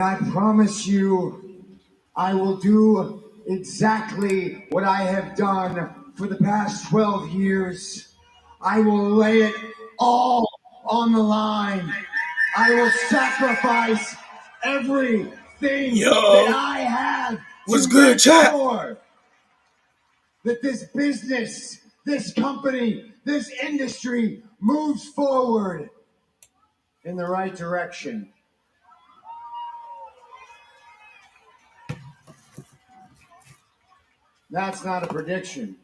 I promise you, I will do exactly what I have done for the past 12 years. I will lay it all on the line. I will sacrifice everything that I have What's to good, make chat? sure that this business, this company, this industry moves forward in the right direction. That's not a prediction.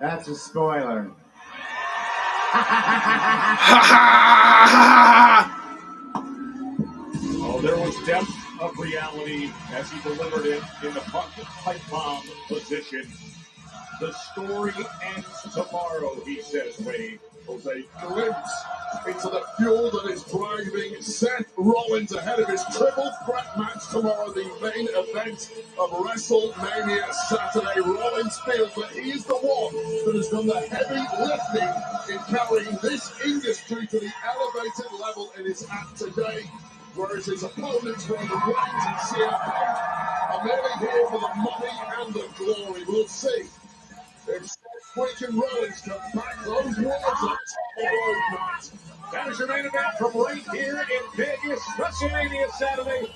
That's a spoiler. Oh, there was depth of reality as he delivered it in the pipe bomb position. The story ends tomorrow, he says, Wade. Was a glimpse into the fuel that is driving Seth Rollins ahead of his triple threat match tomorrow, the main event of WrestleMania Saturday. Rollins feels that he is the one that has done the heavy lifting in carrying this industry to the elevated level it is at today, whereas his opponents, Roman Reigns and CM Punk, are merely here for the money and the glory. We'll see if Freaking Rollins can back those words up the road, Matt. That is your main event from right here in Vegas, WrestleMania Saturday.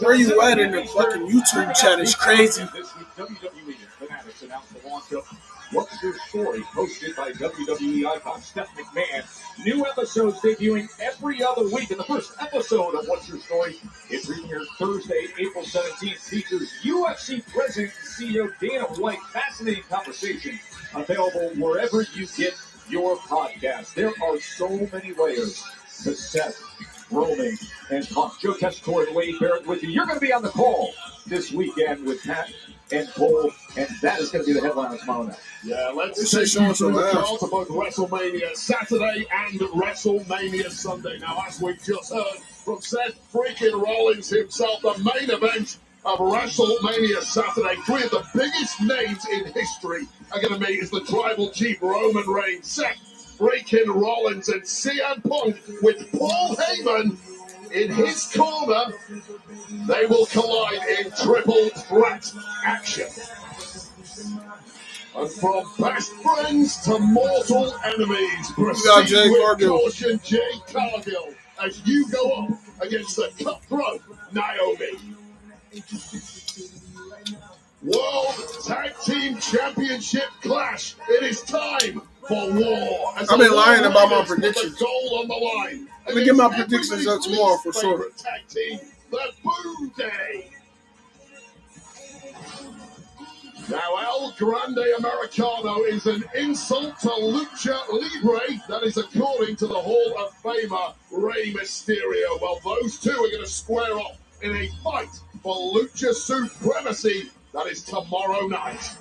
Where you at in the fucking YouTube chat is crazy. This week, WWE Fanatics announced the launch of What's Your Story, hosted by WWE icon Steph McMahon. New episodes debuting every other week. And the first episode of What's Your Story is premiered Thursday, April 17th. Features UFC President and CEO Dana White. Fascinating conversation available wherever you get your podcast. There are so many layers to Seth, Roman, and Punk. Joe Tessitore and Wade Barrett with you. You're going to be on the call this weekend with Pat and Cole, and that is going to be the headline tomorrow night. Yeah, let's take you through the cards of both WrestleMania Saturday and WrestleMania Sunday. Now, as we just heard from Seth freaking Rollins himself, the main event of WrestleMania Saturday, three of the biggest names in history are going to meet as the Tribal Chief Roman Reigns, Seth freaking Rollins, and CM Punk with Paul Heyman in his corner. They will collide in triple threat action. And from best friends to mortal enemies, proceed with caution, Jade Cargill, as you go up against the cutthroat Naomi. World Tag Team Championship clash. It is time for war. I've been lying about my predictions. Goal on the line. Let me get my predictions up tomorrow for sure. Tag team, the Boom Day. Now, El Grande Americano is an insult to Lucha Libre. That is according to the Hall of Famer Rey Mysterio. Well, those two are going to square off in a fight for Lucha Supremacy. That is tomorrow night.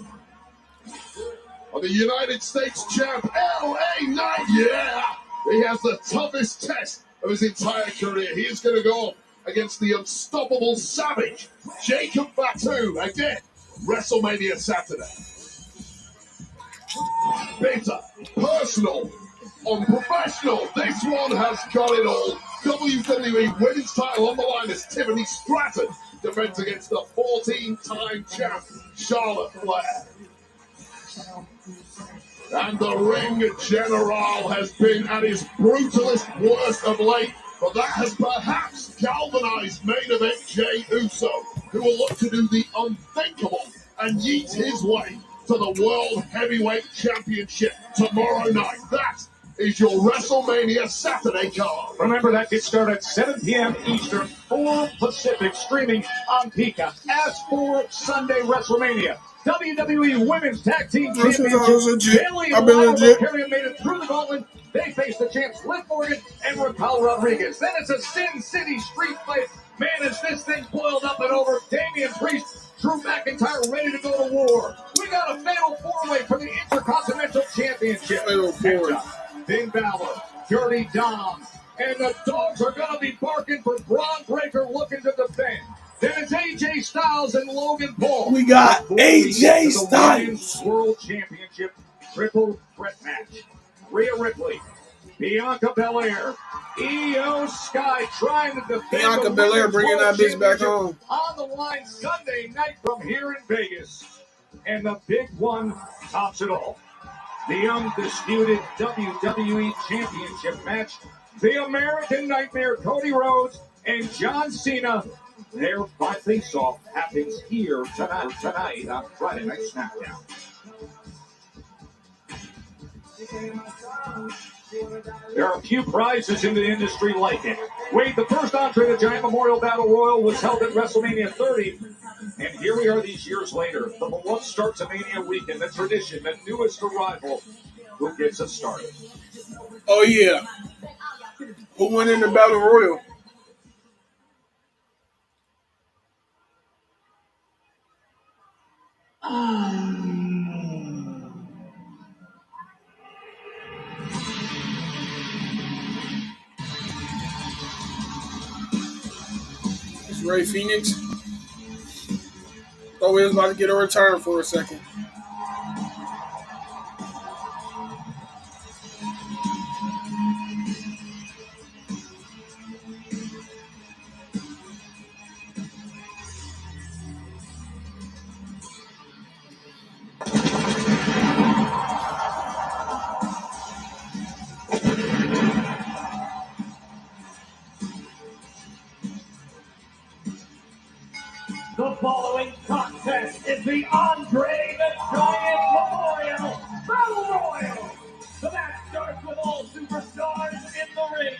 On the United States champ, LA Knight, yeah! He has the toughest test of his entire career. He is going to go up against the unstoppable savage, Jacob Fatu, again. WrestleMania Saturday. Bitter, personal, unprofessional. This one has got it all. WWE Women's title on the line as Tiffany Stratton defends against the 14-time champ, Charlotte Flair. And the ring general has been at his brutalest worst of late, but that has perhaps galvanized main event Jey Uso, who will look to do the unthinkable and yeet his way to the World Heavyweight Championship tomorrow night. That is your WrestleMania Saturday card. Remember, that gets started at 7 p.m. Eastern, 4 Pacific, streaming on Peacock. As for Sunday WrestleMania, WWE Women's Tag Team Championship, Bayley and Lana Carrion made it through the gauntlet. They face the champs Liv Morgan and Raquel Rodriguez. Then it's a Sin City street fight. Man, is this thing boiled up and over. Damian Priest, Drew McIntyre ready to go to war. We got a fatal four-way for the Intercontinental Championship. Finn Balor, Dirty Dom, and the dogs are going to be barking for Braun Breaker looking to defend. Then it's AJ Styles and Logan Paul. We got AJ Styles. World Championship triple threat match. Rhea Ripley, Bianca Belair, Io Sky trying to defend Bianca the Belair Women's bringing World that bitch back Championship home. on the line Sunday night from here in Vegas. And the big one tops it all. The undisputed WWE Championship match. The American Nightmare, Cody Rhodes and John Cena. Their face-off happens here tonight on Friday Night SmackDown. There are a few prizes in the industry like it. Wade, the first Andre the Giant Memorial Battle Royal was held at WrestleMania 30. And here we are these years later. The beloved starts a Mania weekend, the tradition, the newest arrival. Who gets us started? Oh, yeah. Who went in the Battle Royal? It's Ray Phoenix. Thought we was about to get a return for a second. The following contest is the Andre the Giant Memorial Battle Royal. The match starts with all superstars in the ring.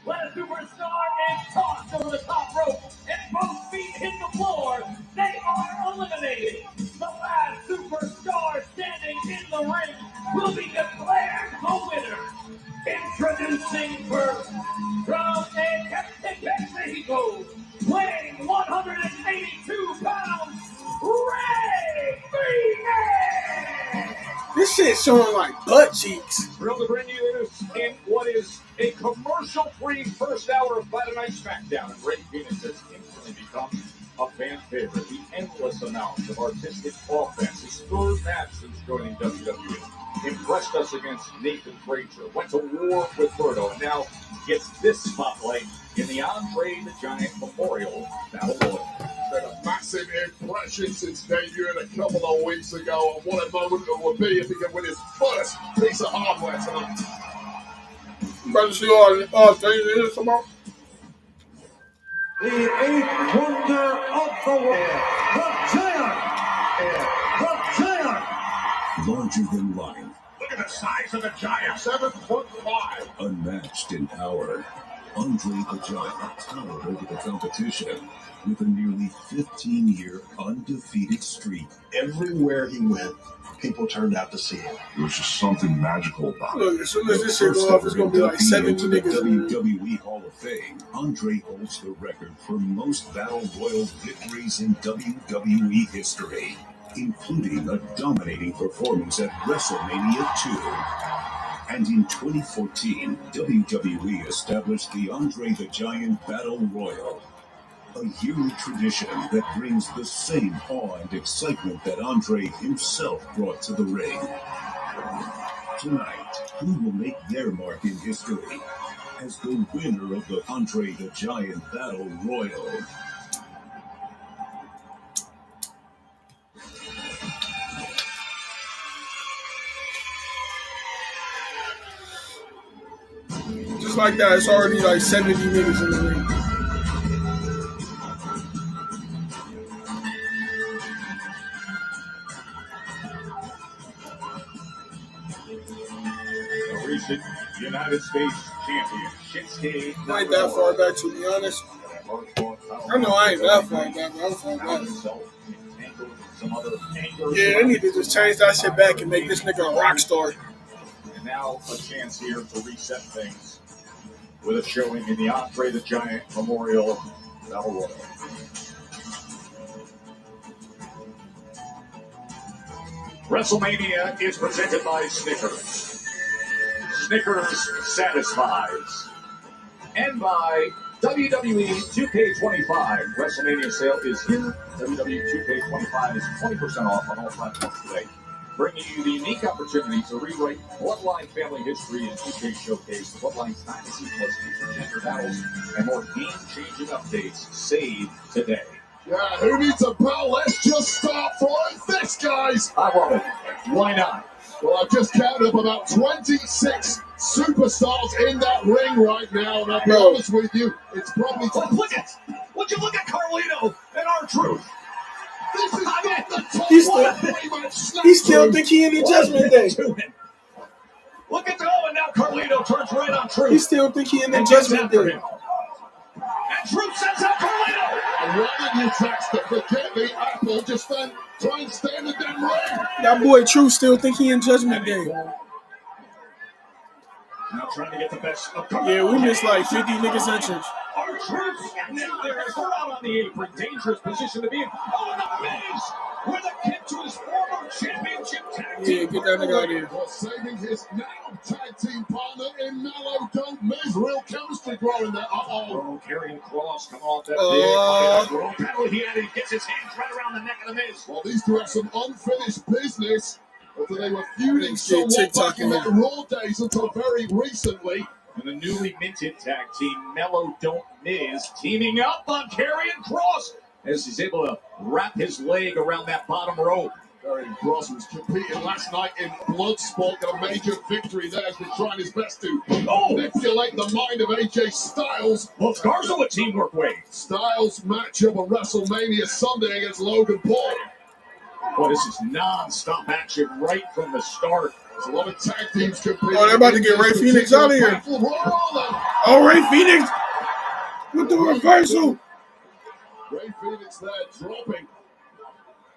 When a superstar is tossed over the top rope and both feet hit the floor, they are eliminated. The last superstar standing in the ring will be declared the winner. Introducing first, from Mexico, weighing 182 pounds, Ray Phoenix! This shit showing like butt cheeks. Thrilled to bring you this in what is a commercial-free first hour of Friday Night SmackDown. And Ray Phoenix has instantly become a fan favorite. The endless amounts of artistic offense, his third match since joining WWE, impressed us against Nathan Frazier, went to war with Berto, and now gets this spotlight in the Andre the Giant Memorial Battle Royal. Been a massive impression since debuting a couple of weeks ago, and what a moment it would be if he could win his first piece of hardware tonight. About to see all 30 minutes tomorrow. The eighth wonder of the world, the Giant! The Giant! Larger than life, Look at the size of the Giant, 7'5". unmatched in power. Andre the Giant towered over the competition with a nearly 15-year undefeated streak. Everywhere he went, people turned out to see him. There was just something magical about it. Look, as soon as this shit go off, it's gonna be like 70 into the niggas. in there. WWE Hall of Fame, Andre holds the record for most Battle Royal victories in WWE history, including a dominating performance at WrestleMania 2. And in 2014, WWE established the Andre the Giant Battle Royal, a yearly tradition that brings the same awe and excitement that Andre himself brought to the ring. Tonight, who will make their mark in history as the winner of the Andre the Giant Battle Royal? Just like that, it's already like 70 niggas in the ring. The recent United States champion, Shinsuke I ain't that far back, to be honest. I know I ain't that far back, but I'm far back. Yeah, they need to just change that shit back and make this nigga a rock star. And now a chance here to reset things with a showing in the Andre the Giant Memorial Battle Royal. WrestleMania is presented by Snickers. Snickers satisfies. And by WWE 2K25. WrestleMania sale is here. WWE 2K25 is 20% off on all platforms today. bringing you the unique opportunity to rewrite Bloodline family history in TK Showcase. The Bloodline's Dynasty plus intergender battles and more game-changing updates. Save today. Yeah, who needs a bell? Let's just start throwing this, guys. I love it. Why not? Well, I've just counted up about 26 superstars in that ring right now, and I'll be honest with you, it's probably... Look at Carlito and R-Truth. This is not the top He's one still- pretty much snapped He still through. think he in the Judgment Day. Look at and now Carlito turns right on Truth. He still think he in the and gets Judgment after Day. him. And Truth sends out Carlito. And why did you text to forget me, Apple? Just then try and stay in the damn ring. That boy True still think he in Judgment Day. Now trying to get the best of Yeah, we missed like 50 niggas entrance. R-Truth now there is out on the apron. Dangerous position to be in. Oh, and the Miz with a kick to his former championship tag team. Yeah, get that nigga out of here. Well, saving his now tag team partner in Mellow Don't Miz. Real chemistry growing there. Oh, carrying Cross come off that big rope battle he had. He gets his hands right around the neck of the Miz. Well, these two have some unfinished business. After they were feuding Get somewhat TikTok back in their Raw days until very recently. And the newly minted tag team, Mellow Don't Miz, teaming up on Karrion Kross as he's able to wrap his leg around that bottom rope. Karrion Kross was competing last night in Bloodsport, got a major victory there. Has been trying his best to manipulate the mind of AJ Styles. Well, Garza with teamwork way. Styles matchup on WrestleMania Sunday against Logan Paul. Well, this is non-stop action right from the start. There's a lot of tag teams competing. Oh, they're about to get Ray Phoenix out of here. Oh, Ray Phoenix with the reversal. Ray Phoenix there dropping.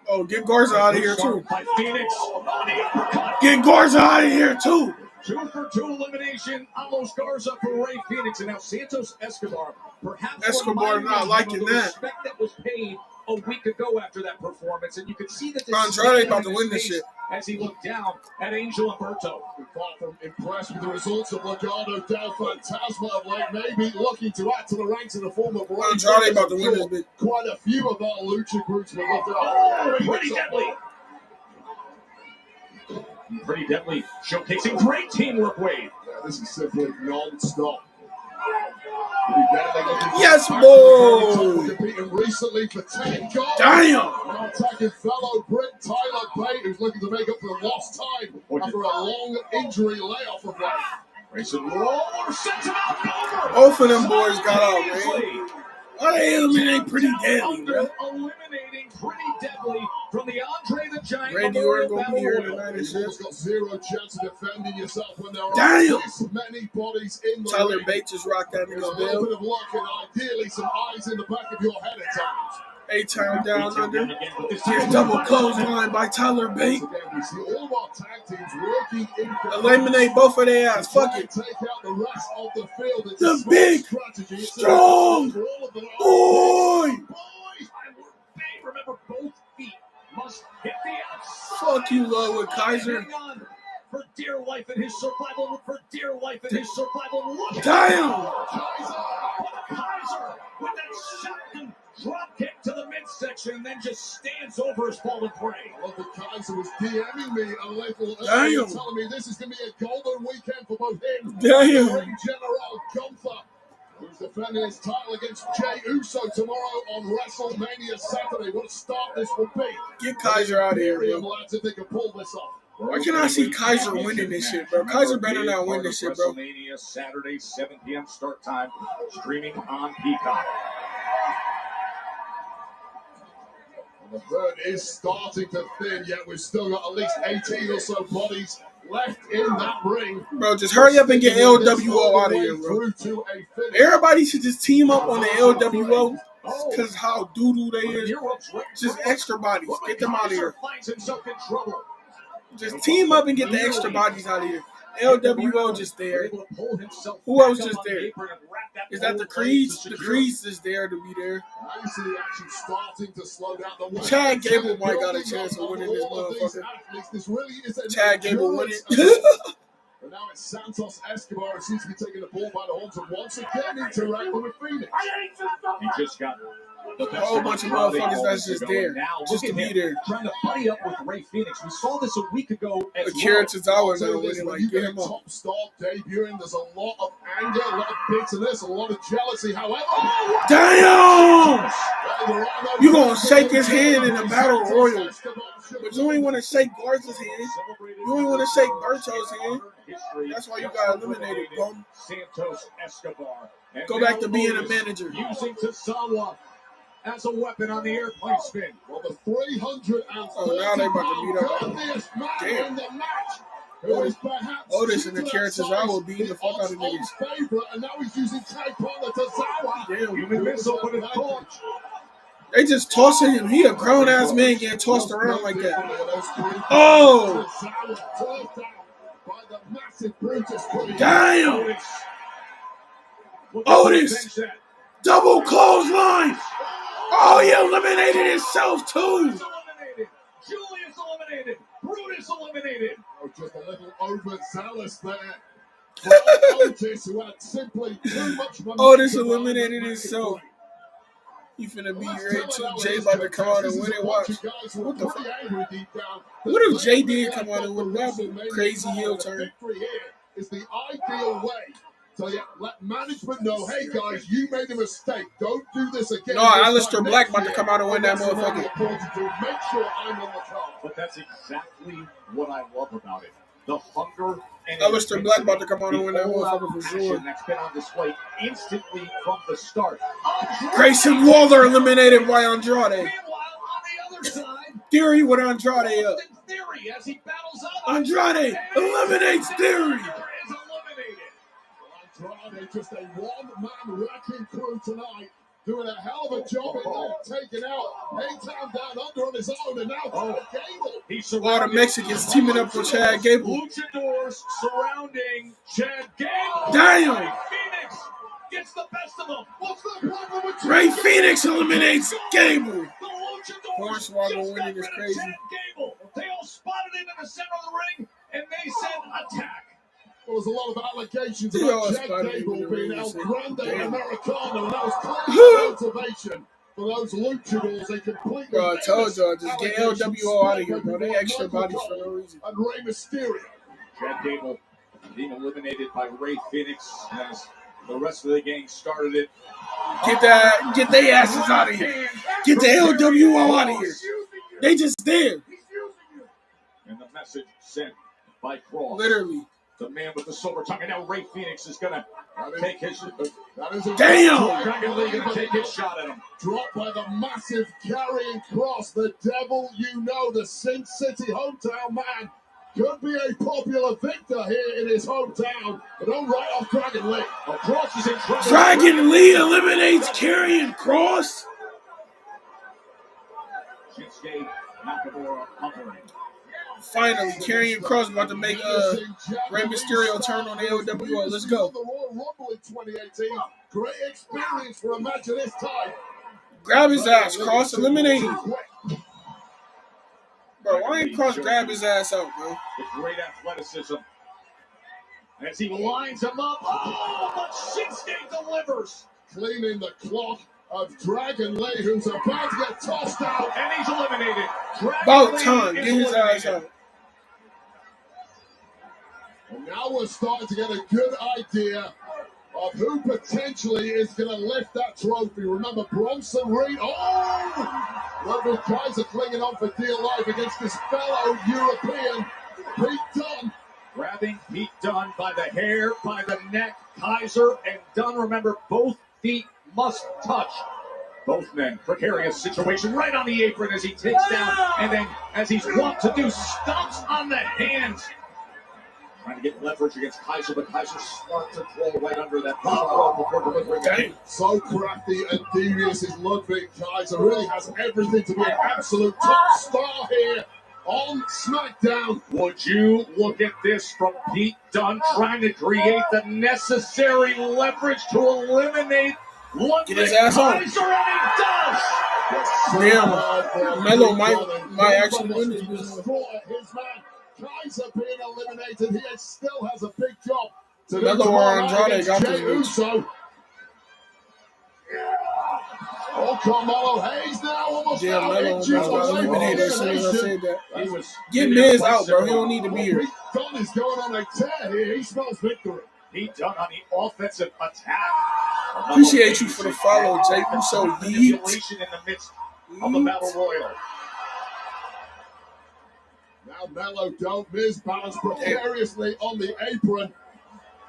Oh, get Garza out of here too. By Phoenix. Oh, the uppercut. Get Garza out of here too. 2-for-2 elimination. Almost Garza for Ray Phoenix. And now Santos Escobar. Perhaps Escobar not liking that. Respect that was paid a week ago after that performance, and you could see that Andrade about to win this shit. as he looked down at Angel Umberto. Far from impressed with the results of Legado del Fantasma of late, maybe looking to add to the ranks in the form of Andrade about to win this bitch. Quite a few of our lucha groups will look Pretty deadly. Pretty deadly, showcasing great teamwork, Wade. Yeah, this is simply non-stop. Yes, boy. Competing recently for 10 goals. Damn. Now attacking fellow Brit Tyler Bate, who's looking to make up for lost time after a long injury layoff of late. Grayson Waller sets him out and over. Both of them boys got out, man. Oh, they eliminate Pretty Deadly, bro. Eliminating Pretty Deadly from the Andre the Giant. Randy Orton gonna be here tonight and shit. You've got zero chance of defending yourself when there are Damn. this many bodies in the Tyler ring. Bates just rocked that There's a nigga little bell. bit of luck and ideally some eyes in the back of your head at times. A-Town down under. Here's double clothesline by Tyler Bates. Again, we see all of our tag teams working in Eliminate both of their ass. Fuck it. Take out the rest of the field. It's The a smart big, strategy. It's a strong for all of them. boy. Remember, both feet must hit the outside. Fuck you, love with Kaiser. Hang on for dear life in his survival. For dear life in his survival. Look Damn. Kaiser with that shotgun drop kick to the midsection and then just stands over his fallen prey. Well, the Kaiser was DMing me a little Damn. earlier, telling me this is going to be a golden weekend for both him Damn. and General Gunther, who's defending his title against Jey Uso tomorrow on WrestleMania Saturday. What a start this will be. Get Kaiser out of here, Imperium bro. lads, if they can pull this off. Why can't I see Kaiser winning this shit, bro? Kaiser better not win this shit, bro. WrestleMania Saturday, 7 p.m. start time, streaming on Peacock. The herd is starting to thin, yet we've still got at least 18 or so bodies left in that ring. Bro, just hurry up and get LWO out of here, bro. Through to a finish. Everybody should just team up on the LWO because how doo-doo they is. Just extra bodies. Get them out of here. Finds himself in trouble. Just team up and get the extra bodies out of here. LWO just there. Who else just there? Is that the Creeds? The Creeds is there to be there. Now you see the action starting to slow down. The Chad Gable might got a chance of winning this motherfucker. This really is a Chad Gable win it. But now it's Santos Escobar who seems to be taking the ball by the horns and once again interacting with Phoenix. He just got A whole bunch of motherfuckers that's just there, just to be there. Trying to buddy up with Ray Phoenix. We saw this a week ago as Akira Tozawa Say now this, winning, when like, you get get a him up. top star debuting, there's a lot of anger, a lot of bitterness, a lot of jealousy. However, Damn! You gonna shake his hand in the battle royal, but you ain't want to shake Garza's hand. You ain't want to shake Berto's hand. That's why you got eliminated, bum. Santos Escobar. And Go back now to being a Otis manager. Using Tozawa as a weapon on the airplane spin. well, the 330 Oh, now they about to beat up. heaviest man Damn. in the match. Who is perhaps Otis and to Akira that Tozawa size, beating the fuck out of niggas. odds-on favorite, and now he's using tag partner Tozawa. Damn. Human missile, but it's caught. They just tossing him. He a grown ass man getting tossed around like that. Oh! Damn! Otis! Double clothesline! Oh, he eliminated himself too! Eliminated. Julius eliminated. Brutus eliminated. Oh, just a little overzealous there. Otis, who had simply too much momentum. Otis eliminated himself. He finna be ready to. Jay about to come out and win it. Watch. What the fuck? What if Jay did come out and win? That'd be a crazy heel turn. Victory here is the ideal way to let management know, hey guys, you made a mistake. Don't do this again. No, Aleister Black about to come out and win that motherfucker. Make sure I'm on the card. But that's exactly what I love about it. The hunger and Aleister Black about to come out and win that the all-out motherfucker for passion sure. that's been on display instantly from the start. Grayson Waller eliminated by Andrade. Meanwhile, on the other side, Theory with Andrade up. Austin Theory as he battles out. Andrade eliminates Theory. Is eliminated. Andrade, just a one-man wrecking crew tonight, doing a hell of a job in there, taking out A-Town down under on his own, and now Gable. He's A lot of surrounded Mexicans by teaming up with Chad Gable. luchadors surrounding Chad Gable. Damn. Ray Phoenix gets the best of them. What's the problem with Ray Phoenix eliminates Gable. The luchadors Hornswoggle just winning got is rid of crazy. Chad Gable. They all spotted him in the center of the ring, and they said attack. Well, there's a lot of allegations They all about Chad spotted him Gable in the being ring El and said, Grande damn. Americano, and that was clearly motivation for those luchadors. They completely Bro, I told y'all, just get allegations LWO out of here, spread bro. They before extra Michael bodies for Cole no reason. and Rey Mysterio. Chad Gable being eliminated by Ray Phoenix as the rest of the gang started it. Get their asses out of here. Get the LWO out of here. They just there. And the message sent by Cross. Literally. The man with the silver tongue. And now Ray Phoenix is going to take his... That is a Damn! Dragon Lee going to take his shot at him. Dropped by the massive carrying cross. The devil, you know, the Sin City hometown man, could be a popular victor here in his hometown. But don't write off Dragon Lee. Cross is in trouble. Dragon Lee eliminates Karrion Kross. Shinsuke Nakamura hovering. Finally, Karrion Kross about to make Rey Mysterio turn on the LWO. Let's go. The Royal Rumble in 2018. Great experience for a match of this type. Grab his ass, Kross. Eliminate him. Bro, why ain't Kross grab his ass out, bro? With great athleticism. As he lines him up. Oh, but Shinsuke delivers. Cleaning the clock of Dragon Lee, who's about to get tossed out. And he's eliminated. Dragon About Lee time. is Get his ass eliminated. out. And now we're starting to get a good idea of who potentially is going to lift that trophy. Remember, Bronson Reed. Oh! Ludwig Kaiser clinging on for dear life against his fellow European, Pete Dunne. Grabbing Pete Dunne by the hair, by the neck. Kaiser and Dunne, remember, both feet must touch. Both men, precarious situation, right on the apron as he takes down, and then, as he's wont to do, stomps on the hands. Trying to get leverage against Kaiser, but Kaiser smart to throw right under that bottom rope before delivering it. So crafty and devious is Ludwig Kaiser. Really has everything to be an absolute top star here on SmackDown. Would you look at this from Pete Dunne trying to create the necessary leverage to eliminate Ludwig Get his ass on. Kaiser, and he does! Damn. Melo might actually win this business. His man Kaiser being eliminated, he still has a big job to do Melo or tomorrow night Andrade against got Jey this bitch. Uso. Oh, Carmelo Hayes now almost Yeah, out Melo inches got away from eliminated as soon as I elimination. said that. He was Get Miz out, bro. He don't need to be here. Pete Dunne is going on a tear here. He smells victory. Pete Dunne on the offensive attack. Appreciate you for the follow, Jake. You so yeet. Manipulation in the midst of the battle royal. Now Melo don't miss, balanced precariously on the apron.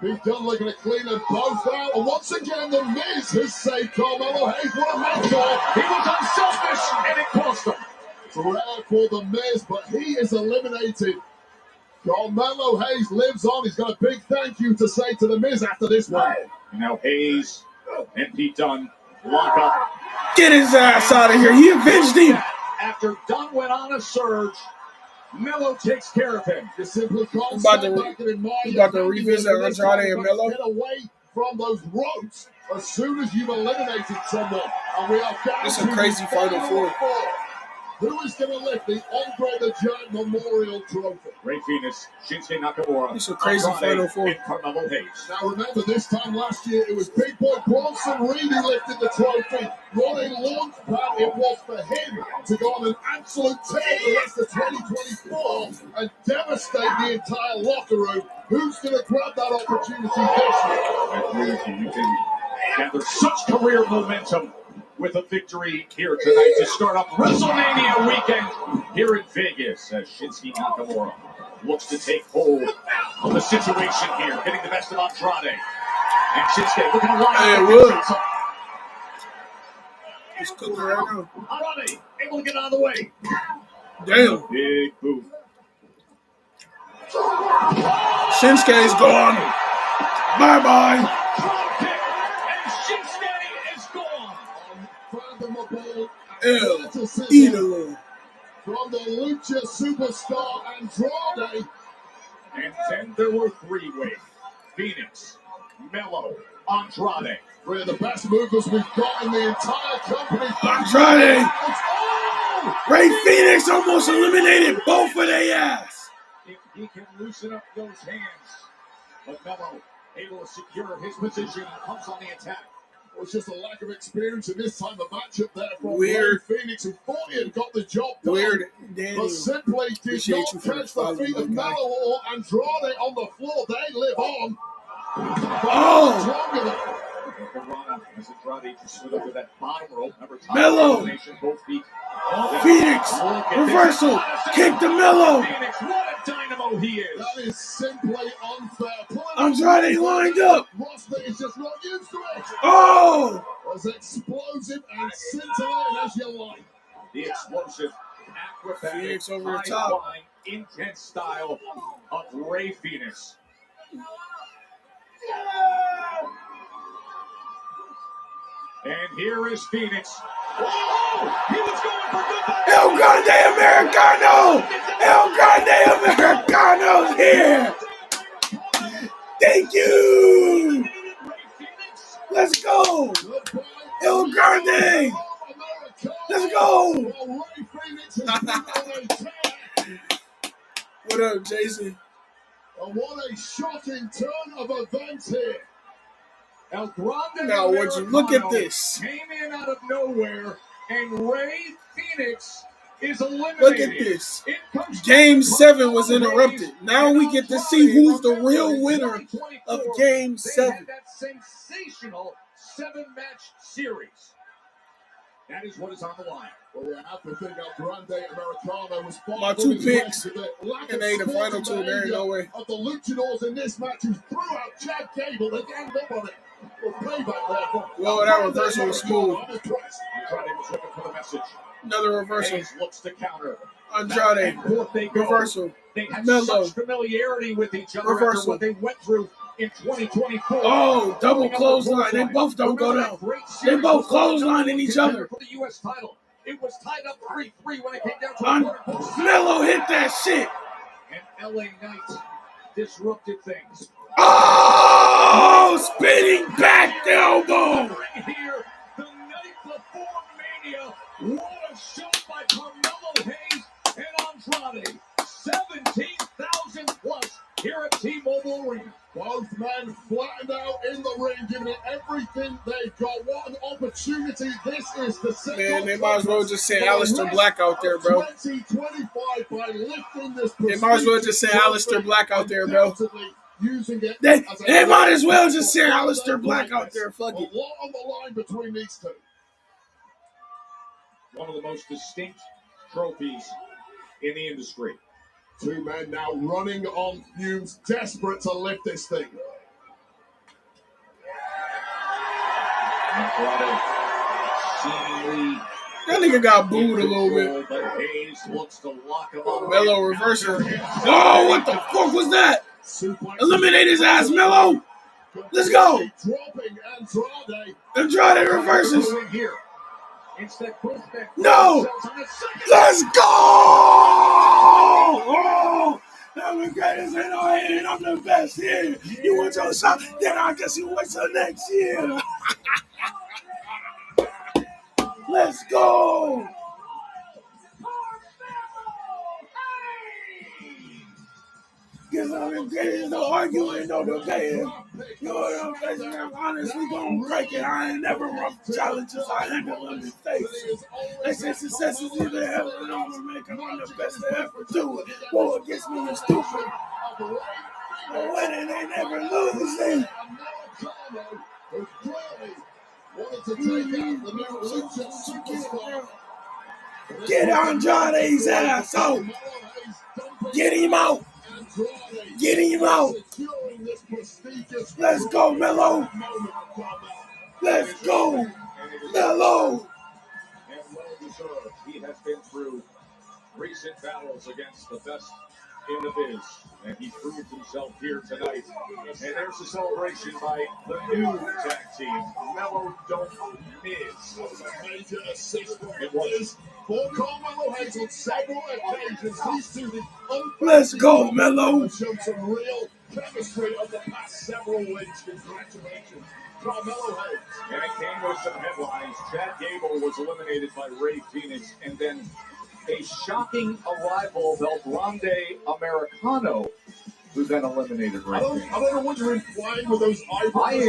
Pete Dunne looking to clean them both out. And once again, the Miz has saved Carmelo Hayes. What a mentor. He was unselfish, and it cost him. It's rare for the Miz, but he is eliminated. Carmelo Hayes lives on. He's got a big thank you to say to the Miz after this one. Now Hayes and Pete Dunne lock up. Get his ass out of here. He avenged him. After Dunne went on a surge, Melo takes care of him. You simply can't about step to- back and admire you about to your revisit family. Andrade and Melo? Get away from those ropes as soon as you've eliminated someone. And we are down It's to a crazy the Final Four. Who is going to lift the Andre the Giant Memorial Trophy? Ray Phoenix, Shinsuke Nakamura. It's a crazy Andrade, Final Four. and Carmelo Hayes. Now remember, this time last year, it was Big Boy Bronson Reed who lifted the trophy. What a launch pad it was for him to go on an absolute tear the rest of 2024 and devastate the entire locker room. Who's going to grab that opportunity this year? I agree with you. You can gather such career momentum with a victory here tonight to start up WrestleMania weekend here in Vegas as Shinsuke Nakamura looks to take hold of the situation here, getting the best of Andrade. And Shinsuke looking to line Hey, up. Wood. He's cooking right now. Andrade able to get out of the way. Damn. Big boot. Shinsuke's gone. Bye-bye. Drop kick, and Shinsuke is gone. Unfathomable Ew. athleticism Eat a little. from the Lucha superstar Andrade. And then there were three-way. Phoenix, Melo, Andrade. Three of the best movers we've got in the entire company. Andrade. Oh! Ray Phoenix almost eliminated both of their ass. If he can loosen up those hands. But Melo able to secure his position, comes on the attack. It was just a lack of experience in this time of matchup there from Weird. Ray Phoenix, who thought he had got the job done. Weird. Daniel. But simply did Appreciate not you for the catch the follow, feet of my guy. Melo or Andrade on the floor. They live on. Oh. Stronger than Corona as Andrade just slid over that bottom rope. Remember, top Melo. combination, both feet. Phoenix. Look at this. Reversal. Kick to Melo. Phoenix, what a dynamo he is. that is simply unfair. Andrade lined up. Roster is just not used to it. Oh. As explosive and scintillating as you like. The explosive, acrobatic, Phoenix over the high top. flying, intense style of Ray Phoenix. And here is Phoenix. Oh, he was going for good. El Grande Americano. El Grande Americano's here. Thank you. Let's go. Goodbye. El Grande. Let's go. Well, Ray Phoenix has been on a tear. What up, Jason? And what a shocking turn of events here. El Grande Now, would you look at Americano this? Came in out of nowhere, and Ray Phoenix is eliminated. Look at this. It comes Game down to 7 was Carmelo interrupted. Hayes Now and we get to see Andrade. who's the Remember, real in winner 2024, of Game they 7. had that sensational 7-match series. That is what is on the line. Well, you have to think El Grande Americano was far My from two his picks, best with the lack and of they the final sporting two. There ain't no way. of the Luchadors in this match, who threw out Chad Gable. They ganged up on it. Well, payback there for Well, that reversal was smooth. I'm impressed. Andrade was looking for the message. Another reversal. Hayes looks to counter. Andrade. Back and forth they go. Reversal. They had Melo. such familiarity with each other after Reversal. what they went through in 2024. Oh, double Going up the clothesline. They clothesline. both don't go Remember down. that great They series both was clotheslining each other. for the U.S. title. It was tied up 3-3 when it came down to a Un- quarter. Melo hit that shit. And LA Knight disrupted things. Oh, spinning back elbow. Here, the night before Mania, what a show by Carmelo Hayes and Andrade. 17,000 plus here at T-Mobile Arena. Both men flattened out in the ring, giving it everything they've got. What an opportunity opportunity. This is the second. Man, they might as well just say Aleister Black out there, bro. 2025 by lifting this. They might as well just say Aleister Black out there, bro. Using it They might as well just say Aleister Black out there. Fuck it. A lot on the line between these two. One of the most distinct trophies in the industry. Two men now running on fumes, desperate to lift this thing. Seemingly That nigga got booed a little bit. but Hayes looks to lock him up. Melo reverser. Oh, what the fuck was that? Eliminate his ass, Melo. Let's go. Dropping Andrade reverses. Here. Instead, No. Let's go. Oh, I'm the greatest in our head and I'm the best here. You want your shot? Then I guess you wait till next year. Let's go. Cause I'm the greatest, no arguing, no debating. You're the best, I'm honestly gonna break it. I ain't never run challenges, I handle them mistakes. They say success is either hell or I'm gonna make them, I'm the best to ever do it. Go against me, you're stupid. But winning ain't never losing. Get Andrade's ass out. Get him out. Get him out. Let's go, Melo. Let's go, Melo. And well deserved. He has been through recent battles against the best in the biz, and he proved himself here tonight. And there's a celebration by the new tag team. Melo don't miss. Major assist it was for Carmelo Hayes on several occasions. These two Let's go, Melo. showed some real chemistry of the past several weeks. Congratulations, Carmelo Hayes. And it came with some headlines. Chad Gable was eliminated by Ray Phoenix, and then a shocking arrival of El Grande Americano, who then eliminated Ray I don't Phoenix. know what you're implying with those eyebrows. I am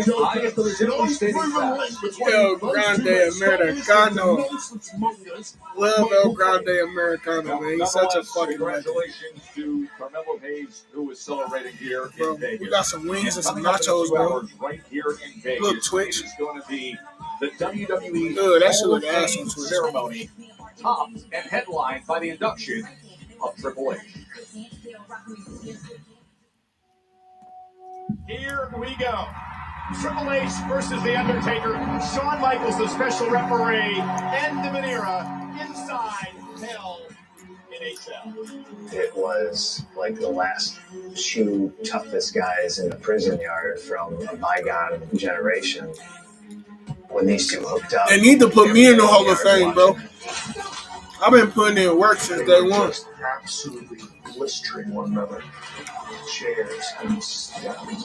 There's simply no stating proven facts. link between El those Grande two Americano. nonsense mongers. Love El Grande Americano, man. He's such a Nonetheless, fucking legend. congratulations to Carmelo Hayes, who is celebrating here Bro, in Vegas. we got some wings and some Coming up in nachos, 2 bro. hours right here in Vegas. Look, Twitch. It is going to be the WWE Ugh, that shit Hall look of ass Fame on Twitch. ceremony, topped and headlined by the induction of Triple H. Here we go. Triple H versus The Undertaker. Shawn Michaels, the special referee. End of an era inside Hell in HL. It was like the last two toughest guys in the prison yard from a bygone generation. When these two hooked up, They need to put me in the Hall of Fame, bro. I've been putting in work since day one. Just absolutely blistering one another. Chairs and stones.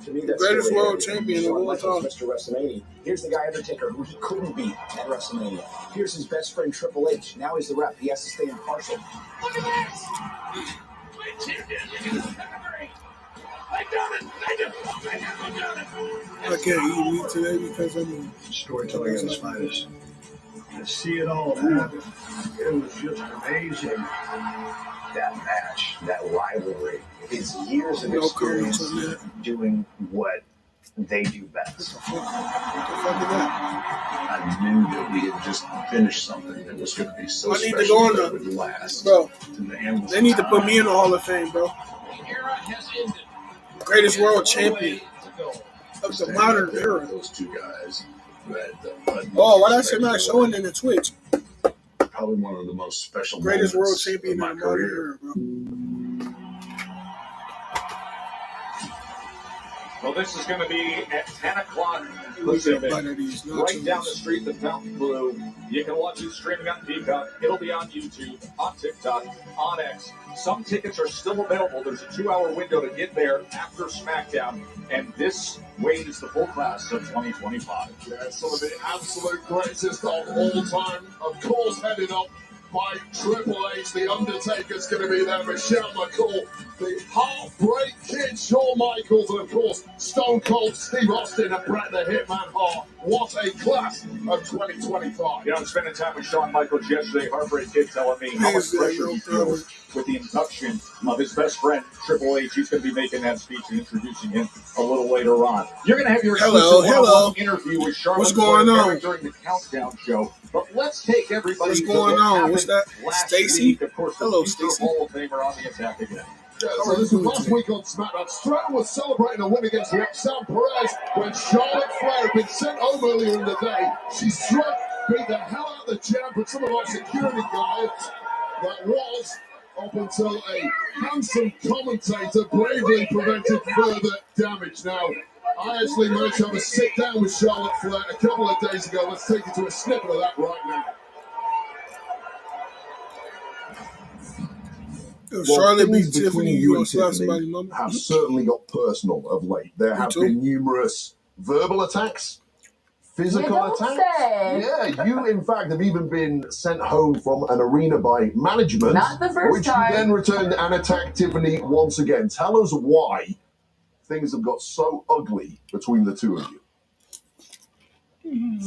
To me, that's Greatest really world everything. champion of Shawn all Michaels, time. Mr. WrestleMania. Here's the guy Undertaker who he couldn't beat at WrestleMania. Here's his best friend Triple H. Now he's the rep. He has to stay impartial. Look at this! My champion is victory! I've done it! I've done it! I can't eat meat today because I'm in. Storytelling at its finest. To see it all happen, it was just amazing. That match, that rivalry, is years of No comments experience on that. doing what they do best. What the fuck is that? I knew that we had just finished something that was going to be so I need to special go on that the- it would last Bro, to the end. they need to put me in the Hall of Fame, bro. The era has ended. Greatest world champion of the modern era. Those two guys. Oh, why that shit not showing in the Twitch? Probably one of the most special Greatest world moments champion of my in the modern career. era, bro. Well, this is going to be at 10 o'clock Look at Pacific, one of these right down the nachos. street at Fountain Blue. You can watch it streaming on Peacock. It'll be on YouTube, on TikTok, on X. Some tickets are still available. There's a 2-hour window to get there after SmackDown. And this wave is the full class of 2025. Yeah, some of the absolute greatest of all time. Of course, headed up by Triple H. The Undertaker's going to be there. Michelle McCall, the Heartbreak Kid, Shawn Michaels, and of course Stone Cold Steve Austin and Bret the Hitman Hart. What a class of 2025. You know, I'm spending time with Shawn Michaels yesterday. Heartbreak Kid telling me how much pressure he feels with the induction of his best friend, Triple H. He's going to be making that speech and introducing him a little later on. You're going to have your exclusive interview with Charlotte What's going on during the Countdown show. But let's take everybody. What's going on? What's that? Stacy? Of course, hello, Stacy. Hall of Famer on the attack again. Yeah, so this was last week on SmackDown. Stratton was celebrating a win against Roxanne Perez when Charlotte Flair had been sent home earlier in the day. She struck, beat the hell out of the champ and some of our security guards. That was up until a handsome commentator bravely prevented further damage. Now, I actually managed to have a sit down with Charlotte Flair a couple of days ago. Let's take you to a snippet of that right now. Charlotte beat Tiffany, you gonna slap somebody, mama? Have certainly got personal of late. There have been numerous verbal attacks, physical attacks. Yeah, you in fact have even been sent home from an arena by management. Not the first which time. you then returned and attacked Tiffany once again. Tell us why things have got so ugly between the two of you.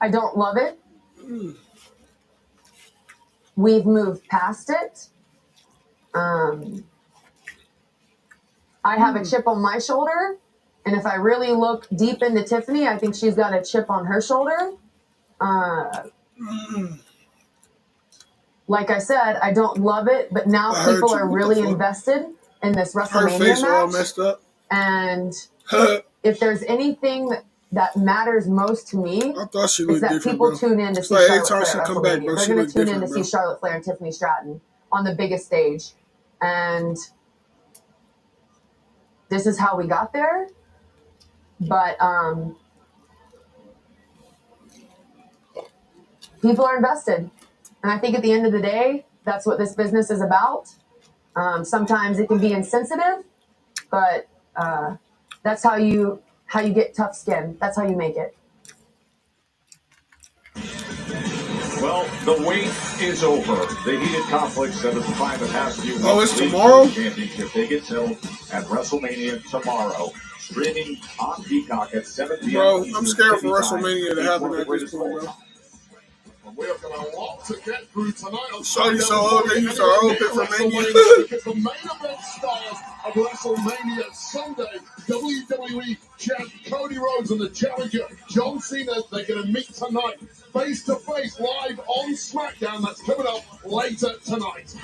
I don't love it. We've moved past it. I have a chip on my shoulder. And if I really look deep into Tiffany, I think she's got a chip on her shoulder. Like I said, I don't love it, but now people are really invested in this WrestleMania match. Messed up. And if there's anything that matters most to me, is that people tune in to see Charlotte Flair at WrestleMania. They're going to tune in to see Charlotte Flair and Tiffany Stratton on the biggest stage. And this is how we got there. But people are invested. And I think at the end of the day, that's what this business is about. Sometimes it can be insensitive, but that's how you get tough skin. That's how you make it. Well, the wait is over. The heated conflicts that have defined the past few weeks. Oh, it's tomorrow? Championship. They get held at WrestleMania tomorrow. Streaming on Peacock at 7 p.m. Bro, I'm scared for WrestleMania to happen at this point, bro. We have got a lot to get through tonight. So you so old that you so open for Mania. Because the main event stars of WrestleMania Sunday, WWE champ Cody Rhodes and the challenger John Cena, they're going to meet tonight, face to face, live on SmackDown. That's coming up later tonight.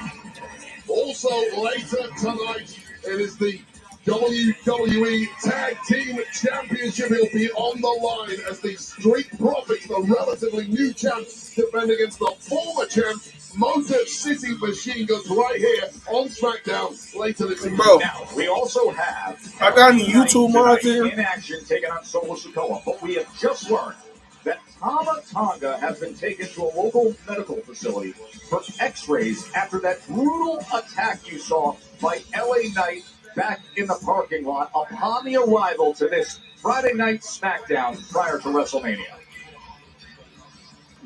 Also later tonight, it is the WWE Tag Team Championship. Will be on the line as the Street Profits, the relatively new champs, defend against the former champ, Motor City Machine Guns, right here on SmackDown later this evening. Bro, now, we also have I got any YouTube mods here in action taking on Solo Sikoa, but we have just learned that Tama Tonga has been taken to a local medical facility for x-rays after that brutal attack you saw by LA Knight back in the parking lot upon the arrival to this Friday night SmackDown prior to WrestleMania.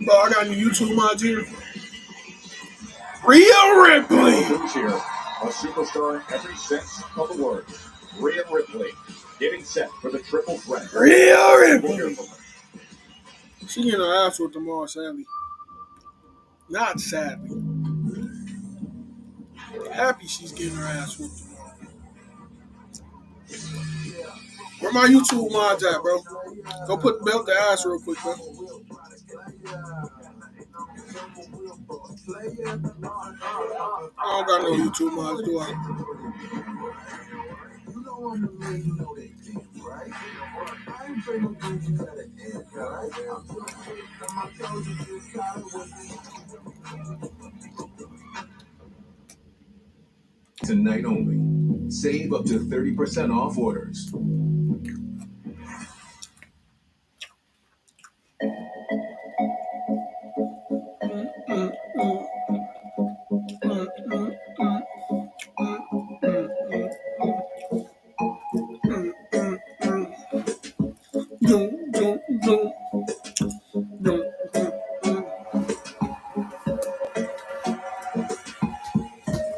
Bro, I got any YouTube mods here. Rhea Ripley! Who's here? A superstar in every sense of the word. Rhea Ripley getting set for the triple threat. Rhea Ripley! She getting her ass with tomorrow, sadly. Not sadly. Happy she's getting her ass with tomorrow. Where my YouTube mods at, bro? Go put belt the ass real quick, bro. I don't got no YouTube mods, do I? Tonight only. Save up to 30% off orders.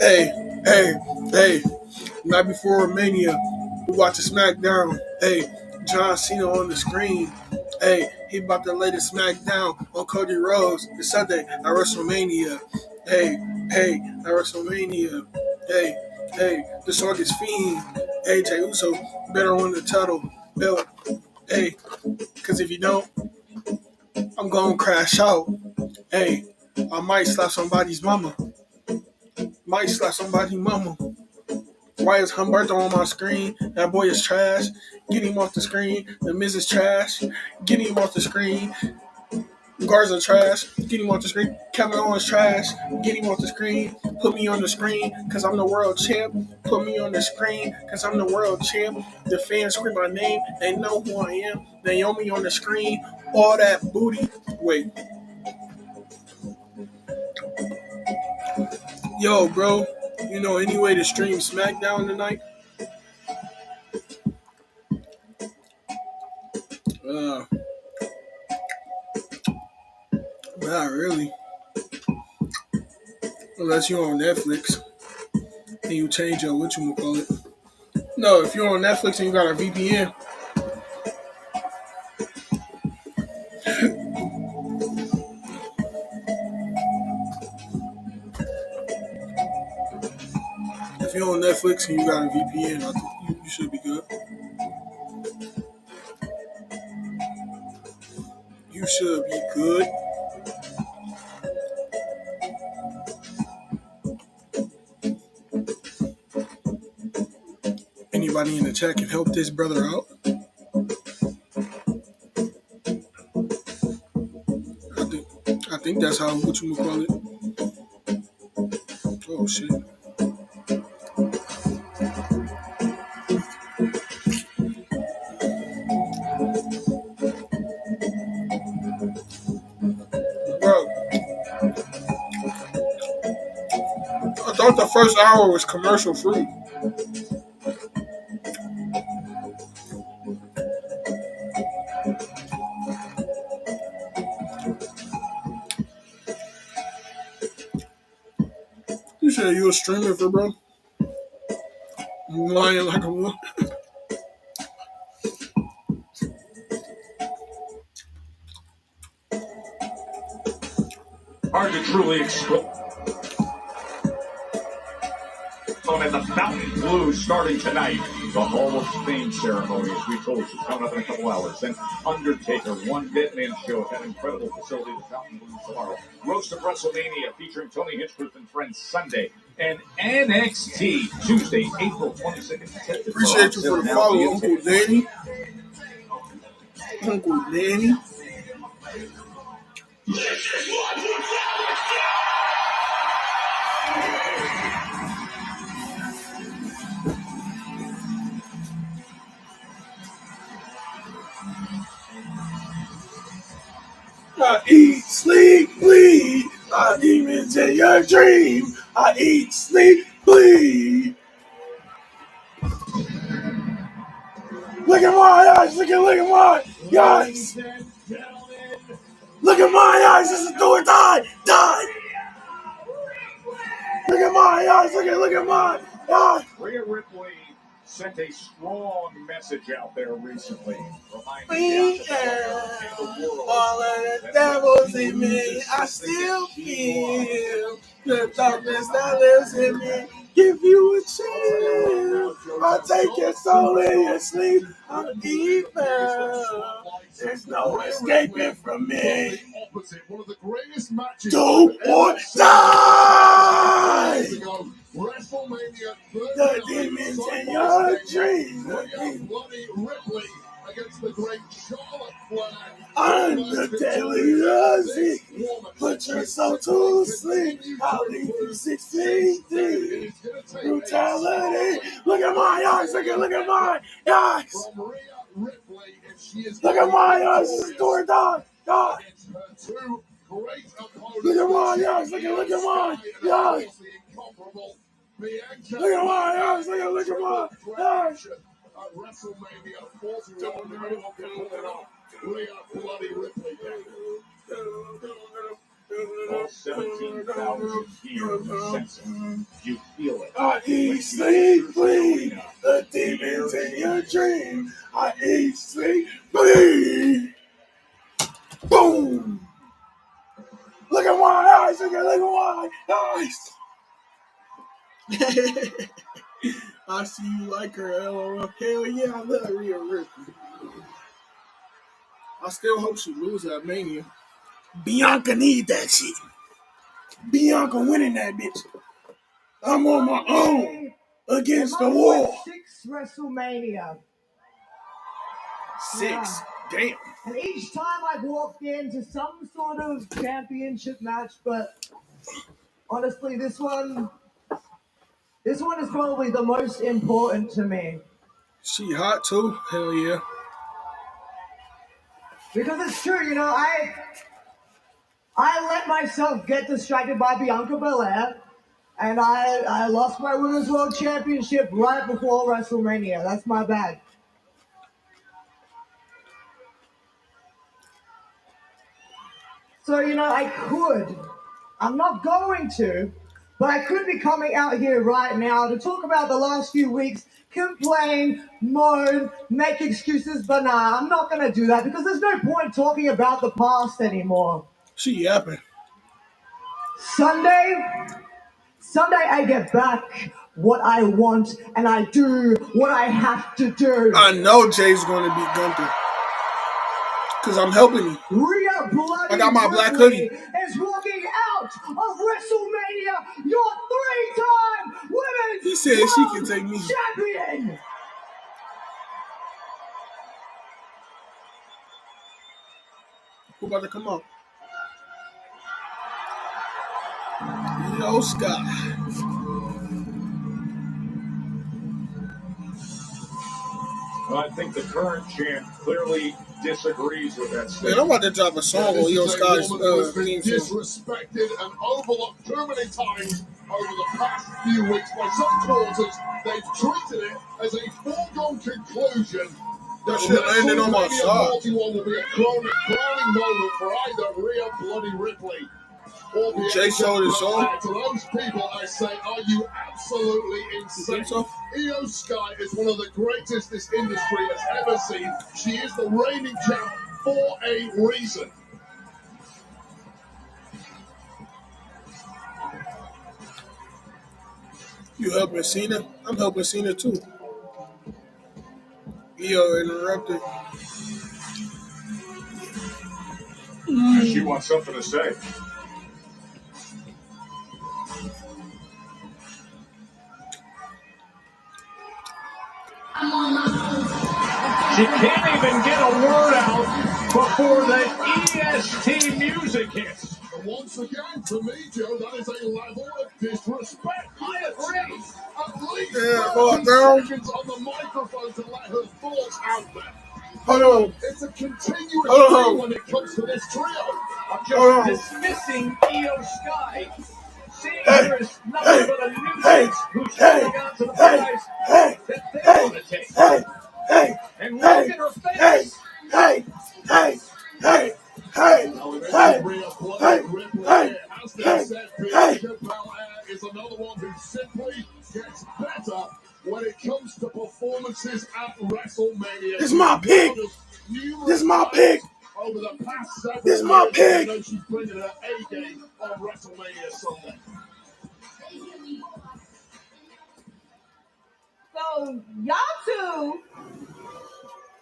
Hey. Night before Mania, we watching SmackDown. Hey, John Cena on the screen. Hey, he about to lay the SmackDown on Cody Rhodes this Sunday at WrestleMania. Hey, at WrestleMania. Hey, the song is Fiend. Hey, Jey Uso better win the title belt. Hey, because if you don't, I'm going to crash out. Hey, I might slap somebody's mama. Why is Humberto on my screen? That boy is trash. Get him off the screen. The Miz is trash. Get him off the screen. Garza trash. Get him off the screen. Kevin Owens trash. Get him off the screen. Put me on the screen because I'm the world champ. Put me on the screen because I'm the world champ. The fans scream my name. They know who I am. Naomi on the screen. All that booty. Wait. Yo, bro. You know any way to stream SmackDown tonight? Not really. Unless you're on Netflix and you change your whatchamacallit. No, if you're on Netflix and you got a VPN. If you're on Netflix and you got a VPN, I think you should be good. You should be good. Anybody in the chat can help this brother out? I think that's how whatchamacallit. Oh shit. Bro, I thought the first hour was commercial free. You said you were streaming for bro? I'm lying like a woman. Hard to truly explain. And the Mountain Blues starting tonight. The Hall of Fame ceremony, as we told you, coming up in a couple hours. Then Undertaker, one Deadman show at that incredible facility, the Mountain Blues tomorrow. Roast of WrestleMania featuring Tony Hinchcliffe and friends Sunday. And NXT Tuesday, April 22nd. Appreciate you for the follow, Uncle Danny. Uncle Danny. I eat, sleep, bleed. I demons in your dream. I eat, sleep, bleed. Look at my eyes. Look at my eyes. Look at my eyes. This is do or die. Die. Look at my eyes. Look at my eyes. Rhea Ripley sent a strong message out there recently. Reminding all of the devils in me, I still feel the darkness that lives in me. Give you a chance, I'll take your soul in your sleep. I'm evil. There's no escaping from me. Do or die! The demons in your dreams. Against the great Charlotte Flair. I'm the daily Rosie. Put your soul to sleep. I'll leave you 16 deep. Brutality. Look at my eyes. Look at my eyes. Look at my eyes. This is do or die. Die. Look at my eyes. Look at my eyes. Look at my eyes. Look at my eyes. WrestleMania 17,000 years. You eat, sleep, bleed. The demons in your dream. I eat, sleep, bleed. Boom. Look at my eyes. Look at my eyes. I see you like her, LOL. Hell yeah, I love Rhea Ripley. I still hope she loses at Mania. Bianca need that shit. Bianca winning that bitch. I'm on my own against the wall. 6 WrestleMania. 6. Yeah. Damn. And each time I've walked into some sort of championship match, but honestly, this one is probably the most important to me. She hot too? Hell yeah. Because it's true, you know, I let myself get distracted by Bianca Belair, and I lost my Women's World Championship right before WrestleMania. That's my bad. So, you know, I'm not going to, but I could be coming out here right now to talk about the last few weeks, complain, moan, make excuses, but nah, I'm not going to do that because there's no point talking about the past anymore. She yapping. Sunday, I get back what I want, and I do what I have to do. I know Jay's going to beat Gunther. Because I'm helping you. Rhea Bloody I got my black Ripley hoodie. is walking out of WrestleMania, your 3-time Women's He said World she can take me. Champion. Who about to come out? Yo, Scott. Well, I think the current champ clearly disagrees with that statement. Man, I'm about to drop a song on Yo Scott's theme song. Disrespected and overlooked too many times over the past few weeks by some quarters. They've treated it as a foregone conclusion. That shit landed on my side. 41 will be a crowning moment for either Rhea Bloody Ripley or the Jay sold his song. To those people, I say, are you absolutely insane? So? Io Sky is one of the greatest this industry has ever seen. She is the reigning champ for a reason. You helping Cena? I'm helping Cena too. Io interrupted. She wants something to say. She can't even get a word out before the EST music hits. And once again, to me, Joe, that is a level of disrespect. I agree. At least 30 seconds on the microphone to let her thoughts out there. Hold on. It's a continuous thing when it comes to this trio. I'm just dismissing Io Sky. Seeing her as nothing but a nuisance who's holding on to the prize that they want to take. And look at her face. Rhea Bloody Ripley, as they said, Bianca Belair is another one who simply gets better when it comes to performances at WrestleMania. This is my pick. This is my pick. Over the past several This is my years, pick. I know she's bringing her A-game on WrestleMania Sunday. So y'all two.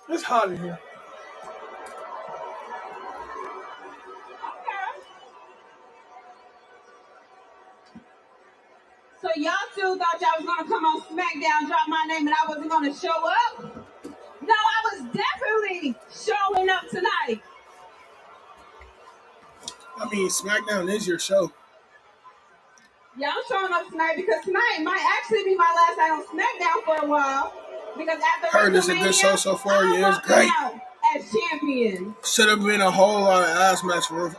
It's hot in here. So y'all two thought y'all was gonna come on SmackDown, drop my name, and I wasn't gonna show up? No, I was definitely showing up tonight. I mean, SmackDown is your show. Yeah, I'm showing up tonight because tonight might actually be my last night on SmackDown for a while. Because after Heard it's a good show so far. Yeah, it's great. As champion. Should have been a whole lot of ass match for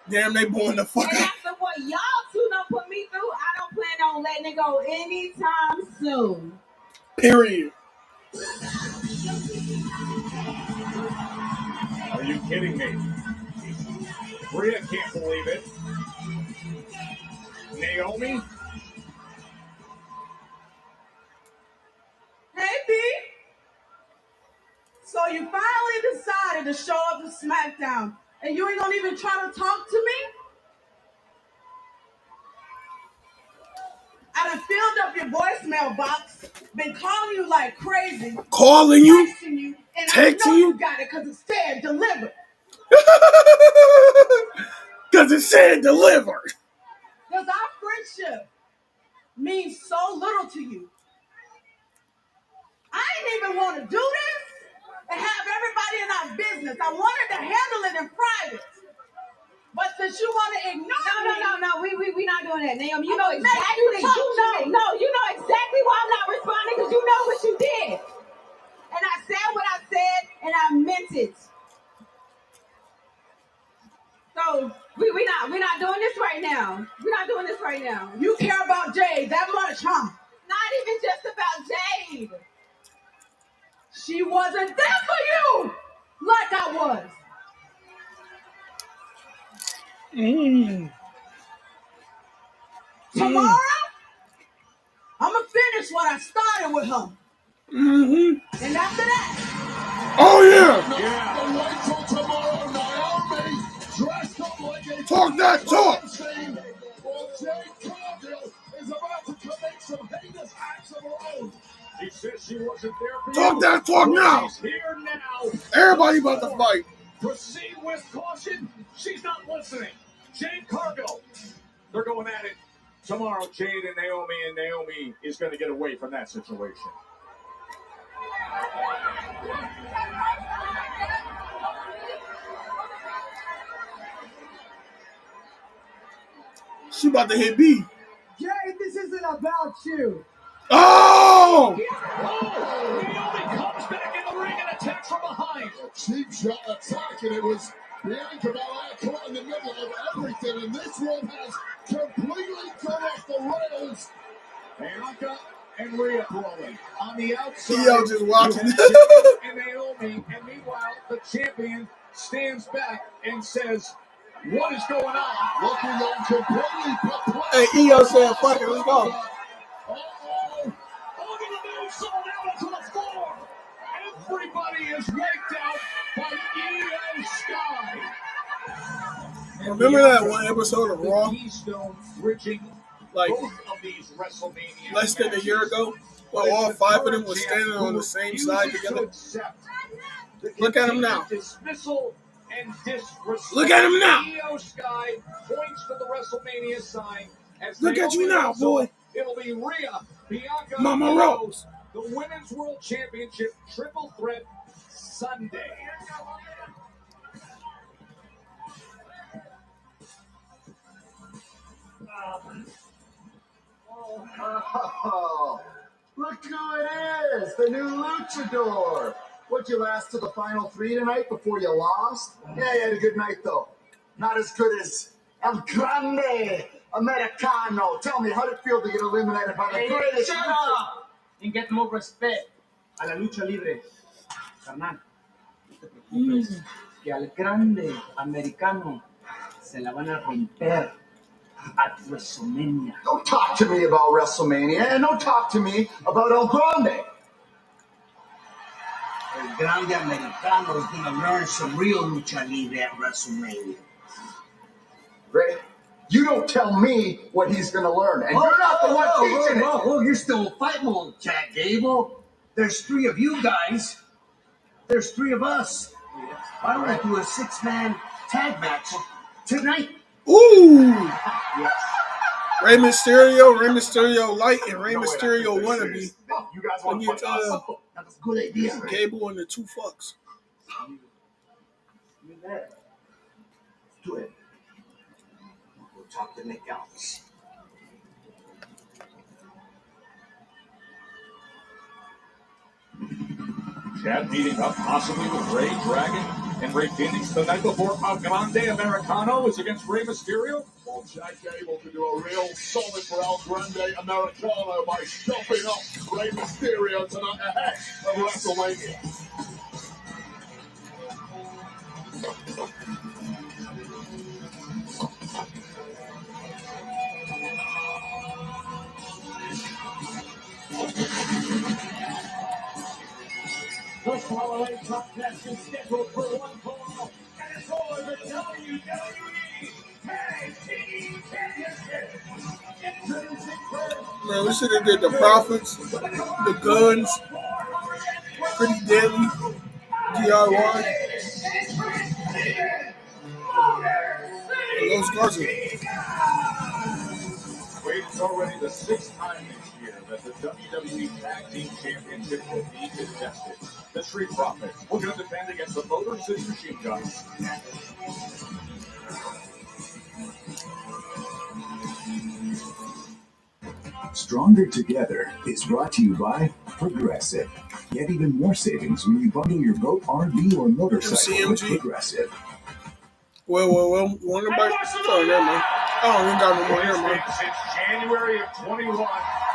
Damn, they blowing the fuck and up. after what y'all two done put me through, I don't plan on letting it go anytime soon. Period. Are you kidding me? Rhea can't believe it. Naomi? decided to show up to SmackDown, and you ain't gonna even try to talk to me? I done filled up your voicemail box, been calling you like crazy. Calling you? Texting you, and texting I know you? You got it because it said delivered. Because it said delivered. Does our friendship mean so little to you? I ain't even want to do this and have everybody in our business. I wanted to handle it in private. But since you want to ignore me... No, we not doing that, Naomi. You know exactly why I'm not responding, because you know what you did. And I said what I said, and I meant it. So we not doing this right now. We're not doing this right now. You care about Jade that much, huh? Not even just about Jade. She wasn't there for you like I was. Tomorrow, I'm going to finish what I started with her. And after that... Oh, yeah. Wait till tomorrow, Naomi, dressed up like a... Talk that talk. Well, Jade Cargill is about to commit some heinous acts of her own. She says she wasn't there for Talk you. that talk now. She's here now. Everybody about to fight. Proceed with caution. She's not listening. Jade Cargill. They're going at it tomorrow, Jade and Naomi is going to get away from that situation. She about to hit B. Jade, this isn't about you. Oh! Naomi comes back in the ring and attacks from behind. A cheap shot attack, and it was Bianca Belair caught in the middle of everything, and this one has completely gone off the rails. Bianca and Rhea brawling on the outside. Yo, just watching. And Naomi, and meanwhile, the champion stands back and says, "What is going on?" Looking on completely perplexed. Hey, EO said, "Fuck it, let's go." Look at the move, sold out to the floor. Everybody is wiped out by EO Sky. Remember that one episode of Raw? Keystone bridging Like both of these WrestleMania less than a year ago, where all 5 of them were standing on the same side together. Look at him now. Dismissal and disrespect. Look at him now. EO Sky points to the WrestleMania sign. As Look at you now, boy. It'll be Rhea, Bianca, Mama and Rose. the Women's World Championship Triple Threat Sunday. Oh, look who it is, the new luchador. What'd you last to the final 3 tonight before you lost? Yeah, you had a good night, though. Not as good as El Grande Americano. Tell me, how'd it feel to get eliminated by the greatest? Shut up and get more respect a la lucha libre. Carnal, no te preocupes, que al Grande Americano se la van a romper at WrestleMania. Don't talk to me about WrestleMania, and don't talk to me about El Grande. El Grande Americano is going to learn some real lucha libre at WrestleMania. Great. You don't tell me what he's going to learn, and you're not the one teaching it. Oh, you're still in fight mode, Chad Gable. There's 3 of you guys. There's 3 of us. Why don't I do a 6-man tag match tonight? Ooh! Rey Mysterio Light, and Rey Mysterio Wannabe. You guys want to Against That's a good idea. Gable and the 2 fucks. You there. Let's do it. We'll talk to Nick Aldis. Chad meeting up possibly with Ray Dragon and Ray Phoenix the night before El Grande Americano is against Rey Mysterio. Well, Chad Gable to do a real solid for El Grande Americano by stopping up Rey Mysterio tonight ahead of WrestleMania. The following Top match is scheduled for one fall, and it's for the WWE Tag Team Championship. Man, we should have did the Profits, the Guns, Pretty Deadly, DIY, and Los Garza. Wade, it's already the 6th time this year that the WWE Tag Team Championship will be contested. The Street Profits will going to defend against the Motor City Machine Guns. Stronger Together is brought to you by Progressive. Get even more savings when you bundle your boat, RV, or motorcycle with Progressive. Well. Want to buy? Oh, never mind. Oh, we got no more. Never mind. Since January of 21,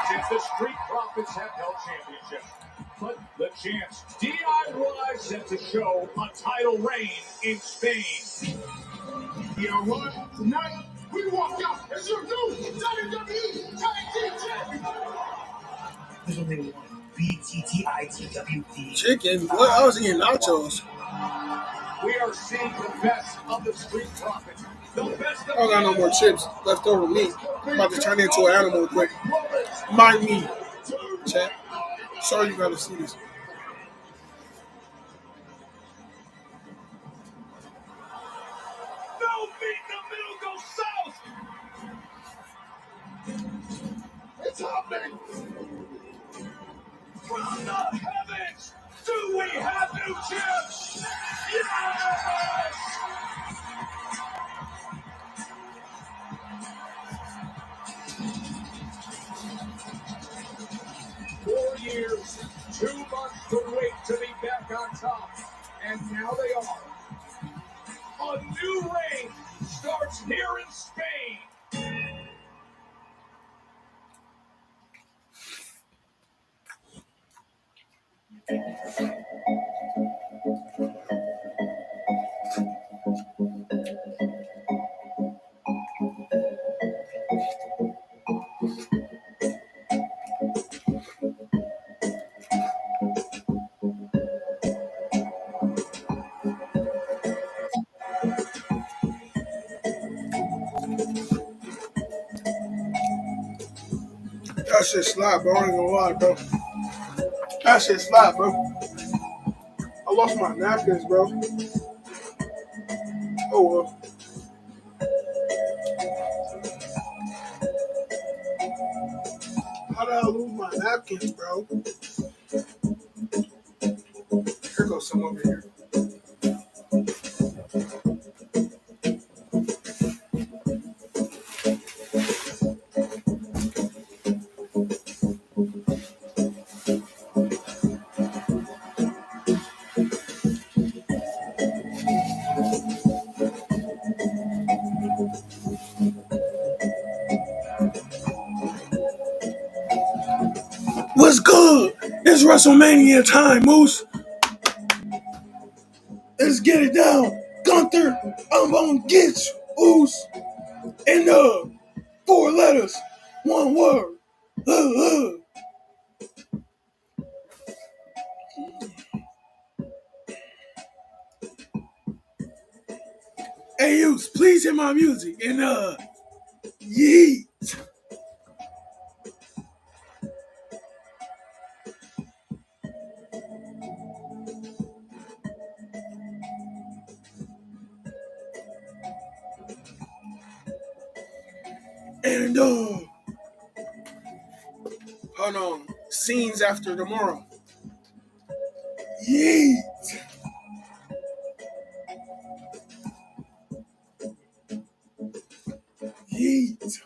since the Street Profits have held championships. But the champs, DIY, set to show a title reign in Spain. You know what? Tonight, we walk out as your new WWE Tag Team Champion. There's only one BTTITWD. Chicken? What? I was eating nachos. We are seeing the best of the Street Profits. The best of I don't got no more chips left over me. I'm about to turn into an animal quick. Mind me, chat. Sorry you gotta see this. No beat in the middle, go south. It's happening. From the heavens, do we have new champs? Yes! 4 years, 2 months to wait to be back on top. And now they are. A new reign starts here in Spain. That shit slap, bro. I ain't gonna lie, bro. That shit slap, bro. I lost my napkins, bro. Oh well. How did I lose my napkins, bro? Here goes some over here. What's good? It's WrestleMania time, Moose. Let's get it down. Gunther, I'm gonna get you, Oos. And 4 letters, 1 word. Hey, Oos, please hit my music. And yeet. And hold on, scenes after tomorrow. Yeet. Yeet.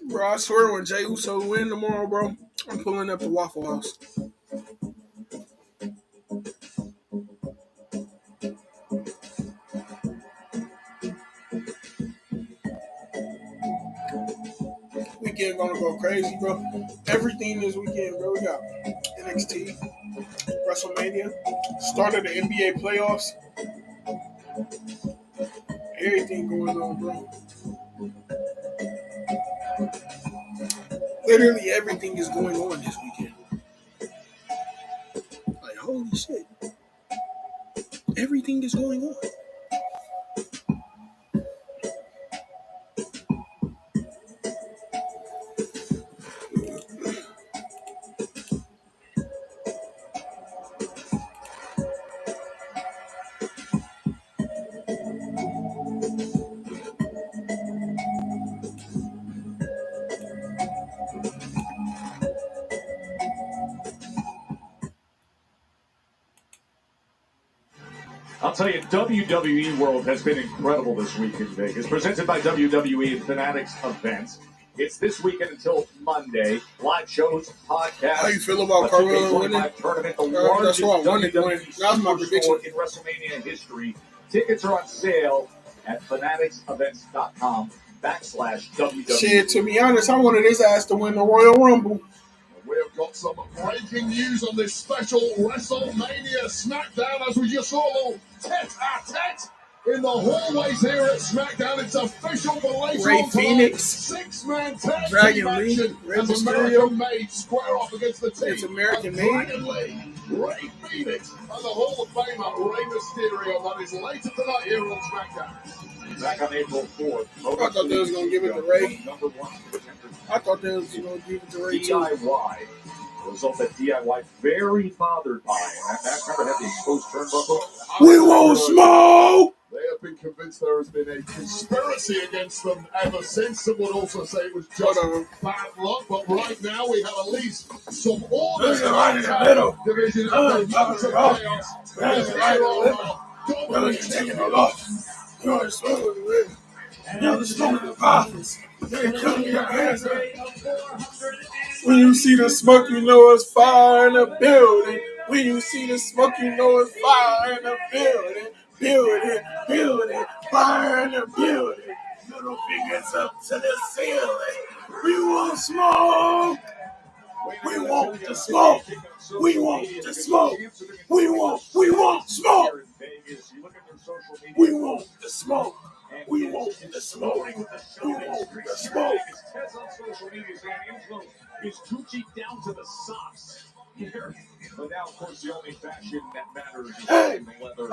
Bro, I swear when Jey Uso win tomorrow, bro, I'm pulling up the Waffle House. Weekend gonna go crazy, bro. Everything this weekend, bro. We got NXT, WrestleMania, start of the NBA playoffs. Everything going on, bro. Literally everything is going on this weekend. Holy shit. Everything is going on. I'll tell you, WWE World has been incredible this week in Vegas. Presented by WWE and Fanatics Events. It's this weekend until Monday. Live shows, podcasts. How you feel about Carmelo winning? Tournament, the largest That's why I wanted to win. That was my prediction. In WrestleMania history. Tickets are on sale at fanaticsevents.com/WWE. Shit, to be honest, I wanted his ass to win the Royal Rumble. We have got some breaking news on this special WrestleMania SmackDown as we just saw a little tete-a-tete in the hallways here at SmackDown. It's official for later Ray on Phoenix, six-man tag Dragon team Lee, action Rey as Mysterio. American Made square off against the team. It's American of Made. Dragon Lee, Ray Phoenix, and the Hall of Famer Rey Mysterio. That is later tonight here on SmackDown. Back on April 4th. I thought they was going to give it to Ray. Number one contender. I thought they was going to give it to Ray too. DIY. The result that DIY very bothered by. And that remember had the exposed turnbuckle. We won't smoke! They have been convinced there has been a conspiracy against them ever since. Some would also say it was just bad luck, but right now we have at least some orders in the division of the Chaos. Taking a loss. You're smoking the prophets. When you see the smoke, you know it's fire in the building. When you see the smoke, you know it's fire in the building. Building, fire in the building. Little fingers up to the ceiling. We want smoke. We want the smoke. We want the smoke. We want smoke. We want the smoke. We want the smoke. We want the smoke. Tez on social media saying Angelo is Gucci down to the socks here. But now, of course, the only fashion that matters is the leather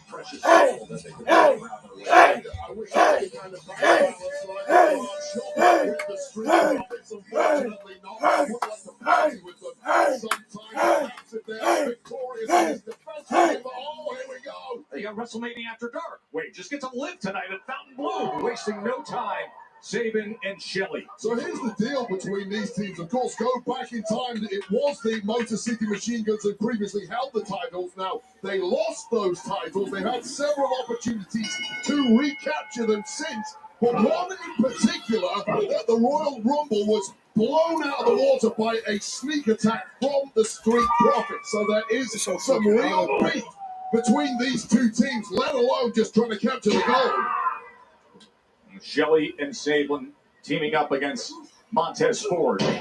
precious metal that they can wear around their waist. I wish I could kind of balance with the street profits. Unfortunately, not would like to party with them. Sometimes sit there victorious in his defense. But oh, here we go. They got WrestleMania After Dark. Wait, just get to live tonight at Fontainebleau, wasting no time. Sabin and Shelley. So here's the deal between these teams. Of course, go back in time. It was the Motor City Machine Guns that previously held the titles. Now, they lost those titles. They've had several opportunities to recapture them since. But one in particular, at the Royal Rumble, was blown out of the water by a sneak attack from the Street Profits. So there is some real beef between these two teams, let alone just trying to capture the gold. Shelley and Sabin teaming up against Montez Ford. See,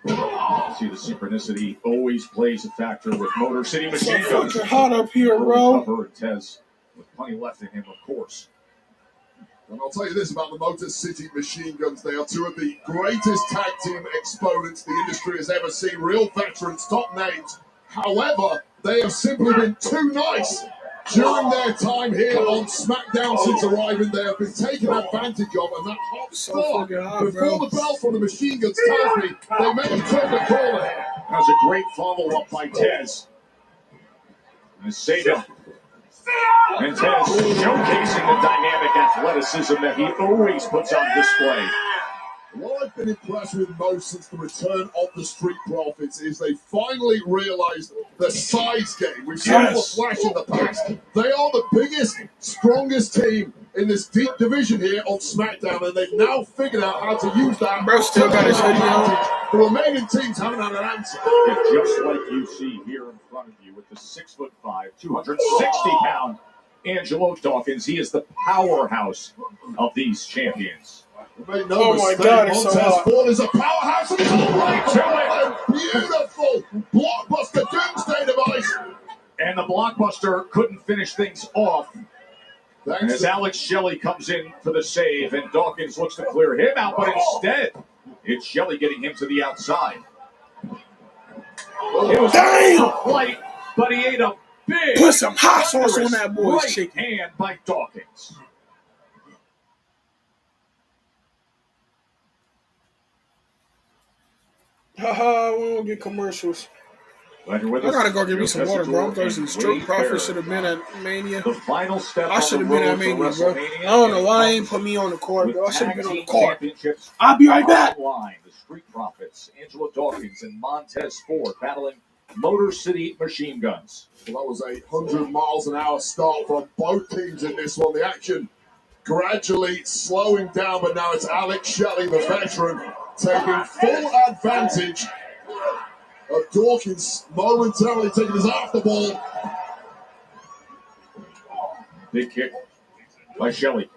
the synchronicity always plays a factor with Motor City Machine Guns. It's hot up here, bro. Cover Tez with plenty left in him, of course. And I'll tell you this about the Motor City Machine Guns. They are two of the greatest tag team exponents the industry has ever seen. Real veterans, top names. However, they have simply been too nice during their time here on SmackDown since arriving. They have been taken advantage of, and that hot start before the bell from the Machine Guns tells me they may have turned the corner. That was a great follow-up by Tez. And Sabin. And Tez showcasing the dynamic athleticism that he always puts on display. What I've been impressed with most since the return of the Street Profits is they finally realized the size game. We've seen the flash in the past. They are the biggest, strongest team in this deep division here on SmackDown, and they've now figured out how to use that. Bro, still got his hoodie on. The remaining teams haven't had an answer. And just like you see here in front of you with the 6'5", 260-pound Angelo Dawkins, he is the powerhouse of these champions. Oh my God, it's so hot. Ford is a powerhouse, and he's all right to it. A beautiful blockbuster doomsday device. And the blockbuster couldn't finish things off. And as Alex Shelley comes in for the save, and Dawkins looks to clear him out, but instead, it's Shelley getting him to the outside. It was Damn! a flight, but he ate a big, Put some hot sauce on that boy's right chicken. hand by Dawkins. Haha, we won't get commercials. Glad you're with I us. gotta go get me some water, bro. I'm Tessitore thirsty. and Street Wade Profit Barrett. should have been at Mania. The final step I should have been at Mania, bro. I don't know why they ain't put me on the card, bro. I should have been on the card. I'll be right back. Line, the Street Profits, Angelo Dawkins and Montez Ford battling Motor City Machine Guns. Well, that was a 100 miles an hour start from both teams in this one. The action gradually slowing down, but now it's Alex Shelley, the veteran, taking full advantage of Dawkins momentarily taking his eye off the ball. Big kick by Shelley.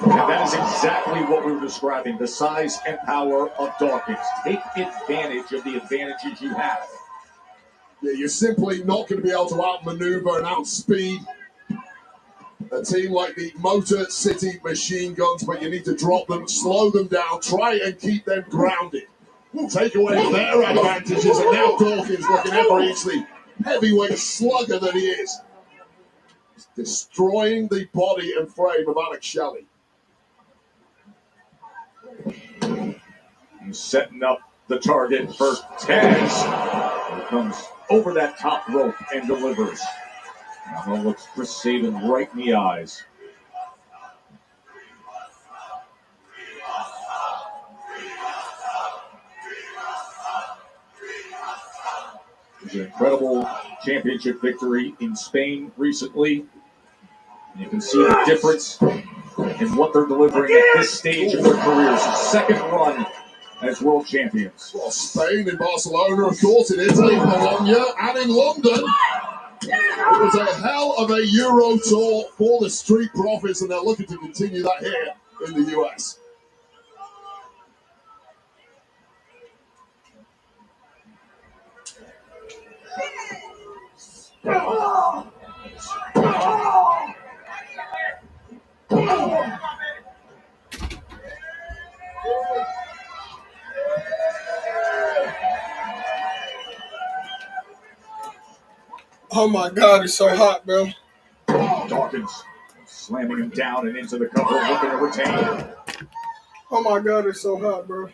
And that is exactly what we were describing, the size and power of Dawkins. Take advantage of the advantages you have. Yeah, you're simply not going to be able to outmaneuver and outspeed a team like the Motor City Machine Guns, but you need to drop them, slow them down, try and keep them grounded. Take away their advantages, and now Dawkins looking ever easily heavyweight slugger that he is. He's destroying the body and frame of Alex Shelley. He's setting up the target for Tez. He comes over that top rope and delivers. Now looks Chris Sabin right in the eyes. It was an incredible championship victory in Spain recently. And you can see the difference in what they're delivering at this stage of their careers. Second run as world champions. Well, Spain and Barcelona, of course, in Italy, Bologna, and in London. It was a hell of a Euro tour for the Street Profits, and they're looking to continue that here in the US. Oh my God, it's so hot, bro. Dawkins slamming him down and into the cover, looking to retain. Oh my God, it's so hot, bro.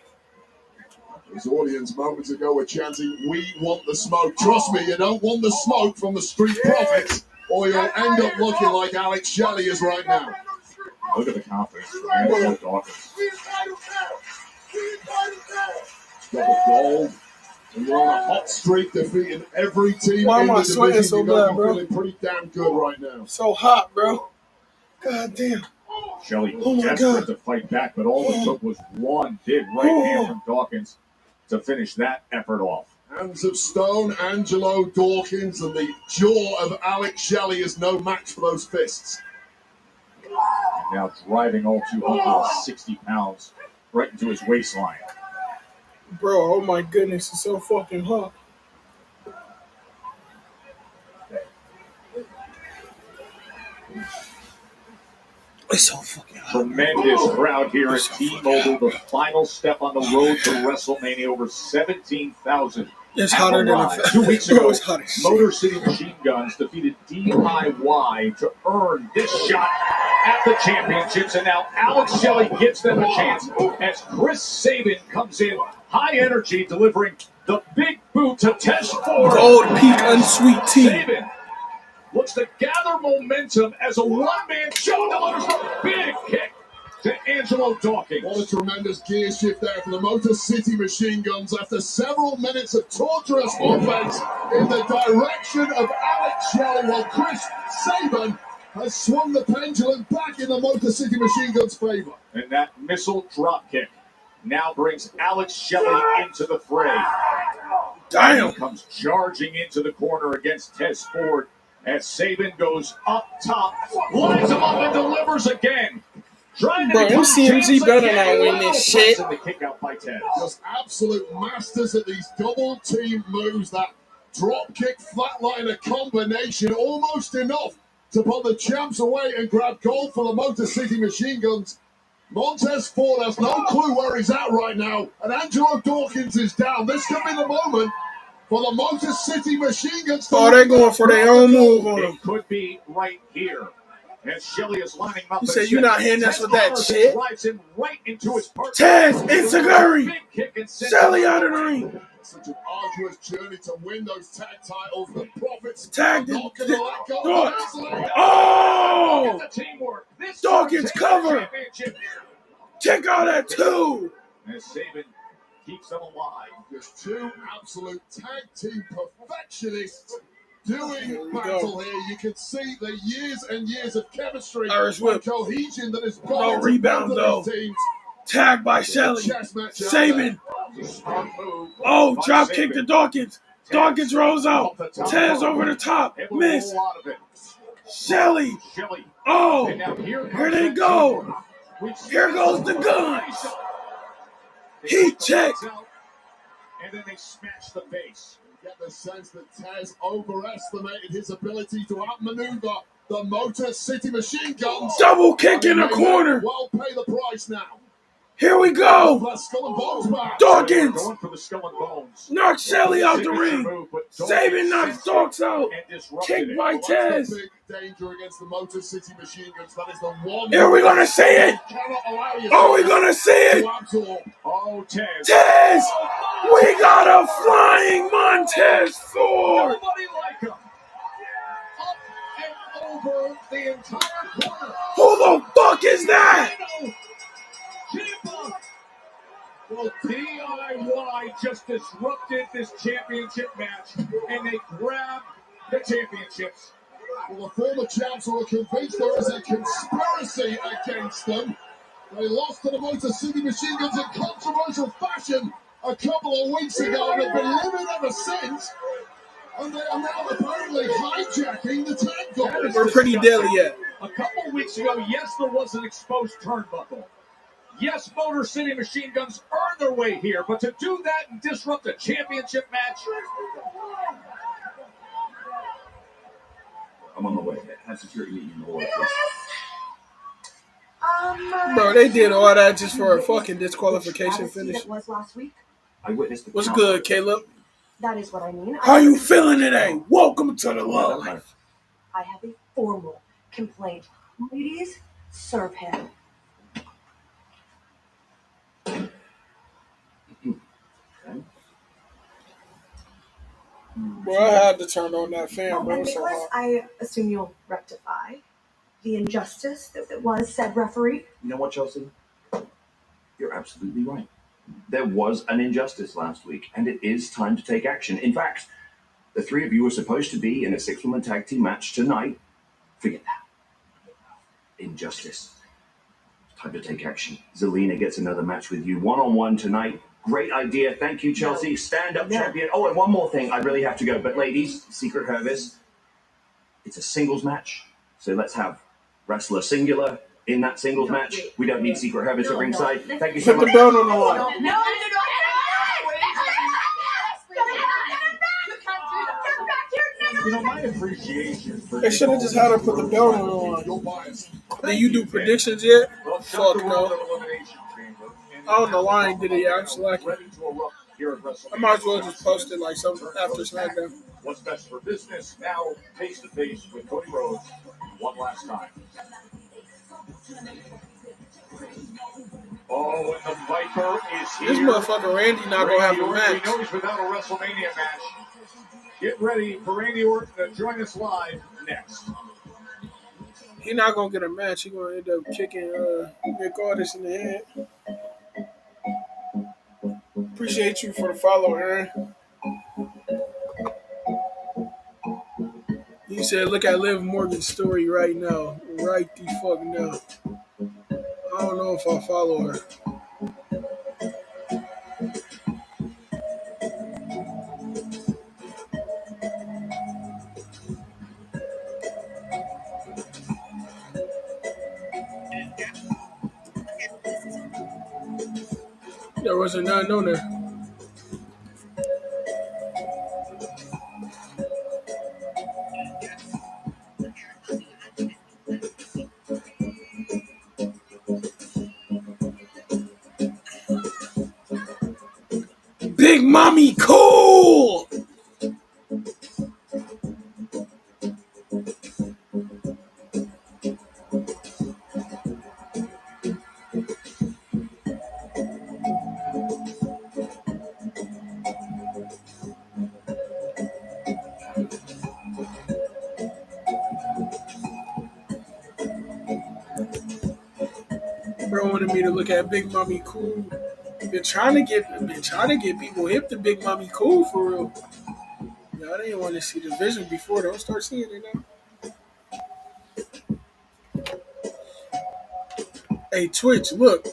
His audience moments ago were chanting, "We want the smoke." Trust me, you don't want the smoke from the Street Profits, or you'll end up looking like Alex Shelley is right now. Look at the confidence from Angelo Dawkins. Got the gold. And you're on a hot streak, defeating every team Why in am I the sweating division. so You guys bad, are bro? feeling pretty damn good right now. So hot, bro. God damn. Shelley Oh my desperate God. to fight back, but all it took was one big right hand from Dawkins to finish that effort off. Hands of stone, Angelo Dawkins, and the jaw of Alex Shelley is no match for those fists. Now driving all 260 pounds right into his waistline. Bro, oh my goodness, it's so fucking hot. It's so fucking hot. Tremendous crowd here at T-Mobile. The final step on the road to WrestleMania. Over 17,000. It's hotter than a 2 weeks Bro, ago, it's hot as shit. Motor City Machine Guns defeated DIY to earn this shot at the championships. And now Alex Shelley gives them a chance as Chris Sabin comes in high energy, delivering the big boot to Tez Ford. Gold Peak Unsweet Tea. Sabin looks to gather momentum as a one-man show, delivers a big kick to Angelo Dawkins. What a tremendous gear shift there for the Motor City Machine Guns after several minutes of torturous offense in the direction of Alex Shelley, while Chris Sabin has swung the pendulum back in the Motor City Machine Guns' favor. And that missile drop kick now brings Alex Shelley into the fray. Damn. He comes charging into the corner against Tez Ford as Sabin goes up top, lines him up and delivers again. Trying to Bro, become MCMG champs better again. not win this shit. And the kick out by Tez. Just absolute masters at these double team moves. That drop kick flatliner combination, almost enough to put the champs away and grab gold for the Motor City Machine Guns. Montez Ford has no clue where he's at right now, and Angelo Dawkins is down. This could be the moment for the Motor City Machine Guns. Oh, they're going for their own move on him. It could be right here. As Shelly is lining up. He said, "You're not hitting us with that shit." Drives him right into his partner. Taz, Enziguri, Shelly out of the ring. Such an arduous journey to win those tag titles. The Profits tag not going to let go. Oh! Dawkins cover. Check out that two. As Sabin keeps them alive. There's two absolute tag team perfectionists doing battle here. You can see the years and years of chemistry and cohesion that is no rebound though. Tagged by Shelly. Sabin. Oh, drop kick to Dawkins. Dawkins rolls out. Taz over the top. Miss. Shelly. Oh, here they go. Here goes the guns. Heat check. And then they smash the base. Get the sense that Taz overestimated his ability to outmaneuver the Motor City Machine Guns. Double kick in the corner. Well, pay the price now. Here we go. Dawkins going for the skull and bones. Knocks Shelly out the ring. Sabin knocks Dawkins out. Kick by Taz. Danger against the Motor City Machine Guns. That is the one. Are we gonna see it? Are we gonna see it? Oh, Taz. Taz! We got a flying Montez Ford. Nobody like him. Up and over the entire corner. Who the fuck is that? Well, DIY just disrupted this championship match, and they grabbed the championships. Well, the former champs were convinced there is a conspiracy against them. They lost to the Motor City Machine Guns in controversial fashion a couple of weeks ago, and have been living ever since. And they are now apparently hijacking the tag goal. We're pretty deadly yet. A couple weeks ago, yes, there was an exposed turnbuckle. Yes, Motor City Machine Guns earned their way here, but to do that and disrupt a championship match. I'm on the way. Have security meeting in the order. Bro, they did all that just for a fucking disqualification finish. It was last week. I witnessed the What's good, Caleb? That is what I mean. How you feeling today? Welcome to the Love Life. I have a formal complaint. Ladies, serve him. Bro, I had to turn on that fan, bro. And Nicholas, I assume you'll rectify the injustice that was said referee. You know what, Chelsea? You're absolutely right. There was an injustice last week, and it is time to take action. In fact, the three of you are supposed to be in a six-woman tag team match tonight. Forget that. Injustice. Time to take action. Zelina gets another match with you one-on-one tonight. Great idea. Thank you, Chelsea. Stand-up champion. Oh, and one more thing. I really have to go. But ladies, Secret Service, it's a singles match. So let's have wrestler singular in that singles match. We don't need Secret Service at ringside. Thank you so much. Put the belt on the line. No. You know, my appreciation for They should have just had her put the belt on the line. Did you do predictions yet? Fuck no. I don't know why I ain't did it yet. I'm slacking. I might as well just post it like something after SmackDown. What's best for business? Now, face to face with Cody Rhodes one last time. Oh, and the Viper is here. This motherfucker Randy not gonna have a match. We know he's without a WrestleMania match. Get ready for Randy Orton to join us live next. He not gonna get a match. He gonna end up kicking Nick Aldis in the head. Appreciate you for the follow, Aaron. You said, look at Liv Morgan's story right now. Right the fuck now. I don't know if I follow her. There wasn't none on there. Mommy Cool. Bro wanted me to look at Big Mommy Cool. Been trying to get people hip to Big Mommy Cool for real. Y'all didn't want to see the vision before. Don't start seeing it now. Hey Twitch, look.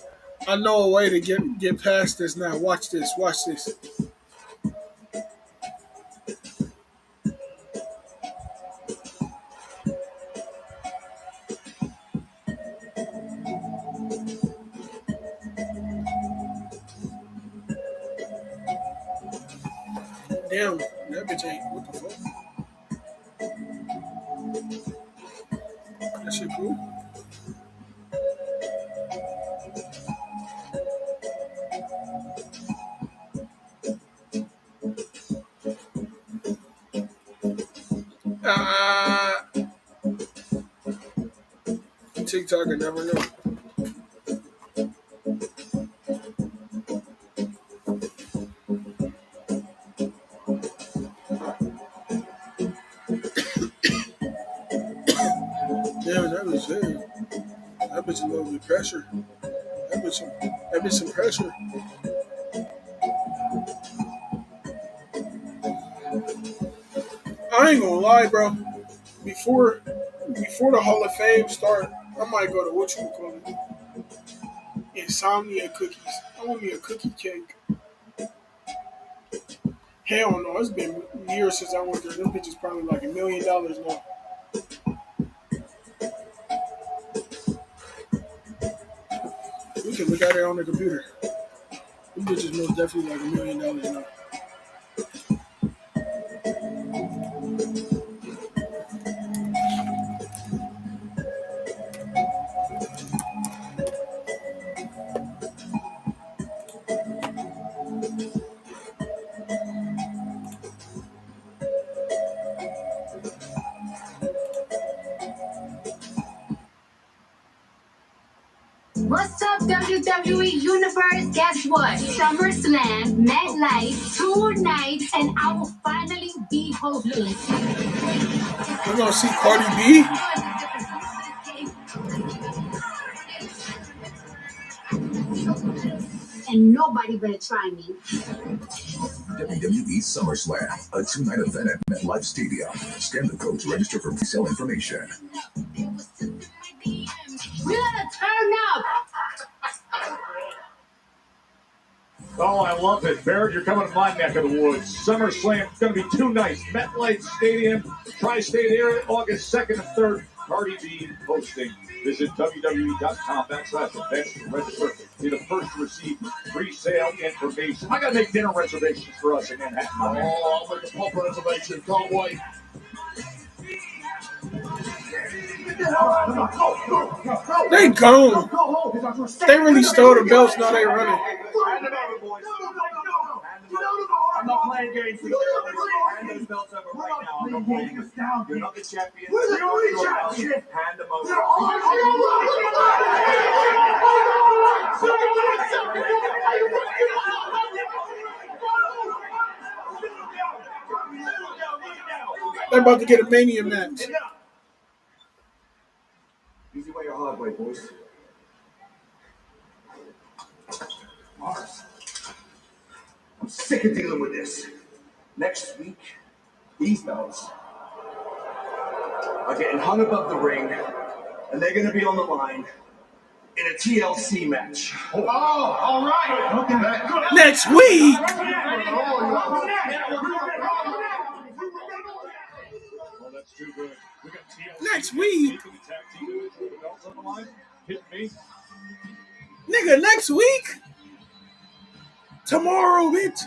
I know a way to get past this now. Watch this. Watch this. Damn, that bitch ain't. What the fuck? That shit cool. TikTok, I never know. Damn, that was it. That bitch a little bit pressure. That bitch some pressure. I ain't gonna lie, bro. Before the Hall of Fame start, I might go to whatchamacallit. Insomnia cookies. I want me a cookie cake. Hell no, it's been years since I went there. Them bitches probably like $1 million now. We can look at it on the computer. Them bitches most definitely like $1 million now. What's up, WWE Universe? Guess what? SummerSlam, MetLife, 2 nights, and I will finally be hosting. We're gonna see Cardi B. And nobody better try me. WWE SummerSlam, a 2-night event at MetLife Stadium. Scan the code to register for resale information. We gotta turn up. Oh, I love it. Barrett, you're coming to my neck of the woods. SummerSlam is going to be 2 nights. MetLife Stadium, Tri-State area, August 2nd and 3rd. Cardi B hosting. Visit WWE.com/events to register. Be the first to receive pre-sale information. I got to make dinner reservations for us in Manhattan. Oh, I'll make a pop reservation. Can't wait. They gone. They really stole the belts. Now they running. I'm not playing games with you. Hand those belts over right now. I'm not playing games. You're not the champion. We're the only champion. Hand them over. They're about to get a Mania match. Easy way or hard way, boys. Mars. I'm sick of dealing with this. Next week, these belts are getting hung above the ring, and they're going to be on the line in a TLC match. Oh, all right. Okay. Next week. Oh, that's too good. We got TLC Next week. Hit me. Nigga, next week? Tomorrow, bitch.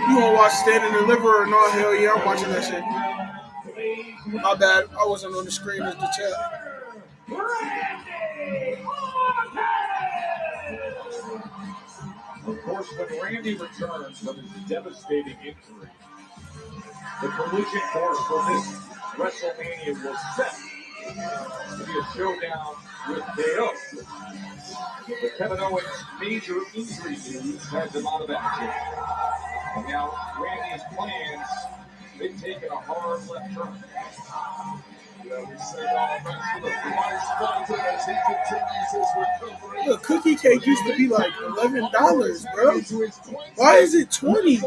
You gonna watch about Stand and Deliver or not? Hell yeah, I'm watching that shit. My bad. I wasn't on the screen as the chat. Of course, when Randy returns from his devastating injury, the collision course for this WrestleMania was set to be a showdown with KO. But Kevin Owens' major injury news has him out of action. And now Randy's plans, they've taken a hard left turn. Look, cookie cake used to be like $11, bro. Why is it $20?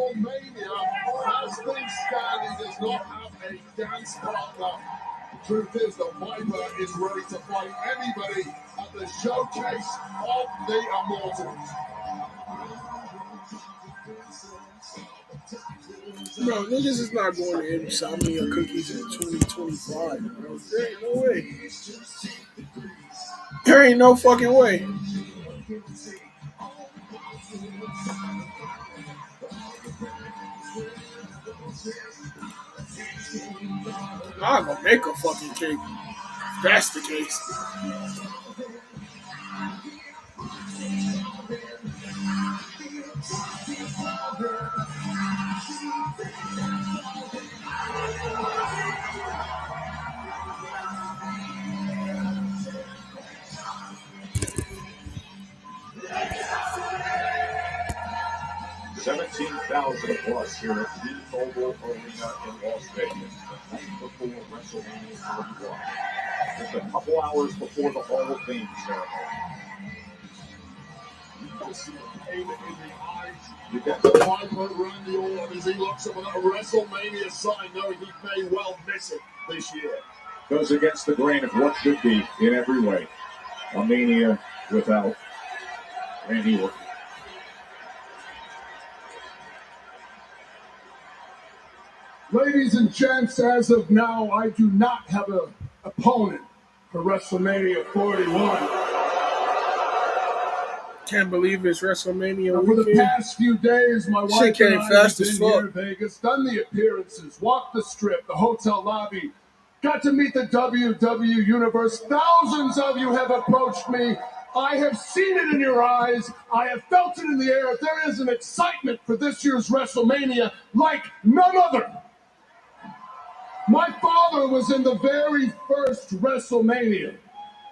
Truth is, the Viper is ready to fight anybody at the showcase of the Immortals. Bro, niggas is not going to Insomnia Cookies in 2025, bro. There ain't no way. There ain't no fucking way. I'm gonna make a fucking cake. If that's the case. $17,000 plus here at T-Mobile Arena in Las Vegas, the night before WrestleMania 31. Just a couple hours before the Hall of Fame ceremony. You can see the pain in the eyes. You get the Viper Randy Orton as he looks at a WrestleMania sign, knowing he may well miss it this year. Goes against the grain of what should be in every way. A Mania without Randy Orton. Ladies and gents, as of now, I do not have an opponent for WrestleMania 41. Can't believe it's WrestleMania now, for the past few days, my wife and I have been here in Vegas, done the appearances, walked the strip, the hotel lobby, got to meet the WWE Universe. Thousands of you have approached me. I have seen it in your eyes. I have felt it in the air. There is an excitement for this year's WrestleMania like none other. My father was in the very first WrestleMania.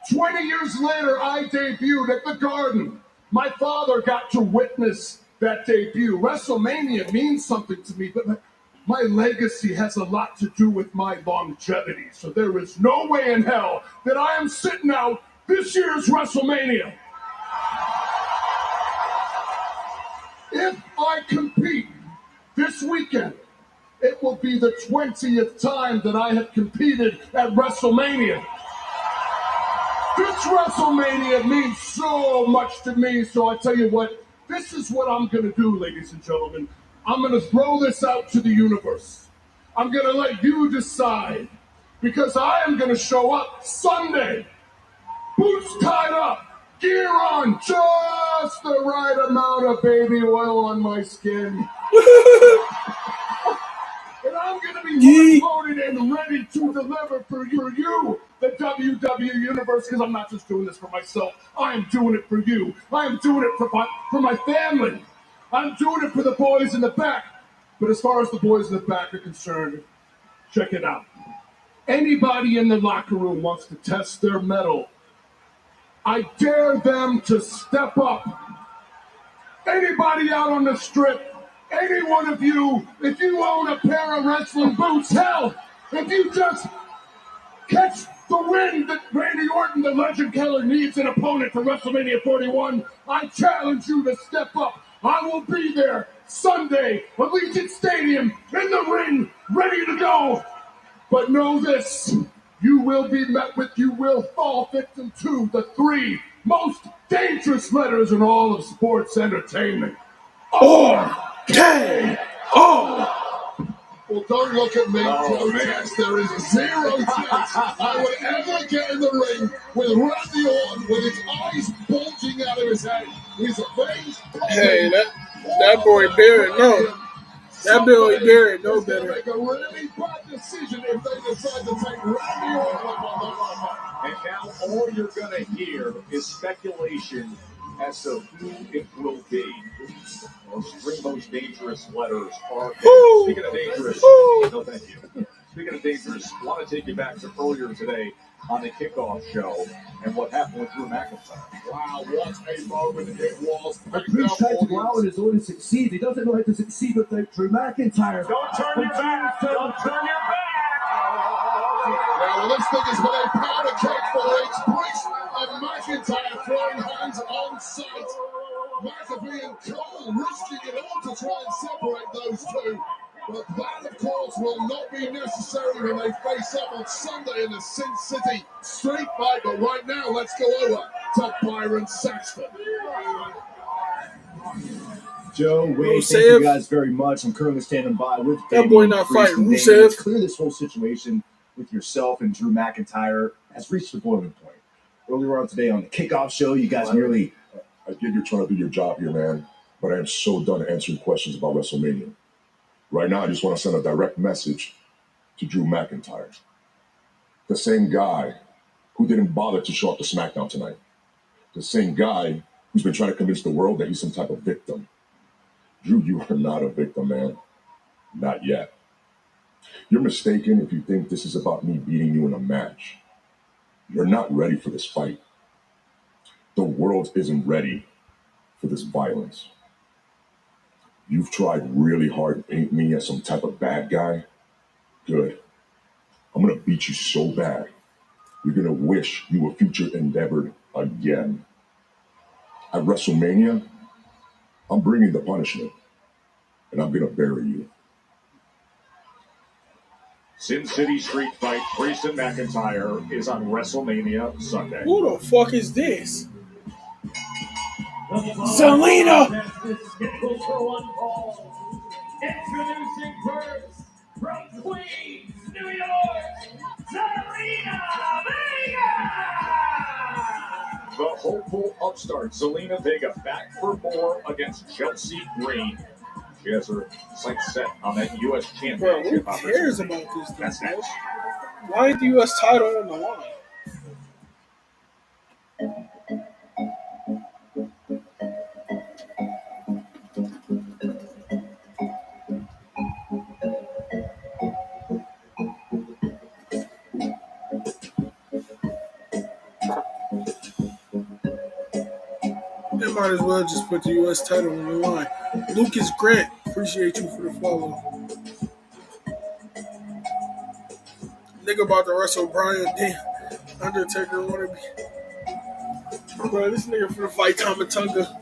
20 years later, I debuted at the Garden. My father got to witness that debut. WrestleMania means something to me, but my legacy has a lot to do with my longevity. So there is no way in hell that I am sitting out this year's WrestleMania. If I compete this weekend, it will be the 20th time that I have competed at WrestleMania. This WrestleMania means so much to me, so I tell you what, this is what I'm going to do, ladies and gentlemen. I'm going to throw this out to the universe. I'm going to let you decide, because I am going to show up Sunday, boots tied up, gear on, just the right amount of baby oil on my skin. And I'm going to be loaded and ready to deliver for you, the WWE Universe, because I'm not just doing this for myself. I am doing it for you. I am doing it for my family. I'm doing it for the boys in the back. But as far as the boys in the back are concerned, check it out. Anybody in the locker room wants to test their mettle, I dare them to step up. Anybody out on the strip, any one of you, if you own a pair of wrestling boots, hell, if you just catch the wind that Randy Orton, the legend killer, needs an opponent for WrestleMania 41, I challenge you to step up. I will be there Sunday, Allegiant Stadium, in the ring, ready to go. But know this, you will fall victim to the 3 most dangerous letters in all of sports entertainment. RKO! Well, don't look at me, Joe. There is 0 chance I would ever get in the ring with Randy Orton with his eyes bulging out of his head. He's a face. Hey, that boy Barrett, no. That Billy Barrett no better. Make a really bad decision if they decide to take Randy Orton up on the run. And now all you're going to hear is speculation as to who it will be. Those three most dangerous letters are. Speaking of dangerous, no thank you. Speaking of dangerous, I want to take you back to earlier today on the kickoff show and what happened with Drew McIntyre. Wow, what a moment it was. Appreciate Rowan has always succeeded. He doesn't know how to succeed without Drew McIntyre. Don't turn your back. Don't turn your back. Well, this thing has been a powder keg for its Priest and McIntyre throwing hands on sight. McAfee and Cole risking it all to try and separate those two. But that, of course, will not be necessary when they face up on Sunday in the Sin City Street Fight. But right now, let's go over to Byron Saxton. Joe, Wade, thank you guys very much. I'm currently standing by with that boy not fighting. Rusev. It's clear this whole situation with yourself and Drew McIntyre has reached the boiling point. Earlier on today on the kickoff show, you guys nearly... I get you're trying to do your job here, man, but I am so done answering questions about WrestleMania. Right now, I just want to send a direct message to Drew McIntyre. The same guy who didn't bother to show up to SmackDown tonight. The same guy who's been trying to convince the world that he's some type of victim. Drew, you are not a victim, man. Not yet. You're mistaken if you think this is about me beating you in a match. You're not ready for this fight. The world isn't ready for this violence. You've tried really hard to paint me as some type of bad guy. Good. I'm going to beat you so bad, you're going to wish you were future endeavored again. At WrestleMania, I'm bringing the punishment, and I'm going to bury you. Sin City Street Fight, Priest and McIntyre is on WrestleMania Sunday. Who the fuck is this? Selena! Introducing first from Queens, New York, Zelina Vega! The hopeful upstart Zelina Vega back for more against Chelsea Green. She has her sights set on that U.S. championship. Bro, who cares about this thing? That's next. Why is the U.S. title on the line? They might as well just put the U.S. title on the line. Lucas Grant, appreciate you for the follow. Nigga about to wrestle Brian damn Undertaker wanna be. Bro, this nigga for the fight Tama Tonga.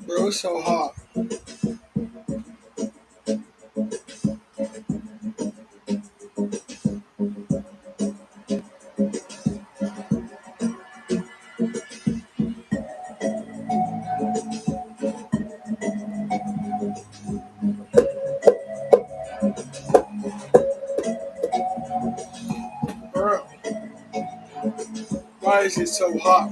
Bro, it's so hot. Bro, why is it so hot?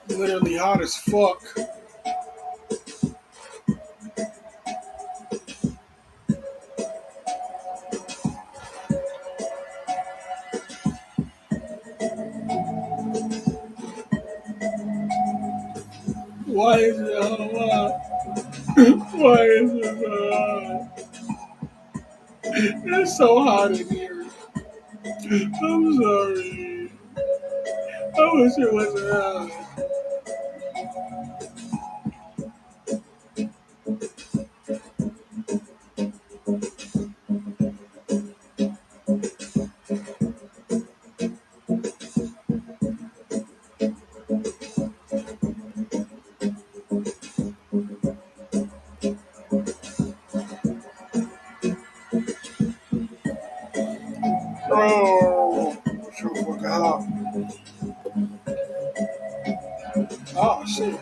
Literally hot as fuck. Why is it so hot? Why is it so hot? It's so hot in here. I'm sorry. I wish it wasn't hot. Bro. Oh, shit.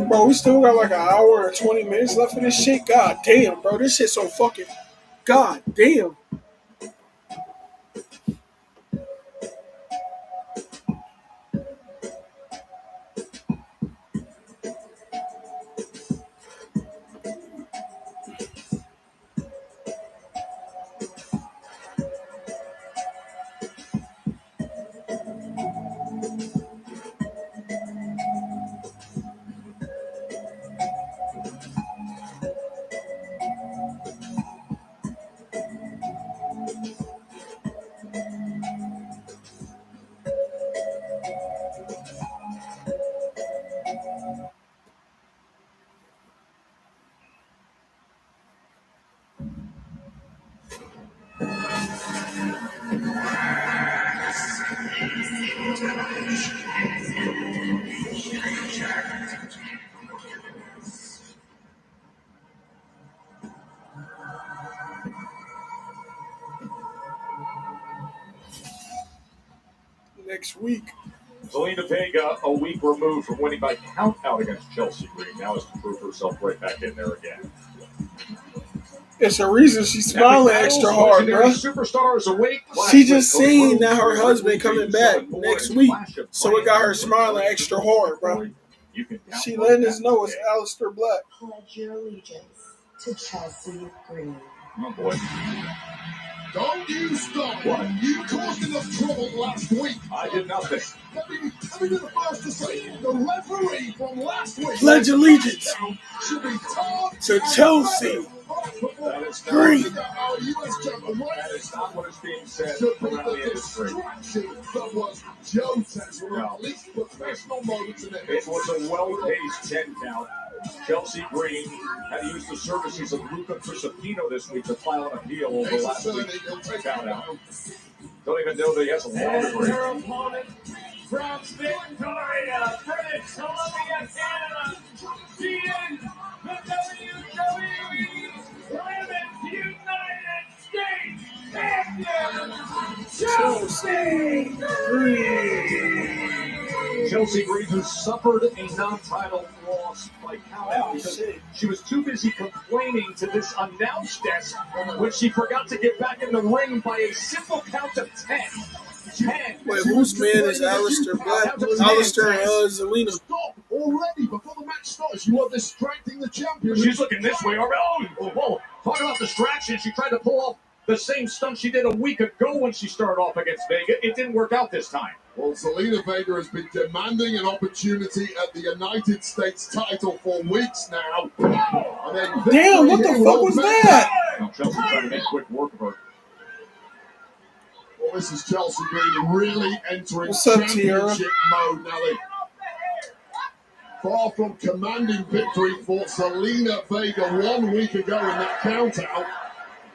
Bro, we still got like an hour and 20 minutes left in this shit. God damn, bro. This shit's so fucking... God damn. Next week. Zelina Vega, a week removed from winning by count out against Chelsea Green, now has to prove herself right back in there again. It's a reason she's smiling extra hard, bro. Superstars awake. She just seen that her husband coming back next week, so it got her smiling extra hard, bro. She letting us know it's Aleister Black. Pledge your allegiance to Chelsea Green. Oh boy. Don't you stop. What? You caused enough trouble last week. I did nothing. Let me be the first to say, the referee from last week pledge allegiance should be told to Chelsea Green. That is not what is being said around the industry. That was Jones' one of the least professional moments in it. It was a well-paced 10 count. Chelsea Green had to use the services of Luca Crisapino this week to file an appeal over last week's count out. Don't even know that he has a law degree. Their opponent from Victoria, British Columbia, Canada, being the WWE Women's United States Champion, Chelsea Green. Chelsea Green, who suffered a non-title loss by count out because she was too busy complaining to this announce desk when she forgot to get back in the ring by a simple count of 10. 10. Wait, whose man is Aleister Black? Aleister and Zelina. Stop already before the match starts. You are distracting the champion. She's looking this way. Oh, talk about distraction. She tried to pull off the same stunt she did a week ago when she started off against Vega. It didn't work out this time. Well, Zelina Vega has been demanding an opportunity at the United States title for weeks now. And then damn, what the fuck was that? Now Chelsea trying to make quick work of her. Well, this is Chelsea Green really entering What's up, championship mode now. Far from commanding victory for Zelina Vega 1 week ago in that count-out.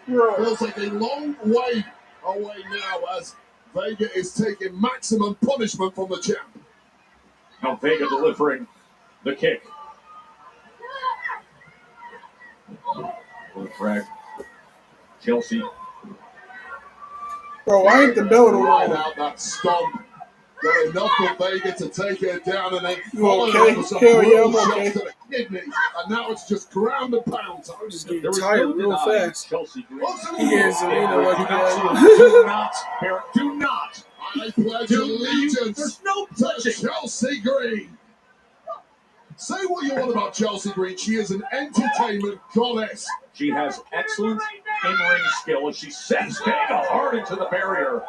Feels like a long way away now as Vega is taking maximum punishment from the champ. Now Vega delivering the kick. Good frag. Chelsea. Bro, I ain't the bell to Right ride out that stomp. Got enough for Vega to take her down and then You follow okay? up with some Hell yeah, brutal I'm shots okay. to the kidney. And now it's just ground and pound time. Getting tired real fast. Chelsea Green. He is Zelina like Do not, Barrett, do not. I pledge allegiance There's no to pledging. Chelsea Green. Say what you want about Chelsea Green. She is an entertainment goddess. She has excellent in-ring skill as she sends Vega hard into the barrier.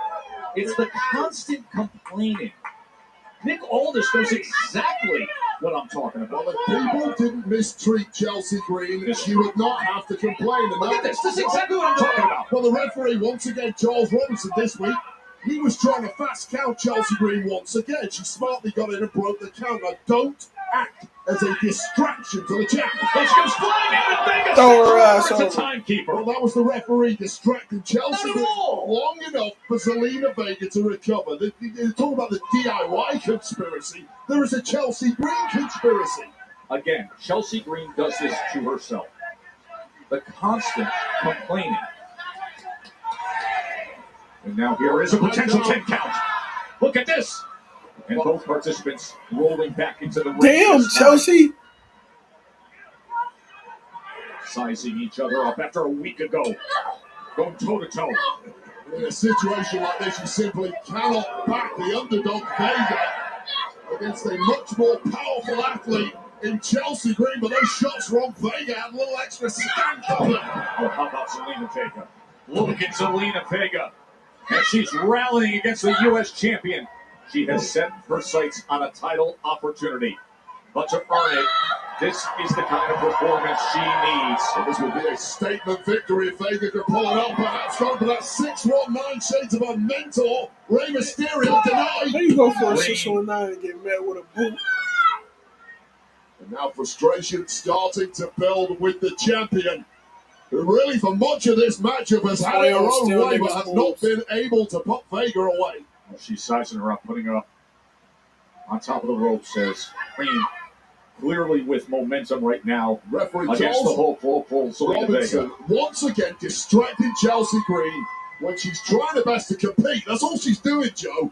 It's the constant complaining. Nick Aldis knows exactly what I'm talking about. Well, if people didn't mistreat Chelsea Green, she would not have to complain. And Look at this. This is exactly what I'm talking about. Well, the referee, once again, Charles Robinson this week, he was trying to fast count Chelsea Green once again. She smartly got in and broke the count. Now, don't act as a distraction to the champ. Let's go flying into Vegas. Throw her ass It's a over. timekeeper. Well, that was the referee distracting Chelsea Not at all. long enough for Zelina Vega to recover. They're talking about the DIY conspiracy. There is a Chelsea Green conspiracy. Again, Chelsea Green does this to herself. The constant complaining. And now here is a potential 10 count. Look at this. And both participants rolling back into the ring. Damn, Chelsea. Sizing each other up after a week ago. Going toe-to-toe. In a situation like this, you simply cannot back the underdog Vega against a much more powerful athlete in Chelsea Green, but those shots from Vega had a little extra stank on them. Oh, how about Zelina Vega? Look at Zelina Vega. And she's rallying against the U.S. champion. She has set her sights on a title opportunity. But to earn it, this is the kind of performance she needs. So this would be a statement victory if Vega could pull it off. Perhaps go for that 619 shades of a mentor. Rey Mysterio denied. How you go for a 619 and get met with a boot? And now frustration starting to build with the champion, who really for much of this matchup has had her own way but has not been able to put Vega away. She's sizing her up, putting her up on top of the rope, says Green, clearly with momentum right now Referee against the Charles whole Zelina Vega. Robinson once again distracting Chelsea Green when she's trying her best to compete. That's all she's doing, Joe.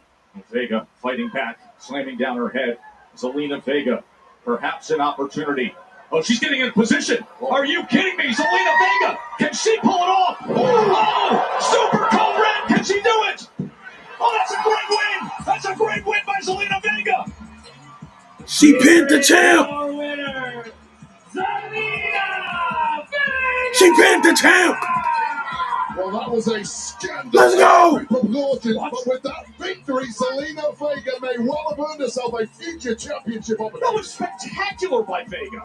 Vega fighting back, slamming down her head. Zelina Vega, perhaps an opportunity. Oh, she's getting in position. Are you kidding me? Zelina Vega, can she pull it off? Oh, super cold red, can she do it? Oh, that's a great win. That's a great win by Zelina Vega. She pinned the champ. She pinned the champ. Well, that was a scandal. Let's go. But with that victory, Zelina Vega may well have earned herself a future championship opportunity. That was spectacular by Vega.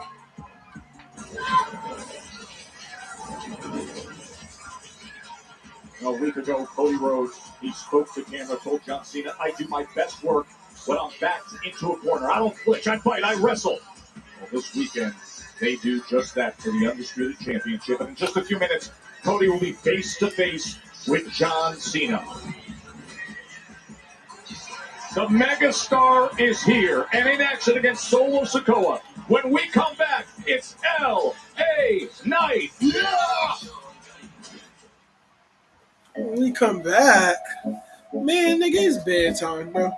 A week ago, Cody Rhodes, he spoke to camera, told John Cena, I do my best work when I'm backed into a corner. I don't flinch, I fight, I wrestle. Well, this weekend, they do just that for the Undisputed Championship. And in just a few minutes, Cody will be face-to-face with John Cena. The megastar is here and in action against Solo Sikoa. When we come back, it's L.A. Knight. Yeah! When we come back, man, nigga, it's bedtime, bro.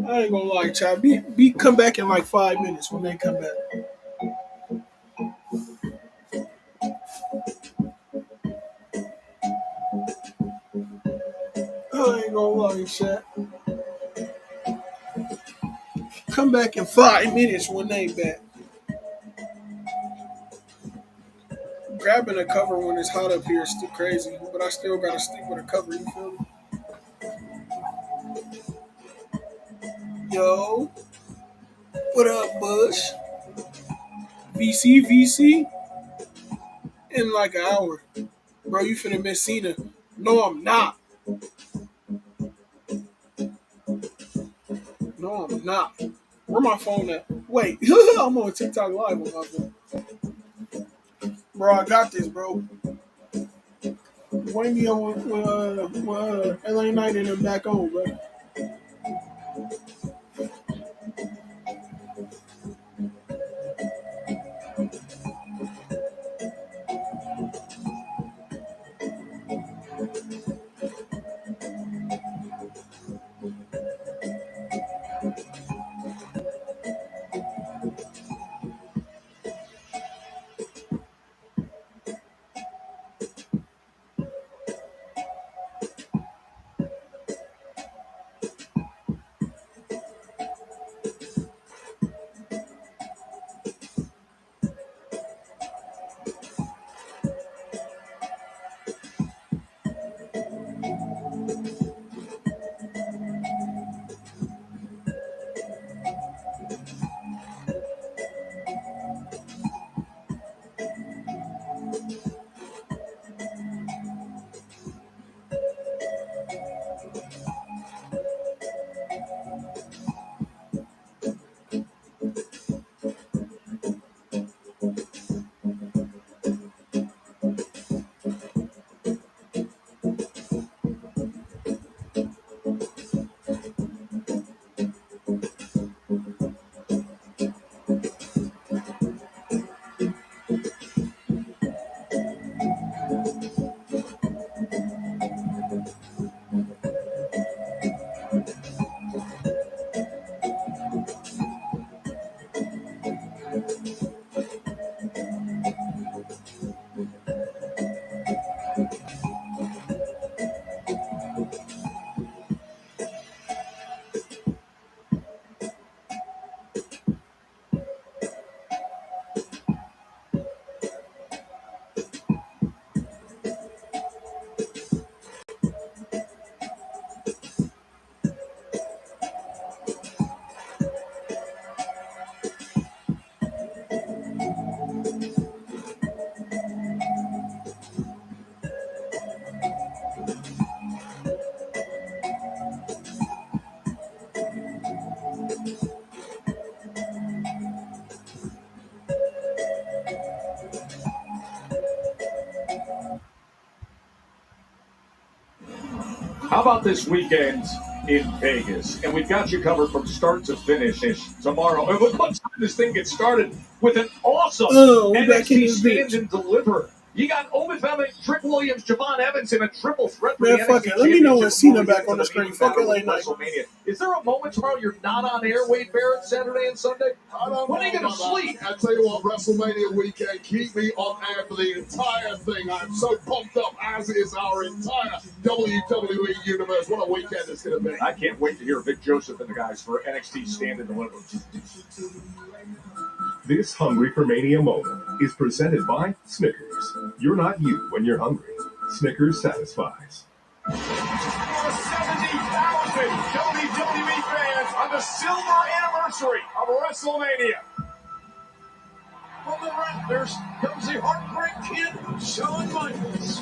I ain't gonna lie, child. Come back in like 5 minutes when they come back. I ain't gonna lie, chat. Come back in 5 minutes when they back. Grabbing a cover when it's hot up here is still crazy, but I still gotta stick with a cover, you feel me? Yo, what up, Bush? VC? In like an hour. Bro, you finna miss Cena. No, I'm not. No, I'm not. Where my phone at? Wait, I'm on TikTok Live on my phone. Bro, I got this, bro. Wait me on when LA Knight and them back on, bro. How about this weekend in Vegas? And we've got you covered from start to finish tomorrow. And what time this thing gets started with an awesome NXT Stand and Deliver. You got Owen Fleming, Trick Williams, Javon Evans in a triple threat. Man, fuck it. Let me know when Cena back on the screen. Fuck LA Knight. Is there a moment tomorrow you're not on air, Wade Barrett, Saturday and Sunday? When are you going to sleep? I tell you what, WrestleMania weekend, keep me on air for the entire thing. I'm so pumped up, as is our entire WWE universe. What a weekend it's going to be. I can't wait to hear Vic Joseph and the guys for NXT Stand and Deliver. This Hungry for Mania moment is presented by Snickers. You're not you when you're hungry. Snickers satisfies. 70,000 WWE fans on the silver anniversary of WrestleMania. From the Raptors comes the Heartbreak Kid, Shawn Michaels.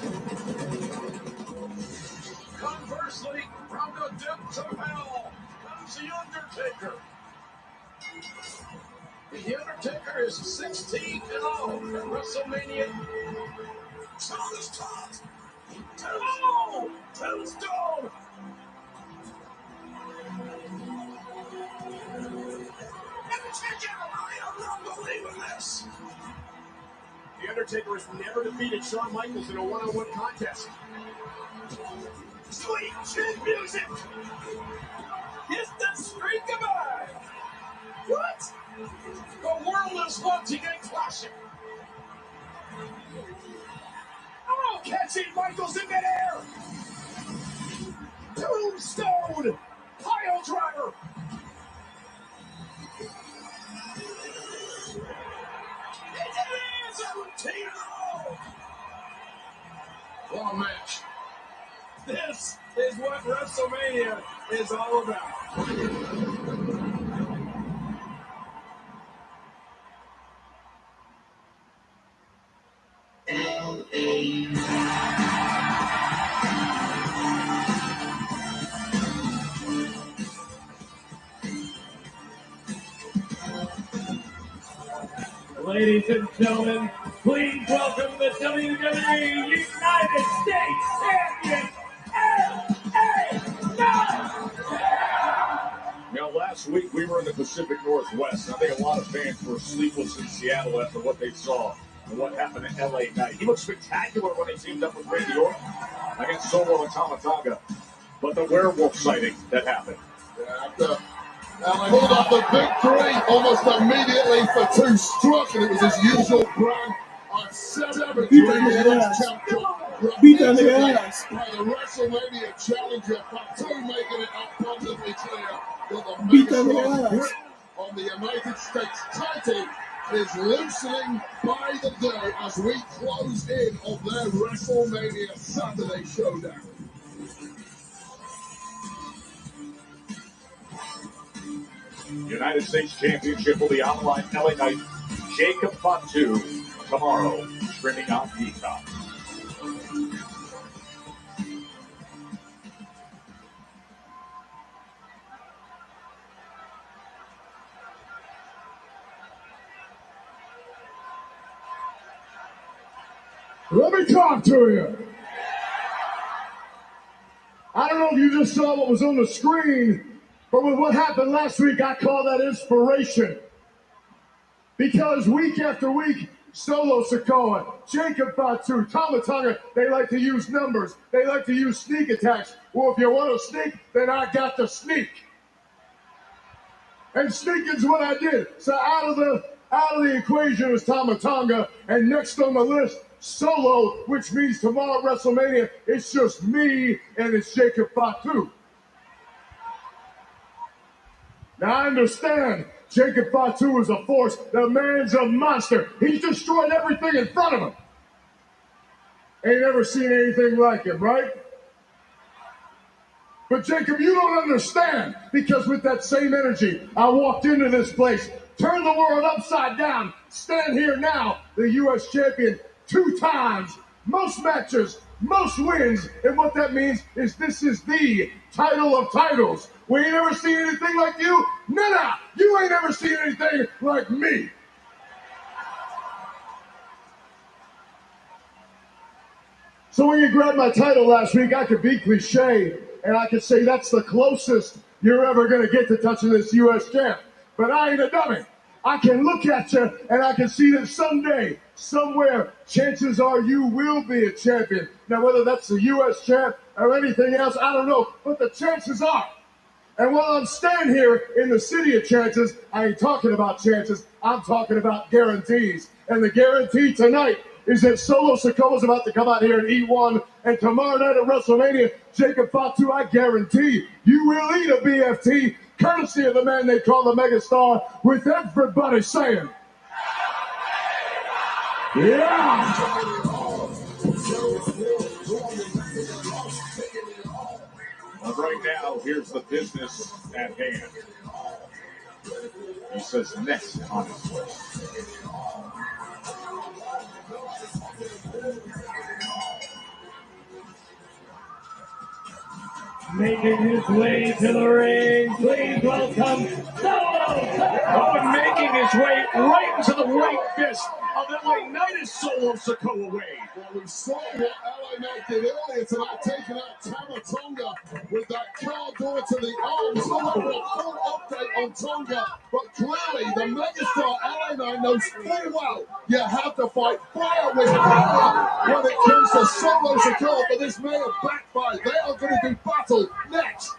Conversely, from the depths of hell comes the Undertaker. The Undertaker is 16-0 at WrestleMania. Thomas Todd. Oh! Tombstone! I'm not believing this. The Undertaker has never defeated Shawn Michaels in a one-on-one contest. Sweet chin music! Is the streak goodbye? What? The world is wanting a classic. Oh, catching Michaels in midair. Tombstone. Pile driver. It is a routine. What a match. This is what WrestleMania is all about. Ladies and gentlemen, please welcome the WWE United States Champion, LA Knight! Last week we were in the Pacific Northwest, and I think a lot of fans were sleepless in Seattle after what they saw and what happened at LA Knight. He looked spectacular when he teamed up with Randy Orton against Solo and Tama Tonga, but the werewolf sighting that happened. After pulled off the victory almost immediately for two struck, and it was his usual brand on 7 Beat that nigga ass. By the WrestleMania challenger, Fatu making it abundantly clear that the Beat that Megatron nigga ass. grip on the United States title is loosening by the day as we close in on their WrestleMania Saturday showdown. United States Championship will be on the line. LA Knight, Jacob Fatu tomorrow, streaming on Peacock. Let me talk to you. I don't know if you just saw what was on the screen, but with what happened last week, I call that inspiration. Because week after week, Solo Sikoa, Jacob Fatu, Tama Tonga, they like to use numbers. They like to use sneak attacks. Well, if you want to sneak, then I got to sneak. And sneaking's what I did. So out of the equation is Tama Tonga, and next on the list, Solo, which means tomorrow at WrestleMania, it's just me and it's Jacob Fatu. Now I understand Jacob Fatu is a force. The man's a monster. He's destroyed everything in front of him. Ain't never seen anything like him, right? But Jacob, you don't understand, because with that same energy, I walked into this place, turned the world upside down, stand here now, the U.S. champion 2 times, most matches, most wins, and what that means is this is the title of titles. We ain't ever seen anything like you. Nah, you ain't ever seen anything like me. So when you grabbed my title last week, I could be cliche and I can say that's the closest you're ever going to get to touching this U.S. champ. But I ain't a dummy. I can look at you, and I can see that someday, somewhere, chances are you will be a champion. Now, whether that's the U.S. champ or anything else, I don't know, but the chances are. And while I'm standing here in the city of chances, I ain't talking about chances, I'm talking about guarantees. And the guarantee tonight is that Solo Sikoa's about to come out here and eat one, and tomorrow night at WrestleMania, Jacob Fatu, I guarantee you will eat a BFT, courtesy of the man they call the Megastar, with everybody saying, yeah! But right now, here's the business at hand. He says next on his list. Making his way to the ring, please welcome Solo Sikoa. And making his way right into the right fist of LA Knight is Solo Sikoa Wade. Well, we saw what LA Knight did earlier tonight, taking out Tama Tonga with that car door to the arms. Still not a full update on Tonga, but clearly the megastar LA Knight knows full well you have to fight fire with power when it comes to Solo Sikoa, but this may have backfired. They are going to do battle next.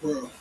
Bro.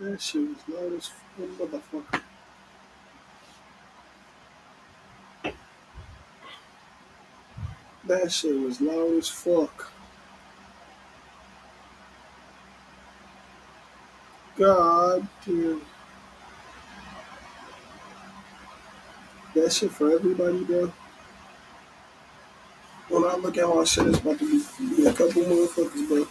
That shit was loud as motherfucker. That shit was loud as fuck. God damn. That shit for everybody, bro. When I look at my shit, it's about to be a couple motherfuckers, bro.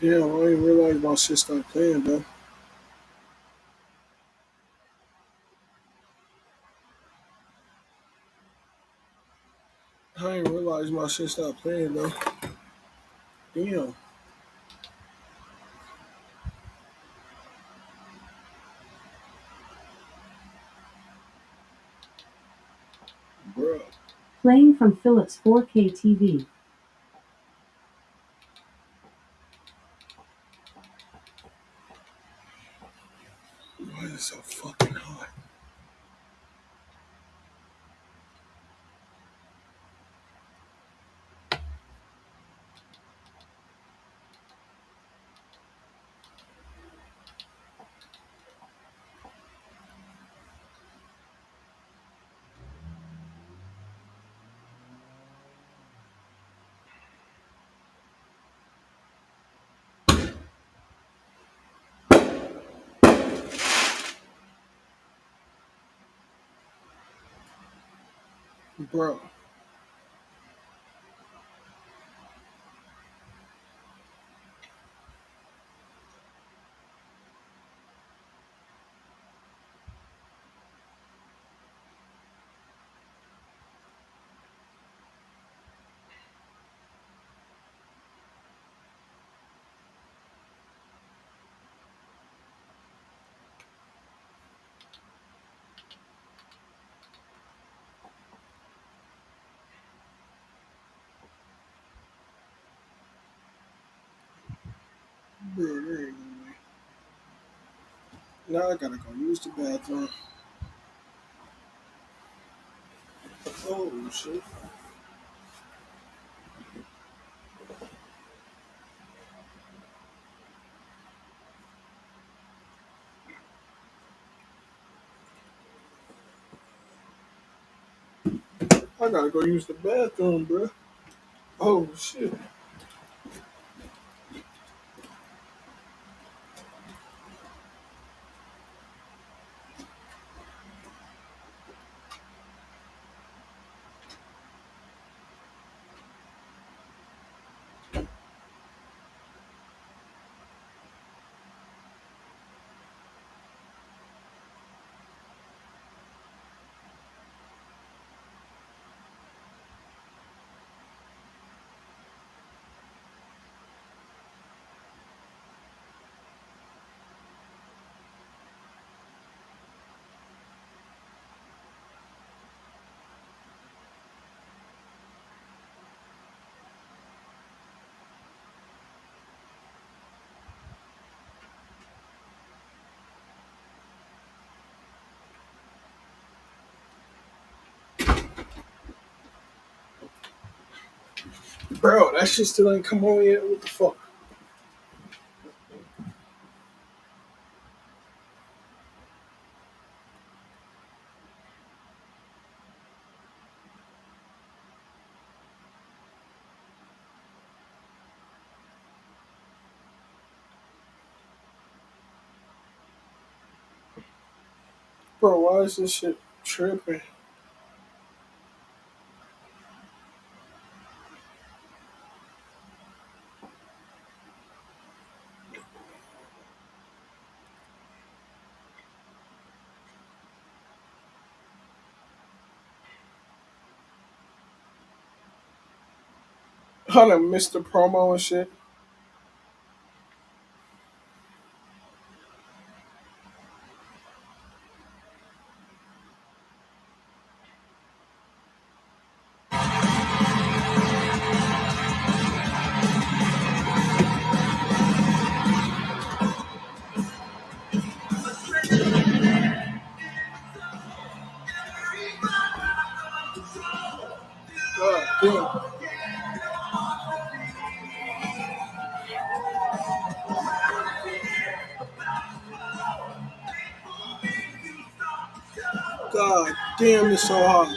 Damn, I didn't realize my shit stopped playing, bro. I didn't realize my shit stopped playing, bro. Damn. Bro. Playing from Philips 4K TV. Why is it so fucking hot? Bro. Bro, there ain't no way. Now I gotta go use the bathroom. Oh, shit. I gotta go use the bathroom, bro. Oh, shit. Bro, that shit still ain't come on yet. What the fuck? Bro, why is this shit tripping? I done missed the promo and shit. God damn, it's so hot.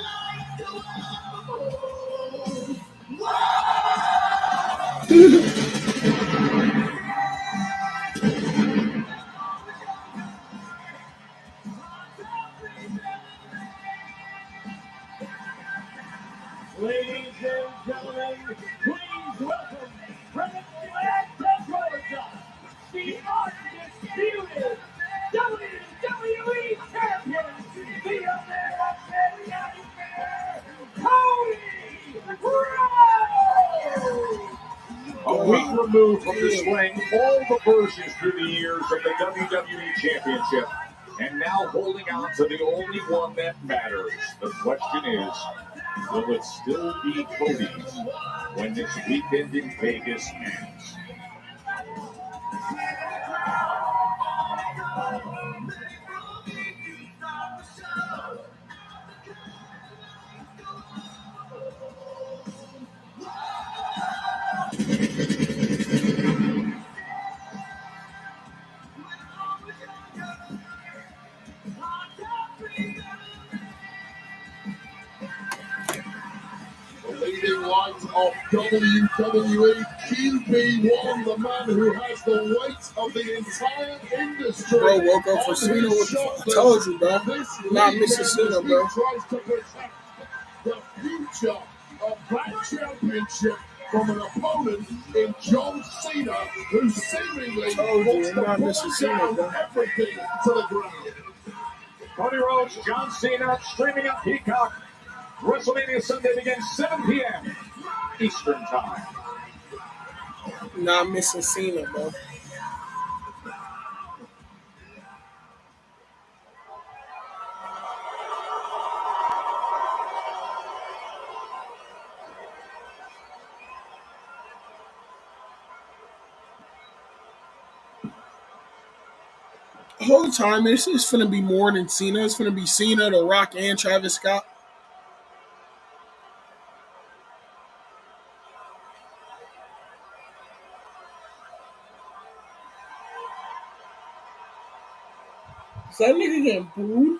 Ladies and gentlemen, please welcome from Atlanta, Georgia, the undisputed WWE Champion, the American Nightmare, Cody Rhodes! A week removed from displaying all the versions through the years of the WWE Championship, and now holding on to the only one that matters. The question is, will it still be Cody's when this weekend in Vegas ends? Leading light of WWE, QB1, the man who has the weight of the entire industry. Bro, woke up for Cena. What the fuck? I told you, bro. Not missing Cena, bro. He tries to protect the future of that championship from an opponent in John Cena, who seemingly wants to push down everything to the ground. Cody Rhodes, John Cena, streaming on Peacock. WrestleMania Sunday begins 7 p.m. Eastern Time. Not missing Cena, bro. The whole time, it's finna be more than Cena. It's finna be Cena, The Rock, and Travis Scott. Is that nigga getting booed?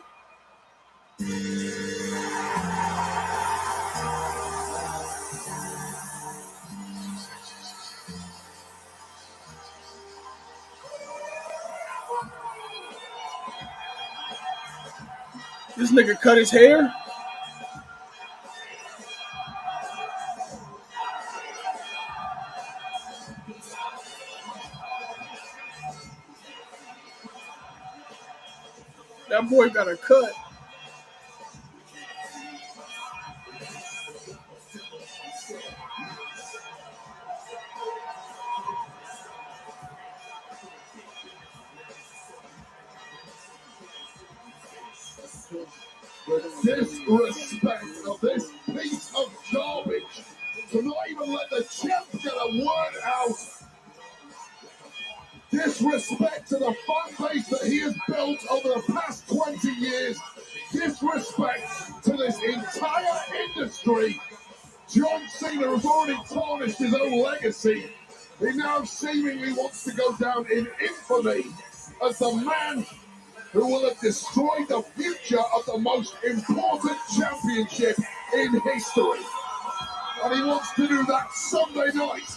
This nigga cut his hair? That boy got a cut. Disrespect of this piece of garbage to not even let the champ get a word out. Disrespect to the fan base that he has built over the past 20 years. Disrespect to this entire industry. John Cena has already tarnished his own legacy. He now seemingly wants to go down in infamy as the man who will have destroyed the future of the most important championship in history. And he wants to do that Sunday night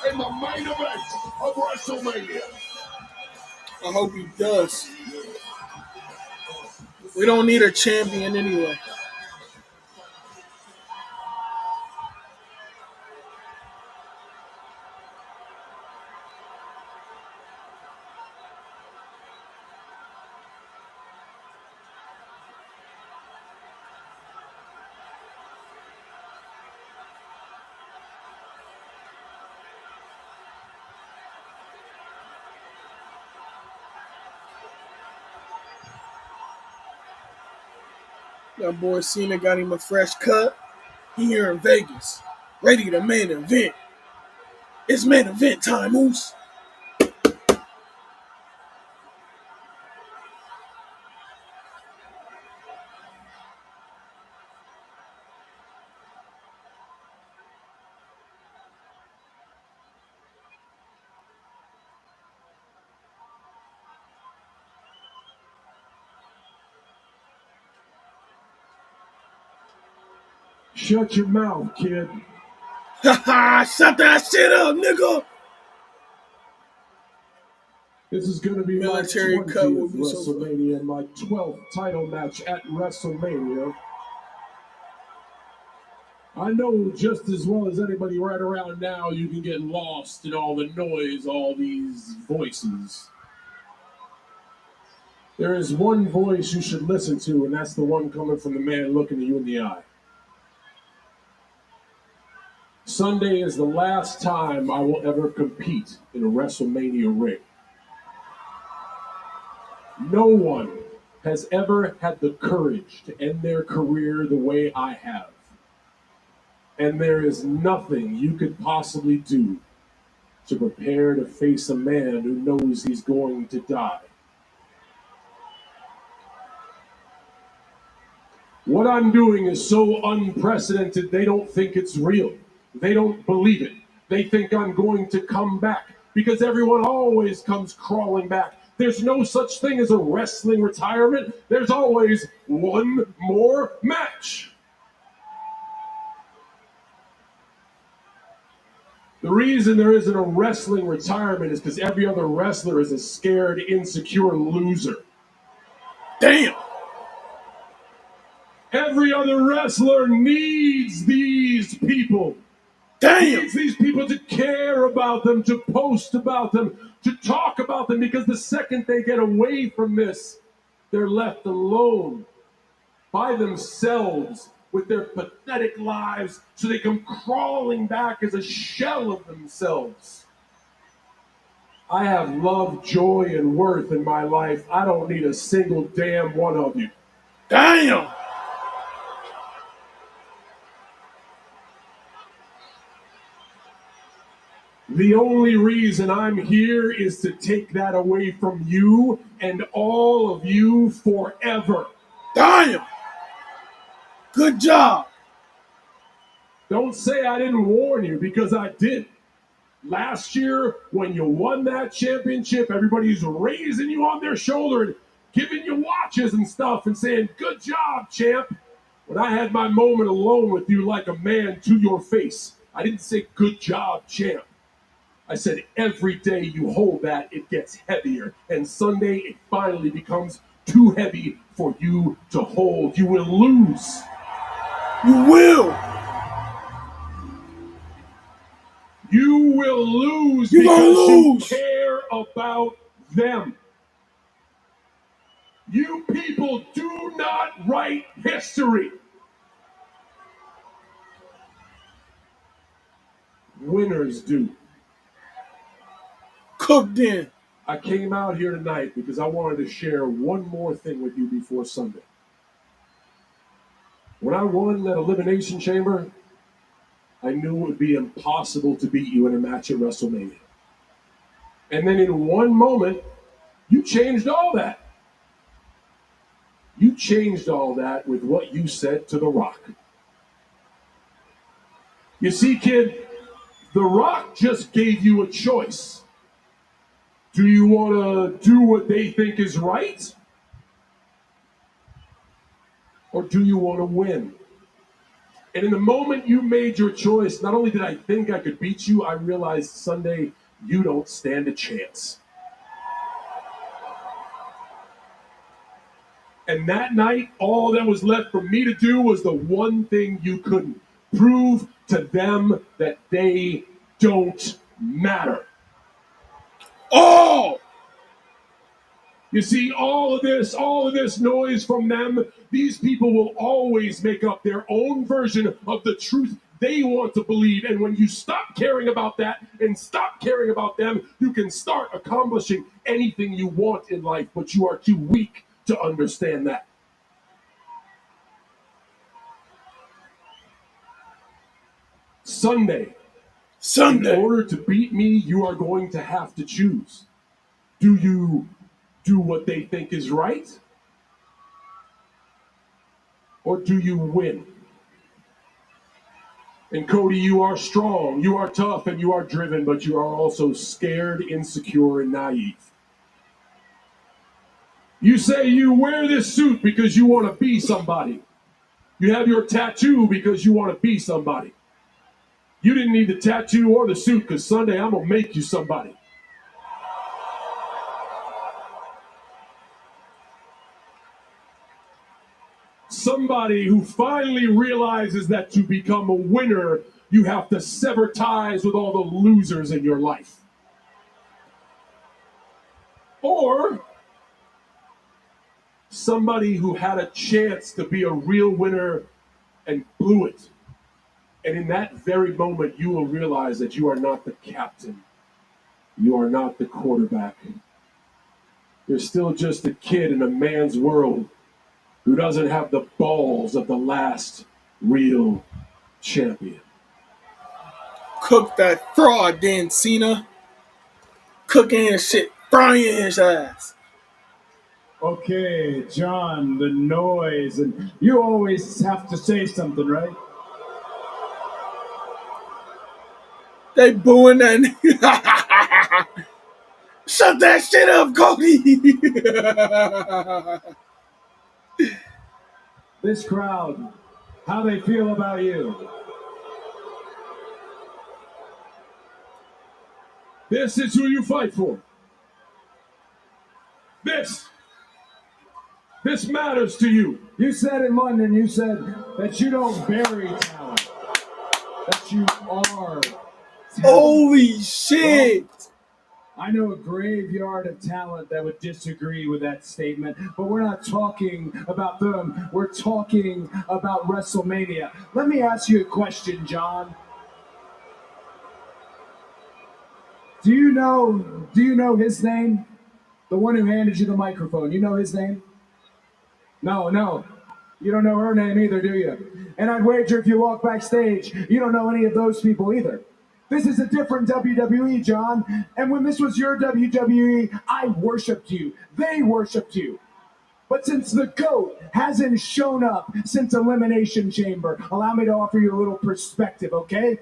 in the main event of WrestleMania. I hope he does. We don't need a champion anyway. That boy Cena got him a fresh cut. He here in Vegas, ready to main event. It's main event time, Moose. Shut your mouth, kid. Shut that shit up, nigga. This is going to be Military my 20th cut will be WrestleMania, my 12th title match at WrestleMania. I know just as well as anybody right around now, you can get lost in all the noise, all these voices. There is one voice you should listen to, and that's the one coming from the man looking at you in the eye. Sunday is the last time I will ever compete in a WrestleMania ring. No one has ever had the courage to end their career the way I have. And there is nothing you could possibly do to prepare to face a man who knows he's going to die. What I'm doing is so unprecedented, they don't think it's real. They don't believe it. They think I'm going to come back because everyone always comes crawling back. There's no such thing as a wrestling retirement. There's always one more match. The reason there isn't a wrestling retirement is because every other wrestler is a scared, insecure loser. Damn! Every other wrestler needs these people. Damn! Needs these people to care about them, to post about them, to talk about them, because the second they get away from this, they're left alone by themselves with their pathetic lives, so they come crawling back as a shell of themselves. I have love, joy, and worth in my life. I don't need a single damn one of you. Damn! The only reason I'm here is to take that away from you and all of you forever. Damn! Good job. Don't say I didn't warn you, because I did. Last year, when you won that championship, everybody's raising you on their shoulder and giving you watches and stuff and saying, good job, champ. When I had my moment alone with you like a man to your face, I didn't say good job, champ. I said every day you hold that, it gets heavier. And Sunday, it finally becomes too heavy for you to hold. You will lose. You will. You will lose because you care about them. You people do not write history. Winners do. Cooked in. I came out here tonight because I wanted to share one more thing with you before Sunday. When I won that Elimination Chamber, I knew it would be impossible to beat you in a match at WrestleMania. And then in one moment, you changed all that. You changed all that with what you said to The Rock. You see, kid, The Rock just gave you a choice. Do you want to do what they think is right? Or do you want to win? And in the moment you made your choice, not only did I think I could beat you, I realized Sunday, you don't stand a chance. And that night, all that was left for me to do was the one thing you couldn't. Prove to them that they don't matter. Oh! You see, all of this noise from them, these people will always make up their own version of the truth they want to believe. And when you stop caring about that and stop caring about them, you can start accomplishing anything you want in life, but you are too weak to understand that. Sunday. In order to beat me, you are going to have to choose. Do you do what they think is right? Or do you win? And Cody, you are strong, you are tough, and you are driven, but you are also scared, insecure, and naive. You say you wear this suit because you want to be somebody. You have your tattoo because you want to be somebody. You didn't need the tattoo or the suit because Sunday I'm going to make you somebody. Somebody who finally realizes that to become a winner, you have to sever ties with all the losers in your life. Or somebody who had a chance to be a real winner and blew it. And in that very moment, you will realize that you are not the captain. You are not the quarterback. You're still just a kid in a man's world who doesn't have the balls of the last real champion. Cook that fraud, Dan Cena. Cooking his shit, frying his ass. Okay, John, the noise, and you always have to say something, right? They booing that nigga. Shut that shit up, Cody. This crowd, how they feel about you? This is who you fight for. This matters to you. You said in London, you said that you don't bury talent, that you are talent. Holy shit. Well, I know a graveyard of talent that would disagree with that statement, but we're not talking about them. We're talking about WrestleMania. Let me ask you a question, John. Do you know his name? The one who handed you the microphone. You know his name? No. You don't know her name either, do you? And I'd wager if you walk backstage, you don't know any of those people either. This is a different WWE, John. And when this was your WWE, I worshipped you. They worshipped you. But since the GOAT hasn't shown up since Elimination Chamber, allow me to offer you a little perspective, okay?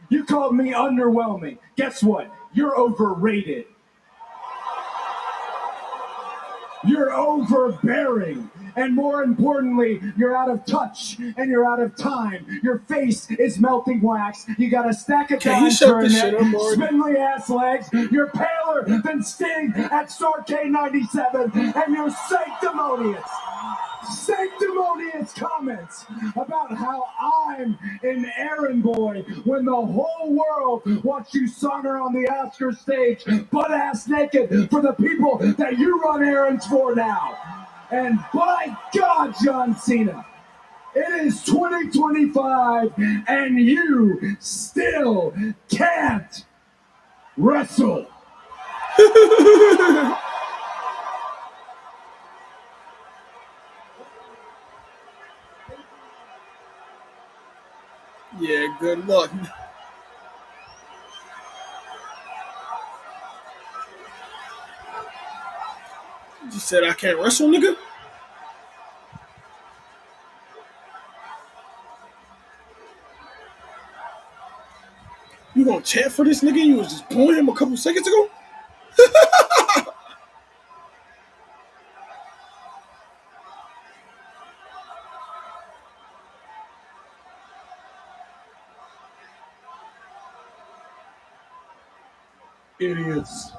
You called me underwhelming. Guess what? You're overrated. You're overbearing. And more importantly, you're out of touch and you're out of time. Your face is melting wax. You got a stack of dimes for a neck, spindly ass legs. You're paler than Sting at Starrcade 97. And you're sanctimonious comments about how I'm an errand boy when the whole world watched you saunter on the Oscar stage butt-ass naked for the people that you run errands for now. And by God, John Cena, it is 2025 and you still can't wrestle. Yeah, good luck. You said I can't wrestle, nigga? You gonna chant for this nigga? You was just booing him a couple seconds ago? Idiots.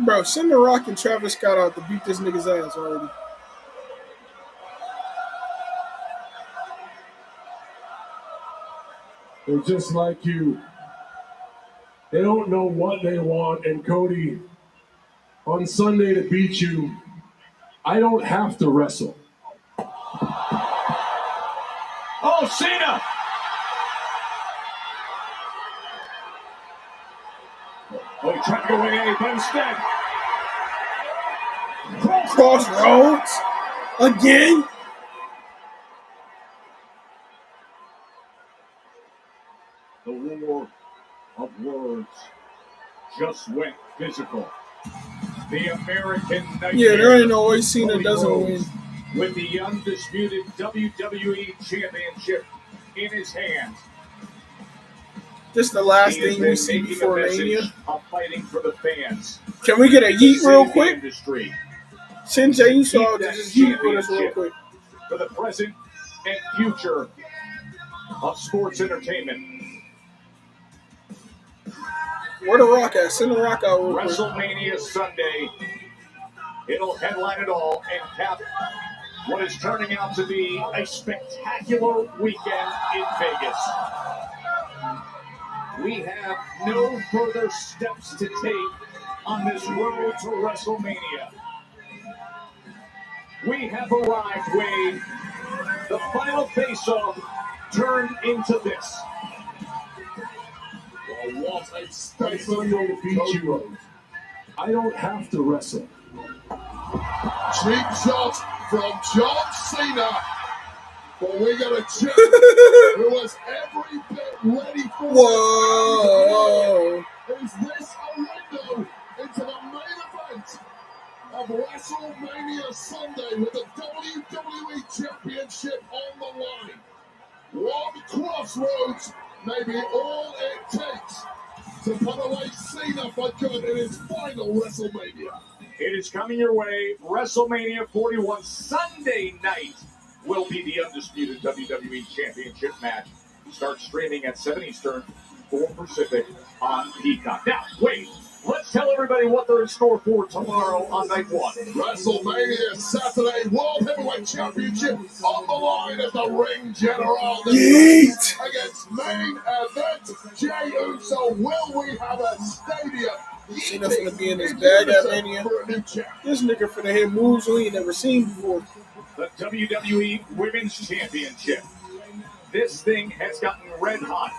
Bro, send The Rock and Travis Scott out to beat this nigga's ass already. They're just like you. They don't know what they want. And Cody, on Sunday to beat you, I don't have to wrestle. Oh, Cena! Oh, he tried to go away, but instead... Crossroads? Again? The war of words just went physical. The American Nightmare. Yeah, there ain't no way Cena doesn't win. with the undisputed WWE Championship in his hands. This is the last He has thing we been see making before a message Mania. of fighting for the fans. Can we get a yeet To real save the quick? industry. Send Jey Uso Keep out to that just yeet with us real championship quick. for the present and future of sports entertainment. Where the Rock at? Send the Rock out real quick. WrestleMania Sunday. It'll headline it all and cap what is turning out to be a spectacular weekend in Vegas. We have no further steps to take on this road to WrestleMania. We have arrived, Wade. The final face-off turned into this. Well, what a I'm statement. going to beat you. I don't have to wrestle. Cheap shot from John Cena. But we got a champ who was every bit ready for Whoa! it. Is this a window into the main event of WrestleMania Sunday with the WWE Championship on the line? One crossroads may be all it takes to put away Cena for good in his final WrestleMania. It is coming your way. WrestleMania 41 Sunday night will be the undisputed WWE Championship match. Start streaming at 7 Eastern, 4 Pacific on Peacock. Now, wait. Let's tell everybody what they're in store for tomorrow on night one. WrestleMania Saturday World Heavyweight Championship on the line as the ring general. Yeet! Against main event Jey Uso. Will we have a stadium? Cena finna be in his bag at Mania. This nigga finna hit moves we ain't never seen before. The WWE Women's Championship. This thing has gotten red hot.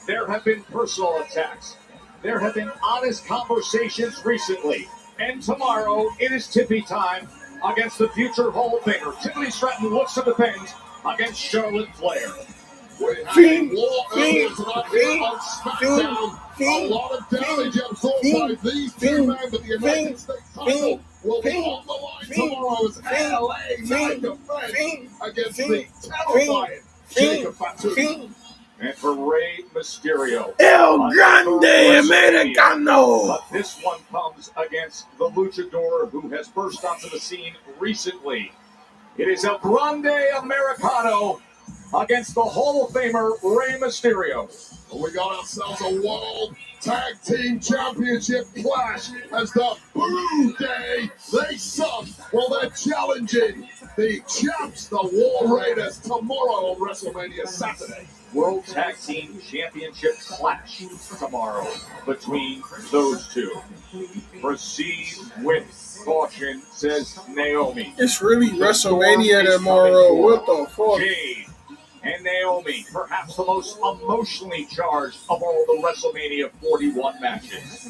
There have been personal attacks. There have been honest conversations recently. And tomorrow, it is Tiffy time against the future Hall of Famer. Tiffany Stratton looks to defend against Charlotte Flair. Fiend, on SmackDown. A lot of damage absorbed by these two men, but the United States title will be on the line tomorrow as LA Knight defends against the terrifying Jacob Fatu. And for Rey Mysterio. El Grande Americano! But this one comes against the luchador who has burst onto the scene recently. It is El Grande Americano against the Hall of Famer Rey Mysterio. We got ourselves a World Tag Team Championship clash as the Boo Day. They suck while they're challenging the champs, the War Raiders, tomorrow on WrestleMania Saturday. World Tag Team Championship clash tomorrow between those two. Proceed with caution, says Naomi. It's really WrestleMania tomorrow. What the fuck? Jade and Naomi, perhaps the most emotionally charged of all the WrestleMania 41 matches.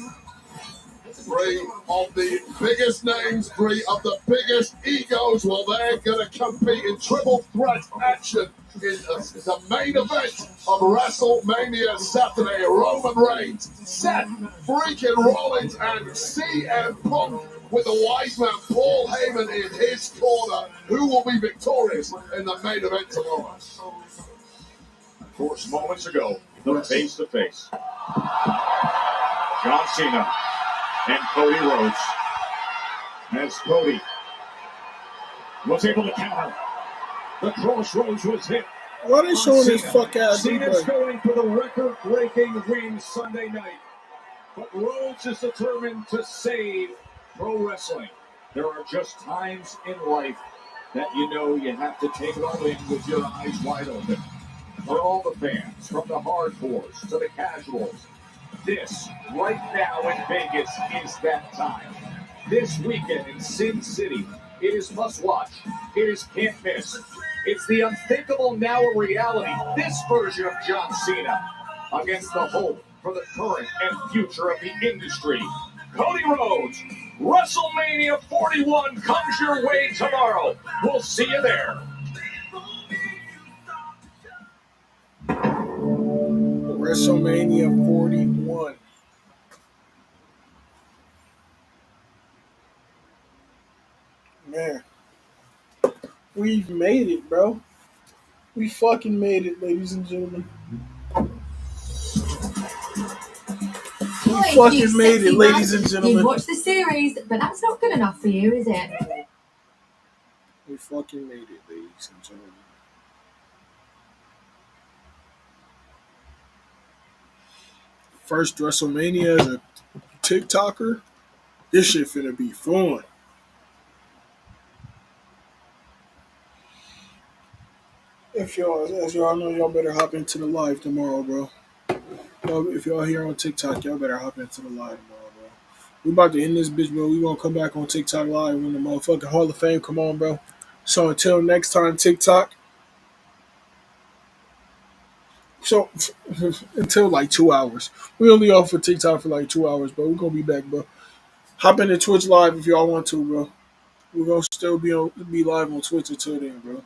Three of the biggest names, three of the biggest egos. Well, they're going to compete in triple threat action in the main event of WrestleMania Saturday. Roman Reigns, Seth freaking Rollins, and CM Punk with the wise man Paul Heyman in his corner. Who will be victorious in the main event tomorrow? Of course, moments ago, the face-to-face. John Cena and Cody Rhodes. As Cody was able to counter. The crossroads was hit. Why they showing this fuck ass Cena's replay? going for the record-breaking win Sunday night. But Rhodes is determined to save pro wrestling. There are just times in life that you know you have to take it all in with your eyes wide open. For all the fans, from the hardcores to the casuals, this, right now in Vegas, is that time. This weekend in Sin City, it is must-watch. It is can't miss. It's the unthinkable now a reality. This version of John Cena against the hope for the current and future of the industry. Cody Rhodes, WrestleMania 41 comes your way tomorrow. We'll see you there. WrestleMania 41. Man. We've made it, bro. We fucking made it, ladies and gentlemen. We fucking made it, ladies and gentlemen. You watched the series, but that's not good enough for you, is it? We fucking made it, ladies and gentlemen. First WrestleMania as a TikToker. This shit finna be fun. As y'all know, y'all better hop into the live tomorrow, bro. If y'all here on TikTok, y'all better hop into the live tomorrow, bro. We about to end this bitch, bro. We gonna come back on TikTok live when the motherfucking Hall of Fame come on, bro. So until next time, TikTok. So until like 2 hours. We only off for TikTok for like 2 hours, bro. We're gonna be back, bro. Hop into Twitch live if y'all want to, bro. We're gonna still be live on Twitch until then, bro.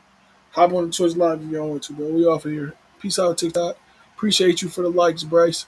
Hop on the Twitch live if y'all want to, bro. We off of here. Peace out, TikTok. Appreciate you for the likes, Bryce.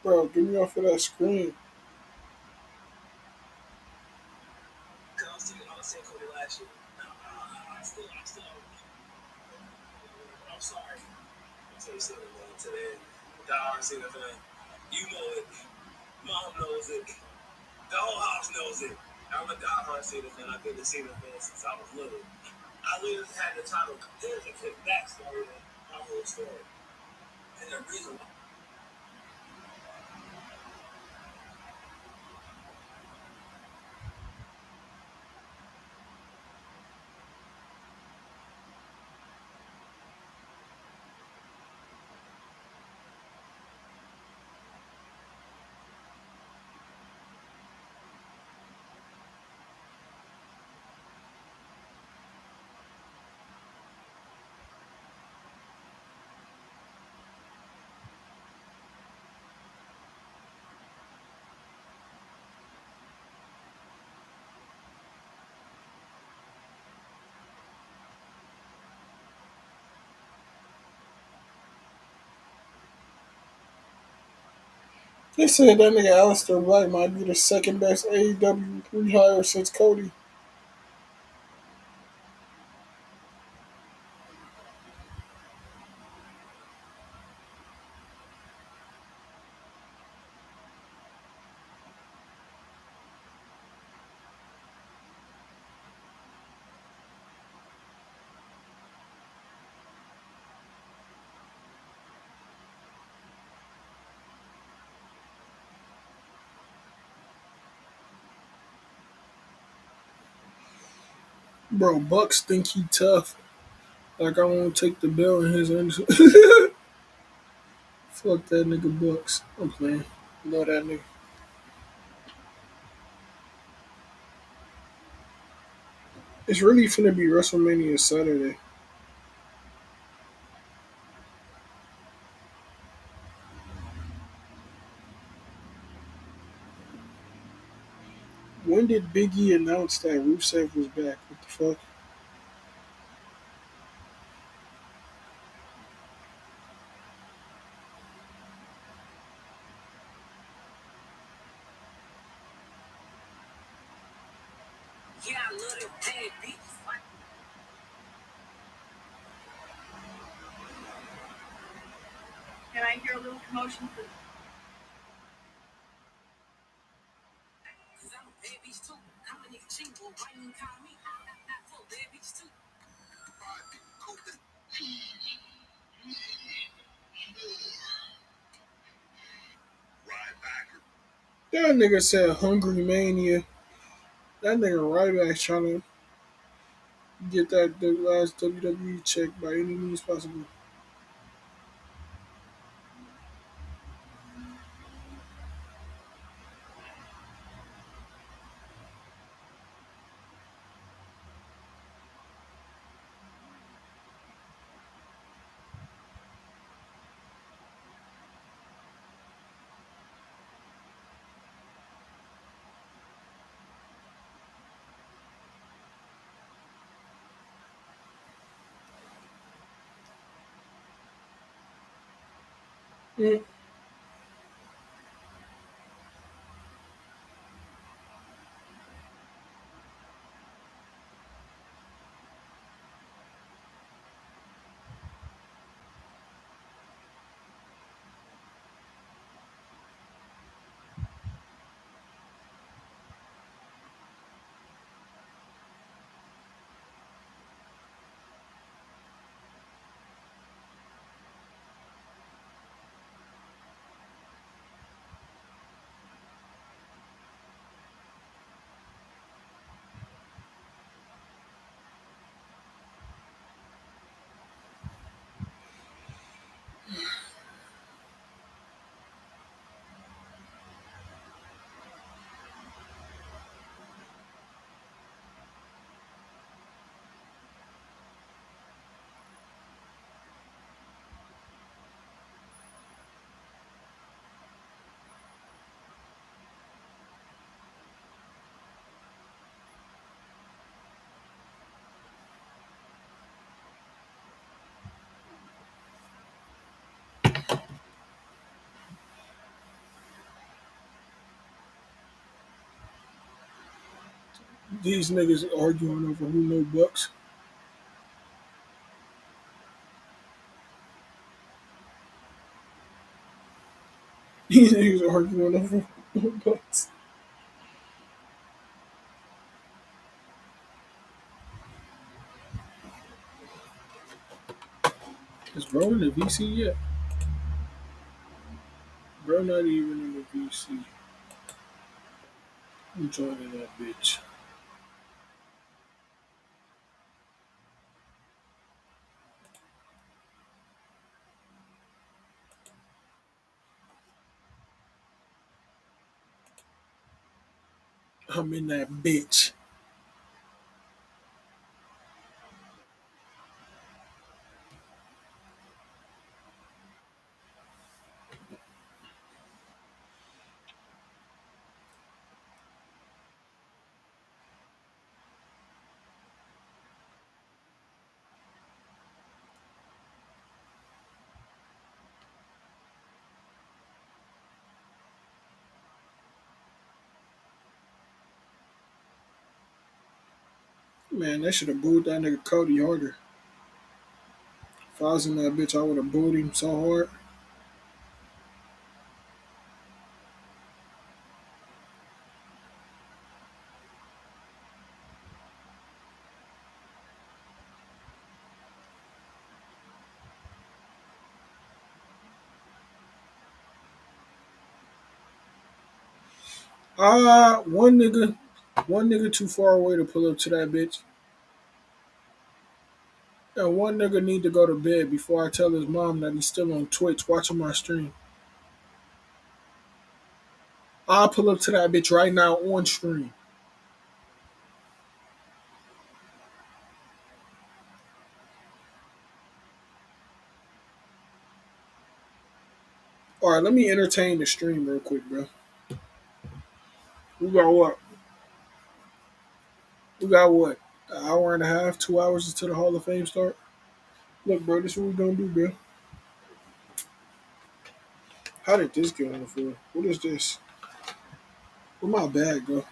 Bro, get me off of that screen. I'm sorry. I'll tell you something, man. Today, die-hard Cena fan. You know it. Mom knows it. The whole house knows it. I'm a die-hard Cena fan. I've been a Cena fan since I was little. I literally had the title. There's a quick backstory of my whole story. And the reason why. They said that nigga Aleister Black might be the second best AEW rehire since Cody. Bro, Bucks think he tough. Like I won't take the bell in his hands. Fuck that nigga Bucks. I'm playing. Love that nigga. It's really finna be WrestleMania Saturday. When did Big E announce that Rusev was back? What the fuck? Yeah, I love them bad beats. Can I hear a little commotion, please? That nigga said Hungry Mania. That nigga Ryback trying to get that the last WWE check by any means possible. These niggas arguing over who know Bucks. These niggas arguing over who know Bucks. Is bro in the VC yet? Bro not even in the VC. I'm joining that bitch. I'm in that bitch. Man, they should have booed that nigga Cody harder. If I was in that bitch, I would have booed him so hard. One nigga too far away to pull up to that bitch. And one nigga need to go to bed before I tell his mom that he's still on Twitch watching my stream. I'll pull up to that bitch right now on stream. Alright, let me entertain the stream real quick, bro. We got what? An hour and a half, 2 hours until the Hall of Fame start? Look, bro, this is what we gonna do, bro. How did this get on the floor? What is this? Where my bag go?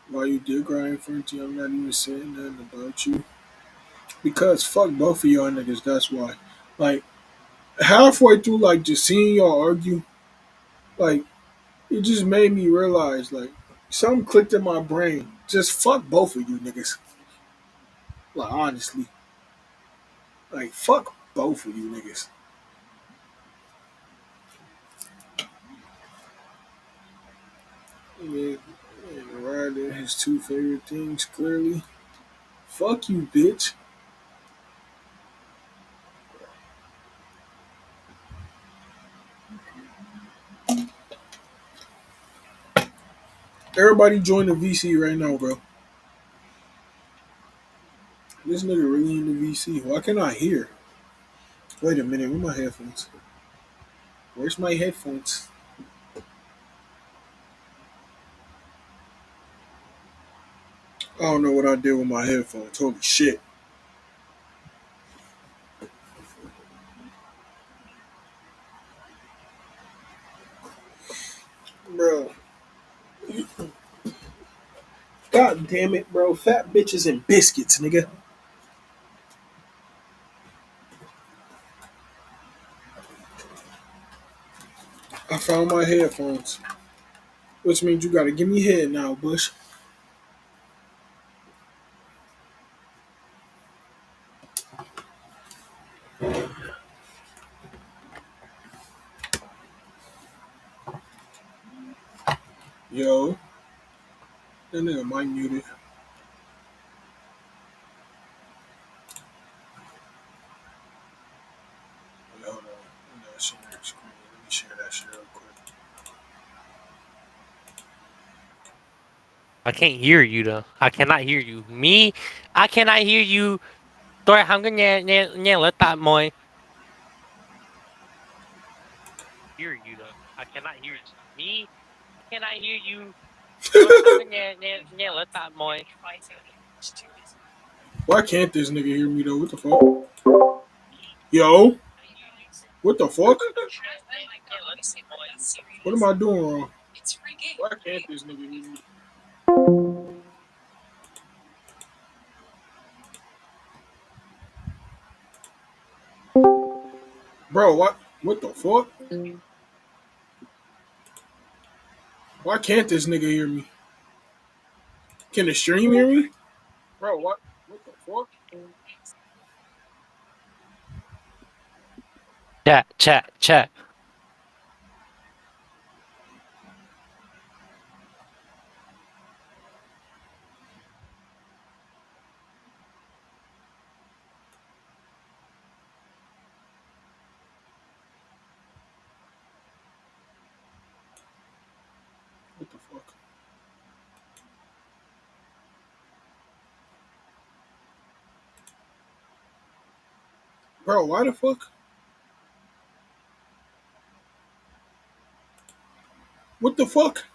Why you dick riding front to you? I'm not even saying nothing about you. Because fuck both of y'all niggas, that's why. Like, halfway through, like, just seeing y'all argue, like, it just made me realize, like, something clicked in my brain. Just fuck both of you niggas. Like, honestly. Like, fuck both of you niggas. Yeah, and riding his two favorite things, clearly. Fuck you, bitch. Everybody join the VC right now, bro. This nigga really in the VC. Why can't I hear? Wait a minute, where my headphones? Where's my headphones? I don't know what I did with my headphones. Holy shit. God damn it, bro. Fat bitches and biscuits, nigga. I found my headphones. Which means you gotta give me head now, Bush. Yo. That nigga mic muted. Wait, hold on. Let me share that shit real quick. I can't hear you though. I cannot hear you. Me, I cannot hear you. Tôi không có nghe lỡ tạm mồi. Hear you though. I cannot hear you. Me, I cannot hear you. Tôi không có nghe lỡ tạm mồi. Why can't this nigga hear me though? What the fuck? Yo. What the fuck? What am I doing wrong? Why can't this nigga hear me? Bro, what the fuck? Why can't this nigga hear me? Can the stream hear me? Bro, what the fuck? Chat. What the fuck? Bro, why the fuck? What the fuck?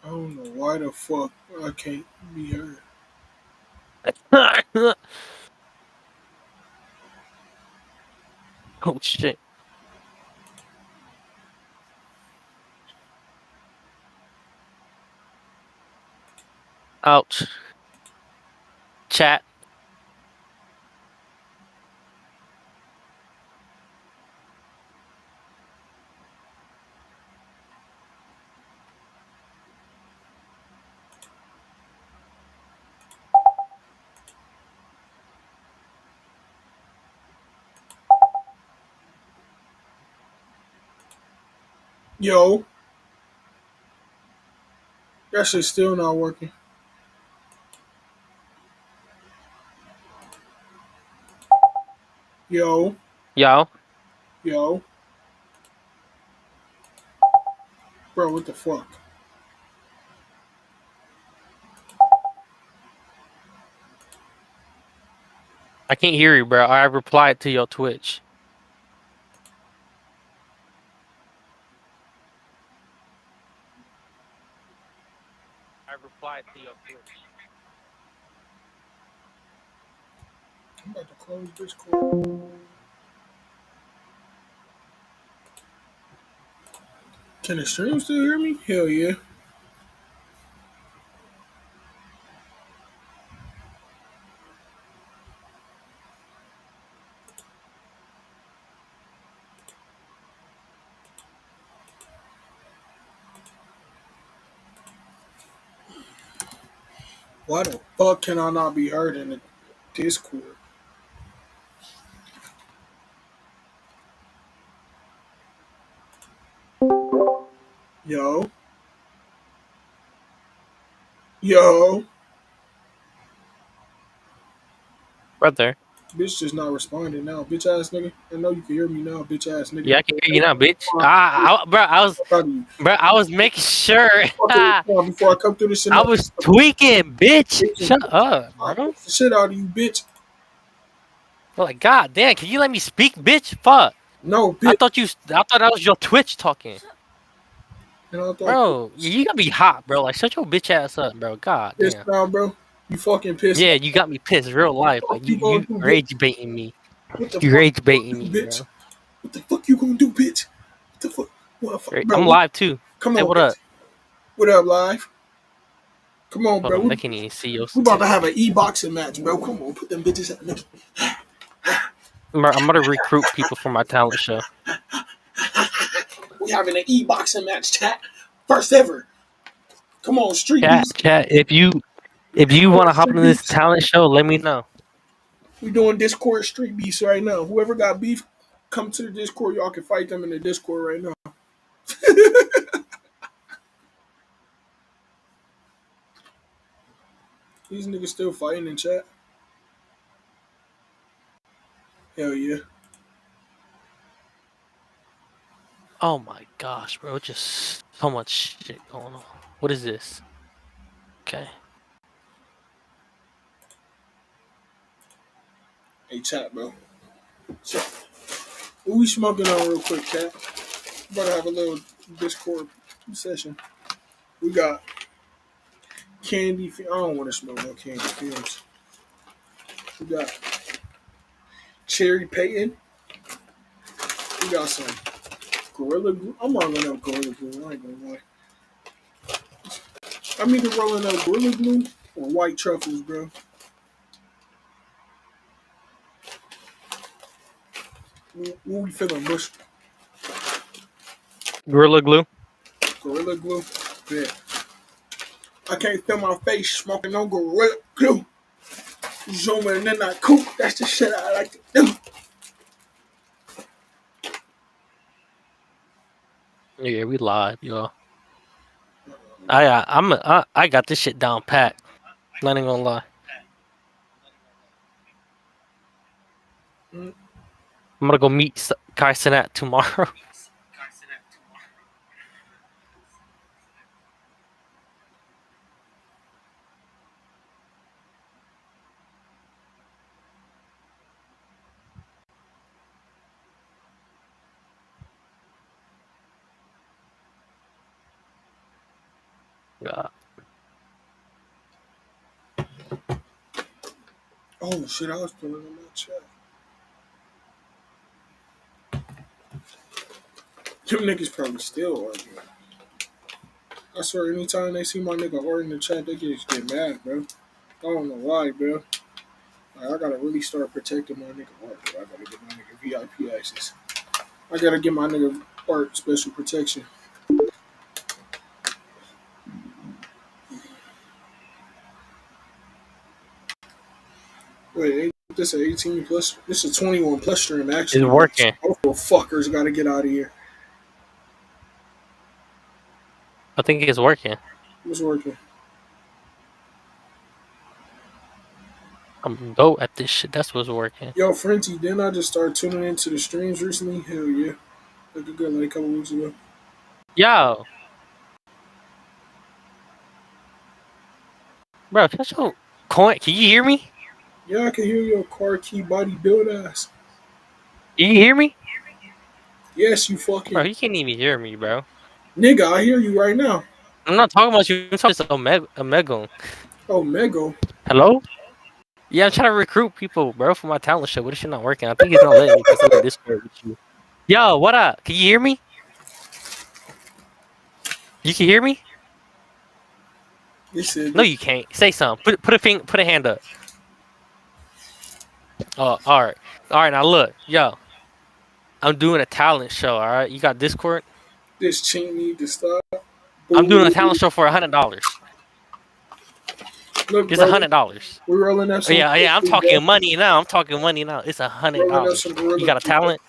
I don't know why the fuck I can't be heard. Oh shit. Ouch. Chat. Yo. That shit's still not working. Yo. Bro, what the fuck? I can't hear you, bro. I replied to your Twitch. I'm about to close Discord. Can the stream still hear me? Hell yeah. Why the fuck can I not be heard in the Discord? Yo. Brother. Bitch just not responding now. Bitch ass nigga. I know you can hear me now, bitch ass nigga. Yeah, I can hear you now, bitch. I was making sure. Before I come through this shit. I was tweaking, bitch. Shut up, bro. Shit out of you, bitch. Like, god damn, can you let me speak, bitch? Fuck. No, bitch. I thought that was your Twitch talking. Bro, you gotta be hot, bro. Like, shut your bitch ass up, bro. God damn. Now, bro. You fucking pissed. Yeah, you got me pissed real life. Like you rage baiting me. You fuck rage baiting me, bitch. bro. What the fuck you gonna do, bitch? What the fuck? Bro, I'm live too. Come Hey, on, what bitch. up? What up, live? Come on, Hold bro. on, I can't even see your. We about to have an e-boxing match, bro. Come on, put them bitches at me. I'm gonna recruit people for my talent show. We having an e-boxing match, chat. First ever. Come on, street Chat. If you want to hop into this talent show, let me know. We doing Discord street beefs right now. Whoever got beef, come to the Discord. Y'all can fight them in the Discord right now. These niggas still fighting in chat. Hell yeah. Oh my gosh, bro! Just so much shit going on. What is this? Okay. Hey, chat, bro. So, what we smoking on real quick, chat? We're about to have a little Discord session. We got candy. I don't want to smoke no candy fumes. We got cherry Peyton. We got some Gorilla Glue. I'm rolling up Gorilla Glue. I ain't gonna lie. I'm either rolling up Gorilla Glue or white truffles, bro. What we feeling, Bush? Gorilla Glue. Gorilla Glue? Yeah. I can't feel my face smoking no Gorilla Glue. Zooming in that coupe. That's the shit I like to do. Yeah, we live, y'all. I got this shit down pat. Not even gonna lie. I'm gonna go meet Kai Cenat tomorrow. Yeah. Oh shit, I was putting in my chat. Them niggas probably still arguing. I swear, anytime they see my nigga arguing in the chat, they just get mad, bro. I don't know why, bro. Like, I gotta really start protecting my nigga art, bro. I gotta get my nigga VIP access. I gotta get my nigga art special protection. Wait, ain't this an 18 plus? This is a 21 plus stream, actually. It's working. Both fuckers gotta get out of here. I think it's working. What's working? I'm go at this shit. That's what's working. Yo, Frenzy, didn't I just start tuning into the streams recently? Hell yeah. Like a good, like a couple weeks ago. Yo. Bro, that's your coin. Can you hear me? Yeah, I can hear your car key body build ass. Can you hear me? Yes, you fucking. Bro, you can't even hear me, bro. Nigga, I hear you right now. I'm not talking about you. I'm talking to Omega. Oh, Mego. Hello? Yeah, I'm trying to recruit people, bro, for my talent show. What is shit not working? I think it's not letting me because I'm in Discord with you. Yo, what up? Can you hear me? You can hear me? No, you can't. Say something. Put a hand up. Oh, all right. All right, now look. Yo, I'm doing a talent show, all right? You got Discord? This cheat need to stop. I'm doing a talent show for $100. Look, It's $100. We're rolling up some. Yeah, I'm talking money now. It's $100. You got a talent?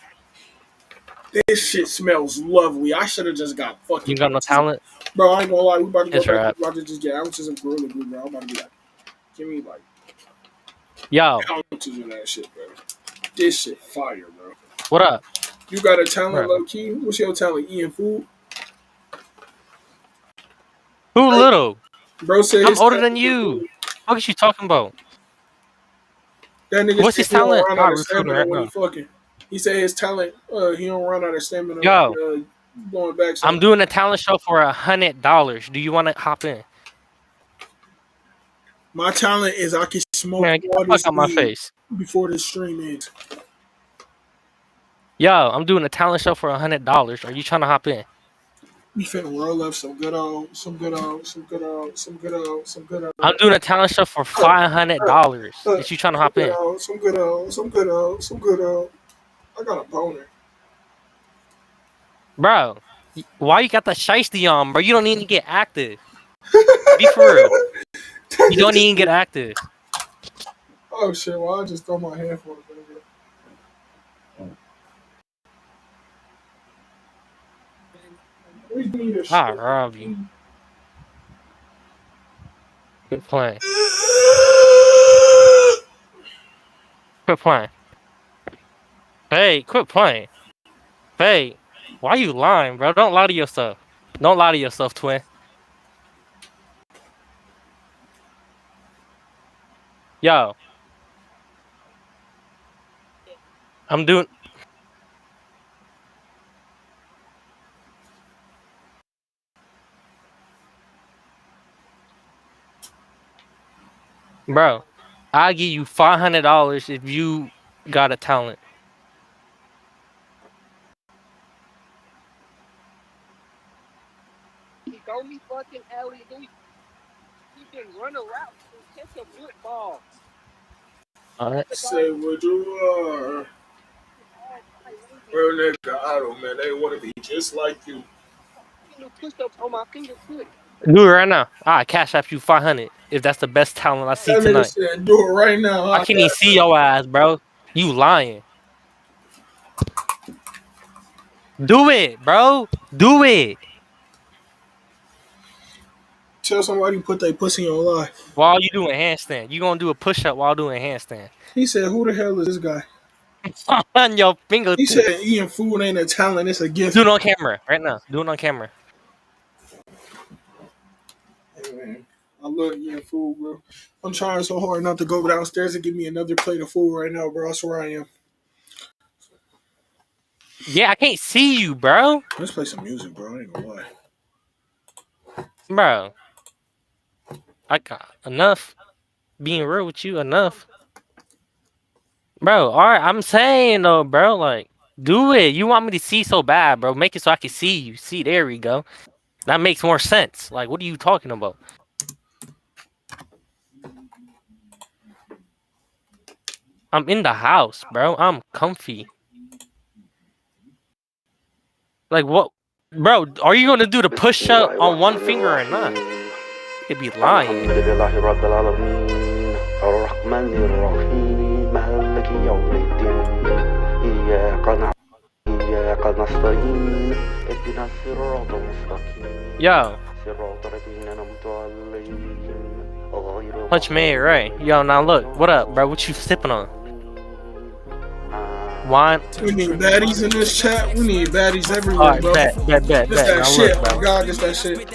This shit smells lovely. I should have just got fucking. You got no talent? Bro, I ain't gonna lie. We about to go It's back. right. We about to just get ounces of Gorilla Glue, bro. I'm about to be like, give me like Yo. ounces of that shit, bro. This shit fire, bro. What up? You got a talent, Bro. low key? What's your talent? Eating food? Who little? Bro said I'm his older talent than you. What is you talking about? That nigga What's said his he don't talent? run out I'll of recruit him stamina right when now. he fucking. He said his talent, he don't run out of stamina. Yo. Going back. I'm doing a talent show for $100. Do you want to hop in? My talent is I can smoke Man, get all the this fuck out my weed face. before this stream ends. Yo, I'm doing a talent show for $100. Are you trying to hop in? We finna roll up some good old. I'm doing a talent show for $500. Is you trying to hop in? Some good old. I got a boner. Bro, why you got the shiesty on, bro? You don't even get active. Be for real. You don't even get active. Oh shit! Well, I just throw my hand for it. I'll rob you. Quit playing. Quit playing. Hey, quit playing. Hey, why you lying, bro? Don't lie to yourself. Don't lie to yourself, twin. Yo. I'm doing... Bro, I'll give you $500 if you got a talent. He throw me fucking LED. He can run around and catch a football. Alright. Say what you are. Real nigga idol, man. They want to be just like you. Push ups on my fingertip. Do it right now. I cash app you 500 if that's the best talent I see That nigga tonight. said, do it right now. I can't even see your ass, bro. You lying. Do it, bro. Do it. Tell somebody put their pussy on live. While you doing handstand. You gonna do a push up while doing handstand. He said, who the hell is this guy? On your finger. He said eating food ain't a talent, it's a gift. Do it on camera right now. Do it on camera. Hey, man, I love eating food, bro. I'm trying so hard not to go downstairs and give me another plate of food right now, bro. I swear I am. Yeah, I can't see you, bro. Let's play some music, bro. I ain't gonna lie. Bro. I got enough. Being real with you, enough. Bro, alright, I'm saying though, bro, like, do it. You want me to see so bad, bro. Make it so I can see you. See, there we go. That makes more sense. Like, what are you talking about? I'm in the house, bro. I'm comfy. Like, what? Bro, are you going to do the push-up on one finger or not? You could be lying. Yo. Punch me, right? Yo, now look. What up, bro? What you sipping on? Wine? We need baddies in this chat. We need baddies everywhere, Alright, bro. bet. This that Now shit, look, bro. bro. God, this that shit.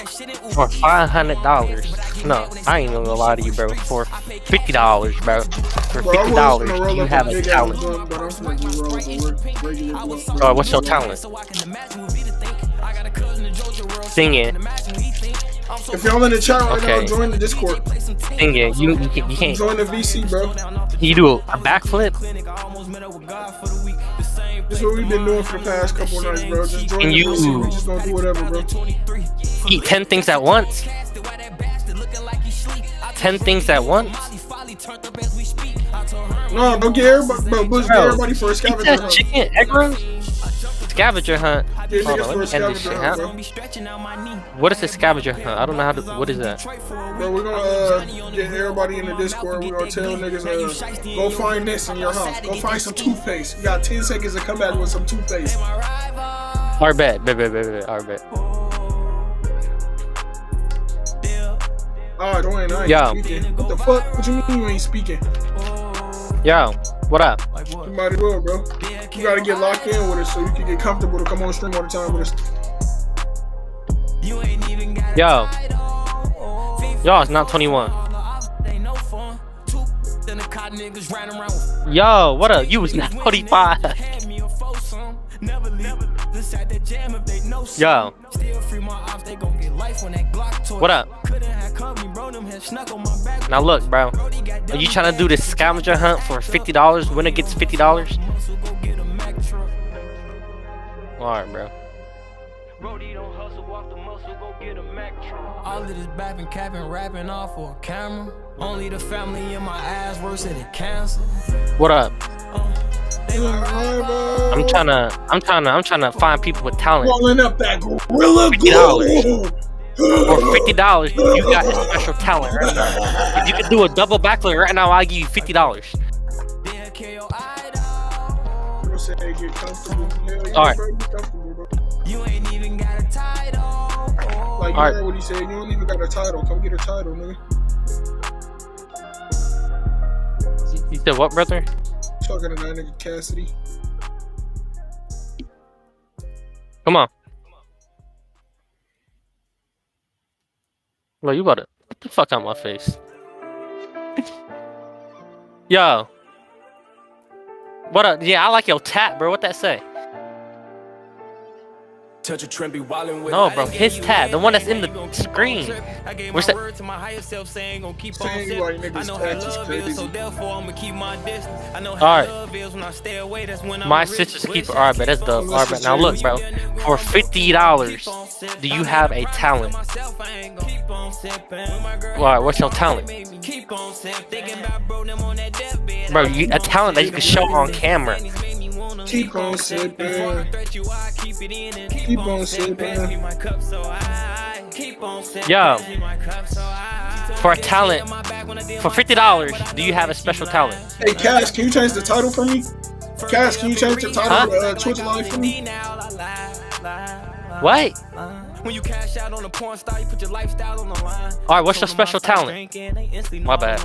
For $500. No, I ain't gonna lie to you, bro. For $50, bro. For $50, you have a talent. Oh, what's your talent? Singing. If y'all in the chat right Okay. now, join the Discord. Singing. You can't. Join the VC, bro. You do a backflip? This is what we've been doing for the past couple of nights, bro. Just join Can the VC. you We just gonna do whatever, bro. eat 10 things at once? 10 things at once? No, don't get everybody, bro. Bush, get everybody for a Eat scavenger that hunt. chicken egg rolls? Scavenger hunt. Yeah, Hold niggas on, for let a me end this shit. scavenger Huh? hunt, What is a scavenger hunt? I don't know how to. What is that? bro, we're gonna get everybody in the Discord. We're gonna tell niggas, go find this in your house. Go find some toothpaste. You got 10 seconds to come back with some toothpaste. Alright, bet. Alright, bet. Oh, Dwayne, I ain't Yo. speaking. What the fuck? What you mean you ain't speaking? Yo, what up? You might as well, bro. You gotta get locked in with us so you can get comfortable to come on stream all the time with us. Yo. Yo, it's not 21. Yo, what up? You was not 45. Yo. What up? Now look, bro. Are you trying to do this scavenger hunt for $50? Winner gets $50? Alright, bro. All of this bapping, capping, rapping off for a camera. Only the family in my ass worse than cancer. What up? I'm trying to find people with talent. Rolling up that gorilla $50. For $50, you got a special talent right now. If you could do a double backflip right now, I'll give you $50. Alright. You ain't even got a title. Like, you heard what he said. You don't even got a title. Come get a title, nigga. You said what, brother? Talking to that nigga Cassidy. Come on. Bro, you about to get the fuck out of my face. Yo. What up? Yeah, I like your tat, bro. What that say? Touch a trend, be wildin' with No, bro, his tab, the one that's in the screen. What's that? Alright. My sister's keeper. Alright, but that's the alright, but now look, bro. For $50, do you have a talent? Alright, what's your talent? Bro, a talent that you can show on camera. Keep on sipping. Keep on sipping. Yo, for a talent, for $50, do you have a special talent? Hey, Cash, can you change the title for me? Cash, can you change the title to Twitch Live for me? What? When you cash out on a porn star, you put your lifestyle on the line. Alright, what's your special talent? My bad.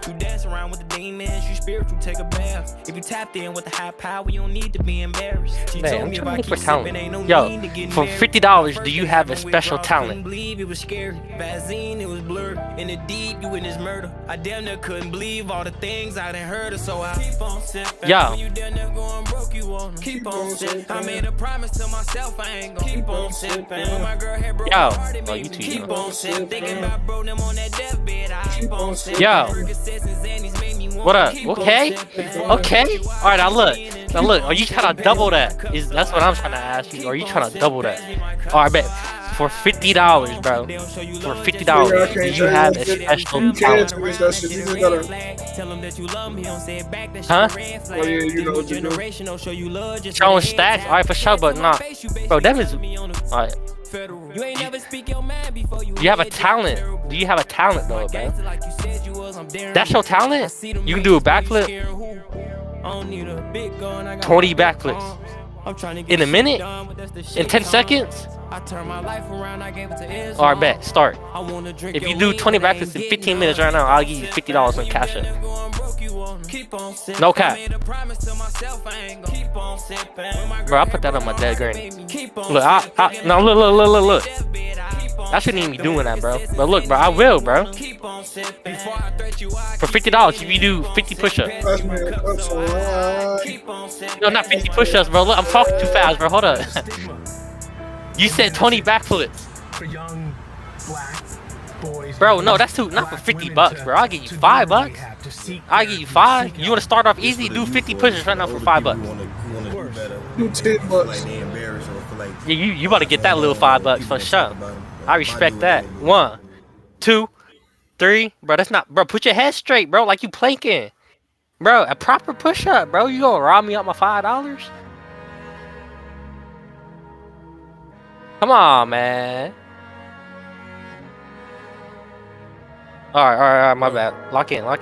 You dance around with the demons, you spiritual, take a bath. If you tapped in with the high power, you don't need to be embarrassed. Man, I'm trying to look for talent. Yo, for $50, do you have a special talent? Believe it was scary. Vaseline, it was blurred. In the deep, you witnessed murder. I damn near couldn't believe all the things I done heard of, so I keep on sipping. Yo. You damn near going broke, you want keep on sipping. I made a promise to myself, I ain't gonna keep on sipping. When my girl had broke Yo, heart, it oh, made you me too keep young. on sipping. Thinking about bro them on that deathbed, I keep on sipping. Yo, what up? Okay, okay. All right, now look. Are you trying to double that? That's what I'm trying to ask you. Are you trying to double that? All right, bet. For $50, bro. For $50, do you have a special talent? Huh? Oh yeah, you know what to do. Showing stacks? All right, for sure, but not. Bro, that is. All right. You have a talent. Do you have a talent though, man? That's your talent? You can do a backflip? 20 backflips. In a minute? In 10 seconds? Alright, bet. Start. If you do 20 backflips in 15 minutes right now, I'll give you $50 in cash up. No cap. Bro, I put that on my dead granny. Look, no, look. I shouldn't even be doing that, bro. But look, bro, I will, bro. For $50, if you do 50 push-ups. No, not 50 push-ups, bro. Look, I'm talking too fast, bro. Hold up. You said 20 backflips. Bro, no, that's too, not for $50, bro. I'll give you $5. I'll give you $5. You want to start off easy? Do 50 push-ups right now for $5. Do $10. Yeah, you about to get that little $5 for sure. I respect that. 1, 2, 3, bro. That's not, bro. Put your head straight, bro. Like you planking, bro. A proper push-up, bro. You gonna rob me out my $5? Come on, man. All right. My bad. Lock in. All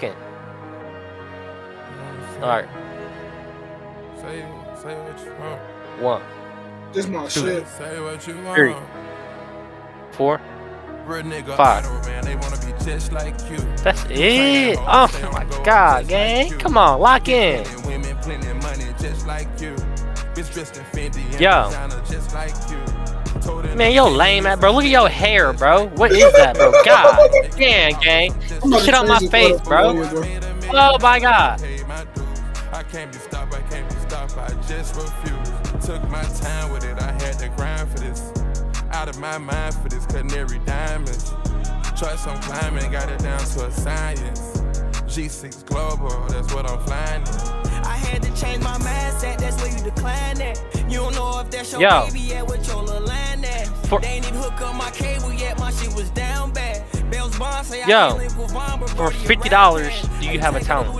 right. Say what you want. 1, This my 2, shit. 3, 4, 5. That's it. Oh my God, gang. Come on, lock in. Yo. Man, yo lame, bro. Look at your hair, bro. What is that, bro? God damn, gang. Shit on my face, bro. Oh my God. I can't be stopped, I just refuse. Took my time with it, I had to grind for this. Out of my mind for this culinary diamonds. Trust I'm climbing, got it down to a science. G6 Global, that's what I'm flying in. I had to change my mindset, that's where you decline that. You don't know if that's your baby yet with your little line at. They ain't even hook up my cable yet, my shit was down bad. Bells Bond say Yo, for $50, do you have a talent?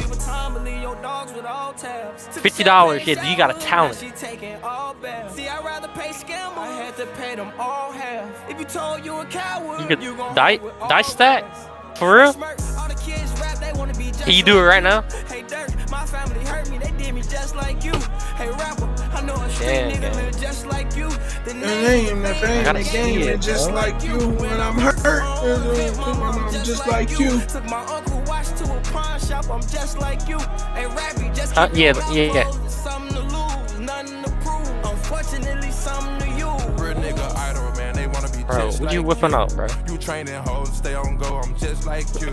$50, yeah, do you got a talent? See, I'd rather pay scam, I had to pay them all half. If you told you a coward, You could dice that? For real? Can you do it right now? Hey Dirk, my family hurt me, they did me just like you. Hey rapper, I know a street nigga live just like you. The name that fame the game is just like you. When I'm hurt, I'm just like you. Took my uncle watch to a pawn shop, I'm just like you. Hey Rappy, just yeah. Something to lose, nothing to prove. Unfortunately, something to you. Real nigga idol, man, they wanna be Bro, just what like you whipping out, bro? You training hoes, stay on go, I'm just like you.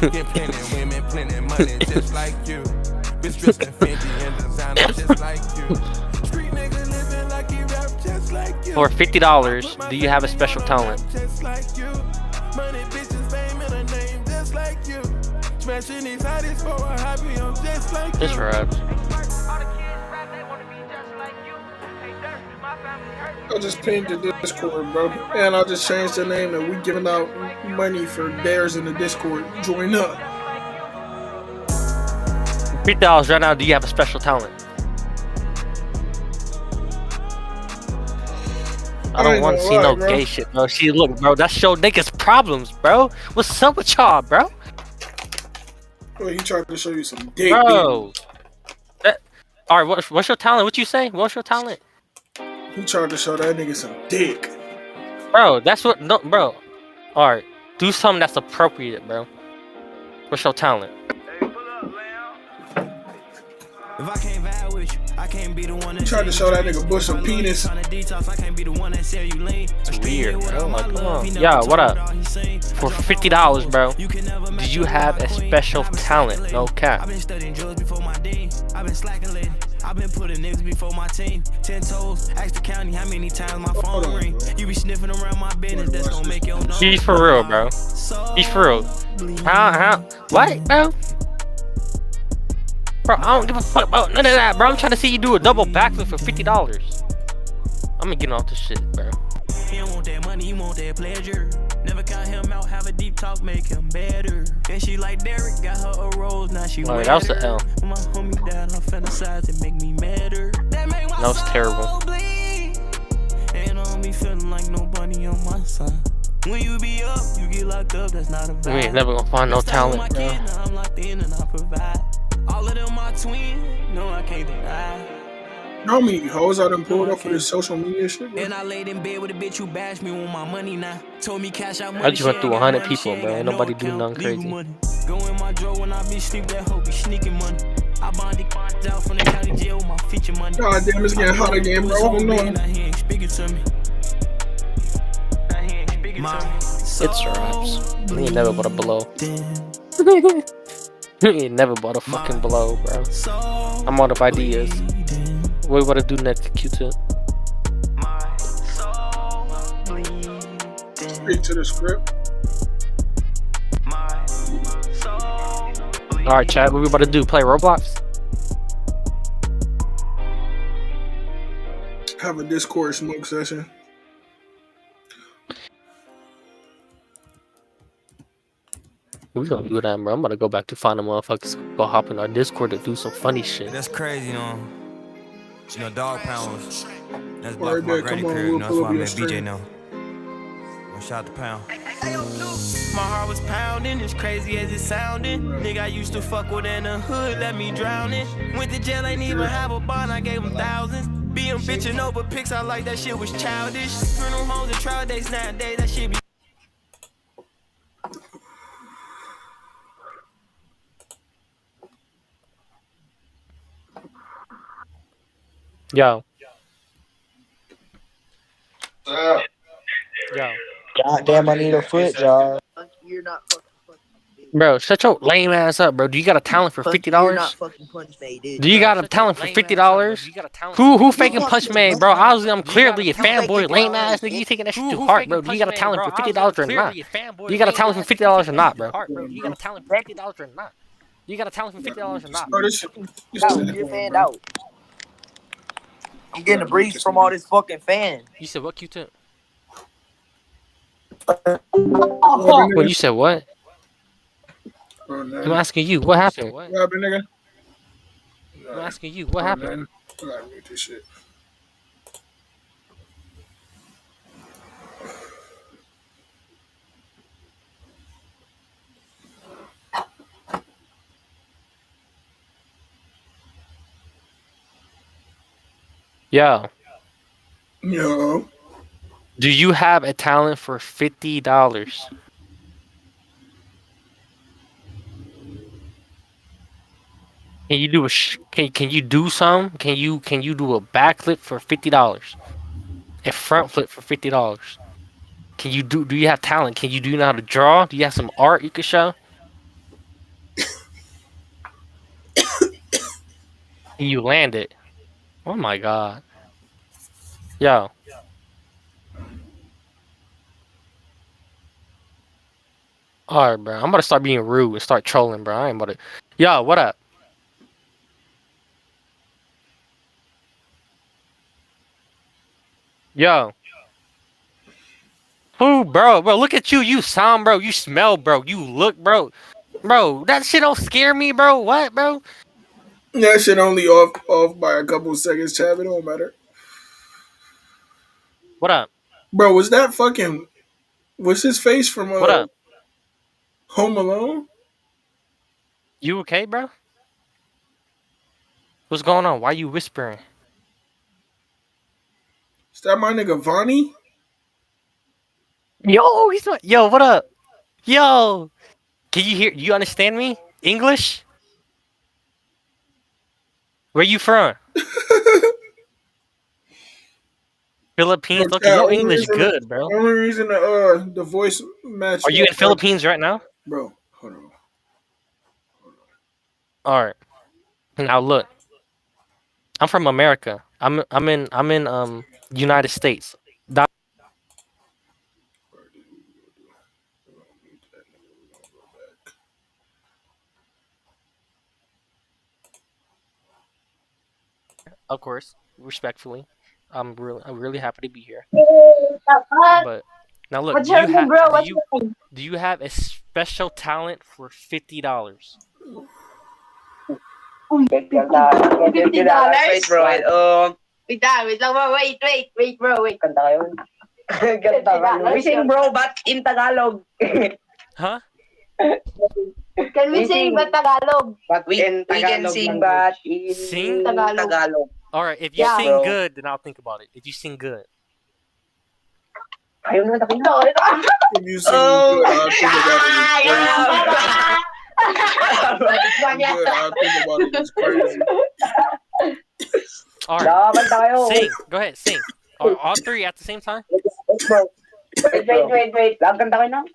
Get plenty women, plenty money, just like you. Bitch dressed in Fendi and designer, just like you. Street nigga living like he rap, just like you. For $50, do you have a special talent? Just like you. Money, bitches, fame, and a name, just like you. Smashing these hotties for a hobby, I'm just like you. This raps. I just pinned the Discord, bro. And I just changed the name and we giving out money for dares in the Discord. Join up. $50 right now, do you have a special talent? I don't want to see no gay shit, bro. See, look, bro, that's show niggas problems, bro. What's up with y'all, bro? Well, he tried to show you some dick, bro. All right, what's your talent? What you say? What's your talent? He tried to show that nigga some dick. Bro, that's what, no, bro. All right, do something that's appropriate, bro. What's your talent? If I can't vibe with you, I can't be the one that tried to show that nigga Bush some penis. It's weird, bro. Like, come on. Yeah, what up? For $50, bro, do you have a special talent? No cap. I've been studying drugs before my dean. I've been slacking lately. I've been putting niggas before my team. 10 toes. Ask the county how many times my phone ring. You be sniffing around my business. That's gonna make your nose. He's for real, bro. He's for real. How? What, bro? Bro, I don't give a fuck about none of that, bro. I'm trying to see you do a double backflip for $50. I'm gonna get off this shit, bro. He don't want that money, he want that pleasure. Never count him out, have a deep talk, make him better. And she like Derek, got her a rose, now she that was the L. When my homie died, I fantasize and make me madder. That was terrible. Bleed. And I don't be feeling like nobody on my side. When you be up, you get locked up, that's not a vibe. We ain't never gonna find no talent, bro. I'm locked in and I provide. All of them my twin, no I can't deny. How many hoes I done pulled up for this social media shit, bro? And I laid in bed with a bitch who bashed me with my money now. Told me cash out money. I just went through 100 people, man. Ain't nobody do nothing crazy. Go in my drawer when I be sleep, that hoe be sneaking money. I bonded out from the county jail with my feature money. God damn, it's getting hot again, bro. Hold on. He ain't speaking to me. It's raps. We ain't never bought a blow. We ain't never bought a fucking blow, bro. I'm out of ideas. What we gotta do next, Q-Tip? Straight to the script. Alright, chat, what we about to do? Play Roblox? Have a Discord smoke session. We gonna do that, bro. I'm about to go back to find the motherfuckers. Go hop in our Discord to do some funny shit. That's crazy, you know. You know, Dog Pound was. That's All right, my granny come on, crib. we'll You know, that's pull why up I your met BJ stream. now. Well, shout out to Pound. My heart was pounding, as crazy as it sounded. Nigga I used to fuck with in the hood, let me drown it. Went to jail, ain't even have a bond, I gave him thousands. Being bitching over pics, I like that shit was childish. Funeral homes and trial days nowadays, that shit be. Yo. Yo. Yo. God damn, I need a foot job. You're not fucking. Bro, shut your lame ass up, bro. Do you got a talent for $50? You're not fucking Punch Made, dude. Do you got a talent for $50? Who faking Punch Made, bro? I'm clearly a fanboy, lame ass nigga. You taking that shit too hard, bro. Do you got a talent for $50 or not? Do you got a talent for $50 or not, bro? Do you got a talent for $50 or not? Do you got a talent for $50 or not? You're fanned out. I'm getting a breeze from all this fucking fan. You said what, Q-Tip? Well, you said what? I'm asking you, what happened? What happened, nigga? I'm asking you, what happened? I gotta mute this shit. Yo. Yo. Do you have a talent for $50? Can you do can you do some? Can you do a backflip for $50? A front flip for $50? Can you do you have talent? Can you know how to draw? Do you have some art you could show? Can you land it? Oh my god. Yo. Alright, bro. I'm about to start being rude and start trolling, bro. I ain't about to. Yo, what up? Yo. Who, bro? Bro, look at you. You sound, bro. You smell, bro. You look, bro. Bro, that shit don't scare me, bro. What, bro? That shit only off by a couple seconds, Chav. It don't matter. What up? Bro, was that fucking... Was his face from what up? Home Alone? You okay, bro? What's going on? Why you whispering? Is that my nigga Vonnie? Yo, he's not. Yo, what up? Yo, can you hear? You understand me? English? Where you from? Philippines. Look, your English good, bro. The only reason the voice match. Are you in Philippines right now, bro? Hold on. All right. Now look, I'm from America. I'm in United States. Of course, respectfully, I'm really happy to be here. But now look, do you have a special talent for $50? $50? Wait, bro. Wait, bro. Wait. Kanta kayo. We sing, bro, but in Tagalog. Huh? Can we sing but Tagalog? But we can sing, but in Tagalog. All right, if you sing good, then I'll think about it. If you sing good. Ayaw naman ako. If you sing good, I'll think about it. It's crazy. All right, sing. Go ahead, sing. All three at the same time? Wait. Lang kanta kayo na?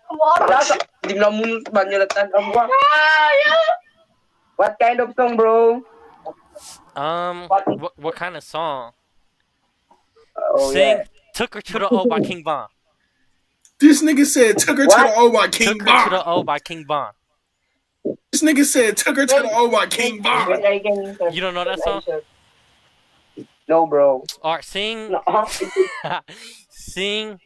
Hindi mo naman banyalatan. What kind of song, bro? What kind of song? Sing Took Her to the O by King Von. This nigga said Took Her to the O by King Von. Took Her to the O by King Von. This nigga said Took Her to the O by King Von. You don't know that song? No, bro. Alright, sing. Sing.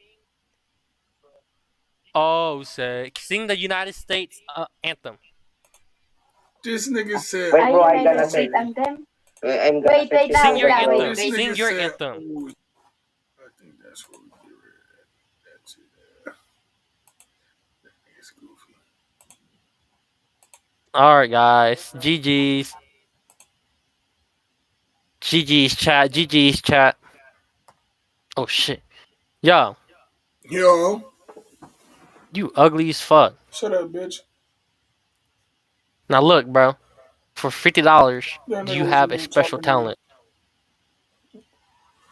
Oh, sing the United States anthem. This nigga said. Wait, bro, I gotta say anthem. Wait, sing your anthem. Sing your anthem. I think that's what we get rid of. That's it. That nigga's goofy. Alright, guys. GG's. GG's chat. Oh, shit. Yo. You ugly as fuck. Shut up, bitch. Now look, bro. For $50, do you have a special talent?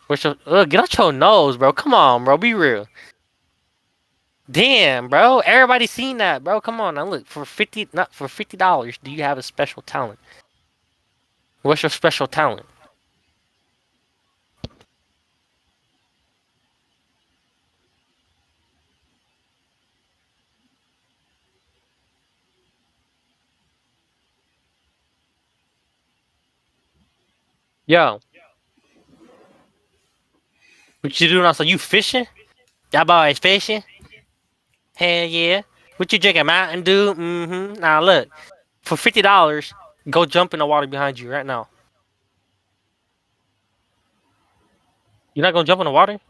Get out your nose, bro. Come on, bro. Be real. Damn, bro. Everybody seen that, bro. Come on now. Look, for $50, do you have a special talent? What's your special talent? Yo, what you doing outside? You fishing? Y'all boys fishing? Hell yeah. What you drinking, Mountain Dew? Mm-hmm. Now look, for $50, go jump in the water behind you right now. You're not gonna jump in the water?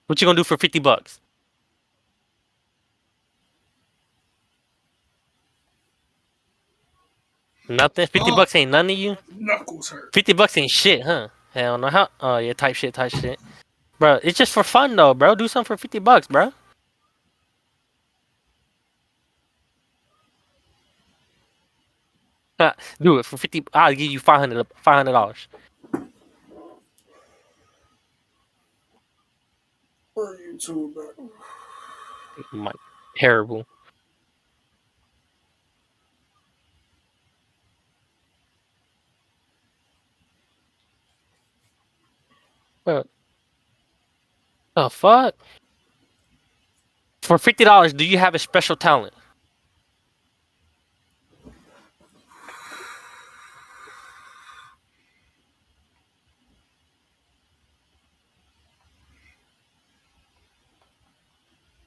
What you gonna do for $50? Nothing. $50 ain't none of you. Knuckles hurt. $50 ain't shit, huh? Hell no. How? Oh yeah, type shit. Bro, it's just for fun though, bro. Do something for $50, bro. Do it for 50. I'll give you $500. Where are you two about? My terrible. What the fuck? For $50, do you have a special talent?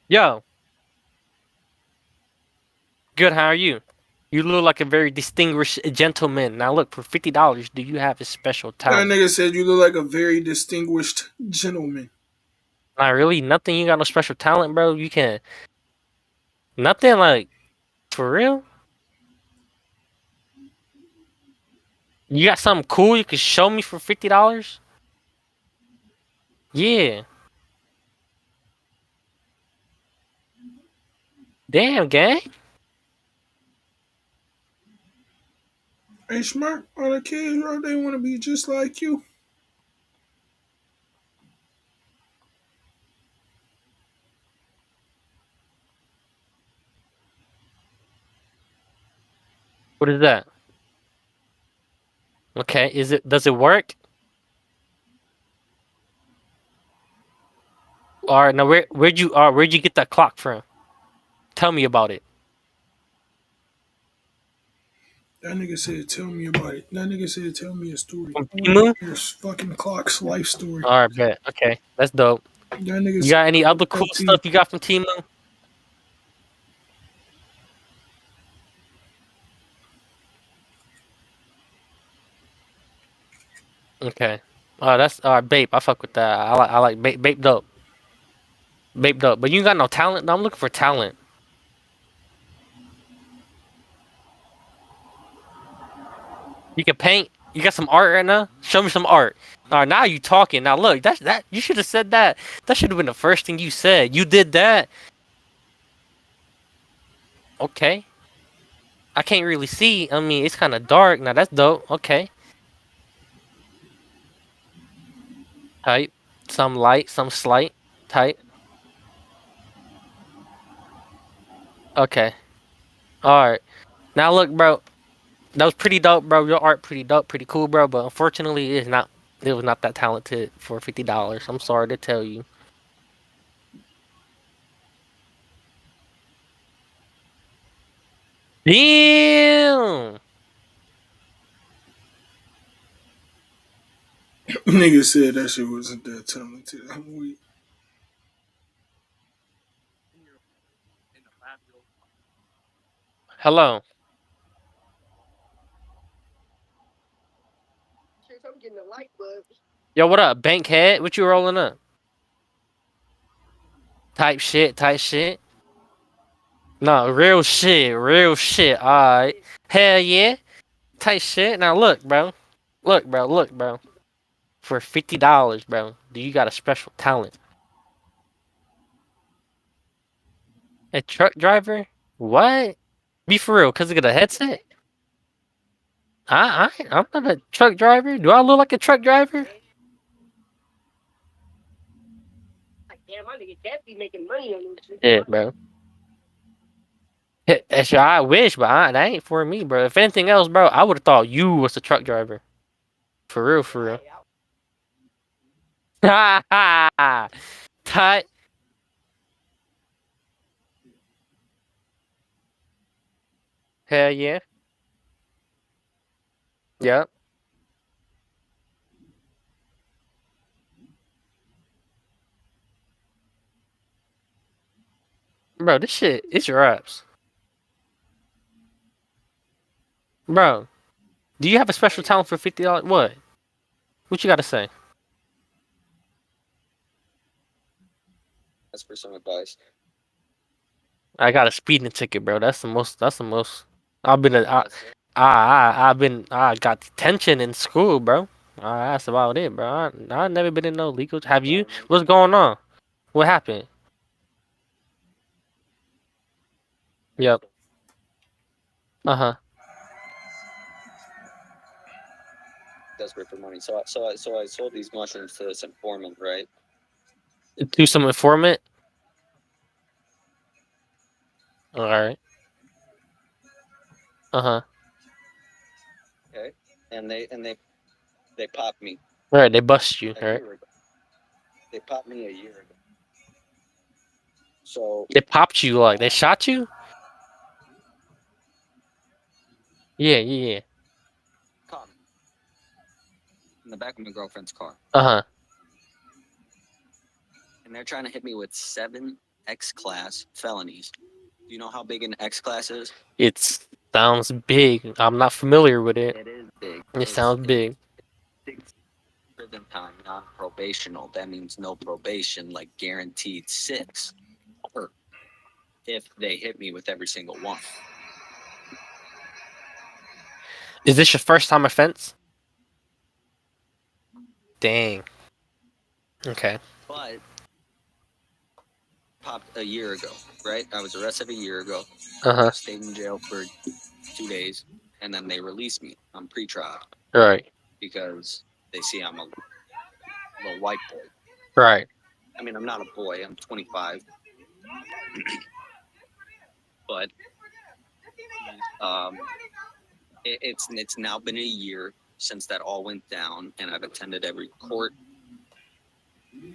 Yo. Good, how are you? You look like a very distinguished gentleman. Now look, for $50, do you have a special That talent? nigga said you look like a very distinguished gentleman. Not really? Nothing? You got no special talent, bro? You can... Nothing, like... For real? You got something cool you can show me for $50? Yeah. Damn, gang. Hey, Smart, all the kids, bro, they want to be just like you. What is that? Okay, does it work? Alright, now where'd you get that clock from? Tell me about it. That nigga said, tell me about it. That nigga said, tell me a story. From Temu? Your fucking clock's life story. Alright, bet. Okay, that's dope. You got any other cool stuff you got from Temu? Okay. That's Bape. I fuck with that. I like Bape. Bape dope. Bape dope. But you ain't got no talent. No, I'm looking for talent. You can paint. You got some art right now? Show me some art. Alright, now you talking. Now look, that you should have said that. That should have been the first thing you said. You did that. Okay. I can't really see. I mean, it's kind of dark. Now that's dope. Okay. Type. Some light, some slight. Type. Okay. Alright. Now look, bro. That was pretty dope, bro. Your art pretty dope, pretty cool, bro. But unfortunately, it was not that talented for $50. I'm sorry to tell you. Damn. Nigga said that shit wasn't that talented. I'm weak. Hello. I'm getting the light bulbs. Yo, what up, Bankhead? What you rolling up? Type shit. No, real shit. Alright. Hell yeah. Type shit. Now look, bro. Look, bro. For $50, bro, do you got a special talent? A truck driver? What? Be for real, cause I got a headset? I'm not a truck driver. Do I look like a truck driver? Damn, my nigga Cat be making money on this shit. Yeah, bro. Actually, I wish, but that ain't for me, bro. If anything else, bro, I would have thought you was the truck driver. For real, for real. Ha ha! Tut. Hell yeah. Yep. Bro, this shit, it's raps. Bro, do you have a special talent for $50? What? What you gotta say? That's for some advice. I got a speeding ticket, bro. That's the most. I've been. I got detention in school, bro. That's about it, bro. I never been in no legal. Have you? What's going on? What happened? Yep. Uh-huh. Desperate for money. So I sold these mushrooms to this informant, right? Do some informant. All right. Uh-huh. Okay. And they popped me. All right. They bust you. All right. They popped me a year ago. So They popped you like they shot you. Yeah. Caught me in the back of my girlfriend's car. Uh-huh. And they're trying to hit me with 7 X-class felonies. Do you know how big an X-class is? It sounds big. I'm not familiar with it. It is big. It sounds big. 6 prison time, non-probational. That means no probation, like guaranteed 6. Or if they hit me with every single one. Is this your first time offense? Dang. Okay. But popped a year ago, right? I was arrested a year ago. Uh-huh. Stayed in jail for 2 days, and then they released me on pretrial. Right. Because they see I'm a little white boy. Right. I mean, I'm not a boy. I'm 25. But it's now been a year since that all went down, and I've attended every court.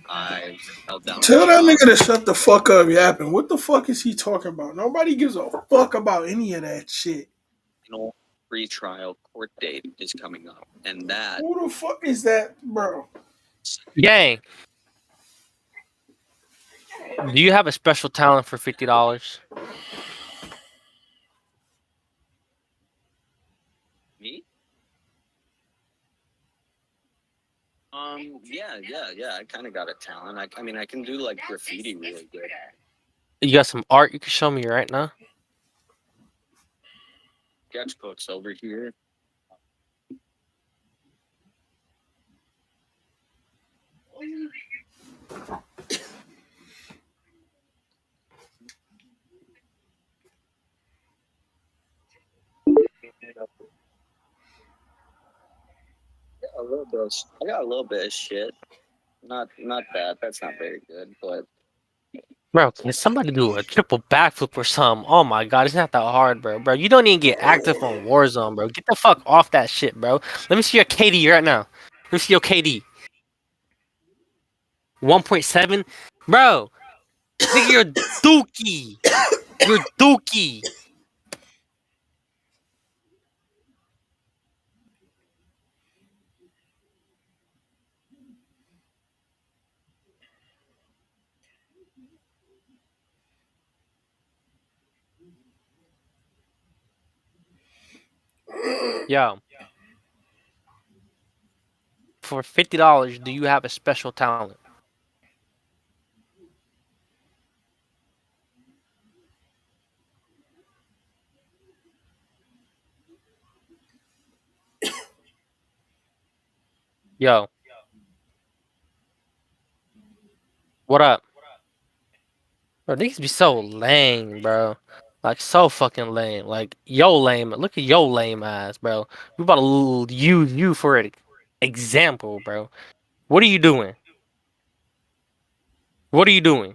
I've held down. Tell that nigga to shut the fuck up yapping. What the fuck is he talking about? Nobody gives a fuck about any of that shit. Pre-trial court date is coming up, and that. Who the fuck is that, bro? Gang. Do you have a special talent for $50? Me? Yeah. I kind of got a talent. I mean, I can do like graffiti really good. You got some art you can show me right now? Sketchbooks over here. I got a little bit of shit. Not bad. That's not very good, but. Bro, can somebody do a triple backflip or something? Oh my god, it's not that hard, bro. Bro, you don't even get active on Warzone, bro. Get the fuck off that shit, bro. Let me see your KD right now. Let me see your KD. 1.7? Bro, nigga, you're dookie. You're dookie. Yo. For $50, do you have a special talent? Yo. What up? Bro, these be so lame, bro. Like, so fucking lame. Like, yo lame. Look at yo lame ass, bro. We about to use you for an example, bro. What are you doing? What are you doing?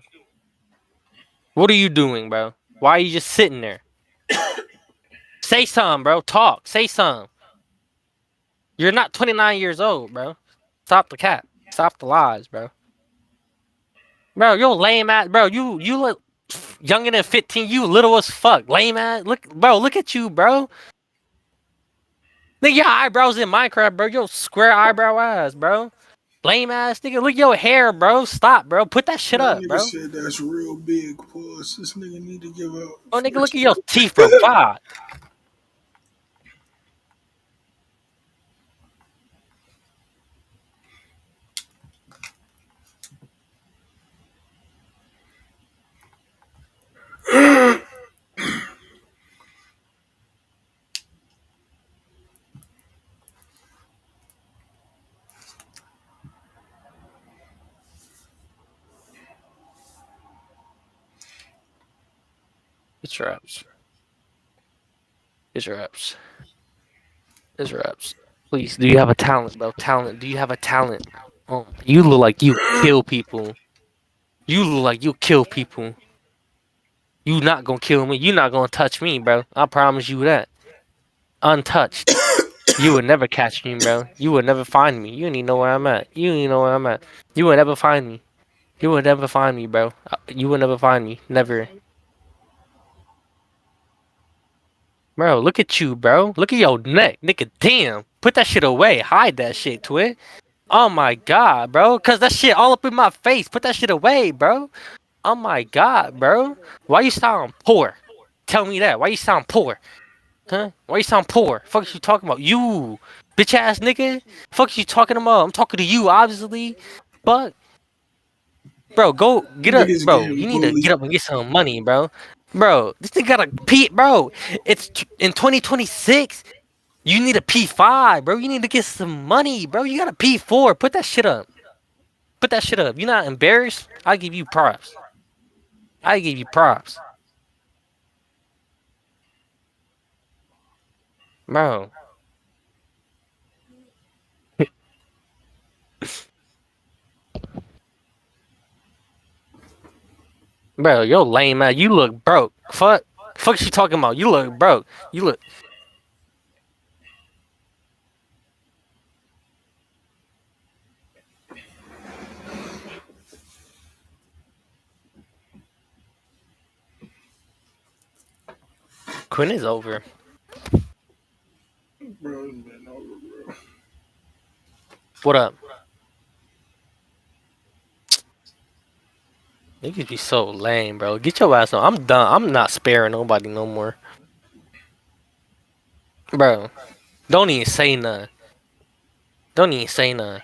What are you doing, bro? Why are you just sitting there? Say something, bro. Talk. Say something. You're not 29 years old, bro. Stop the cap. Stop the lies, bro. Bro, you're lame ass. Bro, you look younger than 15. You little as fuck. Lame ass. Look, bro. Look at you, bro. Nigga, your eyebrows in Minecraft, bro. Your square eyebrow ass, bro. Lame ass nigga. Look at your hair, bro. Stop, bro. Put that shit That up, nigga bro. said that's real big. Pause. This nigga need to give up. Oh, nigga, look at your teeth, bro. God. It's raps. It's raps. It's raps. Please, do you have a talent, bro? Talent. Do you have a talent? Oh, you look like you kill people. You look like you kill people. You not gonna kill me. You not gonna touch me, bro. I promise you that. Untouched. You would never catch me, bro. You would never find me. You don't even know where I'm at. You don't even know where I'm at. You would never find me. You would never find me, bro. You would never find me. Never. Bro, look at you, bro. Look at your neck. Nigga, damn. Put that shit away. Hide that shit, twit. Oh my god, bro. Cause that shit all up in my face. Put that shit away, bro. Oh my god, bro. Why you sound poor? Tell me that. Why you sound poor? Huh? Why you sound poor? Fuck is you talking about? You, bitch ass nigga. Fuck is you talking about? I'm talking to you, obviously. Fuck. Bro, go get up, Niggas bro. getting You need to bullied. get up and get some money, bro. Bro, this thing got a P, bro. It's in 2026. You need a P5, bro. You need to get some money, bro. You got a P4. Put that shit up. Put that shit up. You not embarrassed? I give you props. I give you props, bro. Bro, you're lame, man. You look broke. Fuck you talking about? You look broke. You look. Quinn is over. Bro, it's been over, bro. What up? Niggas be so lame, bro. Get your ass on. I'm done. I'm not sparing nobody no more. Bro, don't even say nothing. Don't even say nothing.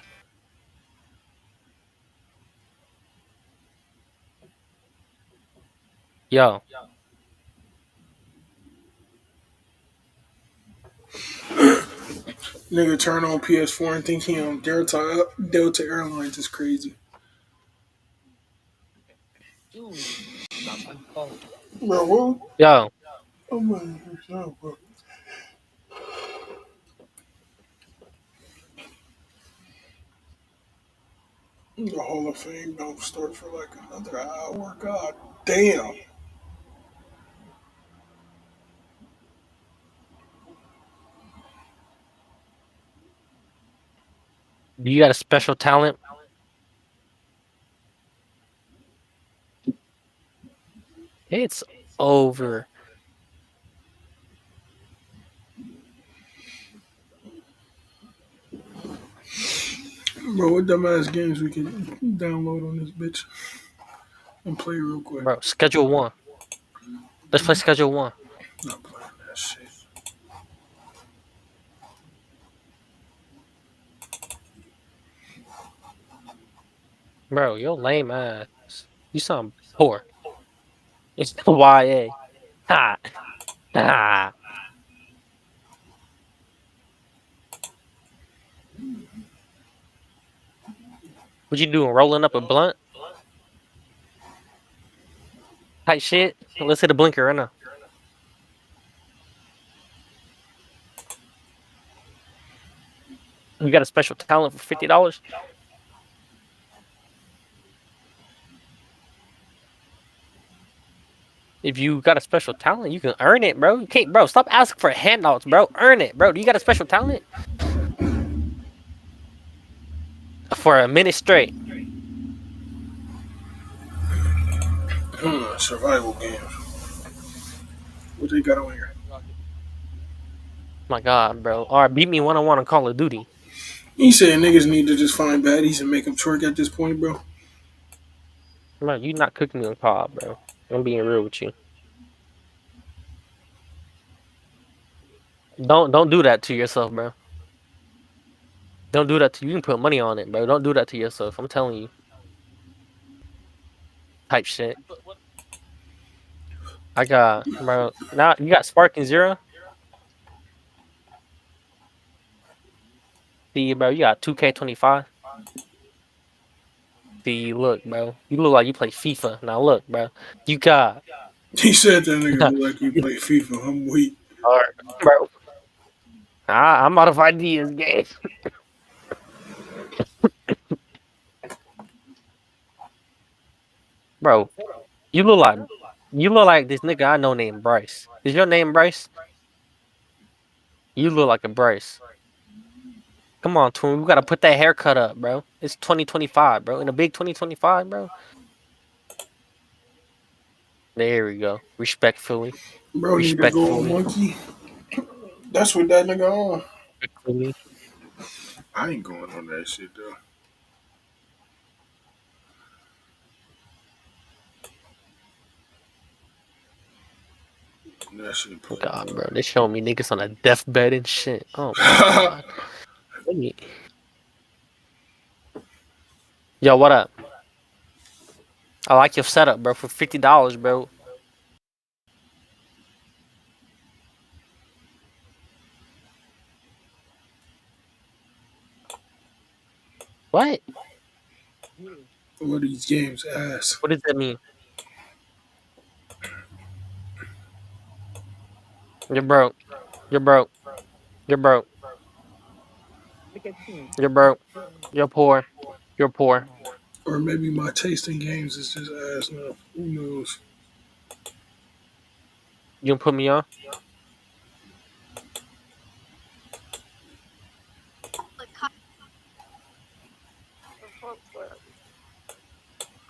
Yo. Nigga turn on PS4 and think he on Delta Airlines is crazy. Bro, what? Yo. Oh my God, bro. The Hall of Fame don't start for like another hour. God damn. Do you got a special talent? It's over. Bro, what dumbass games we can download on this bitch and play real quick? Bro, schedule 1. Let's play schedule 1. Not playing that shit. Bro, you're lame ass. You sound poor. It's YA. Ha. Ha. What you doing? Rolling up a blunt? Type shit? Let's hit a blinker right now. You got a special talent for $50? If you got a special talent, you can earn it, bro. You can't, bro. Stop asking for handouts, bro. Earn it, bro. Do you got a special talent? For a minute straight. Survival games. What they got on here? My God, bro. All right, beat me 1-on-1 on Call of Duty. He said niggas need to just find baddies and make them twerk at this point, bro. Bro, you not cooking me on COD, bro. I'm being real with you. Don't do that to yourself, bro. Don't do that to you. You can put money on it, bro. Don't do that to yourself. I'm telling you. Type shit. I got, bro. Now you got Sparking Zero. See, bro, you got 2K25. See, look, bro. You look like you play FIFA. Now look, bro. You got. He said that nigga look like you play FIFA. I'm weak. Alright, bro. I'm modified this game. Bro, you look like this nigga I know named Bryce. Is your name Bryce? You look like a Bryce. Come on, Twin. We gotta put that haircut up, bro. It's 2025, bro. In a big 2025, bro. There we go. Respectfully. Bro, need to go on monkey. That's what that nigga on. Respectfully. I ain't going on that shit though. That shit. Oh God, bro. They showing me niggas on a deathbed and shit. Oh my God. Yo, what up? I like your setup, bro. For $50, bro. What? What are these games ass? What does that mean? You're broke. You're broke. You're broke. You're broke. You're poor. You're poor. Or maybe my taste in games is just ass now. Who knows? You gonna put me on?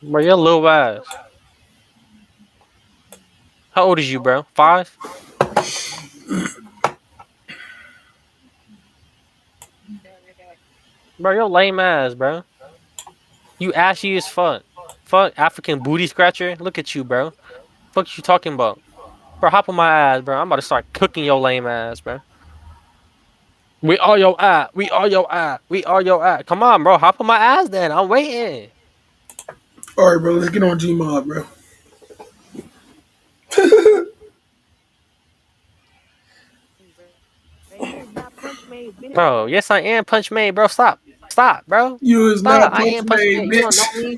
Bro, you're a little ass. How old is you, bro? 5? Bro, you're lame ass, bro. You ashy as fuck. Fuck African booty scratcher. Look at you, bro. Fuck you talking about? Bro, hop on my ass, bro. I'm about to start cooking your lame ass, bro. We are your ass. We are your ass. We are your ass. Come on, bro. Hop on my ass then. I'm waiting. All right, bro. Let's get on Gmod, bro. Bro, yes I am Punch Made, bro. Stop. Stop, bro. You is Stop. not I am Punch Made, Made. You don't know me.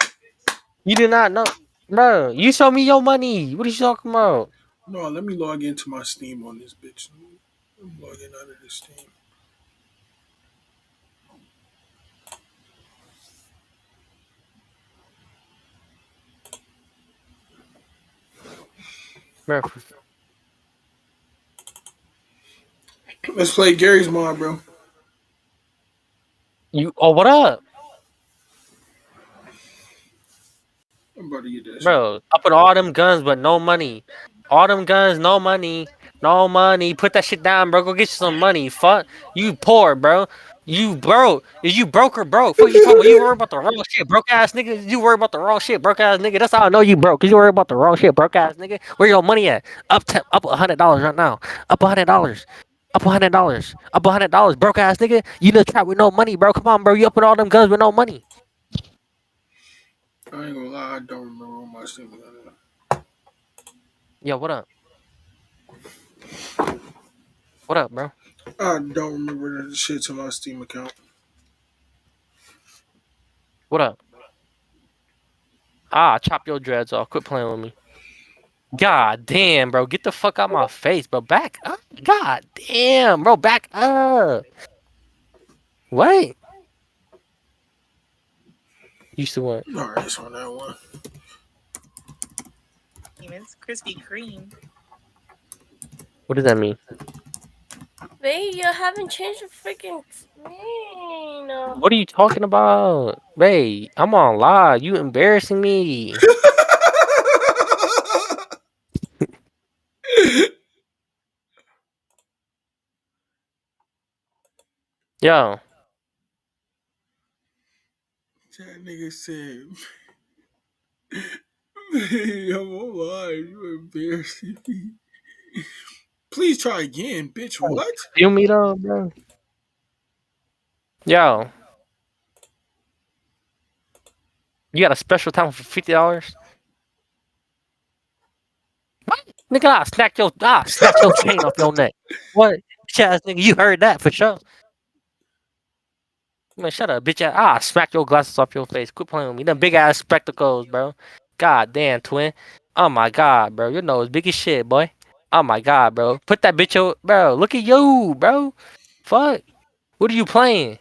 You do not know. Bro, you show me your money. What are you talking about? No, let me log into my Steam on this bitch. I'm logging out of this Steam. Bro. Let's play Gary's mod, bro. What up? I'm about to get that bro, shit. I put all them guns, but no money. All them guns, no money. No money. Put that shit down, bro. Go get you some money. Fuck. You poor, bro. You broke. Is you broke or broke? Fuck you talking about? You worry about the wrong shit, broke ass nigga. You worry about the wrong shit, broke ass nigga. That's how I know you broke. Cause you worry about the wrong shit, broke ass nigga. Where your money at? Up $100 right now. Up $100. Up $100. Up $100. Broke ass nigga. You in the trap with no money, bro. Come on, bro. You up with all them guns with no money. I ain't gonna lie, I don't remember what my Steam was. Yo, what up? What up, bro? I don't remember the shit to my Steam account. What up? Ah, chop your dreads off. Quit playing with me. God damn, bro. Get the fuck out my face, bro. Back up. God damn, bro. Back up. Wait. Used to what? Alright, so that one. It's Krispy Kreme. What does that mean? Wait, you haven't changed the freaking screen. What are you talking about? Ray, I'm on live. You embarrassing me. Yo. That nigga said, I'm alive. You embarrassing me. Please try again, bitch. What? You me though, bro? Yo. You got a special time for $50? What? Nigga, I'll snatch your chain off your neck. What? Bitch ass nigga, you heard that for sure. Man, shut up, bitch ass. Ah, smack your glasses off your face. Quit playing with me. Them big ass spectacles, bro. God damn, twin. Oh my god, bro. Your nose big as shit, boy. Oh my god, bro. Put that bitch over, bro. Look at you, bro. Fuck. What are you playing?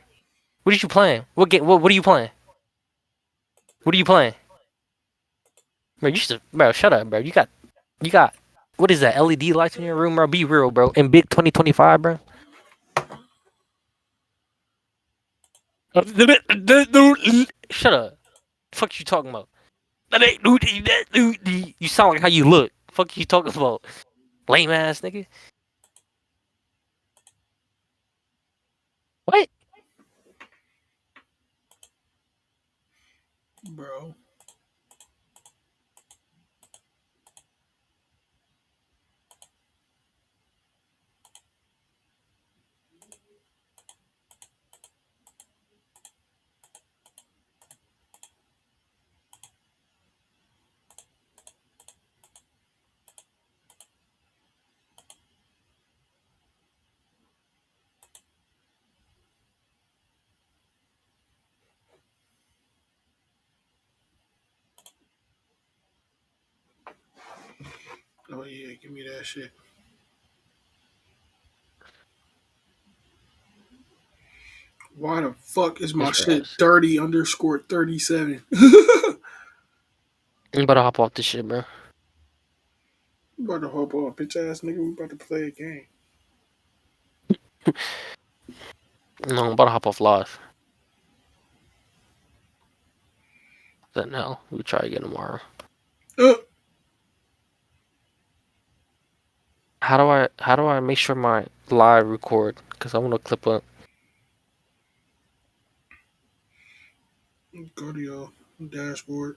What are you playing? What are you playing? What are you playing? Bro, you should, bro, shut up, bro. You got, what is that, LED lights in your room, bro? Be real, bro. In big 2025, bro. Shut up. Fuck you talking about? You sound like how you look. Fuck you talking about? Lame ass nigga. What? Bro. Oh yeah, give me that shit. Why the fuck is my shit 30_37? You better hop off this shit, bro. You about to hop off, bitch ass nigga. We about to play a game. No, I'm about to hop off live. Then no, we try again tomorrow. How do I make sure my live record? Because I want to clip up. Go to your dashboard.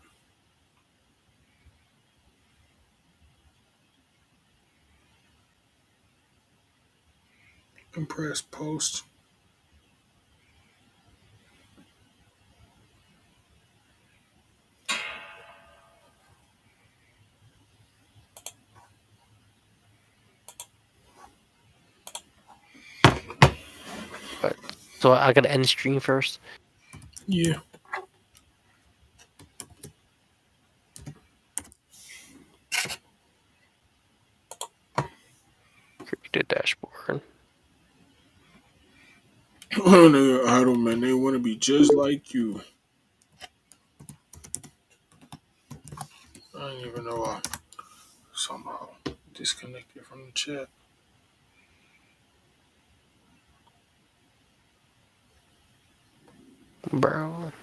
And press post. So I gotta end stream first? Yeah. Create a dashboard. Oh, nigga, idle man. They want to be just like you. I don't even know why. Somehow disconnected from the chat. Bro.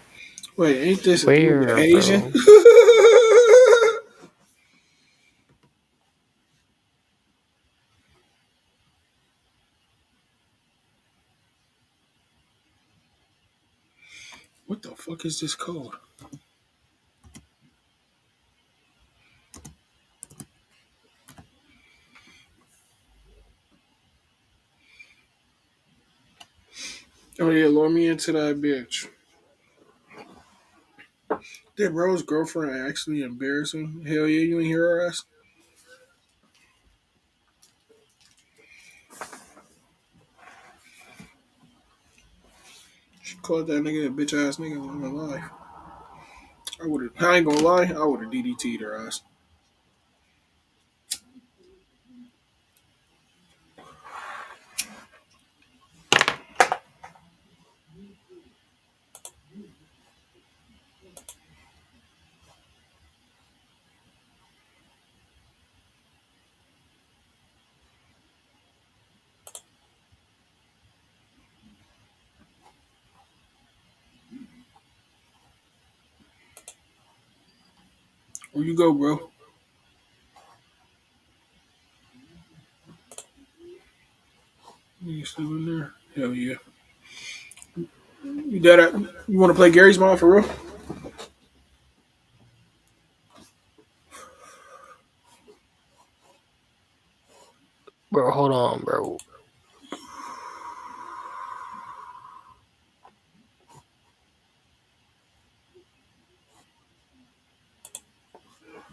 Wait, ain't this Where, Asian? What the fuck is this code? Oh yeah, lure me into that bitch. Did bro's girlfriend actually embarrass him? Hell yeah, you ain't hear her ass? She called that nigga a bitch ass nigga in my life. I ain't gonna lie, I would have DDT'd her ass. Where you go, bro? You still in there? Hell yeah. You want to play Gary's Mod for real? Bro, hold on, bro.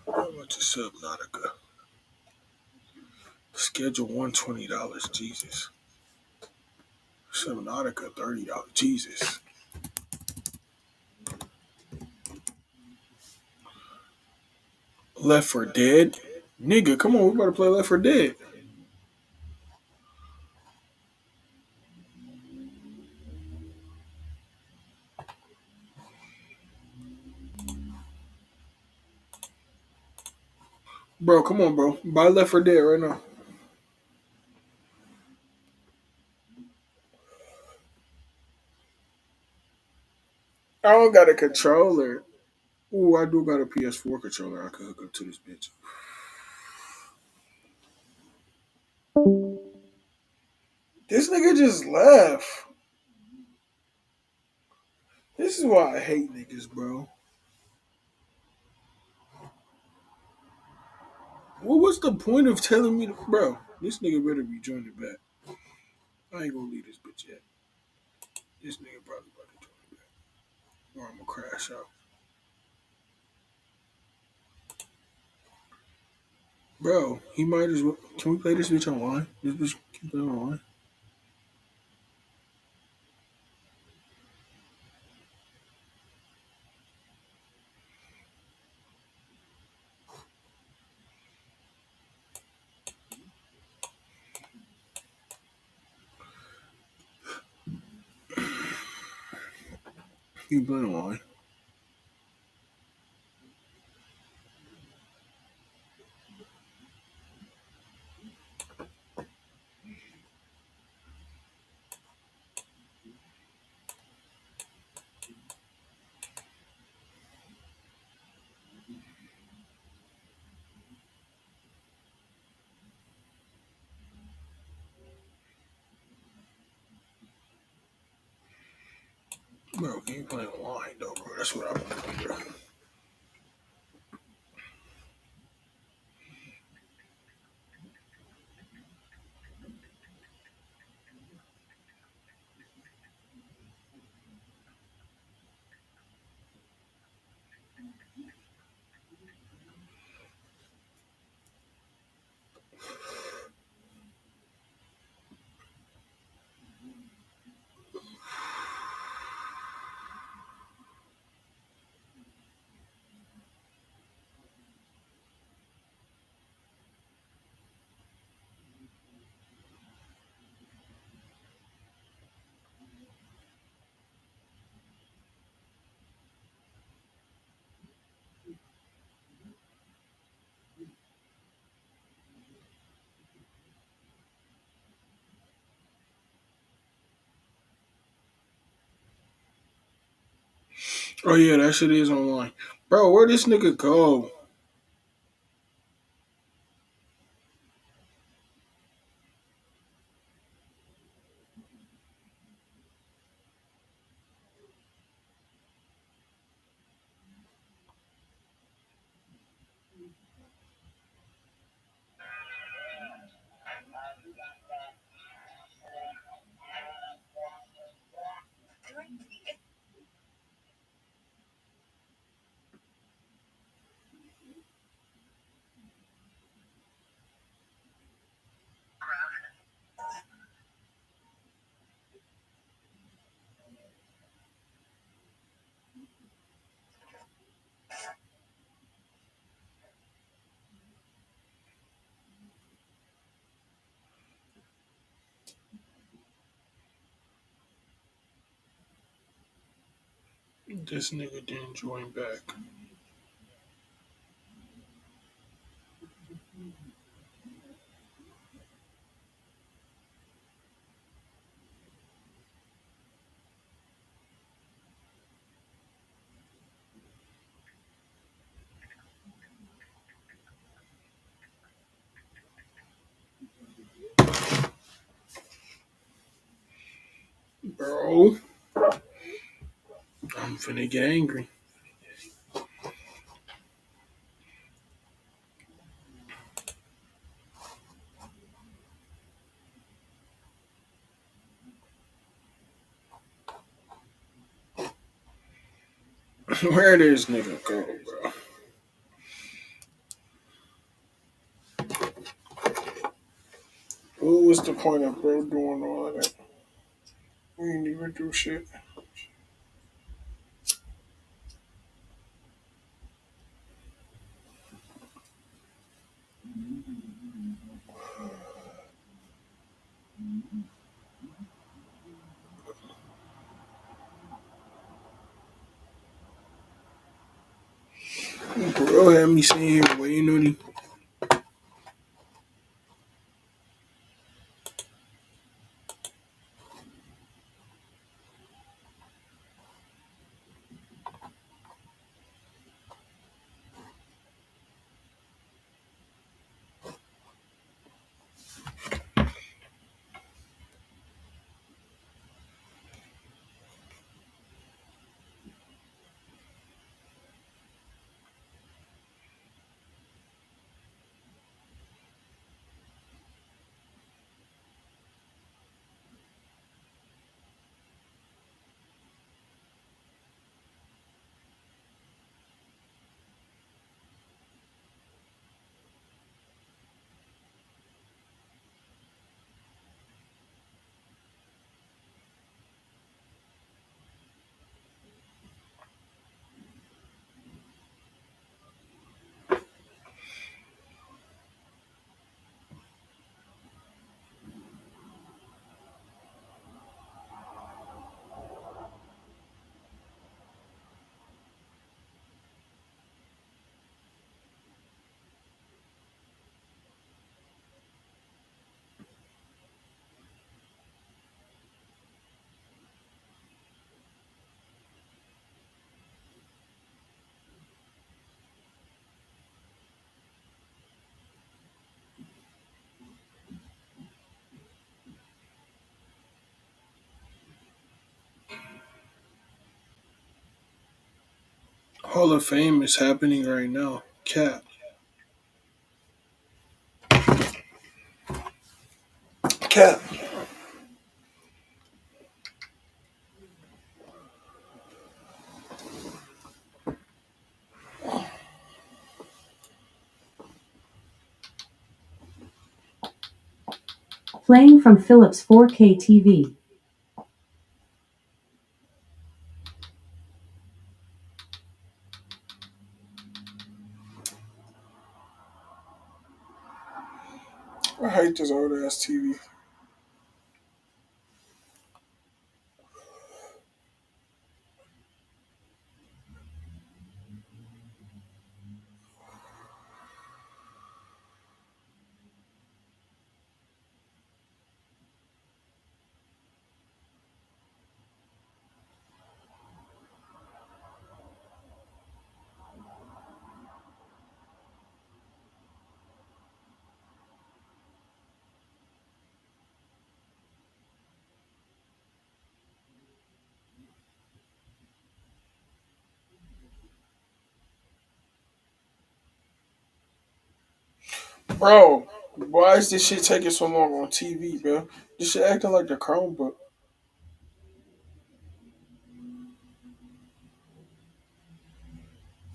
How much is Subnautica? Schedule $120. Jesus. Subnautica $30. Jesus. Left 4 Dead? Nigga, come on, we better play Left 4 Dead. Bro, come on, bro. Buy Left 4 Dead right now. I don't got a controller. Ooh, I do got a PS4 controller I can hook up to this bitch. This nigga just left. This is why I hate niggas, bro. What was the point of telling me bro, this nigga better be joining back. I ain't gonna leave this bitch yet. This nigga probably about to join back. Or I'm gonna crash out. Bro, he might as well. Can we play this bitch online? This bitch can play online. You play online. Bro, can you play online though, bro? That's what I want to do, bro. Oh yeah, that shit is online. Bro, where this nigga go? This nigga didn't join back. Bro, I'm finna get angry. Where this nigga go, bro? What was the point of bro doing all that? We didn't even do shit. Bro had me sitting here waiting on him. Hall of Fame is happening right now. Cap. Playing from Philips 4K TV. I hate this old ass TV. Bro, why is this shit taking so long on TV, bro? This shit acting like the Chromebook.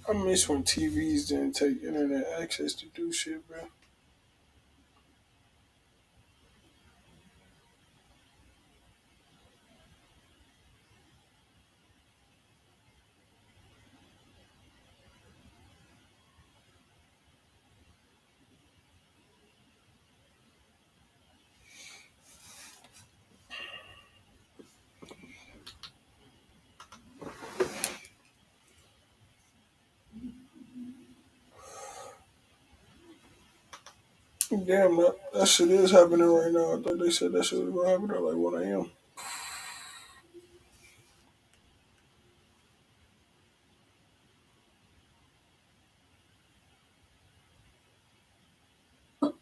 I miss when TVs didn't take internet access to do shit, bro. Damn, that shit is happening right now. I thought they said that shit was gonna happen at like 1 a.m.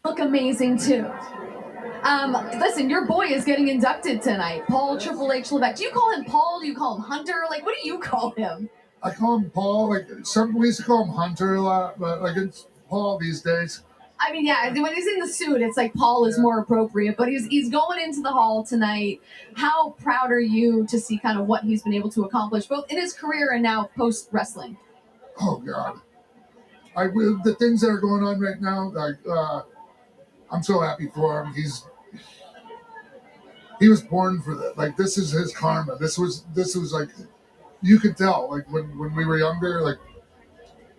Look amazing too. Listen, your boy is getting inducted tonight. Paul Triple H Levesque. Do you call him Paul? Do you call him Hunter? Like, what do you call him? I call him Paul. Like we used to call him Hunter a lot, but like it's Paul these days. I mean, yeah, when he's in the suit, it's like Paul is more appropriate, but he's going into the hall tonight. How proud are you to see kind of what he's been able to accomplish, both in his career and now post-wrestling? Oh, God. The things that are going on right now, like, I'm so happy for him. He was born for that. Like, this is his karma. This was like, you could tell, like, when we were younger, like,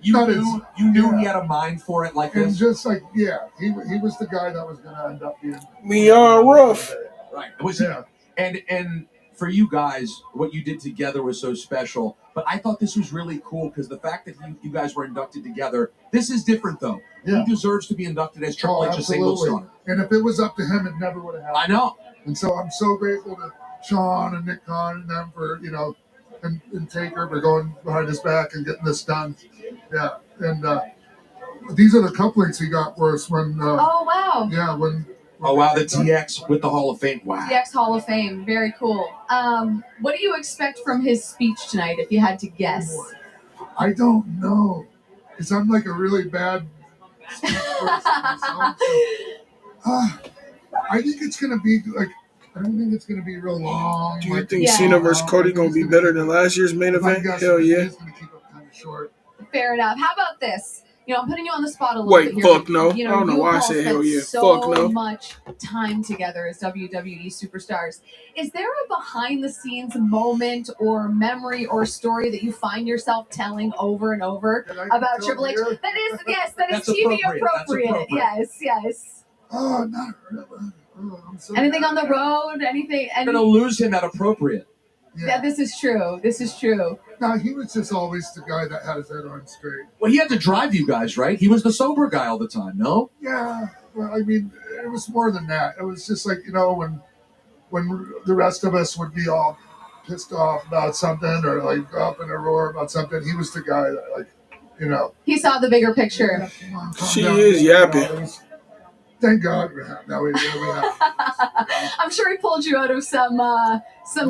You knew he had a mind for it like this? And just like, yeah, he was the guy that was going to end up being... Leon Ruff. Right. And for you guys, what you did together was so special. But I thought this was really cool because the fact that you guys were inducted together, this is different, though. Yeah. He deserves to be inducted as Triple H's single star. And if it was up to him, it never would have happened. I know. And so I'm so grateful to Sean and Nick Khan and them for, and Taker for going behind his back and getting this done. Yeah, and these are the couplings he got for us when... oh, wow. Yeah, when... Oh, wow, the TX with the Hall of Fame. Wow. TX Hall of Fame. Very cool. What do you expect from his speech tonight, if you had to guess? I don't know. Because I'm like a really bad speech person. I think it's going to be like... I don't think it's going to be real long. Do you think Cena versus Cody going to be better than last year's main event? Hell yeah. He's going to keep it kind of short. Fair enough. How about this? I'm putting you on the spot a little bit here. Fuck no. I don't know why I said hell yeah. So Fuck no. much time together as WWE superstars. Is there a behind-the-scenes moment or memory or story that you find yourself telling over and over about Triple H? That is TV appropriate. Yes. Oh, not really. I'm so anything on the road? Anything? You're going to lose him at appropriate. Yeah, this is true. No, he was just always the guy that had his head on straight. Well, he had to drive you guys, right? He was the sober guy all the time, no? Yeah. Well, I mean, it was more than that. It was just like, when the rest of us would be all pissed off about something or like up in a roar about something, he was the guy that He saw the bigger picture. She is yapping. Thank God we have. Now we have. I'm sure he pulled you out of some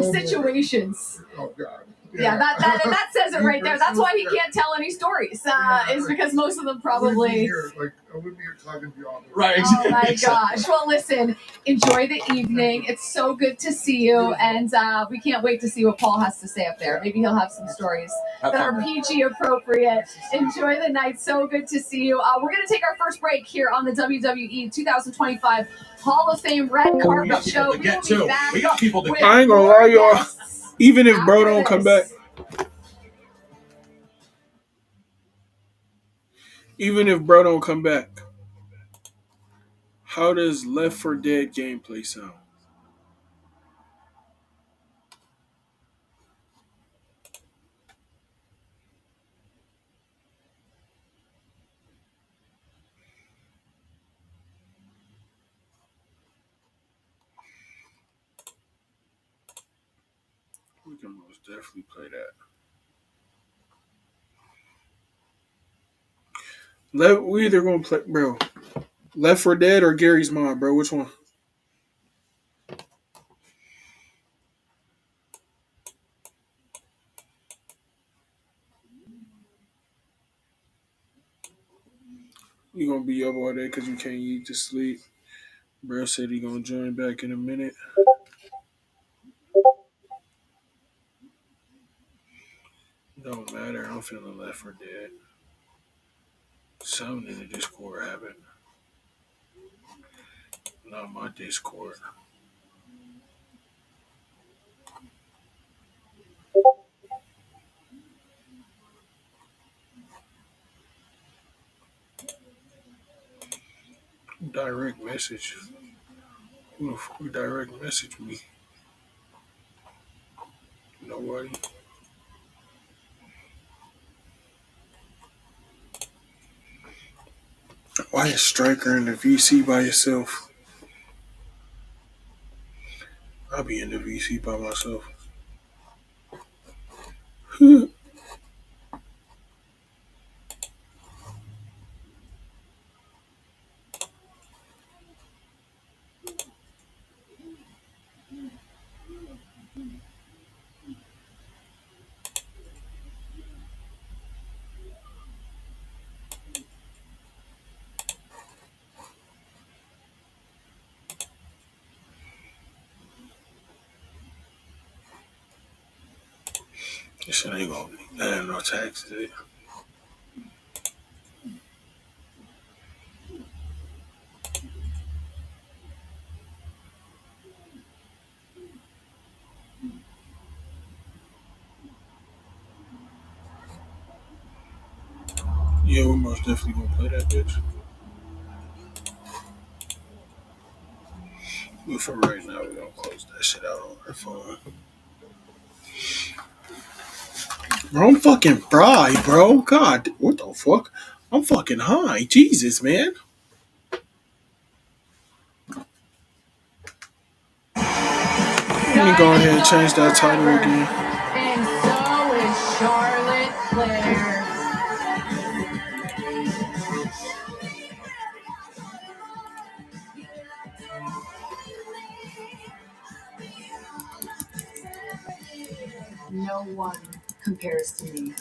situations. Oh God. Yeah, that says it right there. That's why he can't tell any stories. Is because most of them probably. I wouldn't be here talking to you all. Right. Oh my gosh. Well, listen. Enjoy the evening. It's so good to see you, and we can't wait to see what Paul has to say up there. Maybe he'll have some stories that are PG appropriate. Enjoy the night. So good to see you. We're gonna take our first break here on the WWE 2025 Hall of Fame Red Carpet Show. We got people to get. I ain't gonna lie, y'all. Even if bro don't come back. Even if bro don't come back. How does Left 4 Dead gameplay sound? We can most definitely play that. We either gonna play, bro. Left 4 Dead or Gary's Mod, bro. Which one? You gonna be up all day because you can't eat to sleep. Bro said he gonna join back in a minute. Don't matter. I'm feeling Left 4 Dead. Something in the Discord happened. Not my Discord. Direct message. Who the fuck direct message me? Nobody. Why is Striker in the VC by yourself? I'll be in the VC by myself. This shit ain't gonna be paying no taxes. Yeah, we're most definitely gonna play that bitch. But for right now, we're gonna close that shit out on our phone. Bro, I'm fucking fried, bro. God, what the fuck? I'm fucking high. Jesus, man. Let me go ahead and change that title again. And so is Charlotte Flair. No one compares to me.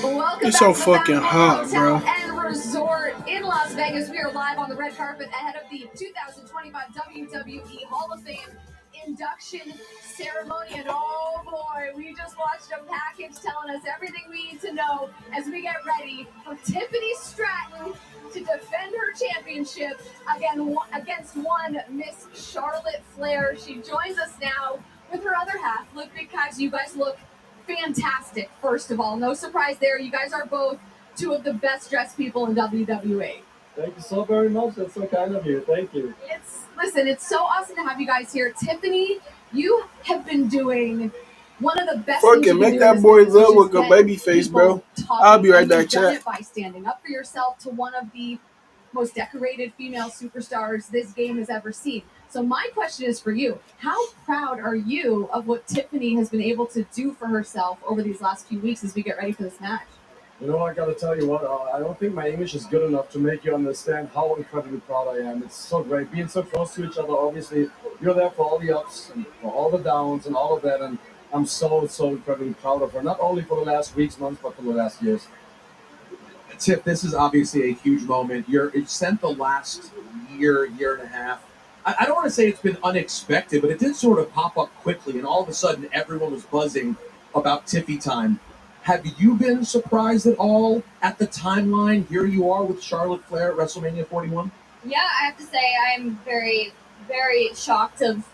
Welcome It's so fucking hot, bro. And Resort in Las Vegas. We are live on the red carpet ahead of the 2025 WWE Hall of Fame induction ceremony. And oh boy, we just watched a package telling us everything we need to know as we get ready for Tiffany Stratton to defend her championship against one Miss Charlotte Flair. She joins us now with her other half. Look, Big Guys, you guys look fantastic, first of all. No surprise there. You guys are both two of the best dressed people in WWE. Thank you so very much. That's so kind of you. Thank you. It's so awesome to have you guys here. Tiffany, you have been doing one of the best Fucking things make that boy love with a baby face, bro. I'll be right back, chat. chat. By standing up for yourself to one of the most decorated female superstars this game has ever seen. So my question is for you. How proud are you of what Tiffany has been able to do for herself over these last few weeks as we get ready for this match? You know, I gotta tell you what, I don't think my English is good enough to make you understand how incredibly proud I am. It's so great being so close to each other. Obviously, you're there for all the ups and for all the downs and all of that. And I'm so incredibly proud of her, not only for the last weeks, months, but for the last years. Tiff, this is obviously a huge moment. It's spent the last year and a half. I don't want to say it's been unexpected, but it did sort of pop up quickly, and all of a sudden everyone was buzzing about Tiffy time. Have you been surprised at all at the timeline? Here you are with Charlotte Flair at WrestleMania 41. Yeah, I have to say I'm very, very shocked of,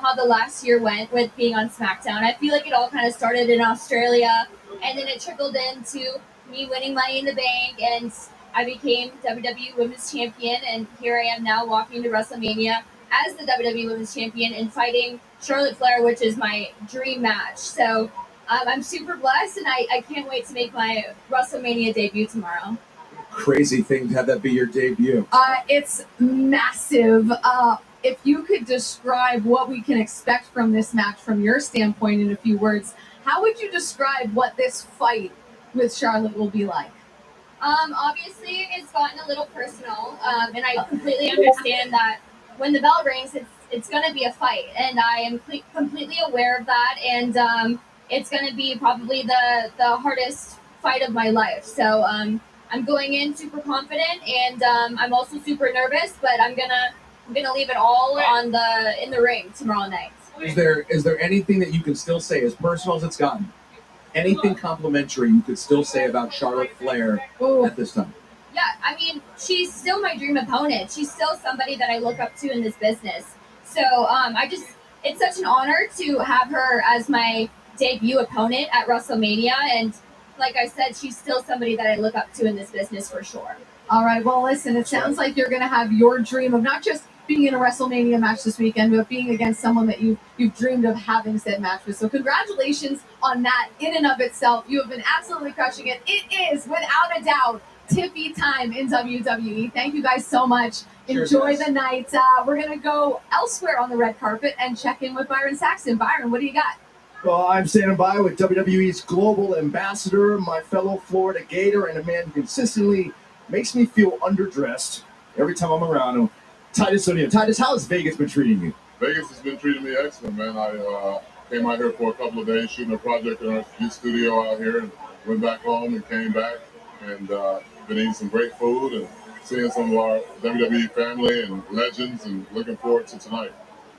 how the last year went with being on SmackDown. I feel like it all kind of started in Australia, and then it trickled into me winning Money in the Bank, and I became WWE Women's Champion, and here I am now walking to WrestleMania as the WWE Women's Champion and fighting Charlotte Flair, which is my dream match. So I'm super blessed, and I can't wait to make my WrestleMania debut tomorrow. Crazy thing to have that be your debut. It's massive. If you could describe what we can expect from this match from your standpoint in a few words, how would you describe what this fight with Charlotte will be like? Obviously, it's gotten a little personal, and I completely understand that when the bell rings, it's going to be a fight, and I am completely aware of that, and it's going to be probably the hardest fight of my life. So I'm going in super confident, and I'm also super nervous, but I'm gonna leave it all in the ring tomorrow night. Is there anything that you can still say, as personal as it's gotten? Anything complimentary you could still say about Charlotte Flair at this time? Yeah, I mean, she's still my dream opponent. She's still somebody that I look up to in this business. So it's such an honor to have her as my debut opponent at WrestleMania. And like I said, she's still somebody that I look up to in this business for sure. All right, well, listen, it sounds like you're going to have your dream of not just being in a WrestleMania match this weekend, but being against someone that you've dreamed of having said match with. So congratulations on that in and of itself. You have been absolutely crushing it. It is, without a doubt, Tiffy time in WWE. Thank you guys so much. Enjoy the night. We're going to go elsewhere on the red carpet and check in with Byron Saxton. Byron, what do you got? Well, I'm standing by with WWE's global ambassador, my fellow Florida Gator, and a man who consistently makes me feel underdressed every time I'm around him. Titus O'Neil. Titus, how has Vegas been treating you? Vegas has been treating me excellent, man. I came out here for a couple of days shooting a project in our studio out here, and went back home and came back, and been eating some great food and seeing some of our WWE family and legends, and looking forward to tonight.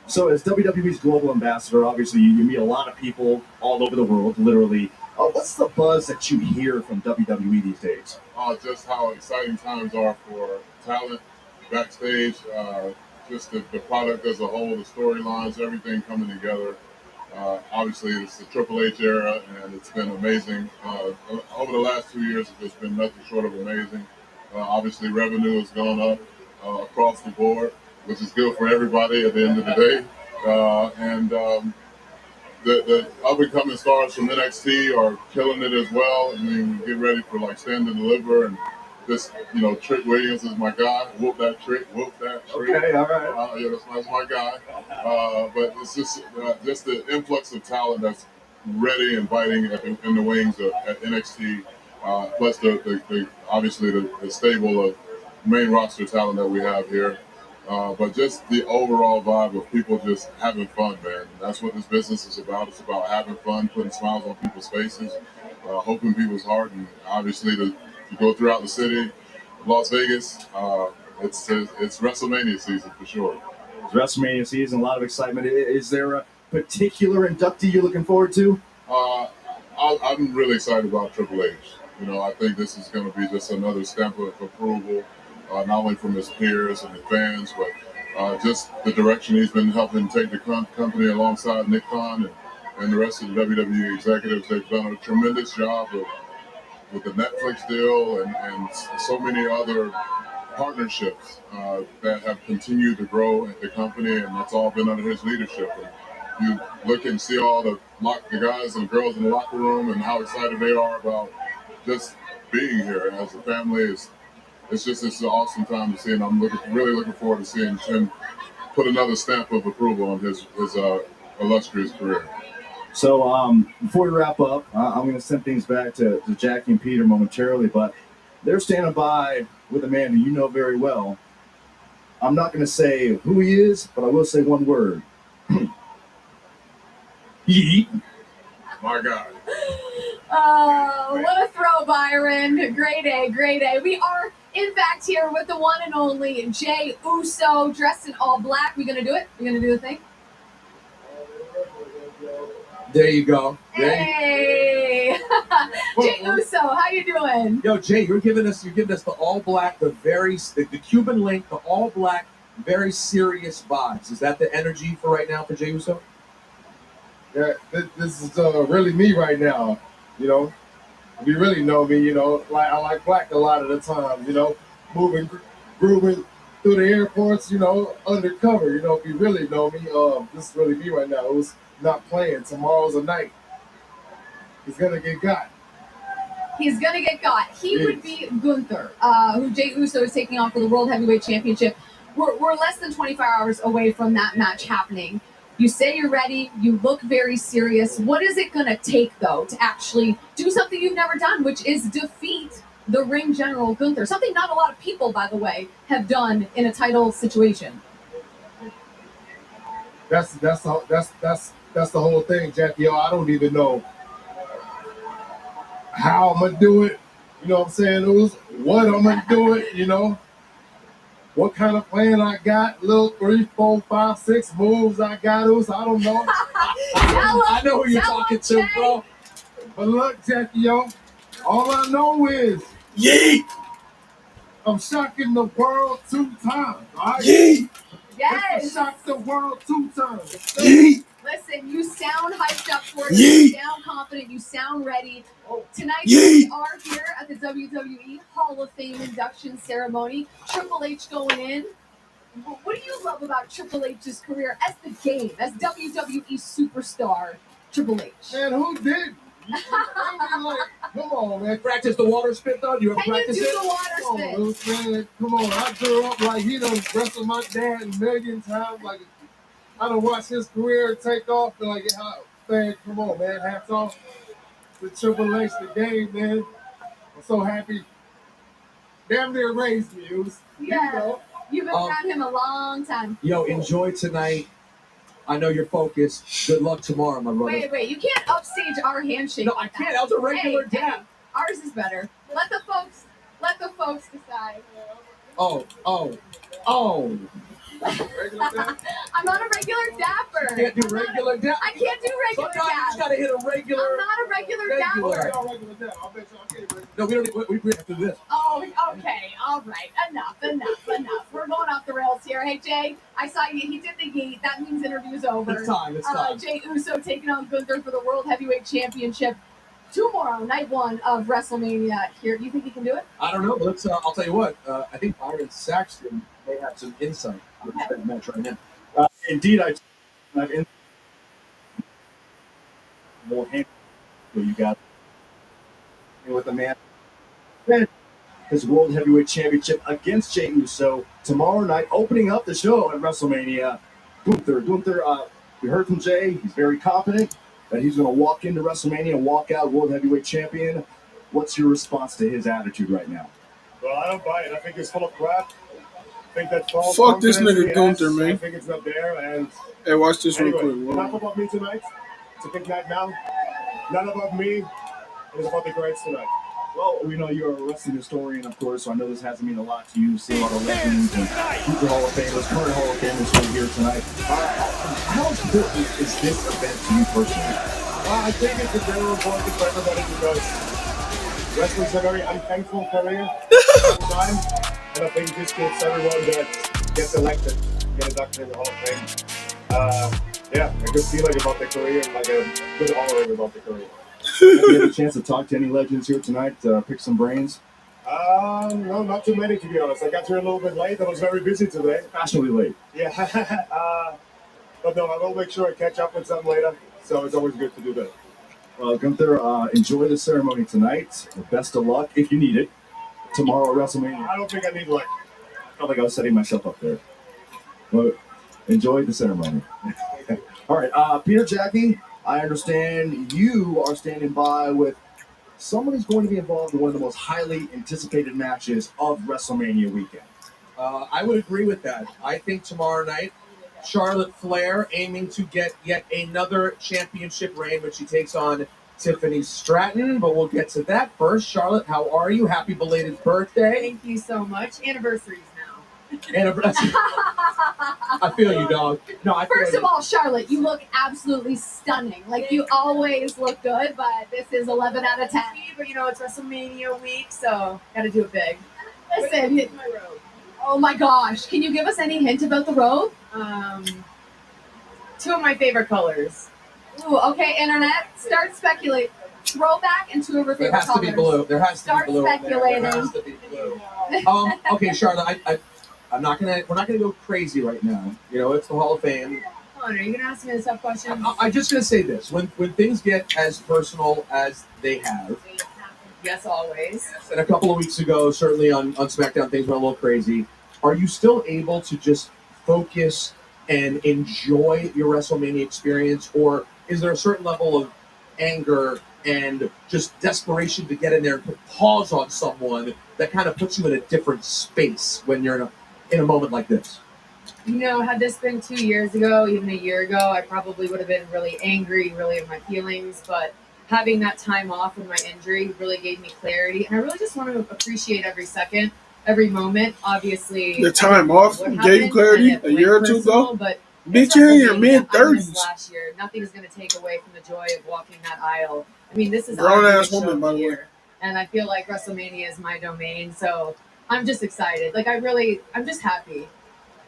So as WWE's global ambassador, obviously you meet a lot of people all over the world, literally. What's the buzz that you hear from WWE these days? Just how exciting times are for talent, backstage, just the product as a whole, the storylines, everything coming together. Obviously, it's the Triple H era, and it's been amazing. Over the last 2 years, it's been nothing short of amazing. Obviously, revenue has gone up across the board, which is good for everybody at the end of the day. The up-and-coming stars from NXT are killing it as well. I mean, get ready for like Stand and Deliver, and this, Trick Williams is my guy. Whoop that Trick, whoop that Trick. Okay, all right. Yeah, that's my guy. But it's just the influx of talent that's ready and fighting in the wings at NXT. Plus the obviously the stable of main roster talent that we have here. But just the overall vibe of people just having fun, man. That's what this business is about. It's about having fun, putting smiles on people's faces, hoping people's heart, and obviously to go throughout the city, Las Vegas. It's WrestleMania season for sure. It's WrestleMania season, a lot of excitement. Is there a particular inductee you're looking forward to? I'm really excited about Triple H. I think this is going to be just another stamp of approval. Not only from his peers and his fans, but just the direction he's been helping take the company alongside Nick Khan and the rest of the WWE executives. They've done a tremendous job with the Netflix deal and so many other partnerships that have continued to grow at the company, and that's all been under his leadership. And you look and see all the guys and girls in the locker room and how excited they are about just being here as a family. It's an awesome time to see, and I'm really looking forward to seeing him put another stamp of approval on his illustrious career. So before we wrap up, I'm going to send things back to Jackie and Peter momentarily, but they're standing by with a man who you know very well. I'm not going to say who he is, but I will say one word. Yeet. My God. Oh, what a throw, Byron. Great day, great day. We are, in fact, here with the one and only Jey Uso, dressed in all black. We going to do it? We going to do the thing? There you go. Hey! Jey Uso, how you doing? Yo, Jay, you're giving us the all black, the Cuban link, the all black, very serious vibes. Is that the energy for right now for Jey Uso? Yeah, this is really me right now. If you really know me, like I like black a lot of the time. Moving, grooving through the airports, undercover. If you really know me, this is really me right now. It was not playing. Tomorrow's a night. He's gonna get got. He's gonna get got. He would be Gunther, who Jey Uso is taking on for the World Heavyweight Championship. We're less than 24 hours away from that match happening. You say you're ready. You look very serious. What is it gonna take though to actually do something you've never done, which is defeat the Ring General Gunther? Something not a lot of people, by the way, have done in a title situation. That's the whole thing, Jackie. I don't even know how I'm gonna do it. You know what I'm saying? What I'm gonna do it. What kind of plan I got? Little 3, 4, 5, 6 moves I got. I don't know. I know who you're talking to, bro. But look, Jackie, all I know is yeet. I'm shocking the world 2 times. All right? Yeet. Yes. Shock the world 2 times. Yeet. Listen, you sound hyped up for it. Yeet. You sound confident. You sound ready. Tonight, we are here at the WWE Hall of Fame induction ceremony. Triple H going in. What do you love about Triple H's career as the game, as WWE superstar Triple H? Man, who did? Come on, man. Practice the water spit, though? You ever practice Can you do it? the water spit? Man, come on. I grew up like he done wrestled my dad a million times. Like, I done watched his career take off. And like, man, come on, man. Hats off to Triple H, the game, man. I'm so happy. Damn near raised me. Yeah. You've been around him a long time. Yo, enjoy tonight. I know you're focused. Good luck tomorrow, my brother. Wait, you can't upstage our handshake. No, I can't. That was a regular dap. Ours is better. Let the folks decide. Oh. I'm not a regular dapper. You can't do regular dap. I can't do regular Sometimes you just gotta hit a regular. I'm not a regular dapper. No, we don't. We have to do this. Oh, okay. All right. Enough. We're going off the rails here. Hey, Jay, I saw you. He did the yeet. That means interview's over. It's time. Jay Uso taking on Gunther for the World Heavyweight Championship tomorrow, night 1 of WrestleMania here. Do you think he can do it? I don't know. But let's. I'll tell you what. I think Byron Saxton may have some insight on that match right now. Indeed, I've in more hand. You got with the man his World Heavyweight Championship against Jey Uso tomorrow night, opening up the show at WrestleMania. Gunther, we heard from Jay. He's very confident that he's going to walk into WrestleMania and walk out World Heavyweight Champion. What's your response to his attitude right now? Well, I don't buy it. I think it's full of crap. I think that false Fuck this confidence nigga Gunther, man. I think it's not there. And Hey, watch this anyway, real quick. enough about me tonight. It's a big night now. None about me. It is about the greats tonight. Well, we know you're a wrestling historian, of course, so I know this has to mean a lot to you. See a lot of legends and future Hall of Famers, current Hall of Famers who are here tonight. How important is this event to you personally? I think it's a very important for everybody because wrestling's a very unthankful career at the time, and I think this gets everyone that gets elected, get inducted in the Hall of Fame. Yeah, a good feeling about the career and like a good honoring about the career. Have you had a chance to talk to any legends here tonight, pick some brains? No, not too many to be honest. I got here a little bit late. I was very busy today. Fashionably late. Yeah. But no, I will make sure I catch up with some later. So it's always good to do that. Well, Gunther, enjoy the ceremony tonight. Best of luck, if you need it, tomorrow at WrestleMania. I don't think I need luck. I felt like I was setting myself up there. Well, enjoy the ceremony. All right, Peter Jackie, I understand you are standing by with someone who's going to be involved in one of the most highly anticipated matches of WrestleMania weekend. I would agree with that. I think tomorrow night, Charlotte Flair aiming to get yet another championship reign when she takes on Tiffany Stratton, but we'll get to that first. Charlotte, how are you? Happy belated birthday. Thank you so much. Anniversaries now. Anniversary. I feel you, dog. No, I feel First you. of all, Charlotte, you look absolutely stunning. Like, you always look good, but this is 11 out of 10. But you know, it's WrestleMania week, so gotta do it big. Listen, oh my gosh, can you give us any hint about the robe? 2 of my favorite colors. Ooh, okay, internet, start speculating. Throwback and 2 of her There favorite has to colors. be blue. There has to Start be blue. speculating. There has to be blue. Okay, Charlotte, we're not gonna go crazy right now. You know, it's the Hall of Fame. Hold on, are you gonna ask me this tough question? I'm just gonna say this: when things get as personal as they have, Yes, always. and a couple of weeks ago, certainly on SmackDown, things went a little crazy. Are you still able to just focus and enjoy your WrestleMania experience, or is there a certain level of anger and just desperation to get in there and put pause on someone that kind of puts you in a different space when you're in a moment like this? You know, had this been 2 years ago, even a year ago, I probably would have been really angry, really in my feelings. But having that time off with my injury really gave me clarity. And I really just want to appreciate every second, every moment. Obviously, The time off what gave you happened, clarity and it a year or went two personal, ago. But Bitch, you're in your WrestleMania, mid I missed 30s. last year. Nothing is going to take away from the joy of walking that aisle. I mean, this is Grown our ass show woman, by the way. here, and I feel like WrestleMania is my domain. So I'm just excited. Like I'm just happy.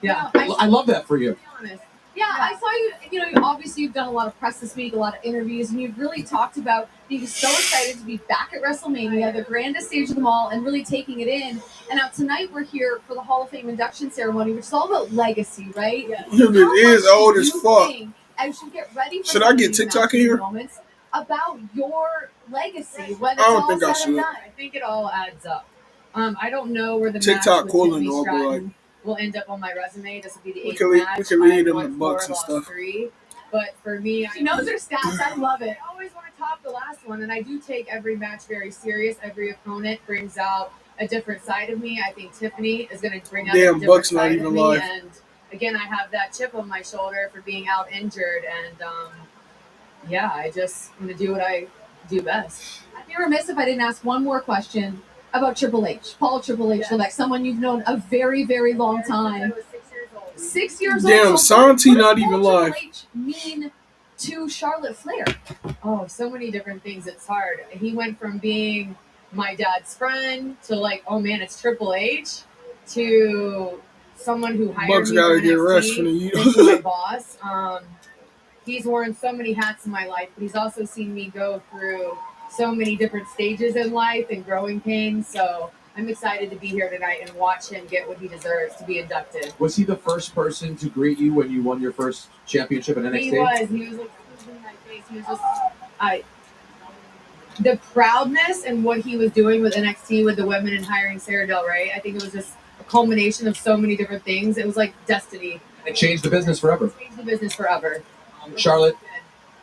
Yeah. I love that for you. Honest. Yeah, I saw you. You know, obviously you've done a lot of press this week, a lot of interviews, and you've really talked about being so excited to be back at WrestleMania, the grandest stage of them all, and really taking it in. And now tonight we're here for the Hall of Fame induction ceremony, which is all about legacy, right? It is old as fuck. As you get ready for Should I get these TikTok in matches here? and moments about your legacy when I it's don't all think I said and should. done. I think it all adds up. I don't know where the TikTok match cool with and Tiffany all, but, Stratton like, will end up on my resume. This will be the we 8th can leave- match. we can leave I them won the Bucks 4, and lost stuff. 3. But for me, She knows her stats. I love it. I always want to top the last one, and I do take every match very serious. Every opponent brings out a different side of me. I think Tiffany is going to bring out a Damn, different Bucks not side even of me, live. and again, I have that chip on my shoulder for being out injured, and yeah, I just want to do what I do best. I'd be remiss if I didn't ask one more question about Triple H, Paul Triple H Levesque, someone you've known a very, very long time. 6 years old. Damn, Santi not even live. Triple H mean to Charlotte Flair? Oh, so many different things. It's hard. He went from being my dad's friend to like, oh man, it's Triple H, to someone who hired Bucks me gotta from get NXT, rest from the into my boss. He's worn so many hats in my life, but he's also seen me go through so many different stages in life and growing pains. So I'm excited to be here tonight and watch him get what he deserves to be inducted. Was he the first person to greet you when you won your first championship in NXT? He was. He was like in my face. He was just the proudness and what he was doing with NXT with the women and hiring Sarah Del Rey. I think it was just a culmination of so many different things. It was like destiny. It changed the business forever. It changed the business forever. Charlotte,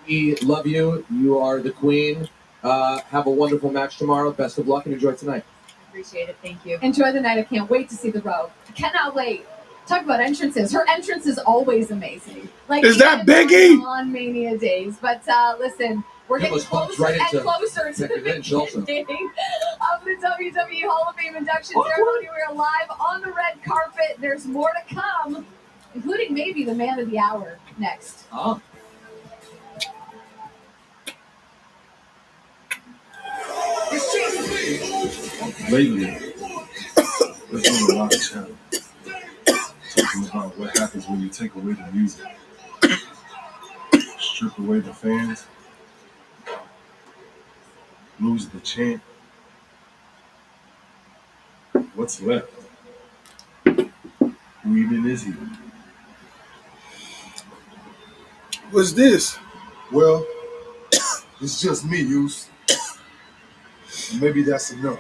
we love you. You are the queen. Have a wonderful match tomorrow. Best of luck and enjoy tonight. Appreciate it. Thank you. Enjoy the night. I can't wait to see the row. I cannot wait. Talk about entrances. Her entrance is always amazing. Like, is that Biggie? On Mania days. But listen, we're getting closer and closer to the beginning of the WWE Hall of Fame induction ceremony. We're live on the red carpet. There's more to come, including maybe the man of the hour next. Oh. Lately, there's been a lot of chatter talking about what happens when you take away the music, strip away the fans, lose the chant. What's left? Who even is he? What's this? Well, it's just me, Yus. Maybe that's enough.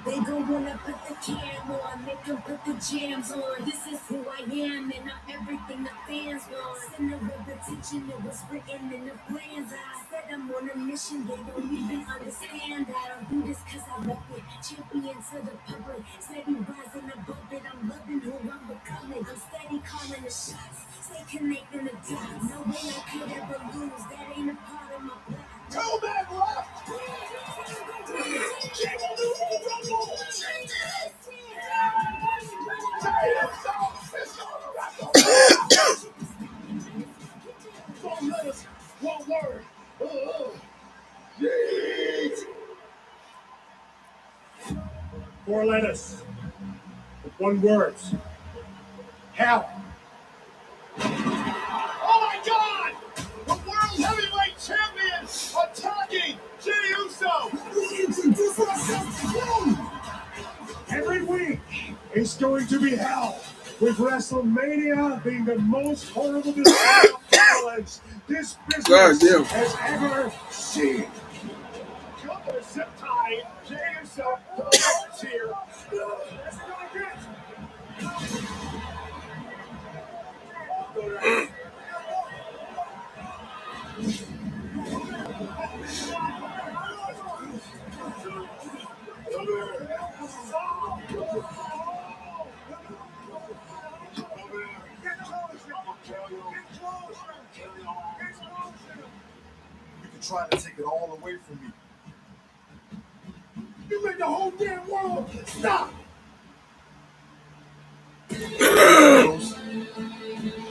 They gon' wanna put the cam on, make them put the jams on. This is who I am, and I'm everything the fans want. Center of attention, it was written in the plans. I said I'm on a mission, they don't even understand that. I do this cause I love it, champion to the public. Steady rising above it, I'm loving who I'm becoming. I'm steady calling the shots, stay connecting the dots. No way I could ever lose, that ain't a part of my plan. Go back left. One word. Four letters. One word. Hell. Oh my God! The World Heavyweight Champion attacking Jey Uso! Every week is going to be hell, with WrestleMania being the most horrible display of violence this business has ever seen. Come on, zip tie, Jey Uso to the ropes here. That's gonna get. Trying to take it all away from me. You make the whole damn world stop.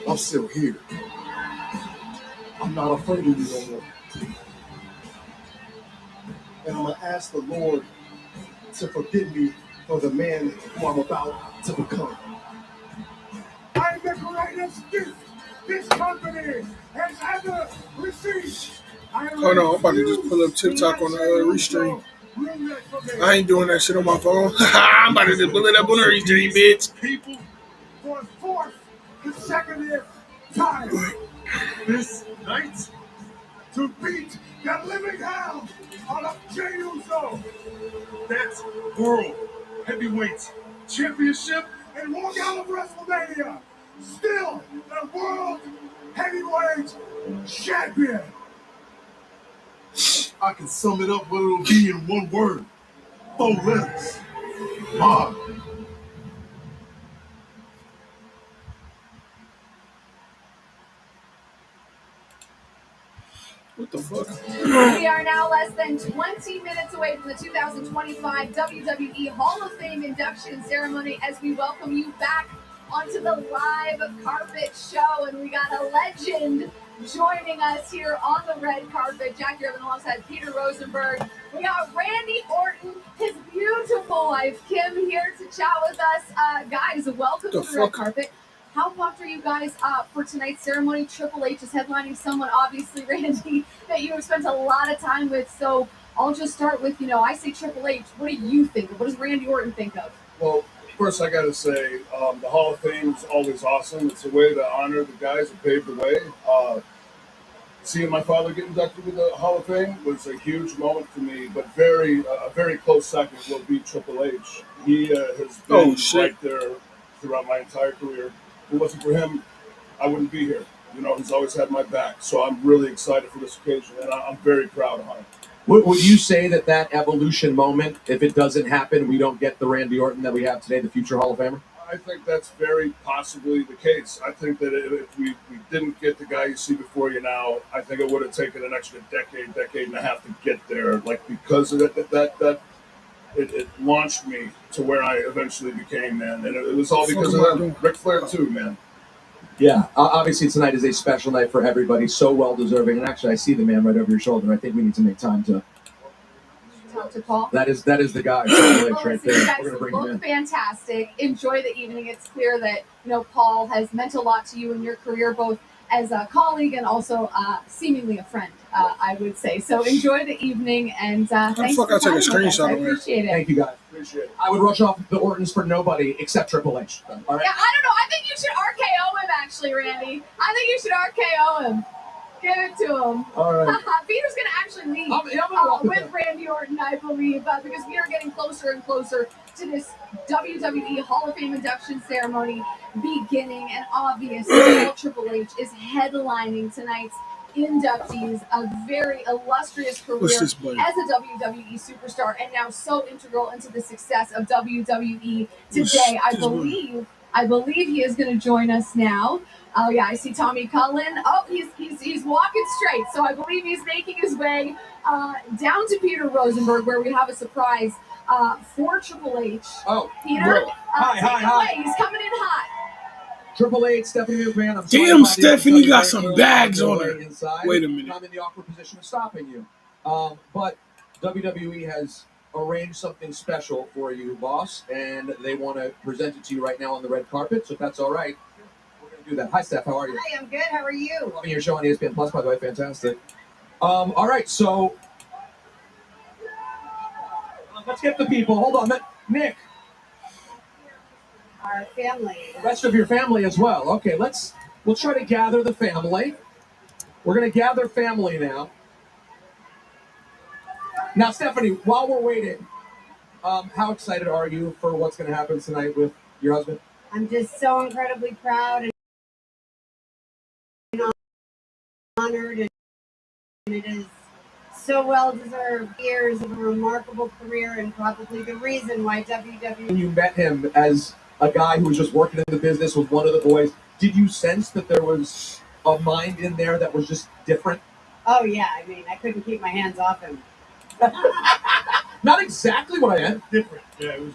I'm still here. I'm not afraid of you no more. And I'm gonna ask the Lord to forgive me for the man who I'm about to become. I'm the greatest gift this company has ever received. Hold on, I'm about to just pull up TikTok on the restream. I ain't doing that shit on my phone. I'm about to just pull it up on the restream, bitch. People for a fourth consecutive time this night to beat the living hell out of Jey Uso. That's World Heavyweight Championship and walk out of WrestleMania still the World Heavyweight Champion. I can sum it up what it'll be in one word. 4 letters. Mark. What the fuck? We are now less than 20 minutes away from the 2025 WWE Hall of Fame induction ceremony as we welcome you back onto the live carpet show. And we got a legend joining us here on the red carpet. Jackie Urban alongside Peter Rosenberg. We got Randy Orton, his beautiful wife Kim here to chat with us. Guys, welcome to the red carpet. How pumped are you guys for tonight's ceremony? Triple H is headlining someone, obviously, Randy, that you have spent a lot of time with. So I'll just start with, I say Triple H. What do you think of? What does Randy Orton think of? Well, first I got to say, the Hall of Fame is always awesome. It's a way to honor the guys who paved the way. Seeing my father get inducted with the Hall of Fame was a huge moment for me, but a very close second will be Triple H. He has been right there throughout my entire career. If it wasn't for him, I wouldn't be here. He's always had my back. So I'm really excited for this occasion, and I'm very proud of him. Would you say that evolution moment, if it doesn't happen, we don't get the Randy Orton that we have today, the future Hall of Famer? I think that's very possibly the case. I think that if we didn't get the guy you see before you now, I think it would have taken an extra decade and a half to get there. Like, because of that it launched me to where I eventually became, man. And it was all because of that. Ric Flair too, man. Yeah, obviously tonight is a special night for everybody, so well-deserving. And actually, I see the man right over your shoulder. I think we need to make time to talk to Paul. That is the guy right there. You guys We're gonna bring him look in. fantastic. Enjoy the evening. It's clear that Paul has meant a lot to you in your career, both as a colleague and also seemingly a friend. I would say so. Enjoy the evening and thanks for I take a coming with us. screenshot I of it. appreciate it. Thank you, guys. Appreciate it. I would rush off the Ortons for nobody except Triple H. All right. Yeah, I don't know. I think you should RKO him, actually, Randy. I think you should RKO him. Give it to him. All right. Peter's going to actually leave I'm gonna walk with Randy Orton, I believe, because we are getting closer and closer to this WWE Hall of Fame induction ceremony beginning. And obviously, Triple H is headlining tonight's inductees, a very illustrious career as a WWE superstar and now so integral into the success of WWE today. I believe he is going to join us now. Oh yeah, I see Tommy Cullen. Oh, he's walking straight, so I believe he's making his way down to Peter Rosenberg, where we have a surprise for Triple H. Oh, Peter, hi. He's coming in hot. Triple H, Stephanie McMahon. Damn, Stephanie got some bags on her. Wait a minute. I'm in the awkward position of stopping you. But WWE has arranged something special for you, boss, and they want to present it to you right now on the red carpet. So if that's all right, we're going to do that. Hi, Steph. How are you? Hi, I'm good. How are you? Loving your show on ESPN Plus, by the way. Fantastic. All right, so let's get the people. Hold on, Nick. Our family. The rest of your family as well. Okay, we'll try to gather the family. We're going to gather family now. Now, Stephanie, while we're waiting, how excited are you for what's going to happen tonight with your husband? I'm just so incredibly proud and honored, and it is so well deserved. Years of a remarkable career, and probably the reason why WWE. When you met him as a guy who was just working in the business, was one of the boys, did you sense that there was a mind in there that was just different? Oh yeah, I mean, I couldn't keep my hands off him. Not exactly what I meant. Different. Yeah, it was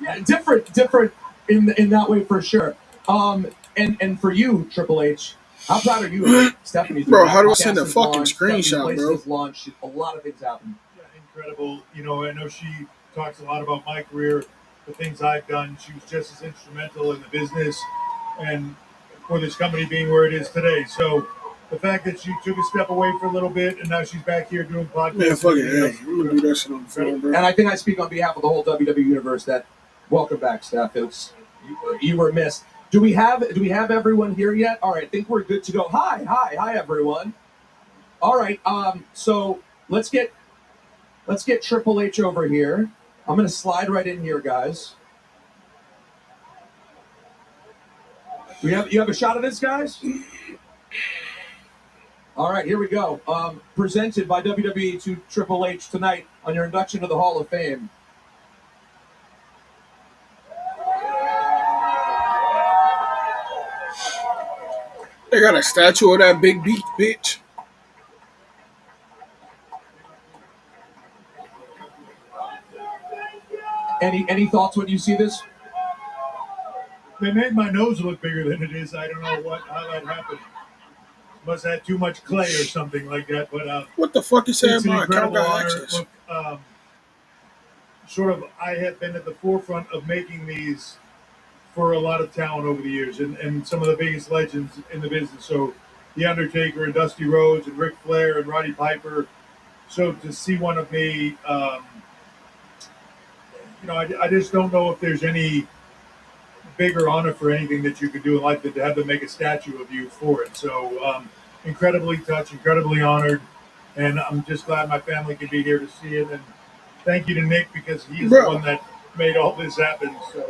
different in that way for sure. And for you, Triple H, how proud are you of Stephanie? Bro, how do I send a fucking screenshot, bro? Launched, a lot of things happened. Yeah, incredible. I know she talks a lot about my career, the things I've done. She was just as instrumental in the business and for this company being where it is today. So the fact that she took a step away for a little bit and now she's back here doing podcasts. Man, fuck it, yeah. I'm gonna do that shit on the phone, bro. And I think I speak on behalf of the whole WWE universe that welcome back, Steph. You were missed. Do we have everyone here yet? All right, I think we're good to go. Hi, everyone. All right, so let's get Triple H over here. I'm gonna slide right in here, guys. You have a shot of this, guys? All right, here we go. Presented by WWE to Triple H tonight on your induction to the Hall of Fame. They got a statue of that big beat, bitch. Any thoughts when you see this? They made my nose look bigger than it is. I don't know how that happened. Must have had too much clay or something like that. But what the fuck is that? It's an incredible honor. Look, I have been at the forefront of making these for a lot of talent over the years, and some of the biggest legends in the business. So, The Undertaker and Dusty Rhodes and Ric Flair and Roddy Piper. So to see one of me, I just don't know if there's any bigger honor for anything that you could do in life than to have them make a statue of you for it. So incredibly touched, incredibly honored, and I'm just glad my family could be here to see it. And thank you to Nick, because he's the one that made all this happen. So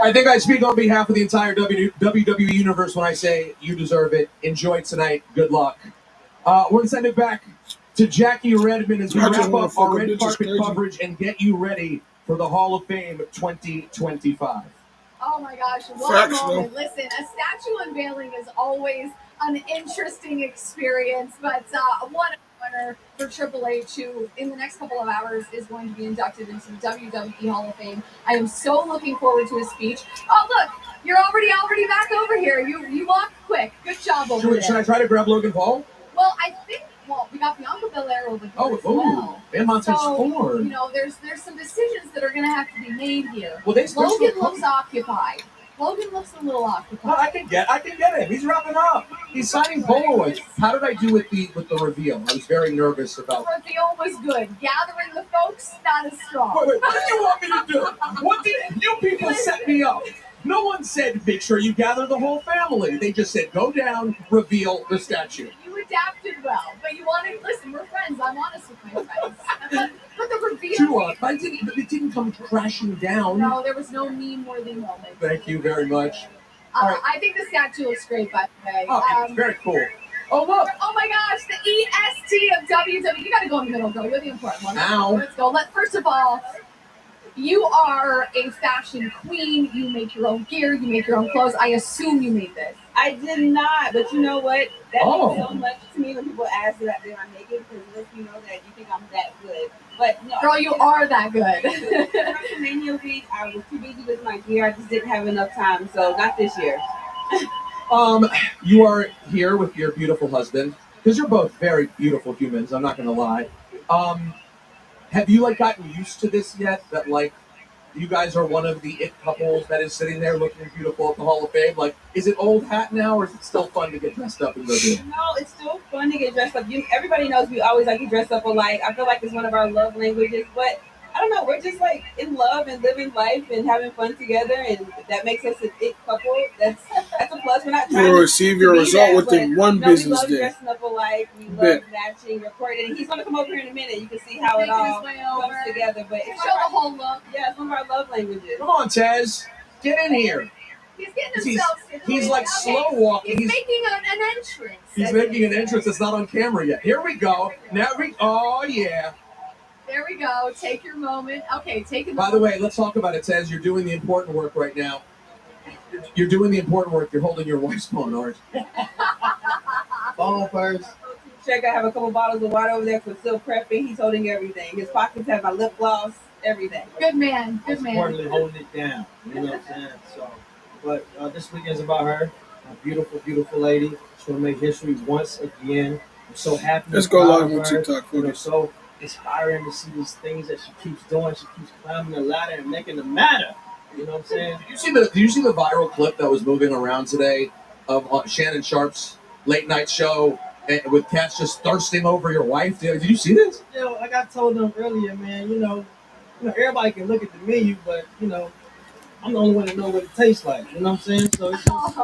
I think I speak on behalf of the entire WWE universe when I say you deserve it. Enjoy tonight. Good luck. We're going to send it back to Jackie Redmond as we wrap up our red carpet coverage and get you ready for the Hall of Fame 2025. Oh my gosh, what a moment. Listen, a statue unveiling is always an interesting experience, but what an honor for Triple H, who in the next couple of hours is going to be inducted into the WWE Hall of Fame. I am so looking forward to his speech. Oh, look, you're already back over here. You walked quick. Good job over there. Should I try to grab Logan Paul? Well, I think we got Bianca Belair over here as well. And Montez Ford. There's some decisions that are going to have to be made here. Well, Logan looks occupied. Logan looks a little occupied. Well, I can get him. He's wrapping up. He's signing Polaroids. How did I do with the reveal? I was very nervous about. The reveal was good. Gathering the folks, not as strong. Wait, what did you want me to do? What did you people set me up? No one said make sure you gather the whole family. They just said go down, reveal the statue. You adapted well, but you wanted. Listen, we're friends. I'm honest with my friends. But the reveal. It didn't come crashing down. No, there was no meme-worthy moment. Thank you very much. I think the statue looks great, by the way. Oh, it's very cool. Oh, look. Oh, my gosh, the EST of WWE. You got to go in the middle, girl. You're the important one. Now. Let's go. First of all, you are a fashion queen. You make your own gear. You make your own clothes. I assume you made this. I did not, but you know what? That means so much to me when people ask that I make it, because it lets me know that you think I'm that good. But no, girl, you are that good. WrestleMania week, I was too busy with my gear. I just didn't have enough time, so not this year. You are here with your beautiful husband, because you're both very beautiful humans. I'm not gonna lie. Have you gotten used to this yet? That you guys are one of the it couples that is sitting there looking beautiful at the Hall of Fame. Is it old hat now, or is it still fun to get dressed up and go do it? No, it's still fun to get dressed up. Everybody knows we always like to dress up alike. I feel like it's one of our love languages, but I don't know. We're just in love and living life and having fun together, and that makes us an it couple. That's a plus. We're not trying to receive your result within one business day. We love dressing up alike. We love matching, recording. He's going to come over here in a minute. You can see how it all comes together. But it's show the whole look. Yeah, it's one of our love languages. Come on, Taz, get in here. He's getting himself situated. He's slow walking. He's making an entrance. He's making an entrance that's not on camera yet. Here we go. Oh yeah. There we go. Take your moment. Okay, take it. By the way, let's talk about it, Taz. You're doing the important work right now. You're doing the important work. You're holding your wife's phone, aren't you? Phone first. Check. I have a couple bottles of water over there for still prepping. He's holding everything. His pockets have my lip gloss, everything. Good man. Good man. Importantly, holding it down. You know what I'm saying? So, but this weekend's about her. A beautiful, beautiful lady. She's gonna make history once again. I'm so happy. Let's go live on TikTok. So inspiring to see these things that she keeps doing. She keeps climbing the ladder and making them matter. You know what I'm saying? Did you see the viral clip that was moving around today of Shannon Sharp's late night show with cats just thirsting over your wife? Did you see this? Yo, like I told them earlier, man, you know, everybody can look at the menu, but I'm the only one that know what it tastes like. You know what I'm saying? So it's just,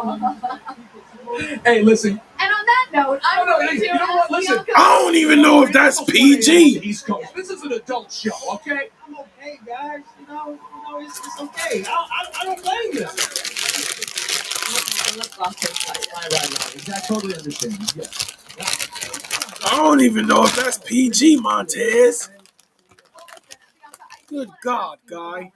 hey, listen. And on that note, I'm going to listen. I don't even know if that's PG. East Coast. This is an adult show, okay? I'm okay, guys. It's okay. I don't blame you. Right. I totally understand. Yeah. I don't even know if that's PG, Montez. Good God, guy.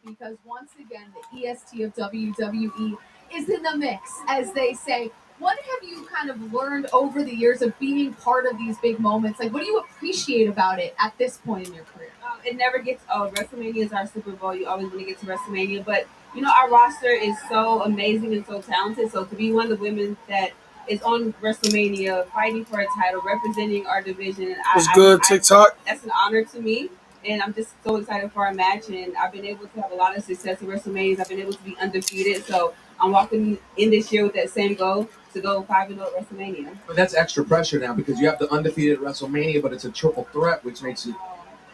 Because once again, the EST of WWE is in the mix, as they say. What have you kind of learned over the years of being part of these big moments? What do you appreciate about it at this point in your career? it never gets old. WrestleMania is our Super Bowl. You always want to get to WrestleMania, but our roster is so amazing and so talented. So to be one of the women that is on WrestleMania, fighting for a title, representing our division, What's good, TikTok? That's an honor to me. And I'm just so excited for our match. And I've been able to have a lot of success in WrestleManias. I've been able to be undefeated. So I'm walking in this year with that same goal to go 5-0 at WrestleMania. But that's extra pressure now because you have the undefeated WrestleMania, but it's a triple threat, which makes it.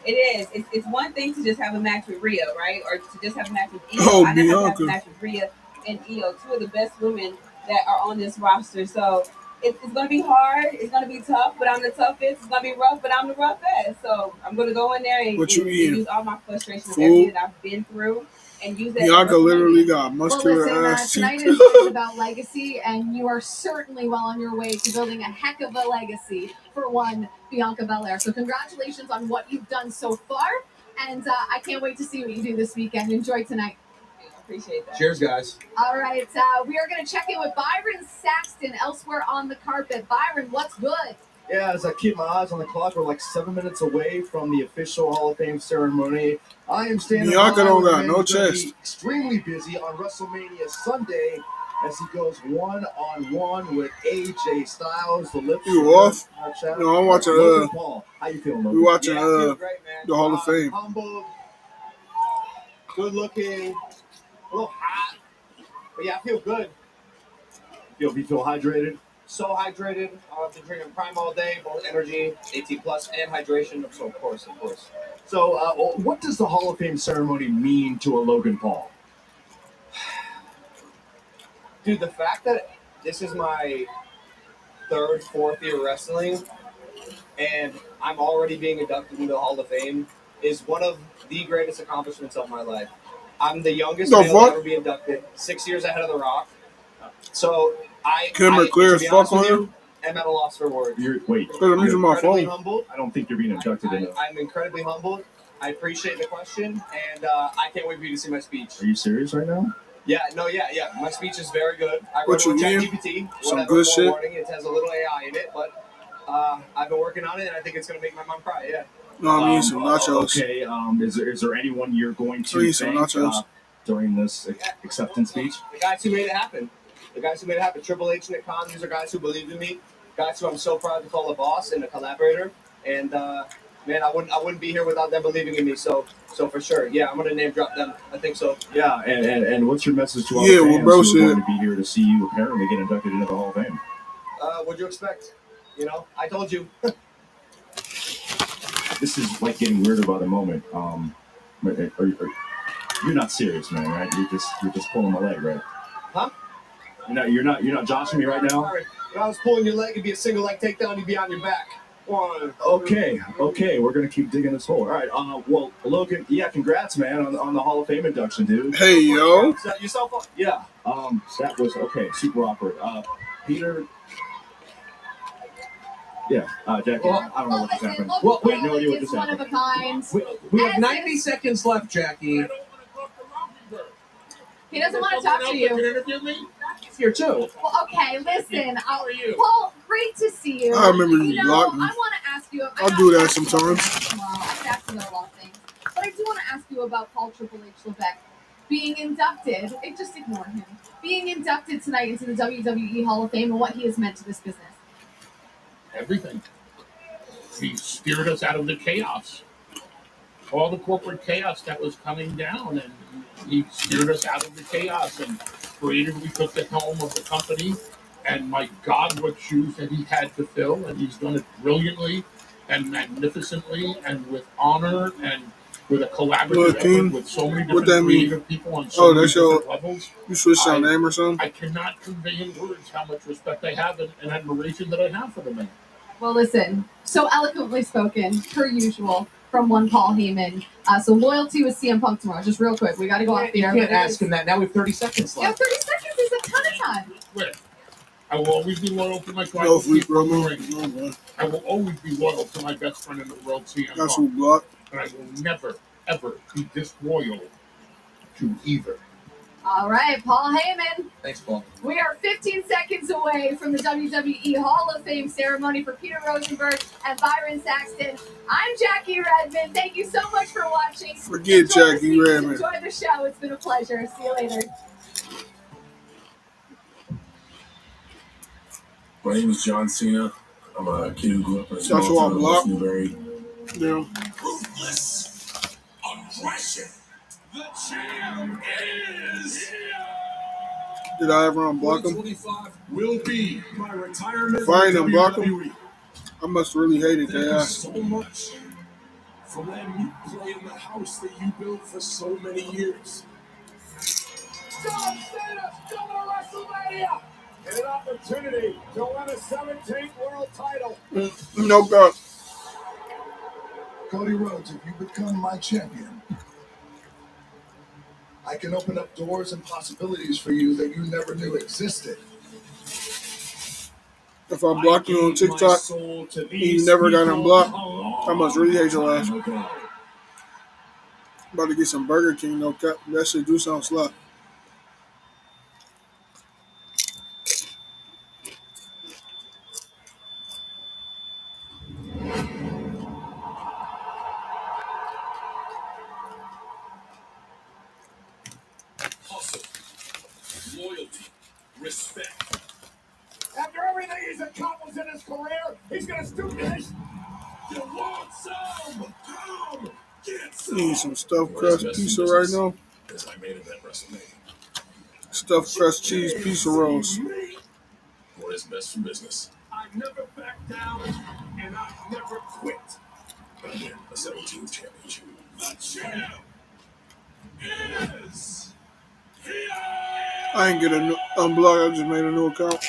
It is. It's one thing to just have a match with Rhea, right? Or to just have a match with Io. Oh, I never have Bianca. a match with Rhea and Io, two of the best women that are on this roster. So it's going to be hard. It's going to be tough, but I'm the toughest. It's going to be rough, but I'm the roughest. So I'm going to go in there and use all my frustration of everything that I've been through and use that. Bianca literally got muscular Well, listen, ass. tonight is about legacy, and you are certainly well on your way to building a heck of a legacy for one Bianca Belair. So congratulations on what you've done so far, and I can't wait to see what you do this weekend. Enjoy tonight. Appreciate that. Cheers, guys. All right, we are going to check in with Byron Saxton elsewhere on the carpet. Byron, what's good? Yeah, as I keep my eyes on the clock, we're like 7 minutes away from the official Hall of Fame ceremony. I am standing Bianca by don't with a got man no who's gonna chest. be extremely busy on WrestleMania Sunday as he goes one-on-one with AJ Styles. The lips You are off? good. No, I'm watching. Logan Paul. How you feeling, Logan? We watching Yeah, I feel great, man. the Hall of Fame. Humbled, good looking, a little hot, but yeah, I feel good. You feel hydrated? So hydrated. I've been drinking Prime all day, both energy, 18 plus, and hydration. So of course. So, what does the Hall of Fame ceremony mean to a Logan Paul? Dude, the fact that this is my third, fourth year wrestling, and I'm already being inducted into the Hall of Fame is one of the greatest accomplishments of my life. I'm the youngest male to ever be inducted, 6 years ahead of The Rock. So Camera clear as fuck on you. I'm at a loss for words. Wait, I'm using my incredibly phone. humbled. I don't think you're being inducted in. I'm incredibly humbled. I appreciate the question, and I can't wait for you to see my speech. Are you serious right now? Yeah. My speech is very good. I What wrote you it mean? with ChatGPT. Some good shit? Warning. It has a little AI in it, but I've been working on it, and I think it's going to make my mom cry. Yeah. No, I'm eating some nachos. Okay. Is there anyone you're going to Eating some thank nachos. during this acceptance speech? The guys who made it happen. Triple H and Nick Khan, these are guys who believed in me. Guys who I'm so proud to call a boss and a collaborator. And man, I wouldn't be here without them believing in me. So for sure, yeah, I'm gonna name drop them. I think so. Yeah, and what's your message to all Yeah, the well, fans bro who are said- going to be here to see you apparently get inducted into the Hall of Fame? What'd you expect? I told you. This is like getting weirder by the moment. You're not serious, man, right? You're just pulling my leg, right? Huh? You're not joshing me right now. Sorry. If I was pulling your leg, it'd be a single leg takedown. You'd be on your back. Okay, we're gonna keep digging this hole. All right. Well, Logan, yeah, congrats, man, on the Hall of Fame induction, dude. Hey, yo. Is that yourself? Yeah. That was okay. Super awkward. Peter. Yeah. Jackie. Well, I don't know what just listen, happened. Logan Well, wait, Paul no idea what is just one of happened. a kind. We have As 90 is- seconds left, Jackie. He doesn't want to talk to you. He's here too. Well, okay, listen. How are you? Paul, great to see you. I remember you know, blocked me. I want to ask you. I'll do that sometimes. Well, I could ask you about a lot of things, but I do want to ask you about Paul Triple H Levesque being inducted. Just ignore him. Being inducted tonight into the WWE Hall of Fame and what he has meant to this business. Everything. He steered us out of the chaos. All the corporate chaos that was coming down, and he steered us out of the chaos and creatively took the helm of the company. And my God, what shoes that he had to fill, and he's done it brilliantly and magnificently and with honor and with a collaborative Look, effort King, with so many what different that mean? creative people on so many That's your. different levels. You switched your name or something? I cannot convey in words how much respect I have and admiration that I have for the man. Well, listen, so eloquently spoken, per usual, from one Paul Heyman. So loyalty with CM Punk tomorrow. Just real quick, we got to go off the You air. can't ask him that. Now we have 30 seconds Yeah, left. 30 seconds is a ton of time. Wait. I will always be loyal to my No tribal free people in the promo. ring. No, man. I will always be loyal to my best friend in the world, CM That's Punk. who blocked. And I will never, ever be disloyal to either. All right, Paul Heyman. Thanks, Paul. We are 15 seconds away from the WWE Hall of Fame ceremony for Peter Rosenberg and Byron Saxton. I'm Jackie Redmond. Thank you so much for watching. Forget Jackie Redmond. Enjoy the show. It's been a pleasure. See you later. My name is John Cena. I'm a kid who grew up in a small town in West Newbury. Yeah. Ruthless aggression. The champ is here. Did I ever unblock him? Will be my retirement. If I ain't unblock him, I must really hate it. They asked. So much for letting me play in the house that you built for so many years. John Cena, coming to WrestleMania, and an opportunity to win a 17th world title. No God. Cody Rhodes, if you become my champion, I can open up doors and possibilities for you that you never knew existed. If I block you on TikTok and you never got unblocked, I must really hate your ass. About to get some Burger King, no cap. That shit do sound slap. Loyalty, respect. After everything he's accomplished in his career, he's gonna stoop to this. You want some? Come get some. Need some stuffed crust pizza right now. As I made event WrestleMania. Stuffed crust cheese pizza rolls. What is best for business? I never back down and I never quit. Again, a 17th championship. The champ is here. I ain't get a unblock. I just made a new account.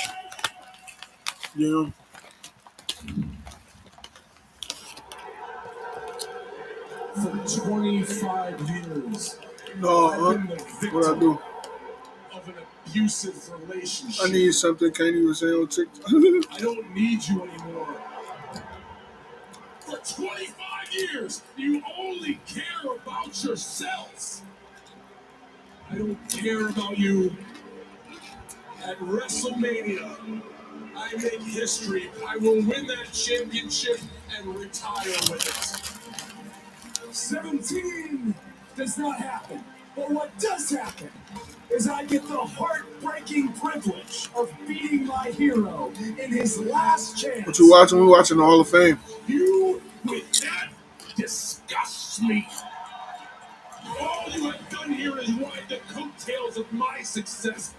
Yeah. For 25 years. No, what I do? Of an abusive relationship. I need something can't even say on TikTok. I don't need you anymore. For 25 years, you only care about yourselves. I don't care about you. At WrestleMania, I make history. I will win that championship and retire with it. 17 does not happen. But what does happen is I get the heartbreaking privilege of beating my hero in his last chance. What you watching? We watching the Hall of Fame. You with that disgusts me. All you have done here is ride the coattails of my success.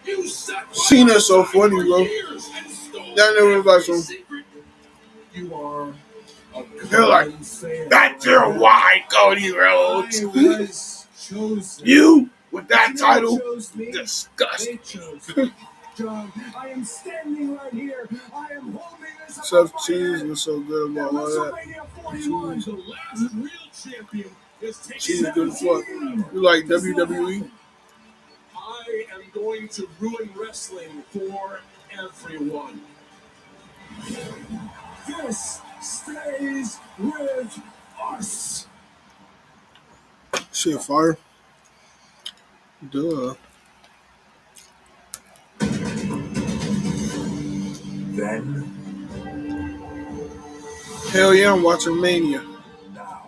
You Cena's so funny, bro. That never watched him. You are a They're like, that's your why, Cody Rhodes. You with that title, disgusting. John, I am standing right here. I am holding this. Stuffed cheese was so good about all that. Cheese. The last real champion is taking Cheese is good as fuck. You like WWE? I am going to ruin wrestling for everyone. This stays with us. Shit, fire. Duh. Then. Hell yeah, I'm watching Mania. Now.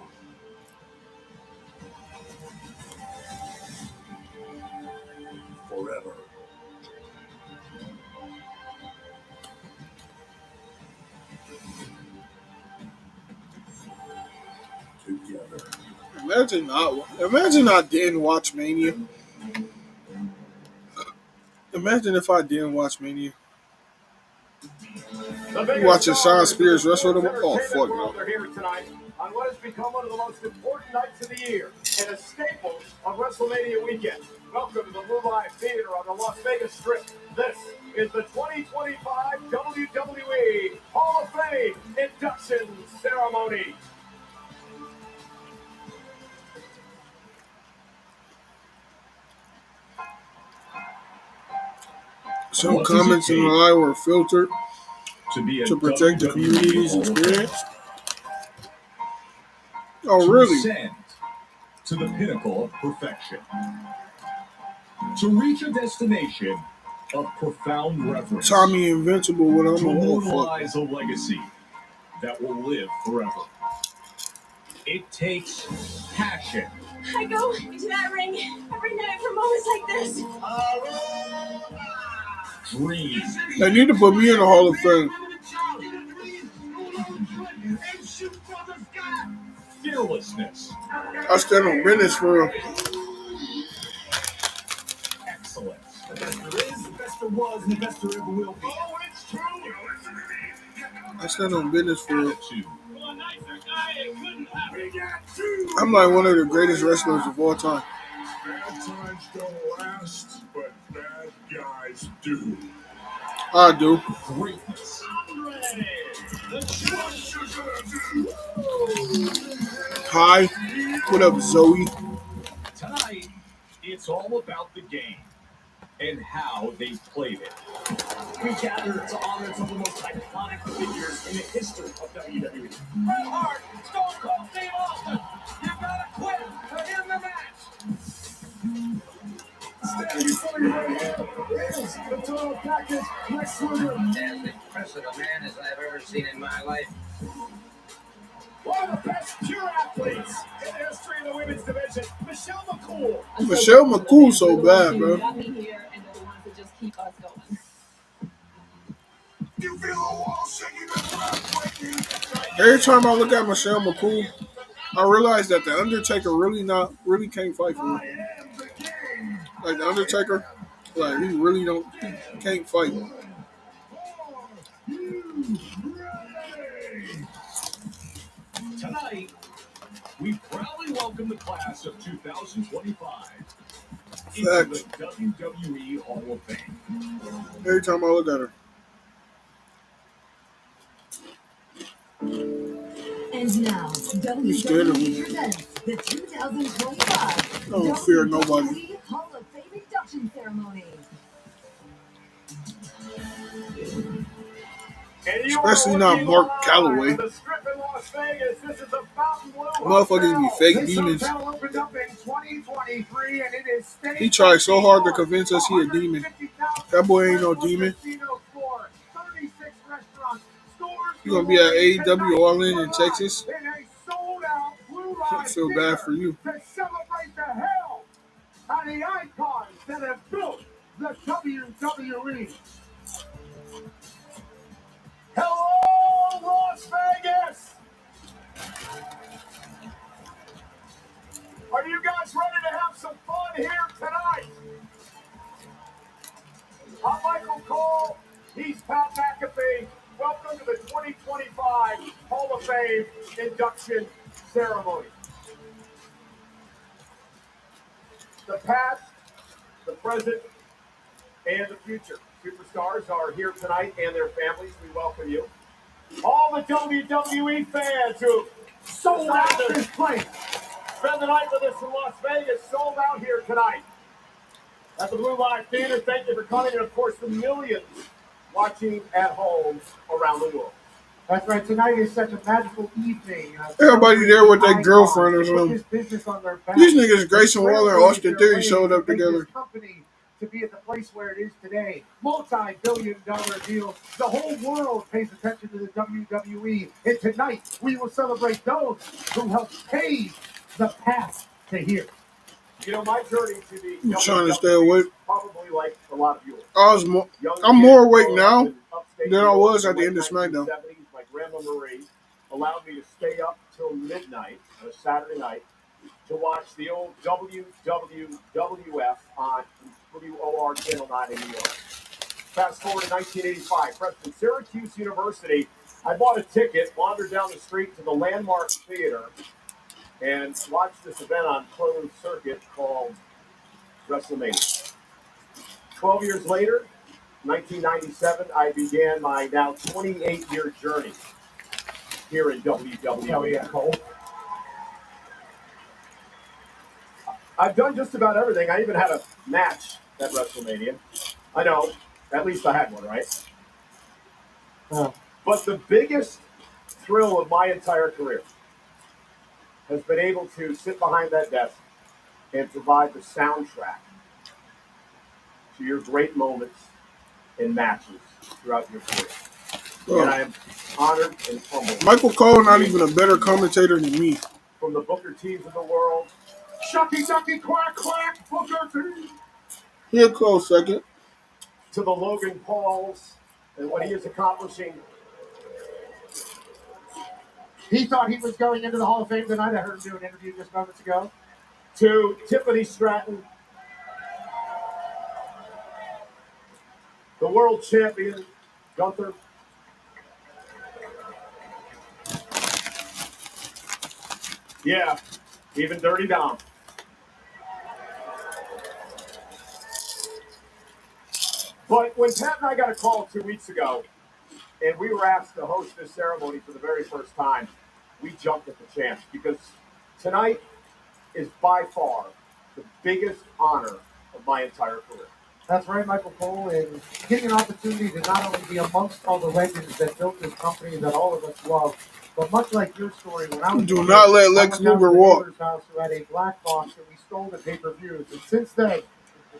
Forever. Together. Imagine I didn't watch Mania. Imagine if I didn't watch Mania. Watching Sean Spears wrestle them. Oh, fuck no. They're here tonight on what has become one of the most important nights of the year and a staple of WrestleMania weekend. Welcome to the Blue Line Theater on the Las Vegas Strip. This is the 2025 WWE Hall of Fame induction ceremony. Some comments in the live were filtered to protect the community's experience. Oh, really? to the pinnacle of perfection. To reach a destination of profound reverence. Tommy Invincible, what I'm to a immortalize a legacy that will live forever. It takes passion. I go into that ring every night for moments like this. Dreams. They need to put me in the Hall of Fame. Fearlessness. I stand on business for real. Excellence. The best there is, the best there was, and the best there ever will be. Oh, it's true. I stand on business for real. I'm like one of the greatest wrestlers of all time. Bad times don't last, but bad guys do. I do. Greatness. Hi. What up, Zoe? Tonight, it's all about the game and how they played it. We gather to honor some of the most iconic figures in the history of WWE. Bret Hart, Stone Cold Steve Austin. You gotta quit in the match. Standing in front of you right here is the total package, Lex Luger. As impressive a man as I've ever seen in my life. One of the best pure athletes in the history of the women's division, Michelle McCool. Michelle McCool so bad, bro. Got me here, and they're the ones that just keep us going. You feel the wall shaking and Every time I look at Michelle McCool, I realize that the Undertaker really can't fight for her. Like the Undertaker, like he can't fight. Tonight, we proudly welcome the class of 2025 into the WWE Hall of Fame. Every time I look at her. And now, WWE presents the 2025 I don't fear nobody. Hall of Fame induction ceremony. Especially not Mark Calloway. Motherfuckers be fake demons. He tried so hard to convince us he a demon. That boy ain't no demon. You gonna be at AEW All In Texas? I feel bad for you. To celebrate the hell out of the icons that have built the WWE. Hello, Las Vegas! Are you guys ready to have some fun here tonight? I'm Michael Cole. He's Pat McAfee. Welcome to the 2025 Hall of Fame induction ceremony. The past, the present, and the future. Superstars are here tonight and their families. We welcome you. All the WWE fans who sold out this place. Spend the night with us in Las Vegas, sold out here tonight. At the Blue Live Theater, thank you for coming. And of course, the millions watching at home around the world. That's right. Tonight is such a magical evening. Everybody there with their girlfriend or something. These niggas, Grayson Waller and Austin Theory, showed up together. To be at the place where it is today. Multi-billion-dollar deal. The whole world pays attention to the WWE. And tonight, we will celebrate those who helped pave the path to here. You know, my journey to the I'm trying to stay awake. probably like a lot of yours. I'm more awake now than I was at the end of SmackDown. My grandma Marie allowed me to stay up till midnight on a Saturday night to watch the old WWF on WOR Channel 9 in New York. Fast forward to 1985, Preston Syracuse University. I bought a ticket, wandered down the street to the Landmark Theater, and watched this event on closed circuit called WrestleMania. 12 years later, 1997, I began my now 28-year journey here in WWE. Hell yeah, Cole. I've done just about everything. I even had a match at WrestleMania. I know, at least I had one, right? But the biggest thrill of my entire career has been able to sit behind that desk and provide the soundtrack to your great moments and matches throughout your career. And I am honored and humbled. Michael Cole not even a better commentator than me. From the Booker T's of the world, Shucky Ducky Quack Quack Booker T. Here, close second. To the Logan Pauls and what he is accomplishing. He thought he was going into the Hall of Fame tonight. I heard him do an interview just moments ago. To Tiffany Stratton, the world champion, Gunther. Yeah, even Dirty Dom. But when Pat and I got a call 2 weeks ago, and we were asked to host this ceremony for the very first time, we jumped at the chance because tonight is by far the biggest honor of my entire career. That's right, Michael Cole, and getting an opportunity to not only be amongst all the legends that built this company that all of us love, but much like your story, when I was Do not let Lex Luger walk. House who had a black box and we stole the pay-per-views, and since then,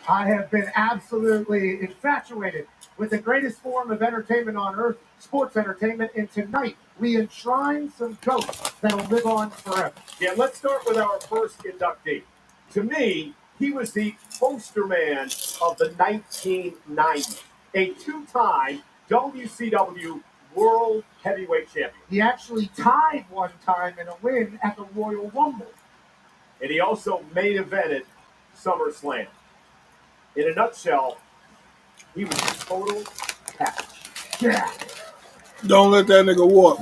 I have been absolutely infatuated with the greatest form of entertainment on earth, sports entertainment, and tonight we enshrine some ghosts that'll live on forever. Yeah, let's start with our first inductee. To me, he was the poster man of the 1990s, a two-time WCW World Heavyweight Champion. He actually tied one time in a win at the Royal Rumble. And he also main evented SummerSlam. In a nutshell, he was a total package. Yeah. Don't let that nigga walk.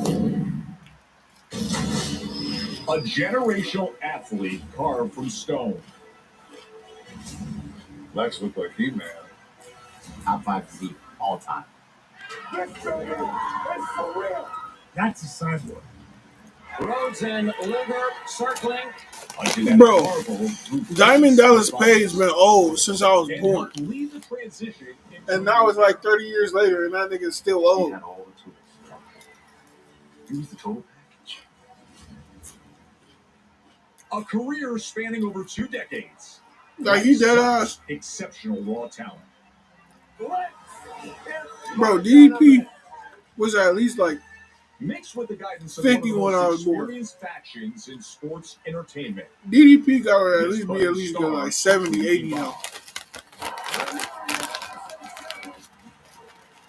A generational athlete carved from stone. Lex looked like he, man. Top 5 Z all time. That's for real. That's a cyborg. Rhodes and Luger circling. Bro, Diamond Dallas Page been old since I was born. And now it's like 30 years later and that nigga's still old. He was the total package. A career spanning over 2 decades. Like, he dead ass. Exceptional raw talent. Bro, DDP was at least like Mixed with the guidance of 50 one when I of the was most born. experienced factions in sports entertainment. DDP got to at least be at least good, like 70, 80 now.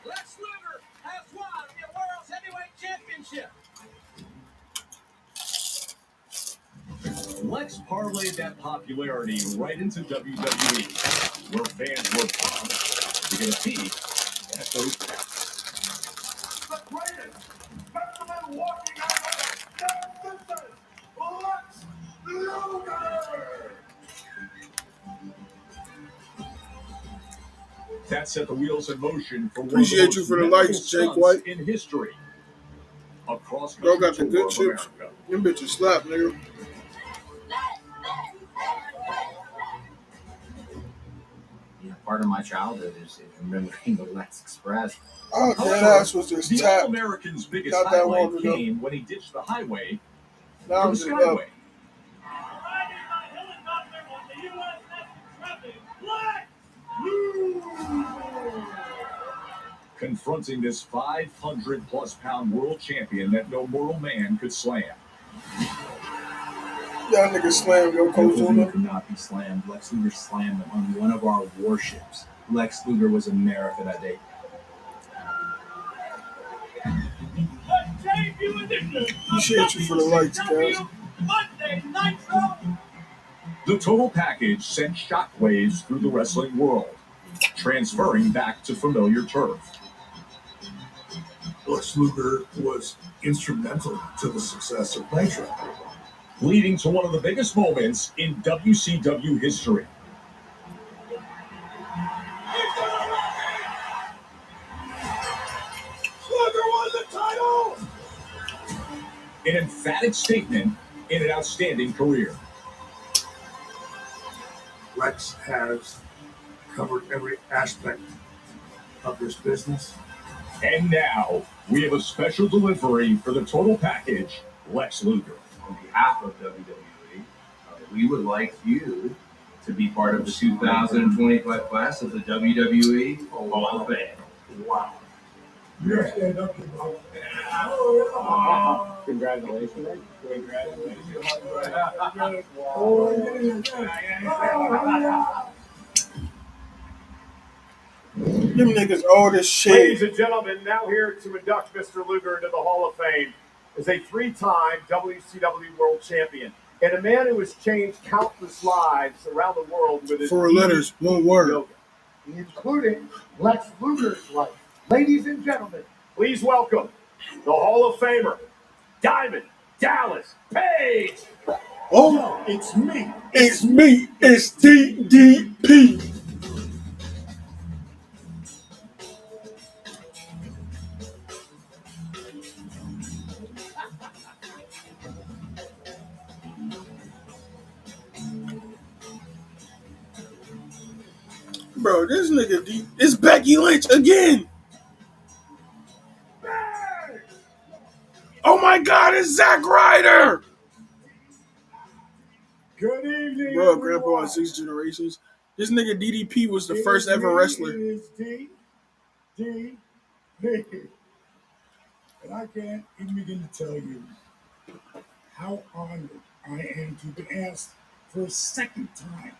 Lex Luger has won the World's Heavyweight Championship. Lex parlayed that popularity right into WWE, where fans were pumped to get a peek at those packs. That set the wheels in motion for Appreciate you for the likes, Jake White. In history. Across Bro got the good chips. Them bitches slap, nigga. Yeah, part of my childhood is remembering the Lex Express. Oh, that ass was just the tapped. All-American's biggest Not that long highlight ago. came when he ditched the highway Now for I'm the just Skyway. Confronting this 500-plus pound world champion that no mortal man could slam. Y'all niggas slammed your coach on Luger them. could not be slammed. Lex Luger slammed him on one of our warships. Lex Luger was America that day. Appreciate you for the likes, guys. The total package sent shockwaves through the wrestling world, transferring back to familiar turf. Lex Luger was instrumental to the success of Nitro. Leading to one of the biggest moments in WCW history. Luger won the title! An emphatic statement in an outstanding career. Lex has covered every aspect of this business. And now, we have a special delivery for the total package, Lex Luger. On behalf of WWE, we would like you to be part of the 2025 class of the WWE Hall of Fame. Wow. You're stand up, bro. Congratulations. Them niggas old as shit. Ladies and gentlemen, now here to induct Mr. Luger into the Hall of Fame is a three-time WCW World Champion and a man who has changed countless lives around the world with his 4 letters, 1 word. yoga. Including Lex Luger's life. Ladies and gentlemen, Please welcome the Hall of Famer, Diamond Dallas Page. Oh, It's me. it's me. It's DDP. Bro, this nigga D. It's Becky Lynch again. Oh my God, it's Zack Ryder. Good evening. Bro, Grandpa on 6 generations. This nigga DDP was the first ever wrestler. It is DDP. And I can't even begin to tell you how honored I am to have been asked for a second time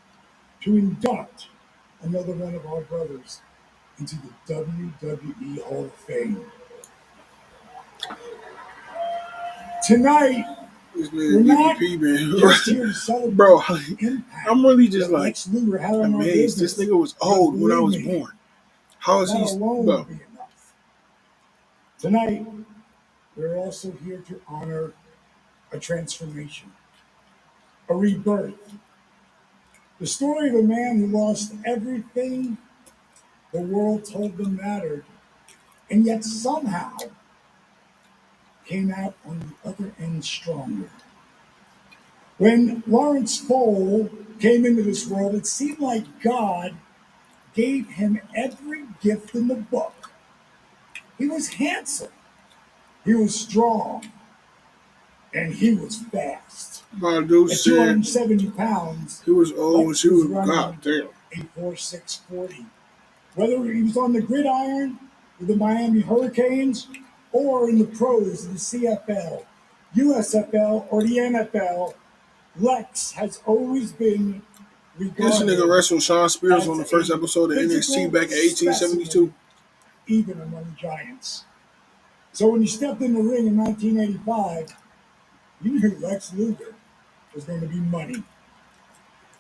to induct another one of our brothers into the WWE Hall of Fame. Tonight, This we're man not DDP, man. just here to celebrate Bro, the impact I'm really just that like Lex Luger had on our amazed. business. This nigga was old when I was Believe me, born. How is that he? alone Bro, would be enough. Tonight, we're also here to honor a transformation, a rebirth. The story of a man who lost everything the world told them mattered, and yet somehow came out on the other end stronger. When Lawrence Fole came into this world, it seemed like God gave him every gift in the book. He was handsome, he was strong, and he was fast. my dude At said 270 pounds, he was old when she was running goddamn. a 4.640. Whether he was on the gridiron with the Miami Hurricanes or in the pros of the CFL, USFL, or the NFL, Lex has always been This regarded nigga wrestled Sean Spears as on the first a episode of NXT physical back in 1872. specimen, even among giants. So when he stepped in the ring in 1985, you knew Lex Luger was going to be money.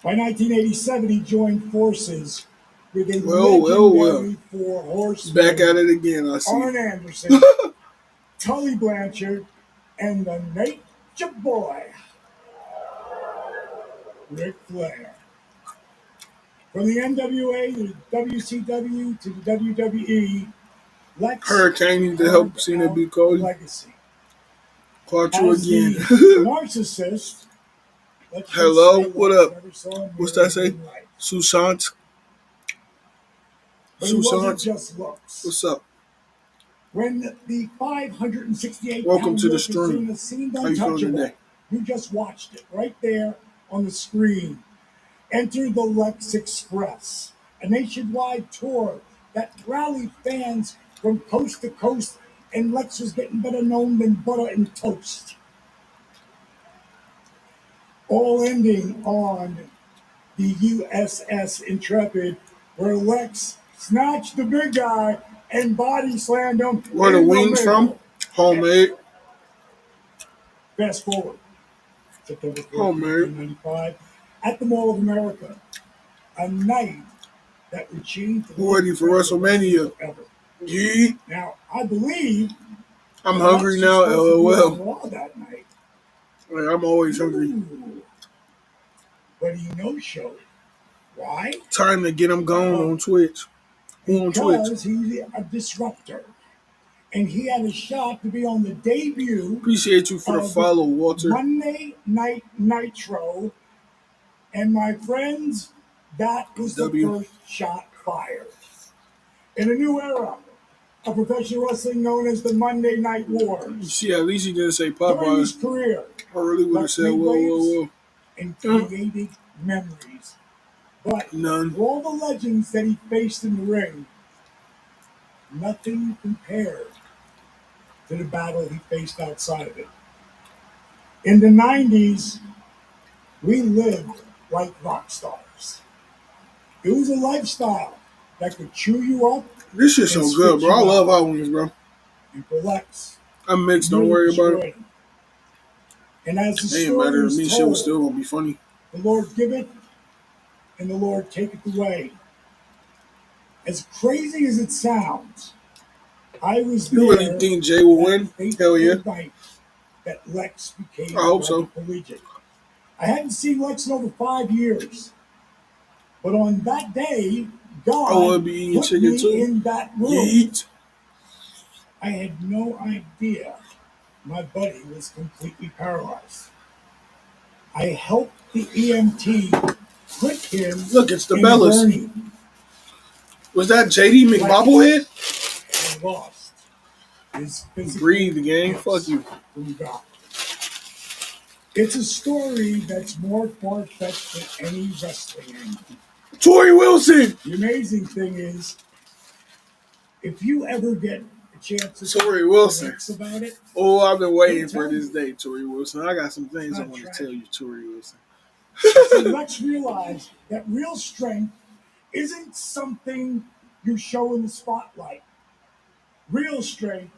By 1987, he joined forces with a legendary 4 horsemen. Back at it again, I see. Arn Anderson, Tully Blanchard, and the Nature Boy, Ric Flair. From the NWA to the WCW to the WWE, Lex Hurricane need to help Cena be Cody. legacy. Caught you As again. the narcissist, let's just Hello, say what Lex up? never saw a What's mirror that say? in life. Susant. But he wasn't Susant. just looks. What's up? When the 568 Welcome to the pound stream. Cena seemed How you feeling untouchable, today? you just watched it right there on the screen. Enter the Lex Express, a nationwide tour that rallied fans from coast to coast, and Lex was getting better known than butter and toast. All ending on the USS Intrepid, where Lex snatched the big guy and body slammed him. Where the in wings middle. from? Homemade. Fast forward, September 4th, Homemade. 1995, at the Mall of America, a night that would change the We're ready for WrestleMania. forever. Yeah. Now, I believe I'm Lex hungry was now, supposed to be LOL. on Raw that night. Like, I'm always hungry. Ooh. But he no-showed. Why? Time to get him going on Twitch. Who on Twitch? Because he's a disruptor. And he had a shot to be on the debut Appreciate you for the of follow, Walter. Monday Night Nitro. And my friends, that was the first shot fired. In a new era of professional wrestling known as the Monday Night Wars. You see, at least he didn't say During his Popeyes. career, I really would have Lex said, made whoa, waves whoa, whoa. and created memories. But None. for all the legends that he faced in the ring, nothing compared to the battle he faced outside of it. In the 90s, we lived like rock stars. It was a lifestyle that could chew you up. This shit's so good, bro. I love hot wings, bro. And for Lex, I'm mixed. Don't worry about it. And as the It ain't story matter to is me. told, Shit was still gonna be funny. the Lord giveth and the Lord taketh away. As crazy as it sounds, I was You really think Jay will win? Hell yeah. That Lex became I hope so. collegiate. I hadn't seen Lex in over 5 years, but on that day, God I would be eating put chicken me too. in that room. Yeet. I had no idea my buddy was completely paralyzed. I helped the EMT put him. Look, it's the in Bellas. gurney. Was that JD McBobblehead? I lost his physical Breathe, gang. gifts Fuck you. from God. It's a story that's more far-fetched than any wrestling angle. Tori Wilson. The amazing thing is, if you ever get a chance to Tori Wilson. about it, Oh, I've been waiting for this day, Tori Wilson. I got some things I want to tell you, Tori Wilson. so let's realize that real strength isn't something you show in the spotlight. Real strength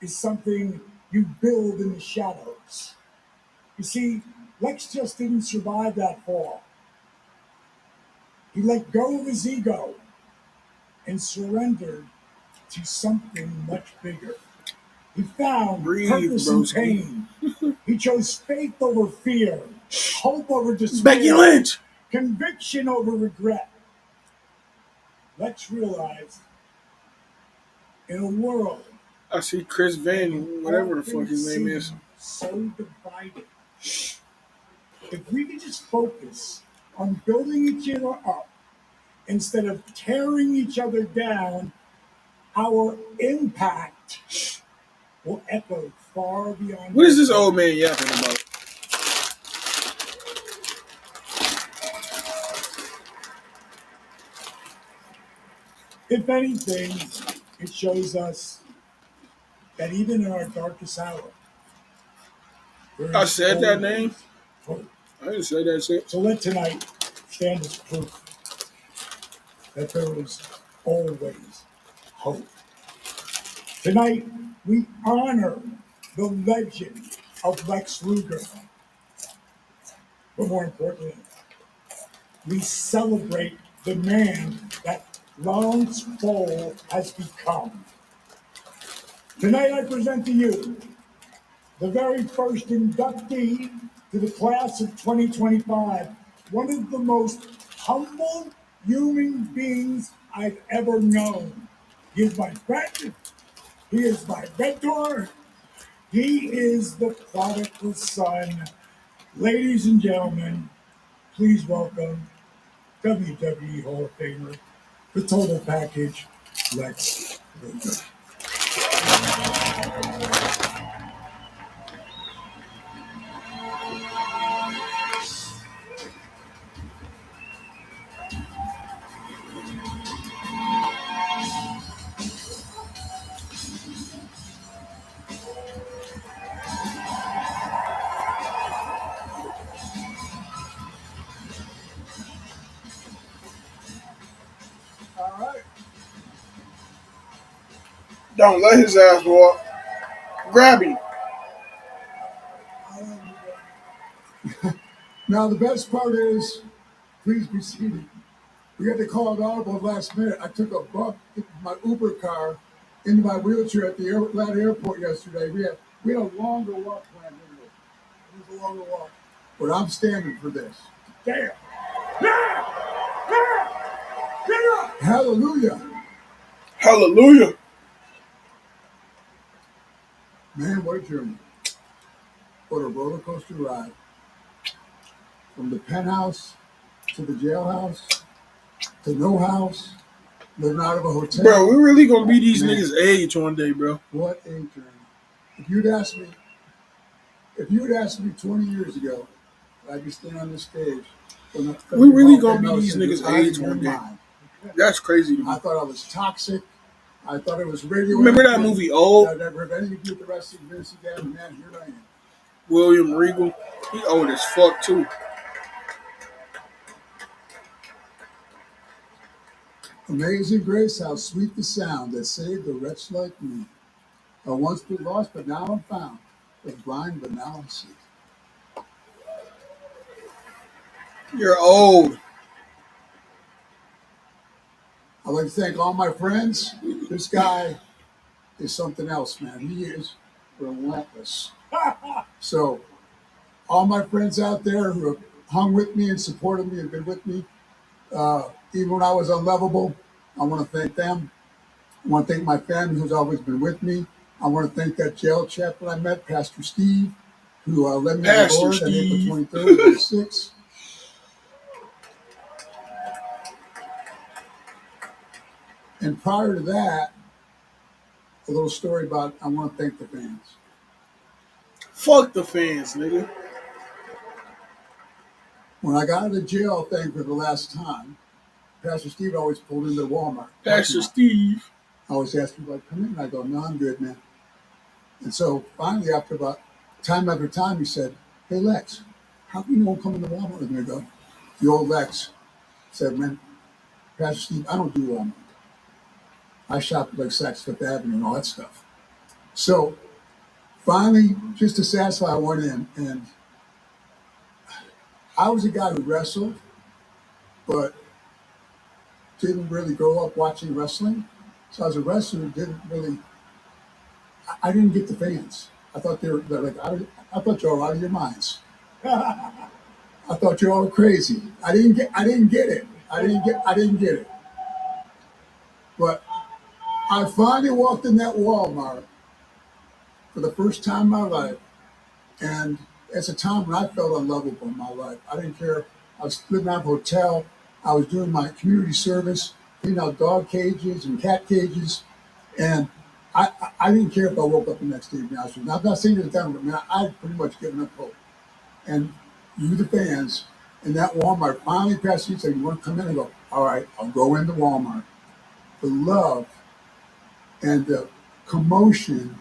is something you build in the shadows. You see, Lex just didn't survive that fall. He let go of his ego and surrendered to something much bigger. He found purpose in pain. He chose faith over fear, hope over despair, Becky Lynch, conviction over regret. Let's realize, in a world, I see Chris Van, whatever the fuck his name is. so divided, if we could just focus on building each other up instead of tearing each other down, our impact will echo far beyond. What is this old man yapping about? If anything, it shows us that even in our darkest hour, I said that name. I didn't say that shit. So let tonight stand as proof that there is always hope. Tonight, we honor the legend of Lex Luger. But more importantly, we celebrate the man that Lance Bowl has become. Tonight, I present to you the very first inductee to the class of 2025, one of the most humble human beings I've ever known. He is my friend. He is my mentor. He is the prodigal son. Ladies and gentlemen, please welcome WWE Hall of Famer, the total package, Lex Luger. All right. Don't let his ass walk. Grab him. Now, the best part is, please be seated. We had to call an audible last minute. I took a bump in my Uber car into my wheelchair at the Atlanta airport yesterday. We had a longer walk planned. It was a longer walk. But I'm standing for this. Damn. Hallelujah. Hallelujah. Man, what a journey. What a roller coaster ride. From the penthouse to the jailhouse to no house, living out of a hotel. Bro, we really gonna be these niggas' age one day, bro. What a journey. If you'd asked me 20 years ago, I'd be standing on this stage We really gonna be these niggas' age one day. That's crazy to me. I thought I was toxic. I thought it was radioactive. Remember that movie Old? I never had anything to do with the wrestling business again. Man, here I am. William Regal. He old as fuck too. Amazing grace, how sweet the sound that saved a wretch like me. I once been lost, but now I'm found. Was blind, but now I see. You're old. I'd like to thank all my friends. This guy is something else, man. He is relentless. So, all my friends out there who have hung with me and supported me and been with me, even when I was unlovable, I want to thank them. I want to thank my family who's always been with me. I want to thank that jail chaplain I met, Pastor Steve, who led me to the Lord on April 23rd, 26. And prior to that, a little story about I want to thank the fans. Fuck the fans, nigga. When I got out of jail, thank for the last time, Pastor Steve always pulled into Walmart. Pastor Steve. I always asked him, like, come in. I go, no, I'm good, man. And so finally, after time, he said, hey, Lex, how come you won't come into Walmart with me? I go, the old Lex said, man, Pastor Steve, I don't do Walmart. I shop at like Saks Fifth Avenue and all that stuff. So finally, just to satisfy, I went in, and I was a guy who wrestled, but didn't really grow up watching wrestling. So as a wrestler, I didn't get the fans. I thought they're like, I thought you were out of your minds. I thought you all were crazy. I didn't get it. I didn't get it. But I finally walked in that Walmart for the first time in my life, and it's a time when I felt unlovable in my life. I didn't care. I was living out of a hotel. I was doing my community service, cleaning out dog cages and cat cages, and I didn't care if I woke up the next day, to be honest with you. I'm not saying it down, but man, I'd pretty much given up hope. And you, the fans, in that Walmart, finally passed you and said, you want to come in? I go, all right, I'll go into Walmart. The love and the commotion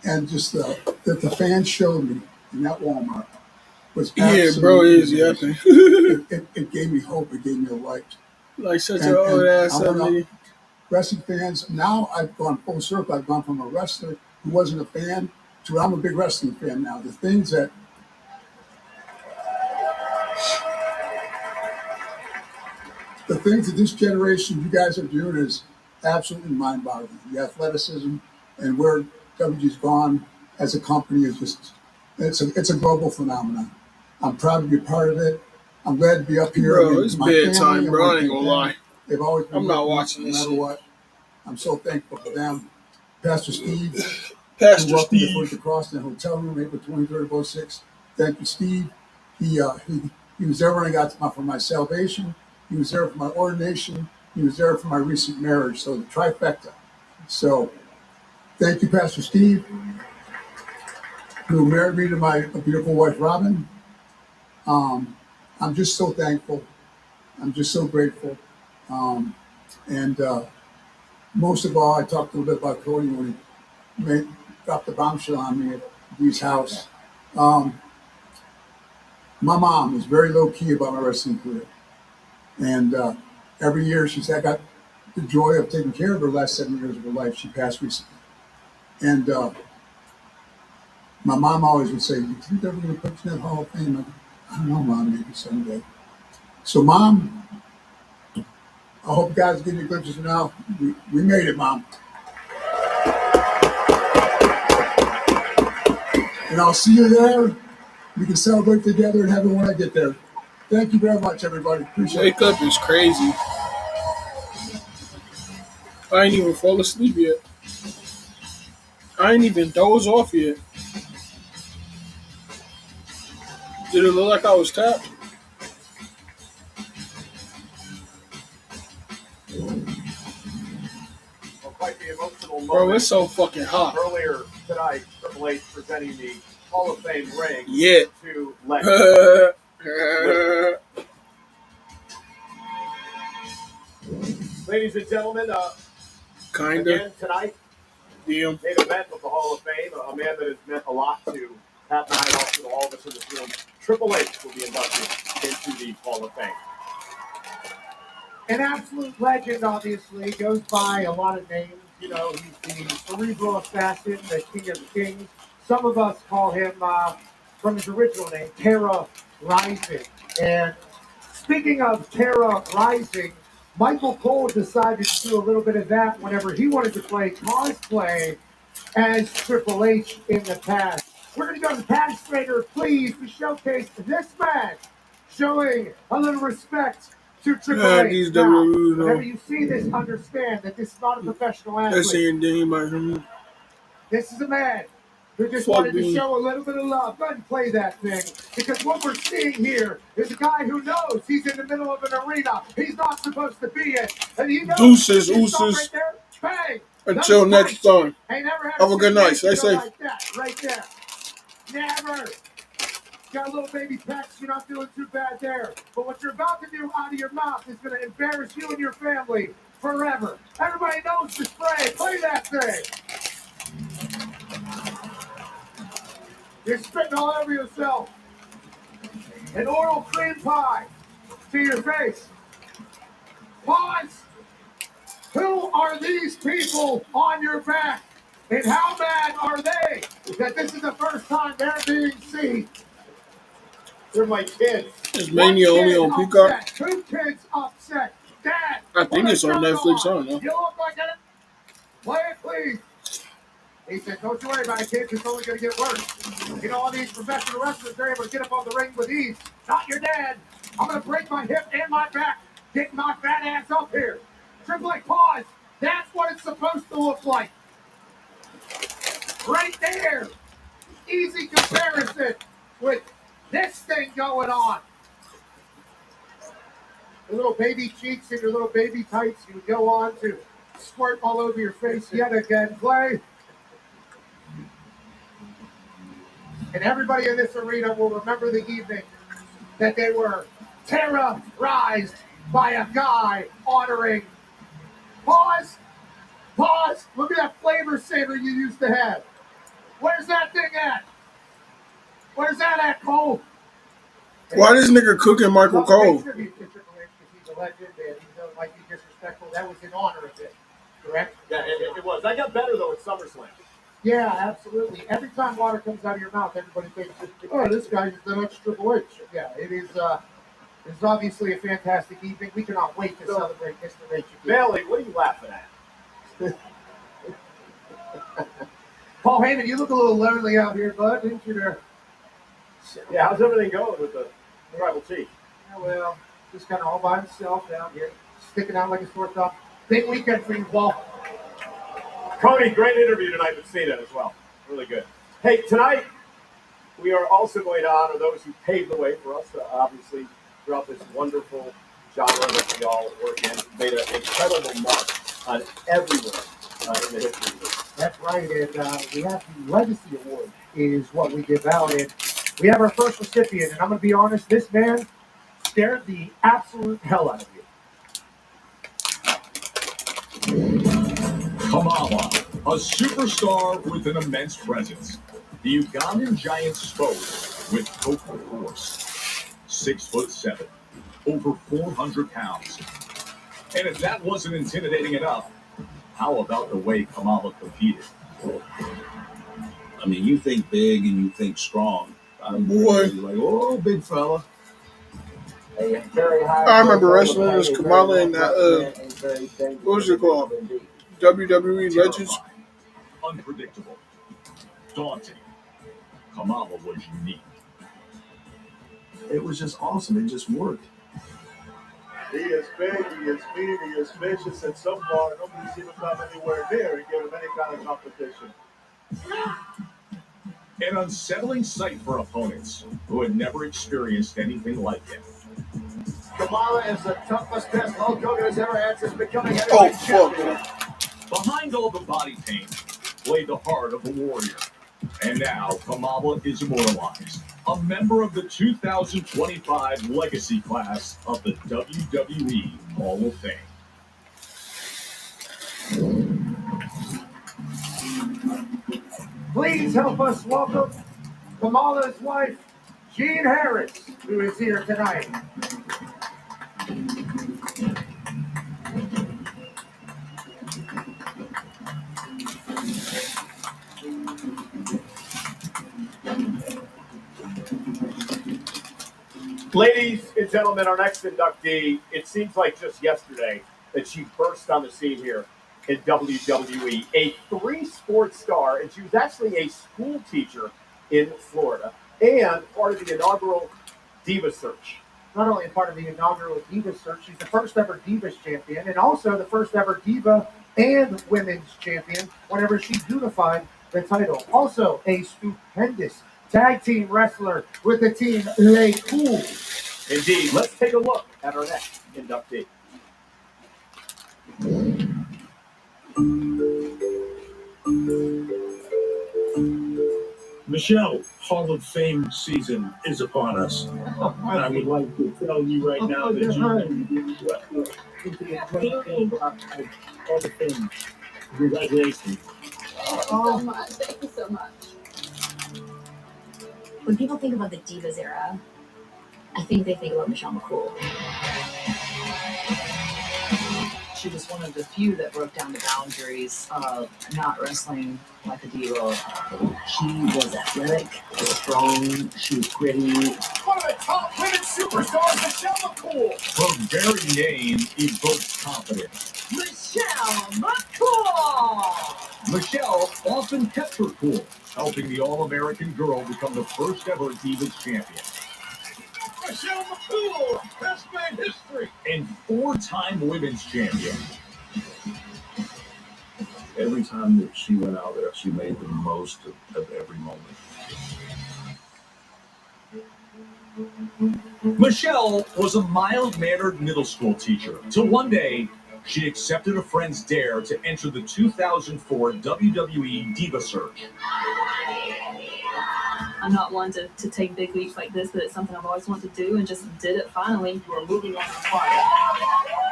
and just that the fans showed me in that Walmart was yapping. It gave me hope. It gave me a light. Like such an old ass somebody. Wrestling fans. Now I've gone full circle. I've gone from a wrestler who wasn't a fan to I'm a big wrestling fan now. The things that this generation, you guys are doing is absolutely mind-boggling. The athleticism and where WG's gone as a company is just, it's a global phenomenon. I'm proud to be a part of it. I'm glad to be up here. Bro, it's bedtime, bro. I ain't gonna lie. They've always been I'm not watching this shit. What. I'm so thankful for them. Pastor Steve. Pastor Steve. Who across in the hotel room, April 23rd of 06. Thank you, Steve. He was there when I got for my salvation. He was there for my ordination. He was there for my recent marriage. So the trifecta. So thank you, Pastor Steve, who married me to my beautiful wife, Robin. I'm just so thankful. I'm just so grateful. And most of all, I talked a little bit about Cody when he dropped the bombshell on me at Dee's house. My mom was very low-key about my wrestling career. And every year she said, I got the joy of taking care of her last 7 years of her life. She passed recently. And my mom always would say, you think they're going to put you in that Hall of Fame? I don't know, Mom, maybe someday. So, Mom, I hope God's giving you glimpses now. We made it, Mom. And I'll see you there. We can celebrate together in heaven when I get there. Thank you very much, everybody. Appreciate it. Wake up is crazy. I ain't even fall asleep yet. I ain't even doze off yet. Did it look like I was tapped? Well, quite the emotional moment. Bro, it's so fucking hot. Earlier tonight, Triple H presenting the Hall of Fame ring Yeah. to Lex. Ladies and gentlemen, Kinda. again tonight, Damn. main event of the Hall of Fame, a man that has meant a lot to Pat and I, also to all of us in this room. Triple H will be inducted into the Hall of Fame. An absolute legend, obviously, goes by a lot of names. You know, he's the cerebral assassin, the king of kings. Some of us call him, from his original name, Terra Rising. And speaking of Terra Rising, Michael Cole decided to do a little bit of that whenever he wanted to play cosplay as Triple H in the past. We're going to go to Pat Schrader, please, to showcase this match, showing a little respect to Triple H. These Now, WWE, whenever you see this, understand that this is not a professional They're athlete. saying Dame by him. This is a man who just Fuck wanted to me. show a little bit of love. Go ahead and play that thing. Because what we're seeing here is a guy who knows he's in the middle of an arena he's not supposed to be in. And he knows Deuces, he's ooses. right there. Bang! Until next time. Ain't never had Have a good night. Stay situation safe. like that, right there. Never. Got a little baby pecs. You're not doing too bad there. But what you're about to do out of your mouth is going to embarrass you and your family forever. Everybody knows the spray. Play that thing. You're spitting all over yourself. An oral cream pie to your face. Pause. Who are these people on your back? And how mad are they that this is the first time they're being seen? They're my kids. Is Mania only on Peacock? Upset. 2 kids upset. Dad. I think it's on Netflix. I don't know. You look like it. Play it, please. He said, don't you worry about it, kids. It's only going to get worse. You know, all these professional wrestlers, they're able to get up on the ring with ease. Not your dad. I'm going to break my hip and my back. Get my fat ass up here. Triple H, pause. That's what it's supposed to look like. Right there. Easy comparison with this thing going on. Your little baby cheeks and your little baby tights, you go on to squirt all over your face yet again. Play. And everybody in this arena will remember the evening that they were terrorized by a guy honoring. Pause. Pause. Look at that flavor saver you used to have. Where's that thing at? Where's that at, Cole? Why this nigga cooking Michael Cole? He's a legend and he might be disrespectful. That was in honor of it, correct? Yeah, it was. I got better, though, at SummerSlam. Yeah, absolutely. Every time water comes out of your mouth, everybody thinks, oh, this guy's the next Triple H. Yeah, it is. It's obviously a fantastic evening. We cannot wait to celebrate Mr. H. Bailey, what are you laughing at? Paul Heyman, you look a little lonely out here, bud, didn't you there? Yeah, how's everything going with the Tribal Chief? Yeah, well, just kind of all by himself down here, sticking out like a sore thumb. Big weekend for you, Paul. Cody, great interview tonight with Cena as well. Really good. Hey, tonight we are also going to honor those who paved the way for us, obviously, throughout this wonderful genre that we all work in. Made an incredible mark on everyone in the history of this. That's right, and we have the Legacy Award is what we give out, and we have our first recipient, and I'm going to be honest, this man scared the absolute hell out of you. Kamala, a superstar with an immense presence. The Ugandan giant spoke with vocal force. 6'7", over 400 pounds. And if that wasn't intimidating enough, how about the way Kamala competed? I mean, you think big and you think strong. Boy. Like, oh, big fella. I remember wrestling as Kamala in that, what was it called? WWE Legends. Unpredictable. Daunting. Kamala was unique. It was just awesome. It just worked. He is big, he is mean, he is vicious, and so far nobody's even come anywhere near and give him any kind of competition. An unsettling sight for opponents who had never experienced anything like him. Kamala is the toughest test Hulk Hogan has ever had since becoming Oh, heavyweight fuck. champion. Behind all the body paint lay the heart of a warrior. And now Kamala is immortalized, a member of the 2025 legacy class of the WWE Hall of Fame. Please help us welcome Kamala's wife, Jean Harris, who is here tonight. Ladies and gentlemen, our next inductee, it seems like just yesterday that she burst on the scene here in WWE, a 3-sport star, and she was actually a school teacher in Florida and part of the inaugural Diva Search. Not only a part of the inaugural Diva Search, she's the first ever Divas champion and also the first ever Diva and Women's champion whenever she unified the title. Also a stupendous tag team wrestler with the team Les Cool. Indeed. Let's take a look at our next inductee. Michelle, Hall of Fame season is upon us. And I would like to tell you right now that you're going to do well into the Hall of Fame. Congratulations. So much. Thank you so much. When people think about the Divas era, I think they think about Michelle McCool. She was one of the few that broke down the boundaries of not wrestling like a diva. She was athletic, strong, she was gritty. One of the top women superstars, Michelle McCool. Her very name evokes confidence. Michelle McCool! Michelle often kept her cool, helping the All-American girl become the first ever Divas champion. Michelle McCool has made history. And 4-time women's champion. Every time that she went out there, she made the most of every moment. Michelle was a mild-mannered middle school teacher, till one day she accepted a friend's dare to enter the 2004 WWE Diva Search. I'm not one to take big leaps like this, but it's something I've always wanted to do and just did it finally. You are moving on the fire.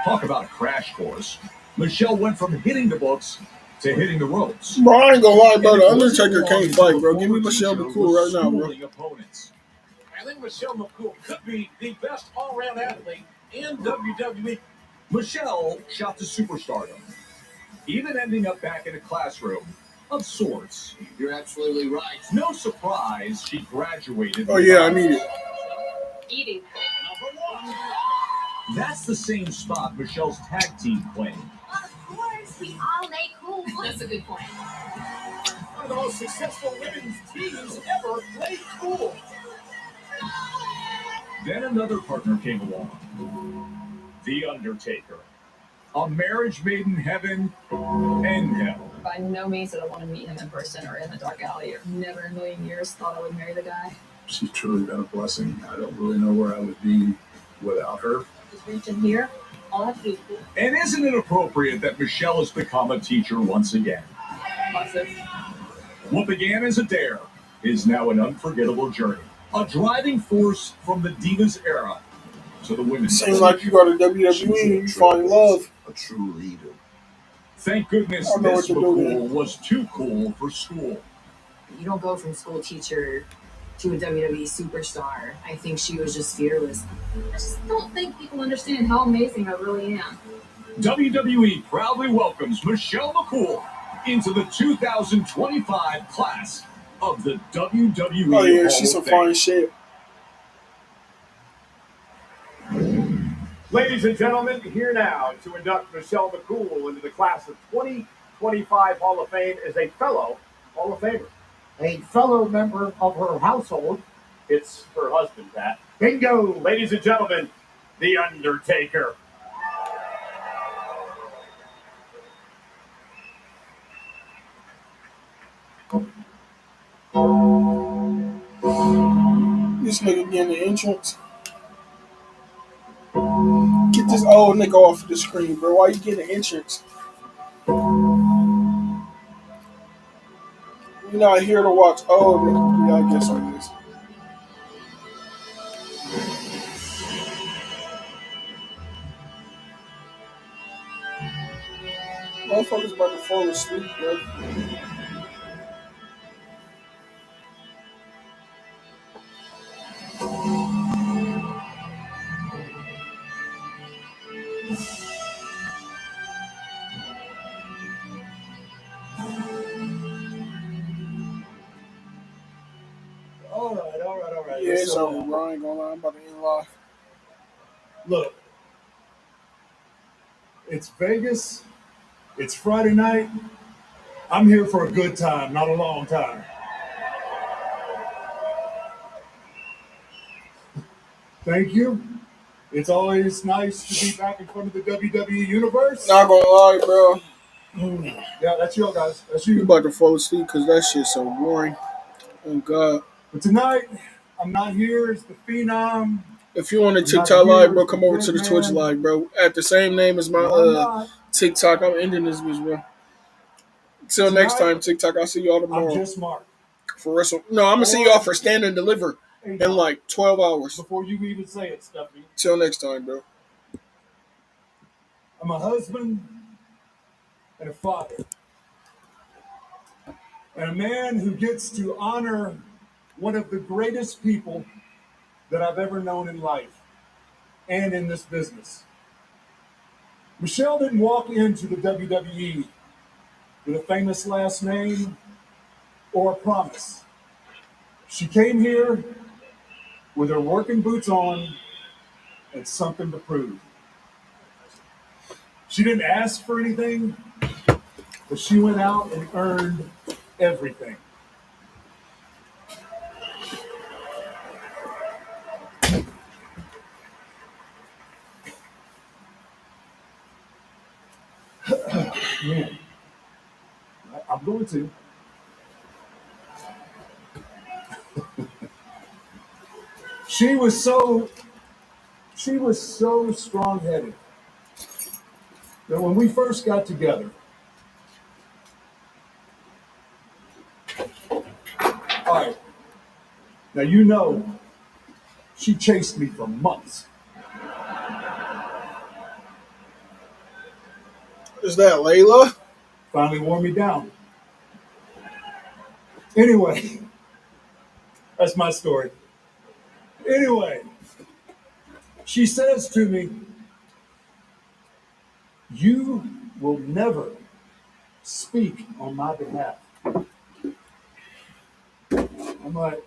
Talk about a crash course. Michelle went from hitting the books to hitting the ropes. Bro, I ain't gonna lie, bro. The Undertaker can't fight, bro. Give me Michelle McCool right now, bro. Opponents. I think Michelle McCool could be the best all-around athlete in WWE. Michelle shot to superstardom, even ending up back in a classroom of sorts. You're absolutely right. No surprise she graduated. Oh, yeah, I need it. Eating. That's the same spot Michelle's tag team claimed. Of course, we all make cool. That's a good point. One of the most successful women's teams ever played cool. Then another partner came along. The Undertaker. A marriage made in heaven and hell. By no means did I want to meet him in person or in the dark alley. Or never in a million years thought I would marry the guy. She's truly been a blessing. I don't really know where I would be without her. Just reach in here. All I have to do is cool. And isn't it appropriate that Michelle has become a teacher once again? What began as a dare is now an unforgettable journey. A driving force from the Divas era to the women's. Seems like you go to WWE and you find love. A true leader. Thank goodness I know Miss what you're doing. McCool was too cool for school. You don't go from school teacher to a WWE superstar. I think she was just fearless. I just don't think people understand how amazing I really am. WWE proudly welcomes Michelle McCool into the 2025 class of the WWE Oh, yeah, Hall she's of some fine Fame. shit. Ladies and gentlemen, here now to induct Michelle McCool into the class of 2025 Hall of Fame is a fellow Hall of Famer. A fellow member of her household. It's her husband, Pat. Bingo! Ladies and gentlemen, The Undertaker. This nigga getting the entrance. Get this old nigga off the screen, bro. Why you getting the entrance? You're not here to watch old nigga. Yeah, I guess it is. Motherfuckers about to fall asleep, bro. Yeah, it's over, bro. I ain't gonna lie. I'm about to end live. Look, it's Vegas. It's Friday night. I'm here for a good time, not a long time. Thank you. It's always nice to be back in front of the WWE Universe. Not gonna lie, bro. Yeah, that's you guys. That's you. You about to fall asleep because that shit's so boring. Oh, God. But tonight, I'm not here as the Phenom. If you want a TikTok live, bro, come over to the Twitch live, bro. At the same name as my TikTok. I'm ending this bitch, bro. Till next time, TikTok. I'll see y'all tomorrow. I'm just Mark. For wrestle. No, I'm gonna see y'all for Stand and Deliver in like 12 hours. Before you even say it, Stephanie. Till next time, bro. I'm a husband and a father. And a man who gets to honor one of the greatest people that I've ever known in life and in this business. Michelle didn't walk into the WWE with a famous last name or a promise. She came here with her working boots on and something to prove. She didn't ask for anything, but she went out and earned everything. Man, I'm going to. She was so strong-headed that when we first got together, all right, now you know she chased me for months. Is that Layla? Finally wore me down. Anyway, that's my story. Anyway, she says to me, "You will never speak on my behalf." I'm like,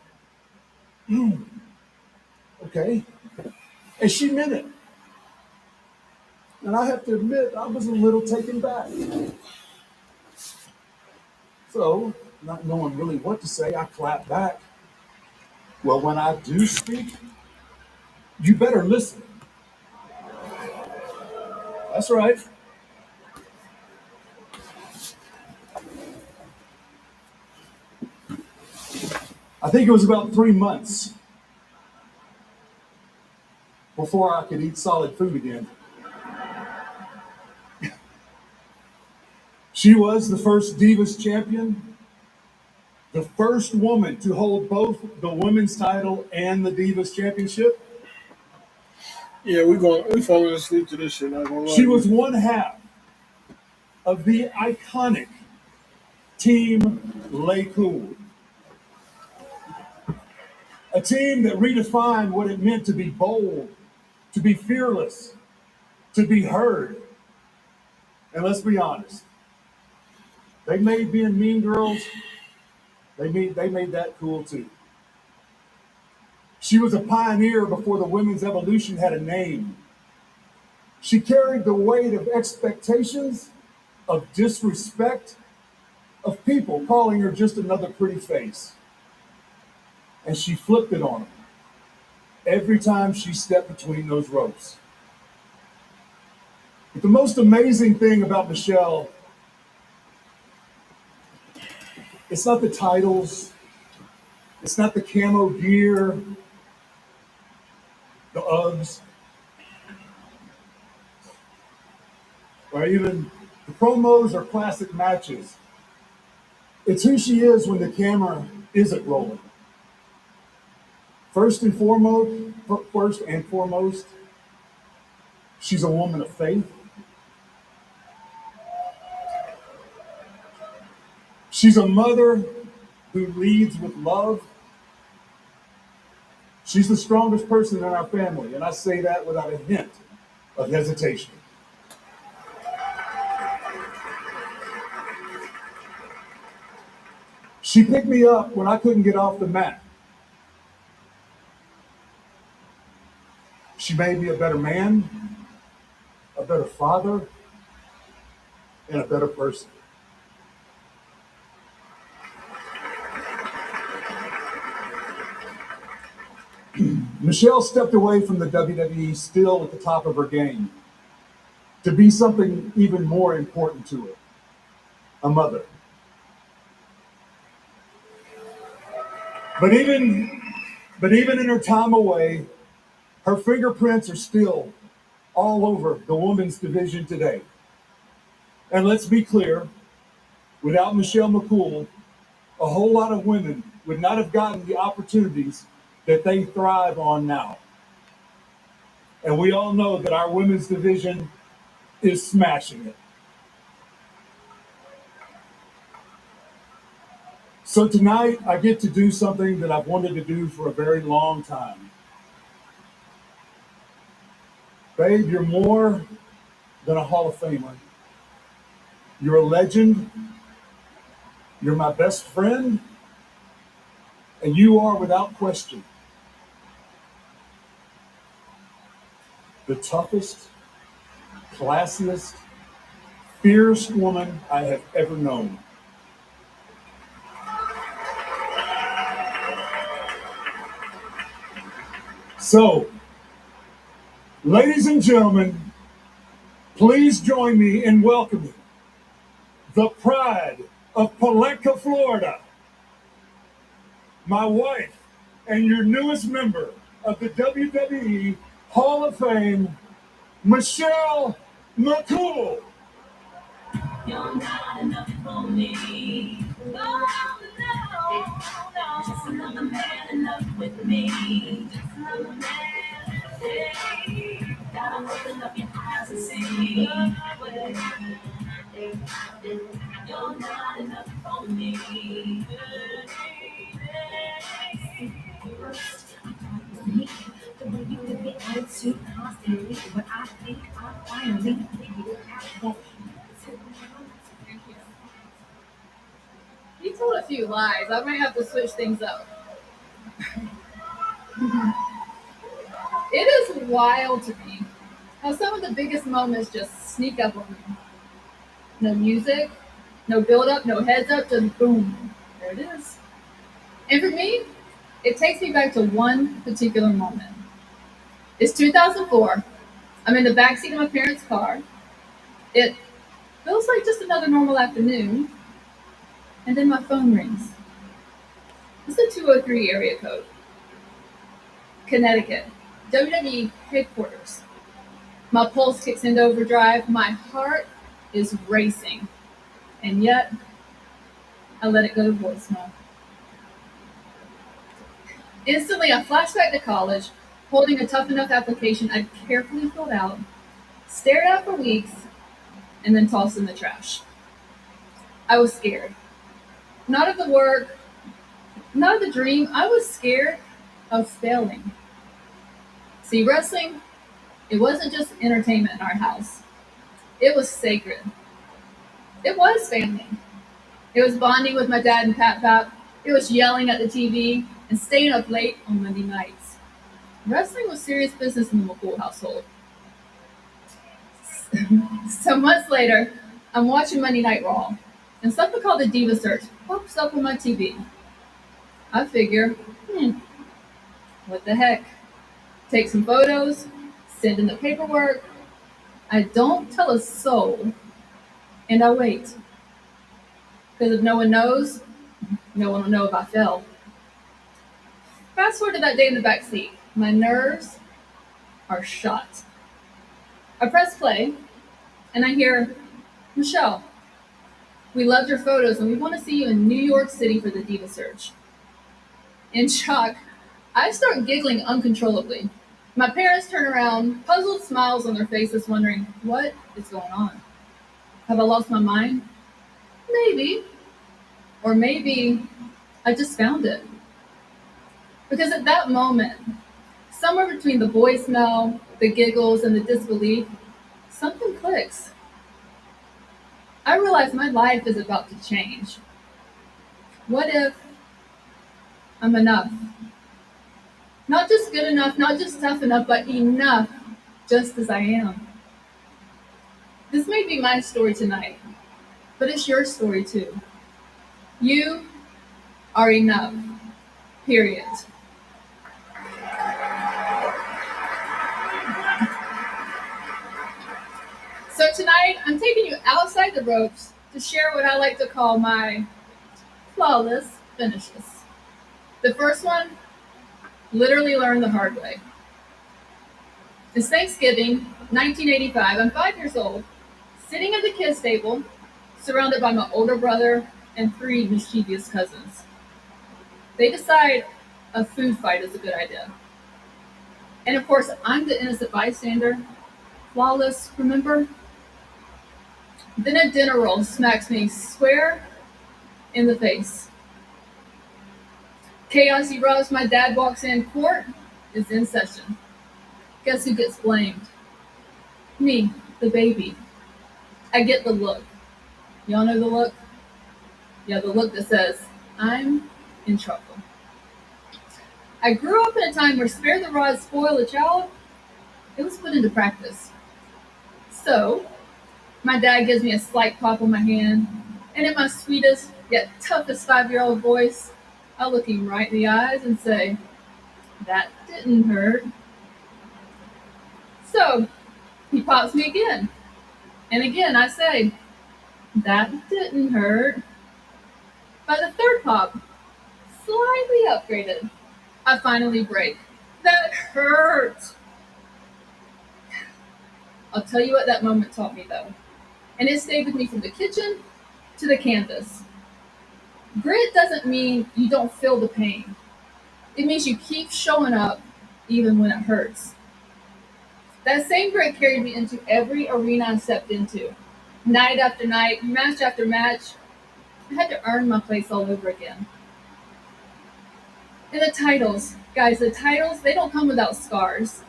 okay. And she meant it. And I have to admit, I was a little taken back. So, not knowing really what to say, I clapped back. Well, when I do speak, you better listen. That's right. I think it was about 3 months before I could eat solid food again. She was the first Divas champion, the first woman to hold both the women's title and the Divas championship. Yeah, we falling asleep to this shit. Not gonna lie. She was one half of the iconic Team Lay Cool. A team that redefined what it meant to be bold, to be fearless, to be heard. And let's be honest, they made being mean girls, they made that cool too. She was a pioneer before the women's evolution had a name. She carried the weight of expectations, of disrespect, of people calling her just another pretty face. And she flipped it on them every time she stepped between those ropes. But the most amazing thing about Michelle, it's not the titles, it's not the camo gear, the Uggs, or even the promos or classic matches. It's who she is when the camera isn't rolling. First and foremost, she's a woman of faith. She's a mother who leads with love. She's the strongest person in our family, and I say that without a hint of hesitation. She picked me up when I couldn't get off the mat. She made me a better man, a better father, and a better person. Michelle stepped away from the WWE still at the top of her game to be something even more important to her, a mother. But even in her time away, her fingerprints are still all over the women's division today. And let's be clear, without Michelle McCool, a whole lot of women would not have gotten the opportunities that they thrive on now. And we all know that our women's division is smashing it. So tonight, I get to do something that I've wanted to do for a very long time. Babe, you're more than a Hall of Famer. You're a legend. You're my best friend. And you are, without question, the toughest, classiest, fierce woman I have ever known. So, ladies and gentlemen, please join me in welcoming the pride of Palatka, Florida, my wife and your newest member of the WWE Hall of Fame, Michelle McCool. You're not enough for me. No, just another man enough with me. Just another man. Hey, gotta open up your eyes and see. You're not enough for me. The way you give me attitude constantly, but I think I finally figured out that. You told a few lies. I might have to switch things up. It is wild to me how some of the biggest moments just sneak up on me. No music, no build up, no heads up, just boom. There it is. And for me, it takes me back to one particular moment. It's 2004. I'm in the backseat of my parents' car. It feels like just another normal afternoon. And then my phone rings. It's a 203 area code. Connecticut, WWE headquarters. My pulse kicks into overdrive. My heart is racing. And yet, I let it go to voicemail. Instantly, I flash back to college, holding a tough enough application I'd carefully filled out, stared at for weeks, and then tossed in the trash. I was scared. Not of the work, not of the dream. I was scared of failing. See, wrestling, it wasn't just entertainment in our house. It was sacred. It was family. It was bonding with my dad and Pap. It was yelling at the TV and staying up late on Monday nights. Wrestling was serious business in the McCool household. So months later, I'm watching Monday Night Raw, and something called the Diva Search pops up on my TV. I figure, what the heck? Take some photos, send in the paperwork. I don't tell a soul, and I wait. Because if no one knows, no one will know if I fail. Fast forward to that day in the back seat. My nerves are shot. I press play, and I hear, Michelle, we loved your photos, and we want to see you in New York City for the Diva Search. In shock, I start giggling uncontrollably. My parents turn around, puzzled smiles on their faces, wondering, what is going on? Have I lost my mind? Maybe. Or maybe I just found it. Because at that moment, somewhere between the voicemail, the giggles, and the disbelief, something clicks. I realize my life is about to change. What if I'm enough? Not just good enough, not just tough enough, but enough, just as I am. This may be my story tonight, but it's your story too. You are enough, period. So tonight, I'm taking you outside the ropes to share what I like to call my flawless finishes. The first one, literally learned the hard way. It's Thanksgiving, 1985. I'm 5 years old, sitting at the kids' table, surrounded by my older brother and 3 mischievous cousins. They decide a food fight is a good idea. And of course, I'm the innocent bystander. Flawless, remember? Then a dinner roll smacks me square in the face. Chaos erupts, my dad walks in, court is in session. Guess who gets blamed? Me, the baby. I get the look. Y'all know the look? Yeah, the look that says, I'm in trouble. I grew up in a time where spare the rod, spoil the child. It was put into practice. So, my dad gives me a slight pop on my hand, and in my sweetest yet toughest 5-year-old voice, I look him right in the eyes and say, that didn't hurt. So, he pops me again. And again, I say, that didn't hurt. By the third pop, slightly upgraded, I finally break. That hurt. I'll tell you what that moment taught me, though. And it stayed with me from the kitchen to the canvas. Grit doesn't mean you don't feel the pain. It means you keep showing up even when it hurts. That same grit carried me into every arena I stepped into. Night after night, match after match, I had to earn my place all over again. And the titles, guys, the titles, they don't come without scars.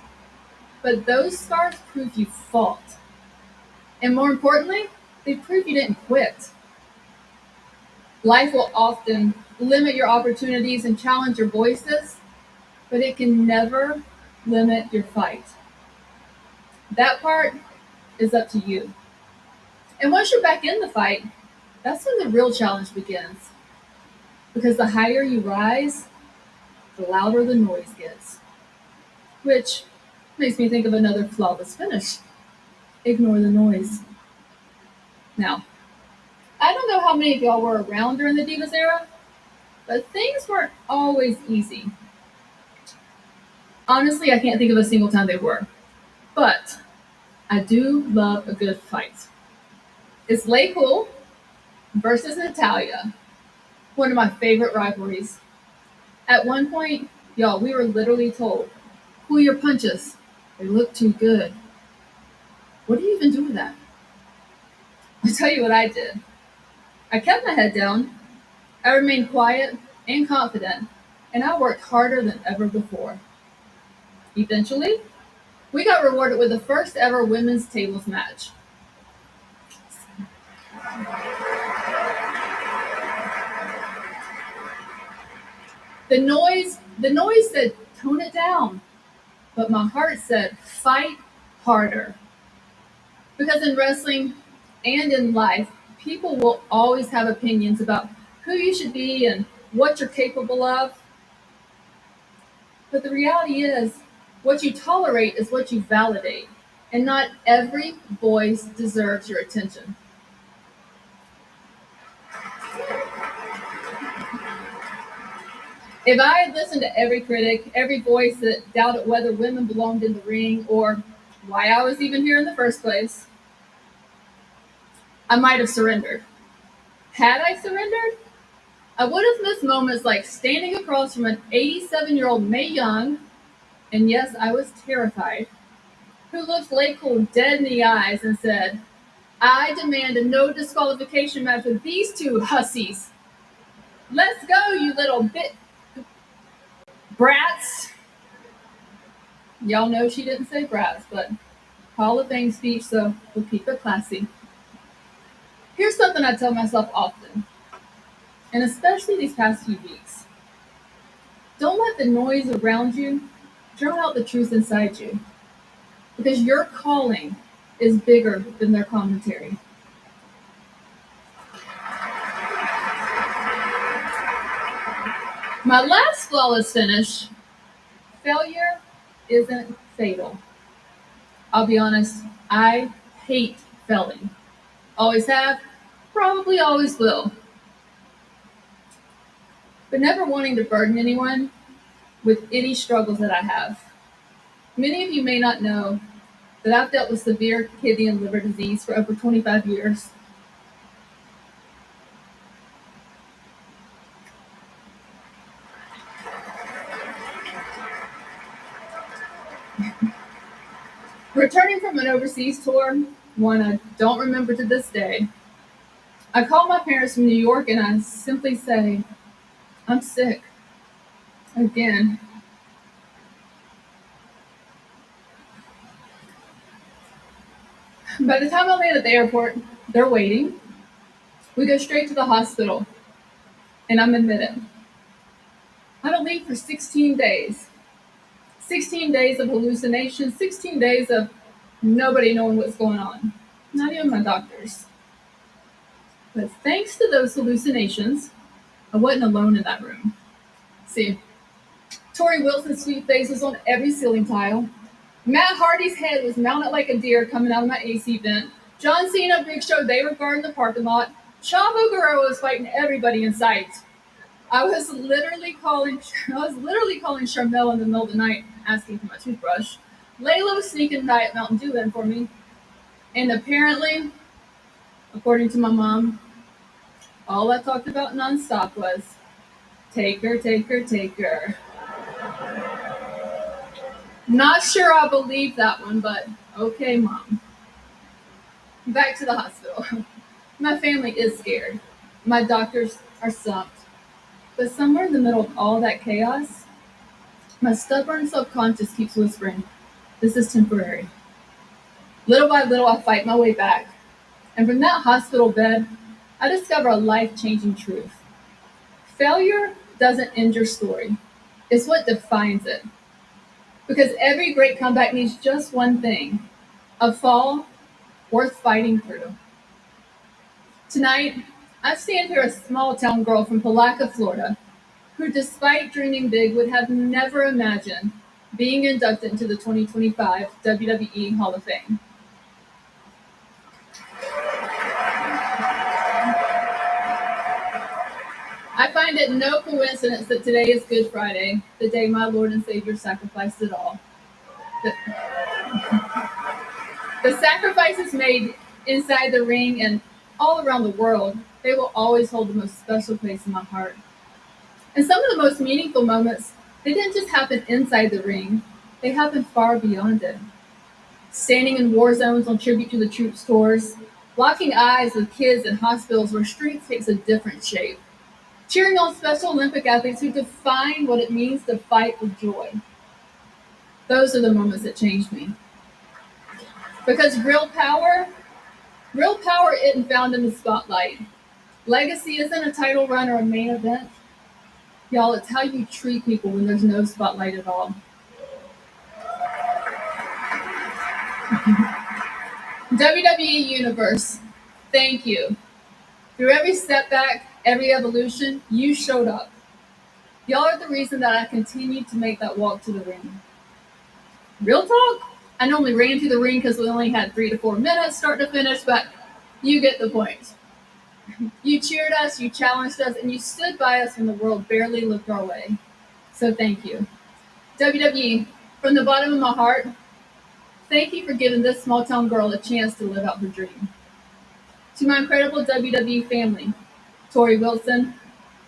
But those scars prove you fought. And more importantly, they prove you didn't quit. Life will often limit your opportunities and challenge your voices, but it can never limit your fight. That part is up to you. And once you're back in the fight, that's when the real challenge begins. Because the higher you rise, the louder the noise gets. Which makes me think of another flawless finish. Ignore the noise. Now, I don't know how many of y'all were around during the Divas era, but things weren't always easy. Honestly, I can't think of a single time they were. But I do love a good fight. It's Lay Cool versus Natalya, one of my favorite rivalries. At one point, y'all, we were literally told, pull your punches. They look too good. What do you even do with that? I'll tell you what I did. I kept my head down. I remained quiet and confident, and I worked harder than ever before. Eventually, we got rewarded with the first ever women's tables match. The noise said, tone it down. But my heart said, fight harder. Because in wrestling and in life, people will always have opinions about who you should be and what you're capable of. But the reality is, what you tolerate is what you validate. And not every voice deserves your attention. If I had listened to every critic, every voice that doubted whether women belonged in the ring or why I was even here in the first place, I might have surrendered. Had I surrendered, I would have missed moments like standing across from an 87-year-old Mae Young, and yes, I was terrified, who looked Lay Cool dead in the eyes and said, I demand a no disqualification match with these two hussies. Let's go, you little brats. Y'all know she didn't say brats, but Hall of Fame speech, so we'll keep it classy. Here's something I tell myself often, and especially these past few weeks. Don't let the noise around you drown out the truth inside you, because your calling is bigger than their commentary. My last flawless finish: failure isn't fatal. I'll be honest, I hate failing. Always have, probably always will. But never wanting to burden anyone with any struggles that I have. Many of you may not know that I've dealt with severe kidney and liver disease for over 25 years. Returning from an overseas tour, one I don't remember to this day, I call my parents from New York and I simply say, I'm sick. Again. By the time I land at the airport, they're waiting. We go straight to the hospital, and I'm admitted. I don't leave for 16 days. 16 days of hallucinations, 16 days of nobody knowing what's going on, not even my doctors. But thanks to those hallucinations, I wasn't alone in that room. See, Tori Wilson's sweet face was on every ceiling tile. Matt Hardy's head was mounted like a deer coming out of my AC vent. John Cena, Big Show, they were guarding the parking lot. Chavo Guerrero was fighting everybody in sight. I was literally calling Charmel in the middle of the night, asking for my toothbrush. Layla was sneaking Diet Mountain Dew in for me. And apparently, according to my mom, all I talked about nonstop was, take her, take her, take her. Not sure I believe that one, but okay, Mom. Back to the hospital. My family is scared. My doctors are stumped. But somewhere in the middle of all that chaos, my stubborn subconscious keeps whispering, this is temporary. Little by little, I fight my way back. And from that hospital bed, I discover a life-changing truth. Failure doesn't end your story. It's what defines it. Because every great comeback needs just one thing, a fall worth fighting through. Tonight, I stand here a small-town girl from Palaca, Florida, who, despite dreaming big, would have never imagined being inducted into the 2025 WWE Hall of Fame. I find it no coincidence that today is Good Friday, the day my Lord and Savior sacrificed it all. The sacrifices made inside the ring and all around the world, they will always hold the most special place in my heart. And some of the most meaningful moments, they didn't just happen inside the ring, they happened far beyond it. Standing in war zones on Tribute to the Troops tours, locking eyes with kids in hospitals where strength takes a different shape. Cheering on Special Olympic athletes who define what it means to fight with joy. Those are the moments that changed me. Because real power isn't found in the spotlight. Legacy isn't a title run or a main event. Y'all, it's how you treat people when there's no spotlight at all. WWE Universe, thank you. Through every setback, every evolution, you showed up. Y'all are the reason that I continue to make that walk to the ring. Real talk, I normally ran to the ring because we only had 3 to 4 minutes start to finish, but you get the point. You cheered us, you challenged us, and you stood by us when the world barely looked our way. So thank you. WWE, from the bottom of my heart, thank you for giving this small town girl a chance to live out her dream. To my incredible WWE family, Tori Wilson,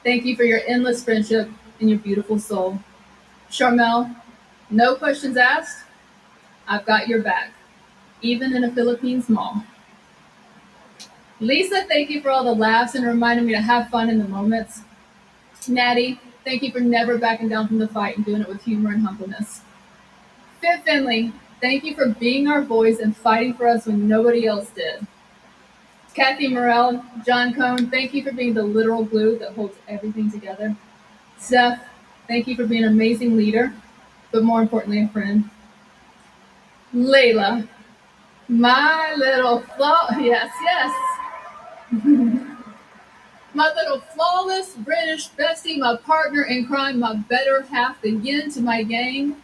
thank you for your endless friendship and your beautiful soul. Charmel, no questions asked, I've got your back, even in a Philippines mall. Lisa, thank you for all the laughs and reminding me to have fun in the moments. Natty, thank you for never backing down from the fight and doing it with humor and humbleness. Fit Finley, thank you for being our voice and fighting for us when nobody else did. Kathy Morrell, John Cone, thank you for being the literal glue that holds everything together. Steph, Thank you for being an amazing leader, but more importantly, a friend. Layla, my little yes. My little flawless British bestie, my partner in crime, my better half, the yin to my yang.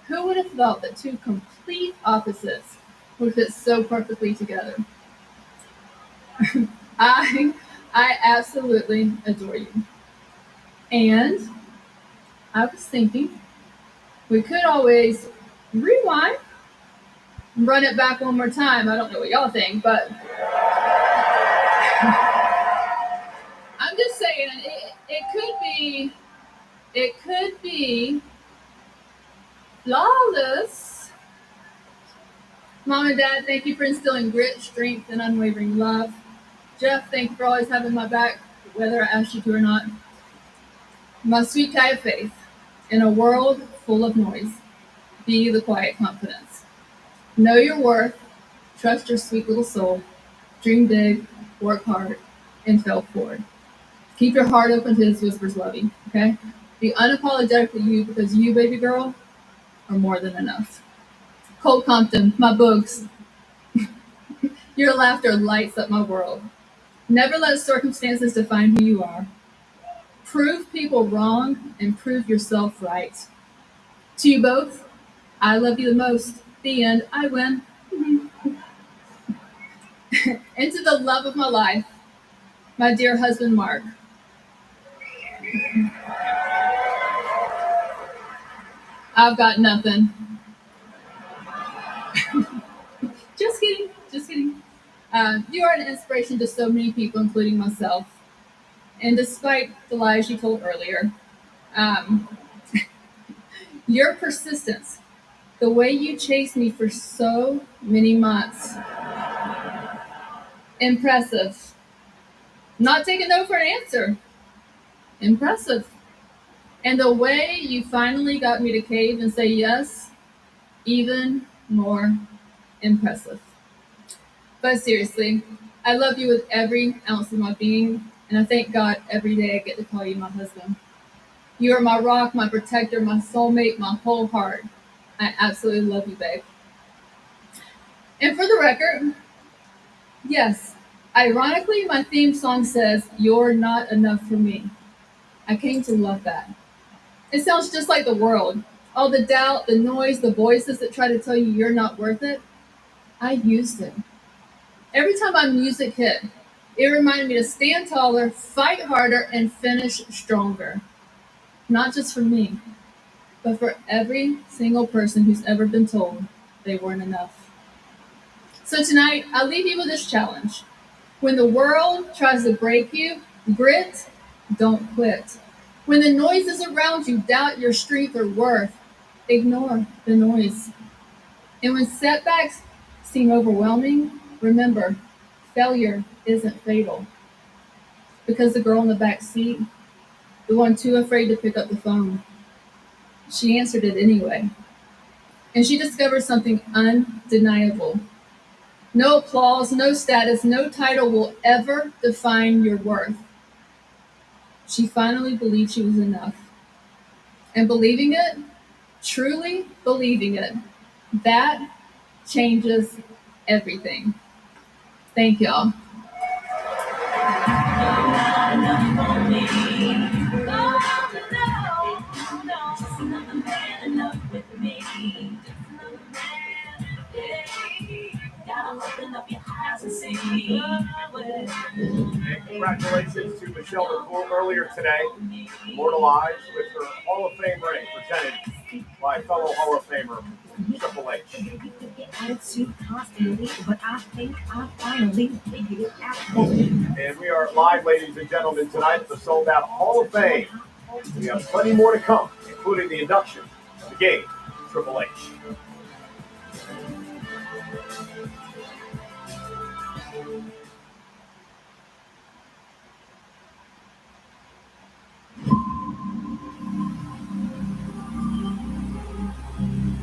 Who would have thought that two complete opposites would fit so perfectly together? I absolutely adore you. And I was thinking we could always rewind, run it back one more time. I don't know what y'all think, but I'm just saying it could be flawless. Mom and Dad, thank you for instilling grit, strength, and unwavering love. Jeff, thank you for always having my back, whether I asked you to or not. My sweet guy of faith, in a world full of noise, be the quiet confidence. Know your worth, trust your sweet little soul, dream big, work hard, and fail forward. Keep your heart open to his whispers, lovey, okay? Be unapologetically you, because you, baby girl, are more than enough. Cole Compton, my boogs. Your laughter lights up my world. Never let circumstances define who you are. Prove people wrong and prove yourself right. To you both, I love you the most. The end. I win. Into the love of my life, my dear husband, Mark. I've got nothing. Just kidding. You are an inspiration to so many people, including myself. And despite the lies you told earlier, your persistence, the way you chased me for so many months, impressive. Not taking no for an answer. Impressive. And the way you finally got me to cave and say yes, even more impressive. But seriously, I love you with every ounce of my being, and I thank God every day I get to call you my husband. You are my rock, my protector, my soulmate, my whole heart. I absolutely love you, babe. And for the record, yes, ironically, my theme song says, "You're not enough for me." I came to love that. It sounds just like the world. All the doubt, the noise, the voices that try to tell you you're not worth it. I used it. Every time my music hit, it reminded me to stand taller, fight harder, and finish stronger. Not just for me, but for every single person who's ever been told they weren't enough. So tonight, I'll leave you with this challenge. When the world tries to break you, grit, don't quit. When the noises around you doubt your strength or worth, ignore the noise. And when setbacks seem overwhelming, remember, failure isn't fatal. Because the girl in the back seat, the one too afraid to pick up the phone, she answered it anyway. And she discovered something undeniable. No applause, no status, no title will ever define your worth. She finally believed she was enough. And believing it, truly believing it, that changes everything. Thank y'all. And congratulations to Michelle McCool earlier today, immortalized with her Hall of Fame ring presented by fellow Hall of Famer Triple H. And we are live, ladies and gentlemen, tonight at the Sold Out Hall of Fame. We have plenty more to come, including the induction of the game, Triple H.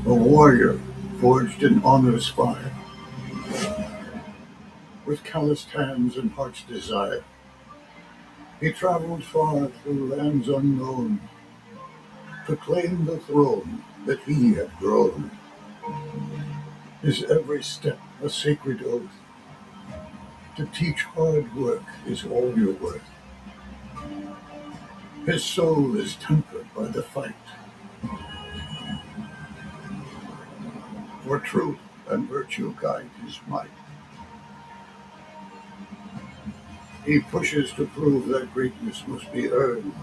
A warrior forged in honor's fire, with calloused hands and heart's desire. He traveled far through lands unknown, to claim the throne that he had grown. His every step a sacred oath. To teach hard work is all your worth. His soul is tempered by the fight. For truth and virtue guide his might. He pushes to prove that greatness must be earned.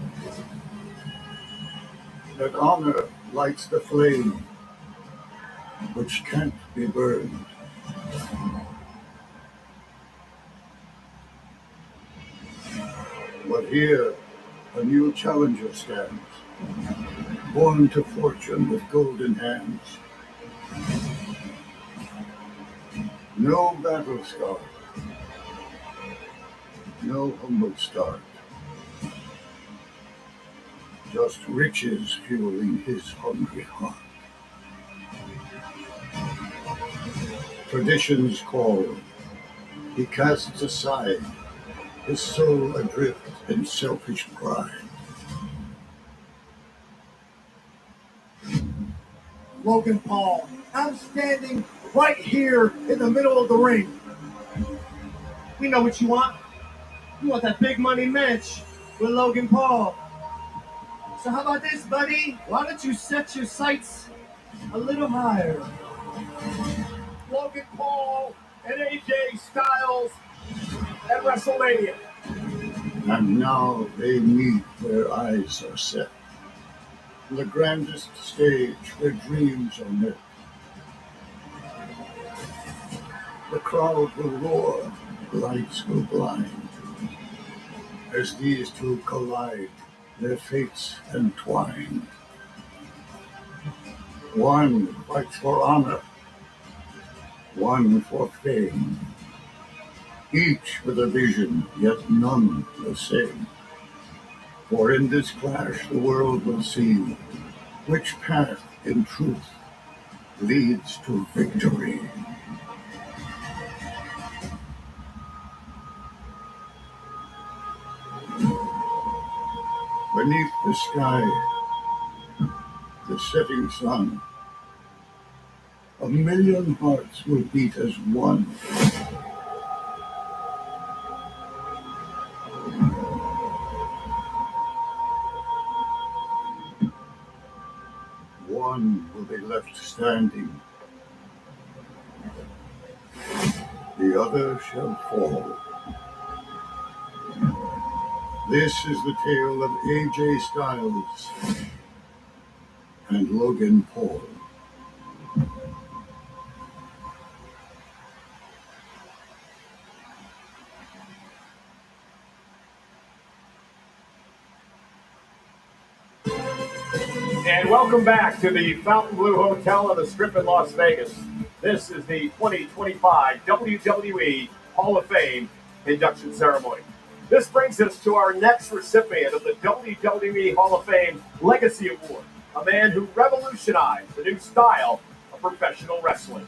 That honor lights the flame which can't be burned. But here a new challenger stands, born to fortune with golden hands. No battle scar, no humble start, just riches fueling his hungry heart. Traditions call, he casts aside, his soul adrift in selfish pride. Logan Paul, I'm standing right here in the middle of the ring. We know what you want. You want that big money match with Logan Paul. So how about this, buddy? Why don't you set your sights a little higher? Logan Paul and AJ Styles at WrestleMania. And now they meet, their eyes are set. The grandest stage where dreams are met. The crowd will roar, lights will blind. As these two collide, their fates entwined. One fights for honor, one for fame. Each with a vision, yet none the same. For in this clash the world will see which path in truth leads to victory. Beneath the sky, the setting sun, a million hearts will beat as one. One will be left standing, the other shall fall. This is the tale of AJ Styles and Logan Paul. And welcome back to the Fontainebleau Hotel on the Strip in Las Vegas. This is the 2025 WWE Hall of Fame induction ceremony. This brings us to our next recipient of the WWE Hall of Fame Legacy Award, a man who revolutionized the new style of professional wrestling.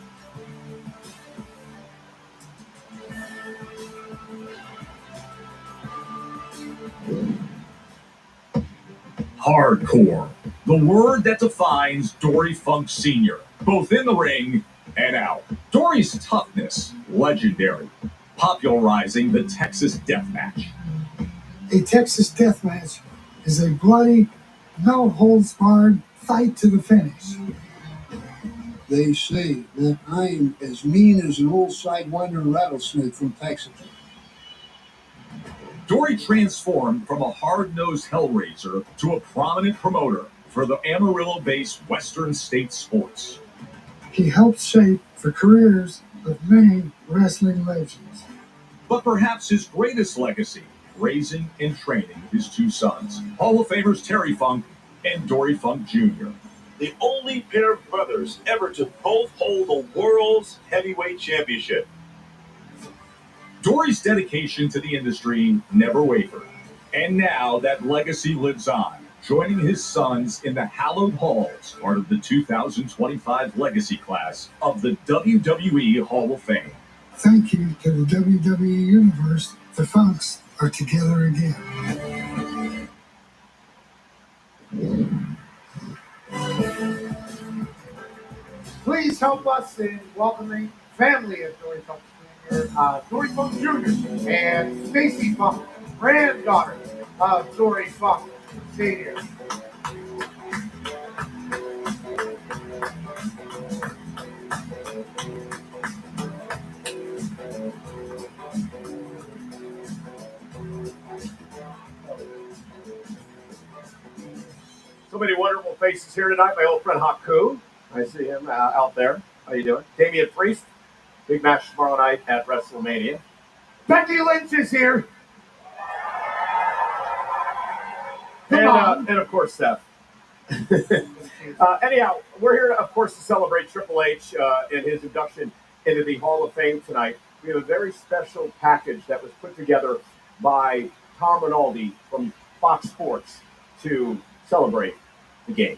Hardcore, the word that defines Dory Funk Sr., both in the ring and out. Dory's toughness, legendary, popularizing the Texas Death Match. A Texas Death Match is a bloody, no-holds-barred fight to the finish. They say that I'm as mean as an old sidewinder rattlesnake from Texas. Dory transformed from a hard-nosed hellraiser to a prominent promoter for the Amarillo-based Western State Sports. He helped shape the careers of many wrestling legends. But perhaps his greatest legacy, raising and training his two sons, Hall of Famers Terry Funk and Dory Funk Jr. The only pair of brothers ever to both hold the world's heavyweight championship. Dory's dedication to the industry never wavered, and now that legacy lives on, joining his sons in the hallowed halls, part of the 2025 legacy class of the WWE Hall of Fame. Thank you to the WWE Universe. The Funks are together again. please help us in welcoming family of Dory Funk Jr., Dory Funk Jr. and Stacy Funk, granddaughter of Dory Funk Sr. So many wonderful faces here tonight. My old friend Haku. I see him out there. How you doing? Damian Priest. Big match tomorrow night at WrestleMania. Becky Lynch is here. And of course, Seth. Anyhow, we're here, of course, to celebrate Triple H and his induction into the Hall of Fame tonight. We have a very special package that was put together by Tom Rinaldi from Fox Sports to celebrate the game.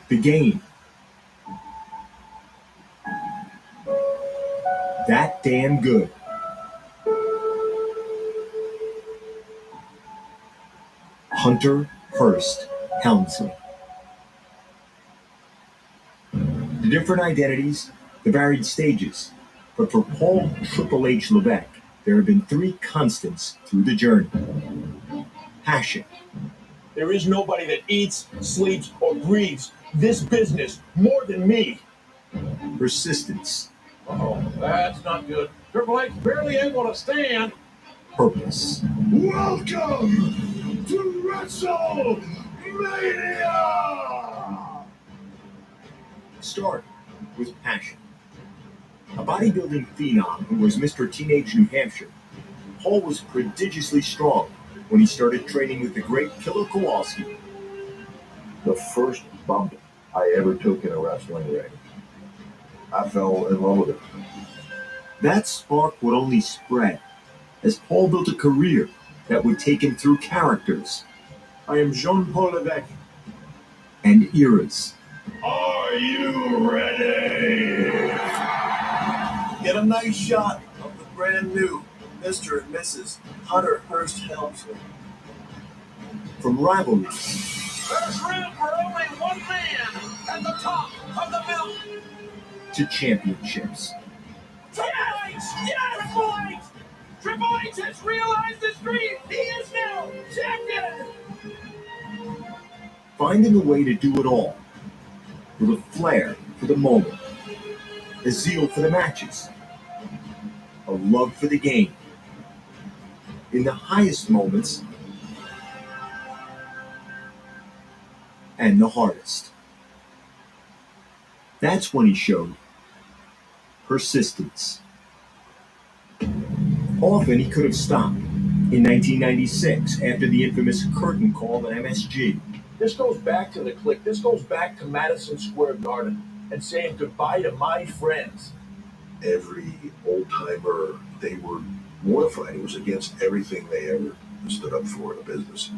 The game. That damn good. Hunter Hearst Helmsley. The different identities, the varied stages, but for Paul Triple H Levesque, there have been three constants through the journey. Passion. There is nobody that eats, sleeps, or breathes this business more than me. Persistence. Oh, that's not good. Triple H barely able to stand. Purpose. Welcome to WrestleMania! Start with passion. A bodybuilding phenom who was Mr. Teenage New Hampshire, Paul was prodigiously strong when he started training with the great Killer Kowalski. The first bump I ever took in a wrestling ring, I fell in love with it. That spark would only spread as Paul built a career that would take him through characters. I am Jean-Paul Levesque. And eras. Are you ready? Get a nice shot of the brand new Mr. and Mrs. Hunter Hearst Helmsley. From rivalries. There's room for only one man at the top of the mountain. To championships. Triple H! Yes, Triple H! Triple H has realized his dream. He is now champion. Finding a way to do it all. With a flair for the moment. A zeal for the matches. A love for the game. In the highest moments. And the hardest. That's when he showed persistence. Often he could have stopped. In 1996, after the infamous curtain call at MSG. This goes back to the Clique. This goes back to Madison Square Garden and saying goodbye to my friends. Every old-timer, they were mortified. It was against everything they ever stood up for in the business.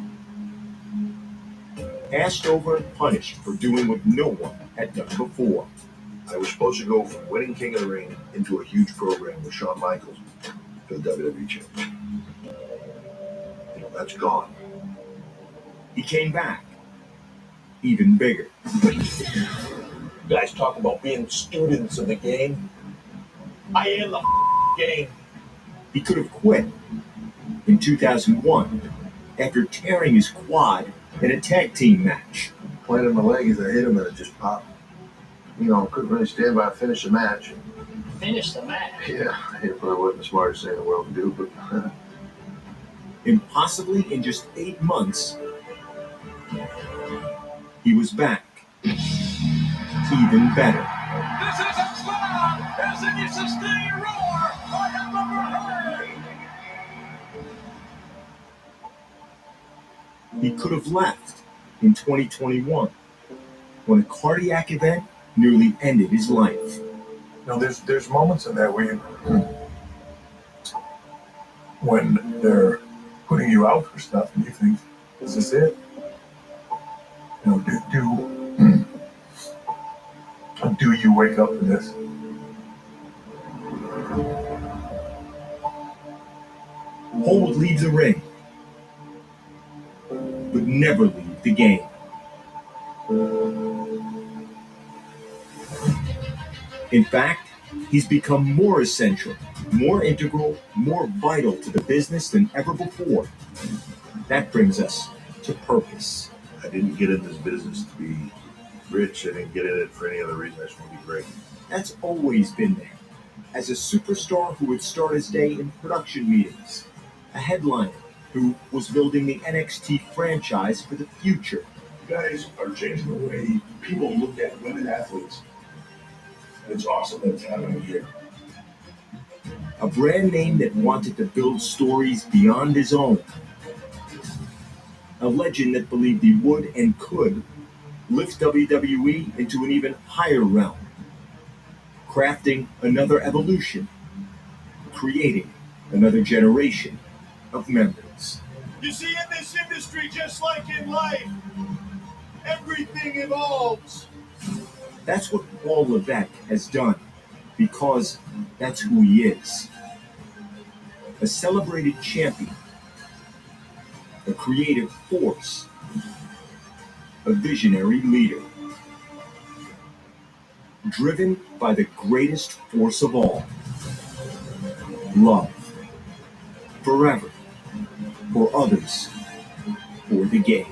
Passed over and punished for doing what no one had done before. I was supposed to go from winning King of the Ring into a huge program with Shawn Michaels for the WWE Championship. You know, that's gone. He came back. Even bigger. You guys talk about being students of the game. I am the game. He could have quit in 2001 after tearing his quad in a tag team match. Planted my leg as I hit him and it just popped. You know, couldn't really stand by and finish the match. Finish the match? Yeah, it probably wasn't the smartest thing in the world to do, but... Impossibly in just 8 months, he was back. Even better. This is as loud as any sustained roar I have ever heard. He could have left in 2021 when a cardiac event nearly ended his life. You know, there's moments in that where you, when they're putting you out for stuff and you think, is this it? You know, do you wake up to this? Paul would leave the ring never leave the game. In fact, he's become more essential, more integral, more vital to the business than ever before. That brings us to purpose. I didn't get in this business to be rich. I didn't get in it for any other reason. I just want to be great. That's always been there. As a superstar who would start his day in production meetings, a headliner who was building the NXT franchise for the future. You guys are changing the way people look at women athletes. It's awesome that's happening here. A brand name that wanted to build stories beyond his own. A legend that believed he would and could lift WWE into an even higher realm. Crafting another evolution. Creating another generation of members. You see, in this industry, just like in life, everything evolves. That's what Paul Levesque has done, because that's who he is. A celebrated champion, a creative force, a visionary leader, driven by the greatest force of all, love, forever, for others, for the game.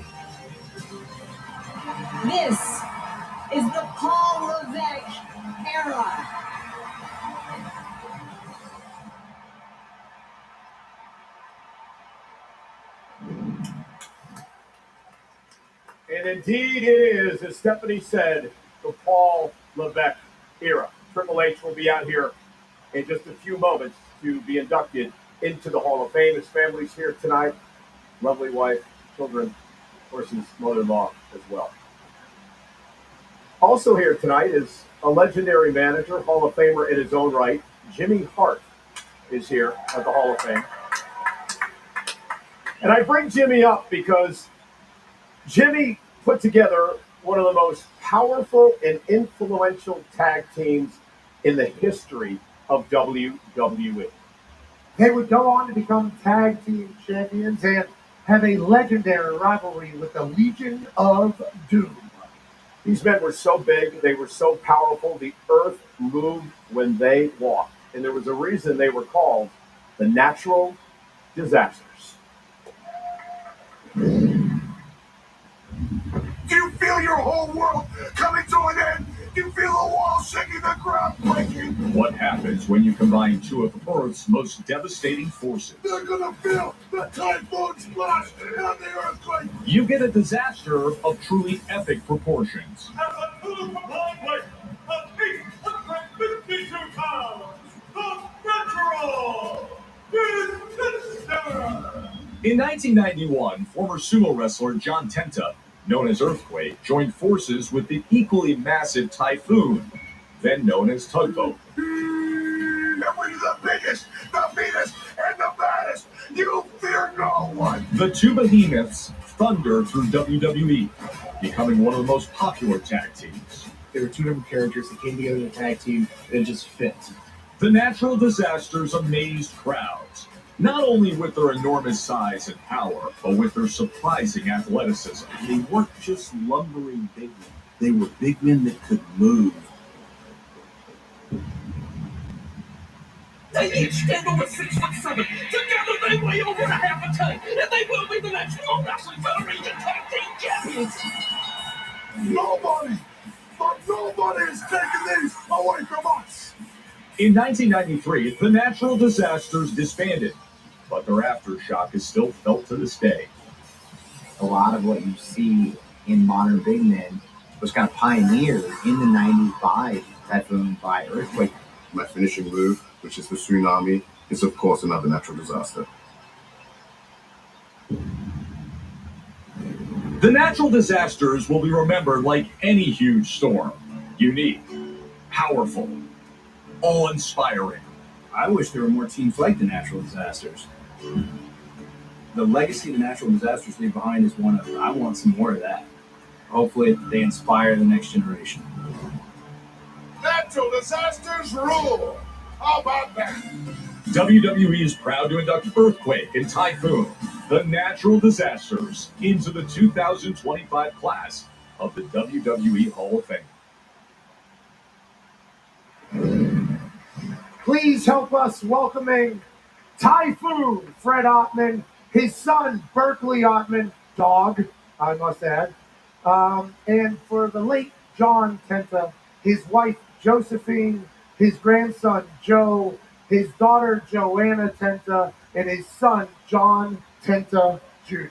This is the Paul Levesque era. And indeed it is, as Stephanie said, the Paul Levesque era. Triple H will be out here in just a few moments to be inducted into the Hall of Fame. His family's here tonight. Lovely wife, children, of course his mother-in-law as well. Also here tonight is a legendary manager, Hall of Famer in his own right. Jimmy Hart is here at the Hall of Fame. And I bring Jimmy up because Jimmy put together one of the most powerful and influential tag teams in the history of WWE. They would go on to become tag team champions and have a legendary rivalry with the Legion of Doom. These men were so big, they were so powerful, the earth moved when they walked. And there was a reason they were called the Natural Disasters. Do you feel your whole world coming to an end? Do you feel the walls shaking, the ground breaking? What happens when you combine two of Earth's most devastating forces? They're gonna feel the typhoon splash and the earthquake. You get a disaster of truly epic proportions. In 1991, former sumo wrestler John Tenta, known as Earthquake, joined forces with the equally massive Typhoon, then known as Tugboat. And we're the biggest, the meanest, and the baddest. You fear no one. The two behemoths thundered through WWE, becoming one of the most popular tag teams. There were two different characters that came together in a tag team that just fit. The Natural Disasters amazed crowds, not only with their enormous size and power, but with their surprising athleticism. They weren't just lumbering big men. They were big men that could move. They each stand over 6'7". Together they weigh over a half a ton, and they will be the National Wrestling Federation Tag Team Champions. Nobody, but nobody is taking these away from us. In 1993, the Natural Disasters disbanded, but their aftershock is still felt to this day. A lot of what you see in modern big men was kind of pioneered in the 95 Typhoon by Earthquake. My finishing move, which is the tsunami, is of course another natural disaster. The Natural Disasters will be remembered like any huge storm. Unique, powerful, awe-inspiring. I wish there were more teams like the Natural Disasters. The legacy the Natural Disasters leave behind is one of, I want some more of that. Hopefully they inspire the next generation. Natural disasters rule. How about that? WWE is proud to induct Earthquake and Typhoon, the natural disasters into the 2025 class of the WWE Hall of Fame. Please help us welcoming Typhoon Fred Ottman, his son Berkeley Ottman, dog, I must add, and for the late John Tenta, his wife Josephine, his grandson Joe, his daughter Joanna Tenta, and his son John Tenta Jr.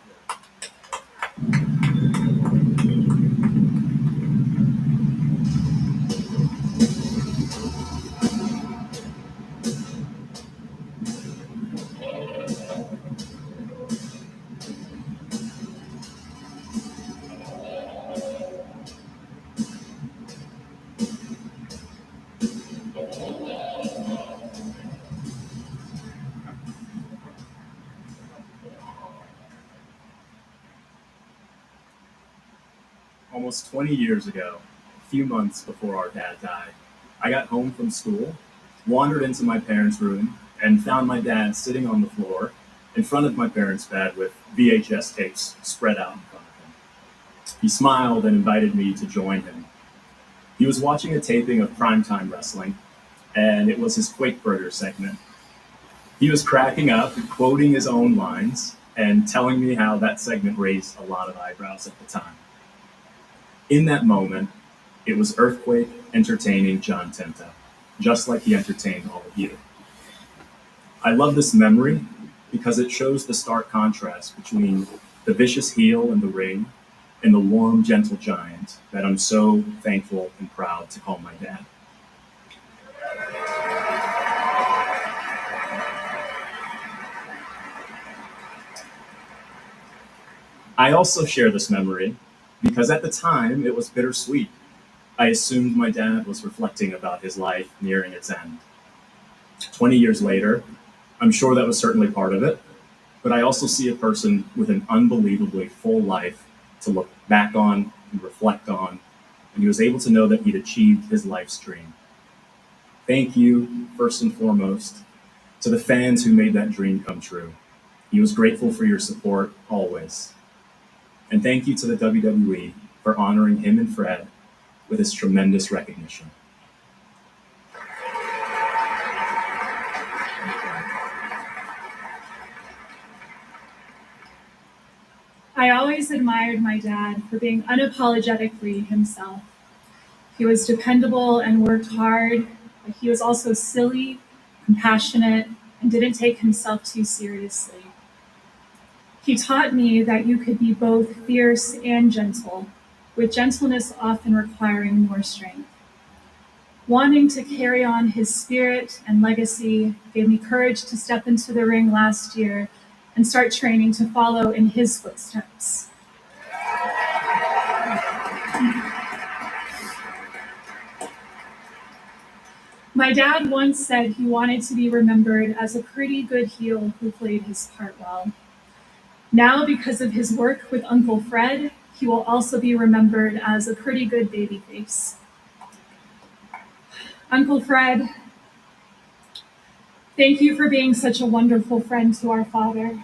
Almost 20 years ago, a few months before our dad died, I got home from school, wandered into my parents' room, and found my dad sitting on the floor in front of my parents' bed with VHS tapes spread out in front of him. He smiled and invited me to join him. He was watching a taping of Primetime Wrestling, and it was his Quakebirder segment. He was cracking up, quoting his own lines, and telling me how that segment raised a lot of eyebrows at the time. In that moment, it was Earthquake entertaining John Tenta, just like he entertained all of you. I love this memory because it shows the stark contrast between the vicious heel in the ring and the warm, gentle giant that I'm so thankful and proud to call my dad. I also share this memory because at the time it was bittersweet. I assumed my dad was reflecting about his life nearing its end. 20 years later, I'm sure that was certainly part of it, but I also see a person with an unbelievably full life to look back on and reflect on, and he was able to know that he'd achieved his life's dream. Thank you, first and foremost, to the fans who made that dream come true. He was grateful for your support always. And thank you to the WWE for honoring him and Fred with his tremendous recognition. I always admired my dad for being unapologetically himself. He was dependable and worked hard, but he was also silly, compassionate, and didn't take himself too seriously. He taught me that you could be both fierce and gentle, with gentleness often requiring more strength. Wanting to carry on his spirit and legacy gave me courage to step into the ring last year and start training to follow in his footsteps. My dad once said he wanted to be remembered as a pretty good heel who played his part well. Now, because of his work with Uncle Fred, he will also be remembered as a pretty good babyface. Uncle Fred, thank you for being such a wonderful friend to our father,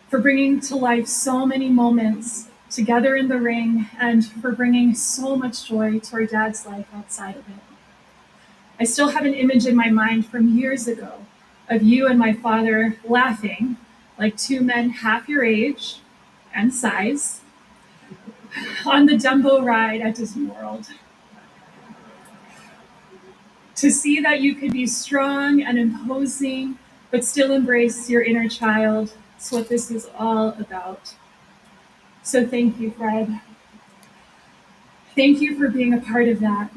for bringing to life so many moments together in the ring, and for bringing so much joy to our dad's life outside of it. I still have an image in my mind from years ago of you and my father laughing like two men half your age and size on the Dumbo ride at Disney World. To see that you could be strong and imposing, but still embrace your inner child is what this is all about. So thank you, Fred. Thank you for being a part of that.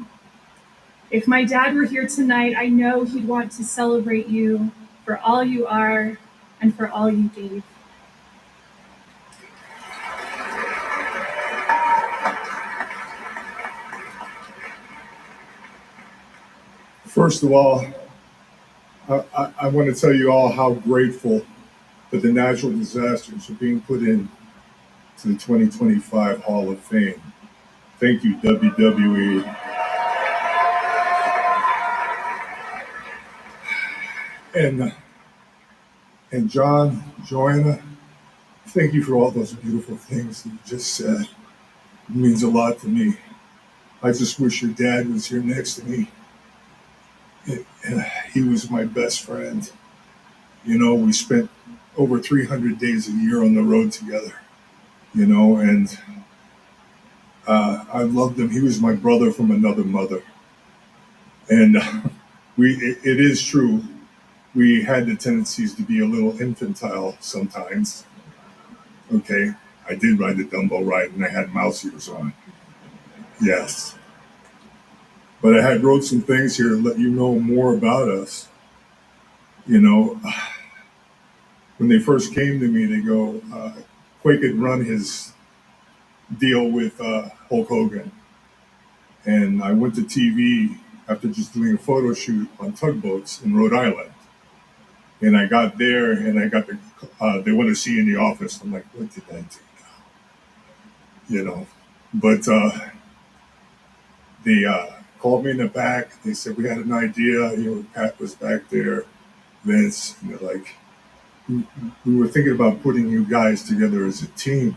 If my dad were here tonight, I know he'd want to celebrate you for all you are and for all you gave. First of all, I want to tell you all how grateful that the natural disasters are being put in to the 2025 Hall of Fame. Thank you, WWE. And John, Joanna, thank you for all those beautiful things that you just said. It means a lot to me. I just wish your dad was here next to me. He was my best friend. You know, we spent over 300 days a year on the road together, you know, and I loved him. He was my brother from another mother. And it is true, we had the tendencies to be a little infantile sometimes. Okay, I did ride the Dumbo ride and I had mouse ears on. Yes. But I had wrote some things here to let you know more about us. You know, when they first came to me, they go, Quake had run his deal with Hulk Hogan. And I went to TV after just doing a photo shoot on tugboats in Rhode Island. And I got there and I got they want to see you in the office. I'm like, what did I do now? You know, but they called me in the back. They said, we had an idea. You know, Pat was back there, Vince, and they're like, we were thinking about putting you guys together as a team.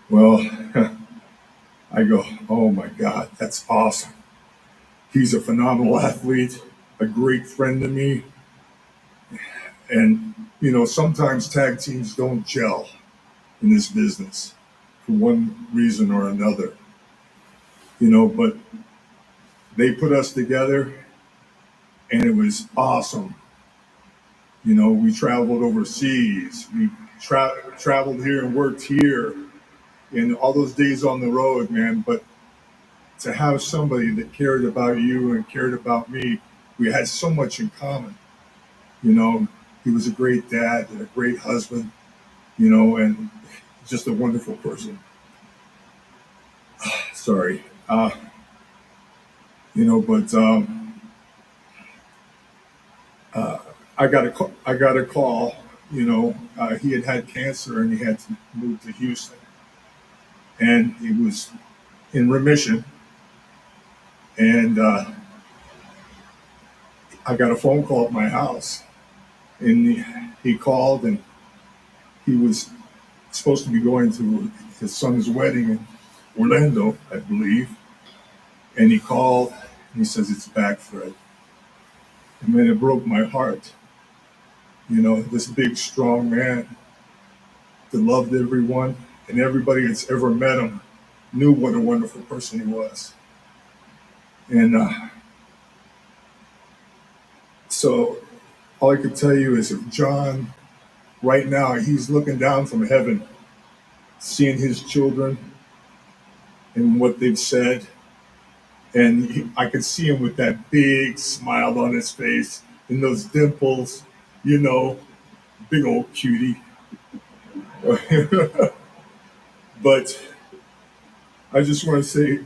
Well, I go, oh my God, that's awesome. He's a phenomenal athlete, a great friend to me. And, you know, sometimes tag teams don't gel in this business for one reason or another. You know, but they put us together and it was awesome. You know, we traveled overseas. We traveled here and worked here. And all those days on the road, man. But to have somebody that cared about you and cared about me, we had so much in common. You know, he was a great dad and a great husband, you know, and just a wonderful person. Sorry. You know, but I got a call, you know, he had cancer and he had to move to Houston. And he was in remission. And I got a phone call at my house. And he called and he was supposed to be going to his son's wedding in Orlando, I believe. And he called and he says, it's back, Fred. And then it broke my heart. You know, this big, strong man that loved everyone, and everybody that's ever met him knew what a wonderful person he was. And so all I could tell you is if John, right now, he's looking down from heaven, seeing his children and what they've said. And I could see him with that big smile on his face and those dimples, you know, big old cutie. But I just want to say,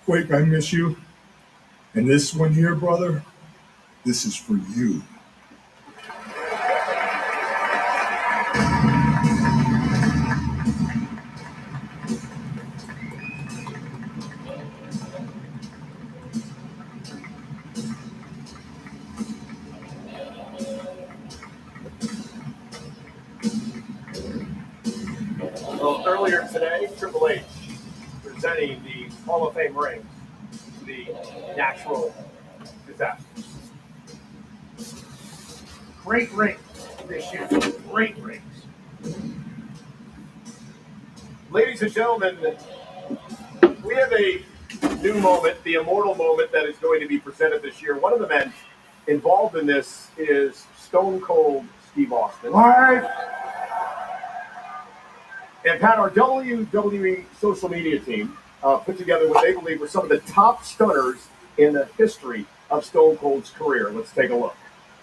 Quake, I miss you. And this one here, brother, this is for you. Well, earlier today, Triple H presenting the Hall of Fame rings to the natural disasters. Great rings this year. Great rings. Ladies and gentlemen, we have a new moment, the immortal moment that is going to be presented this year. One of the men involved in this is Stone Cold Steve Austin. And Pat, our WWE social media team put together what they believe were some of the top stunners in the history of Stone Cold's career. Let's take a look.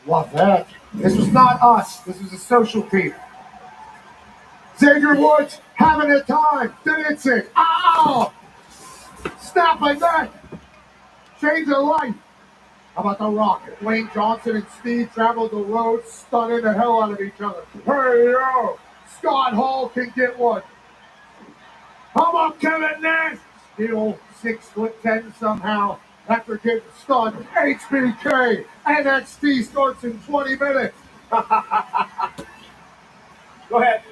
Love that. This was not us. This was a social team. Xavier Woods having a time. Dancing. Ow! Snap my neck. Change of life. How about The Rock? Dwayne Johnson and Steve traveled the road, stunning the hell out of each other. Hey, yo! Scott Hall can get one. How about Kevin Nash? Still 6'10" somehow after getting stunned. HBK. NXT starts in 20 minutes. Go ahead.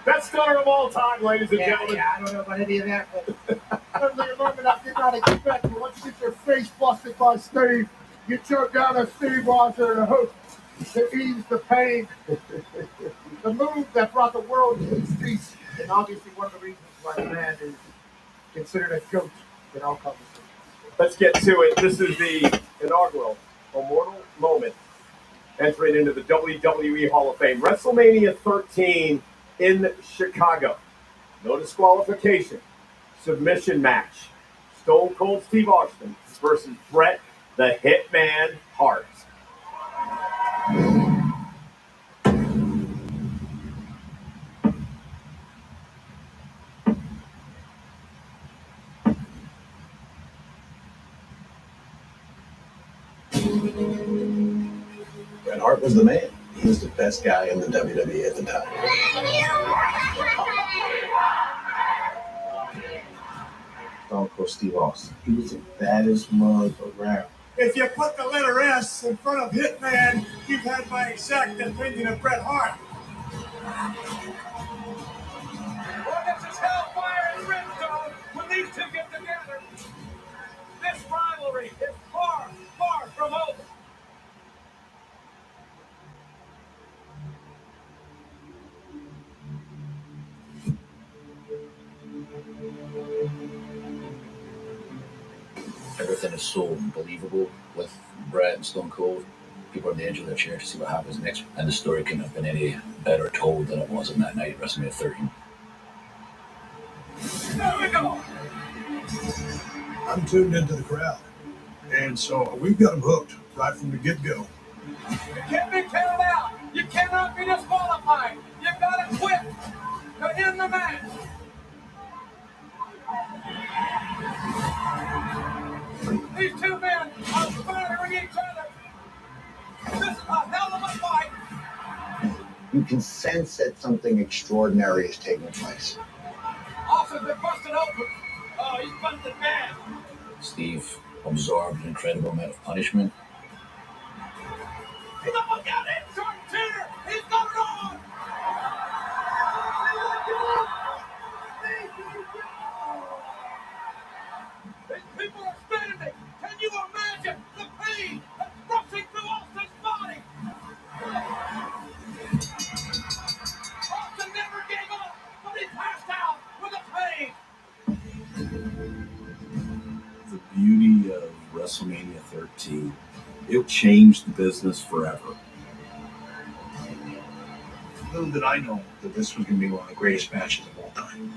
Best stunner of all time, ladies and gentlemen. I don't know about any of that, but certainly a moment I did not expect. But once you get your face busted by Steve, you choke down a Steve Austin and hope to ease the pain. The move that brought the world to its feet, and obviously one of the reasons why the man is considered a GOAT in all conversations. Let's get to it. This is the inaugural Immortal Moment entering into the WWE Hall of Fame. WrestleMania 13 in Chicago. No disqualification. Submission match. Stone Cold Steve Austin versus Bret the Hitman Hart. Bret Hart was the man. He was the best guy in the WWE at the time. Stone Cold Steve Austin. He was the baddest mug around. If you put the letter S in front of Hitman, you've had my exact opinion of Bret Hart. Well, this is hellfire and brimstone when these two get together. This rivalry is far, far from over. Everything is so believable with Bret and Stone Cold. People are on the edge of their chair to see what happens next. And the story couldn't have been any better told than it was on that night at WrestleMania 13. There we go. I'm tuned into the crowd, and so we've got them hooked right from the get-go. You can't be counted out. You cannot be disqualified. You gotta quit to end the match. These two men are battering each other. This is a hell of a fight. You can sense that something extraordinary is taking place. Austin's been busted open. Oh, he's busted bad. Steve absorbed an incredible amount of punishment. He's up against it, short cheater. He's got it on. These people are standing. Can you imagine the pain that's rushing through Austin's body? Austin never gave up, but he passed out with the pain. The beauty of WrestleMania 13, it changed the business forever. Little did I know that this was going to be one of the greatest matches of all time.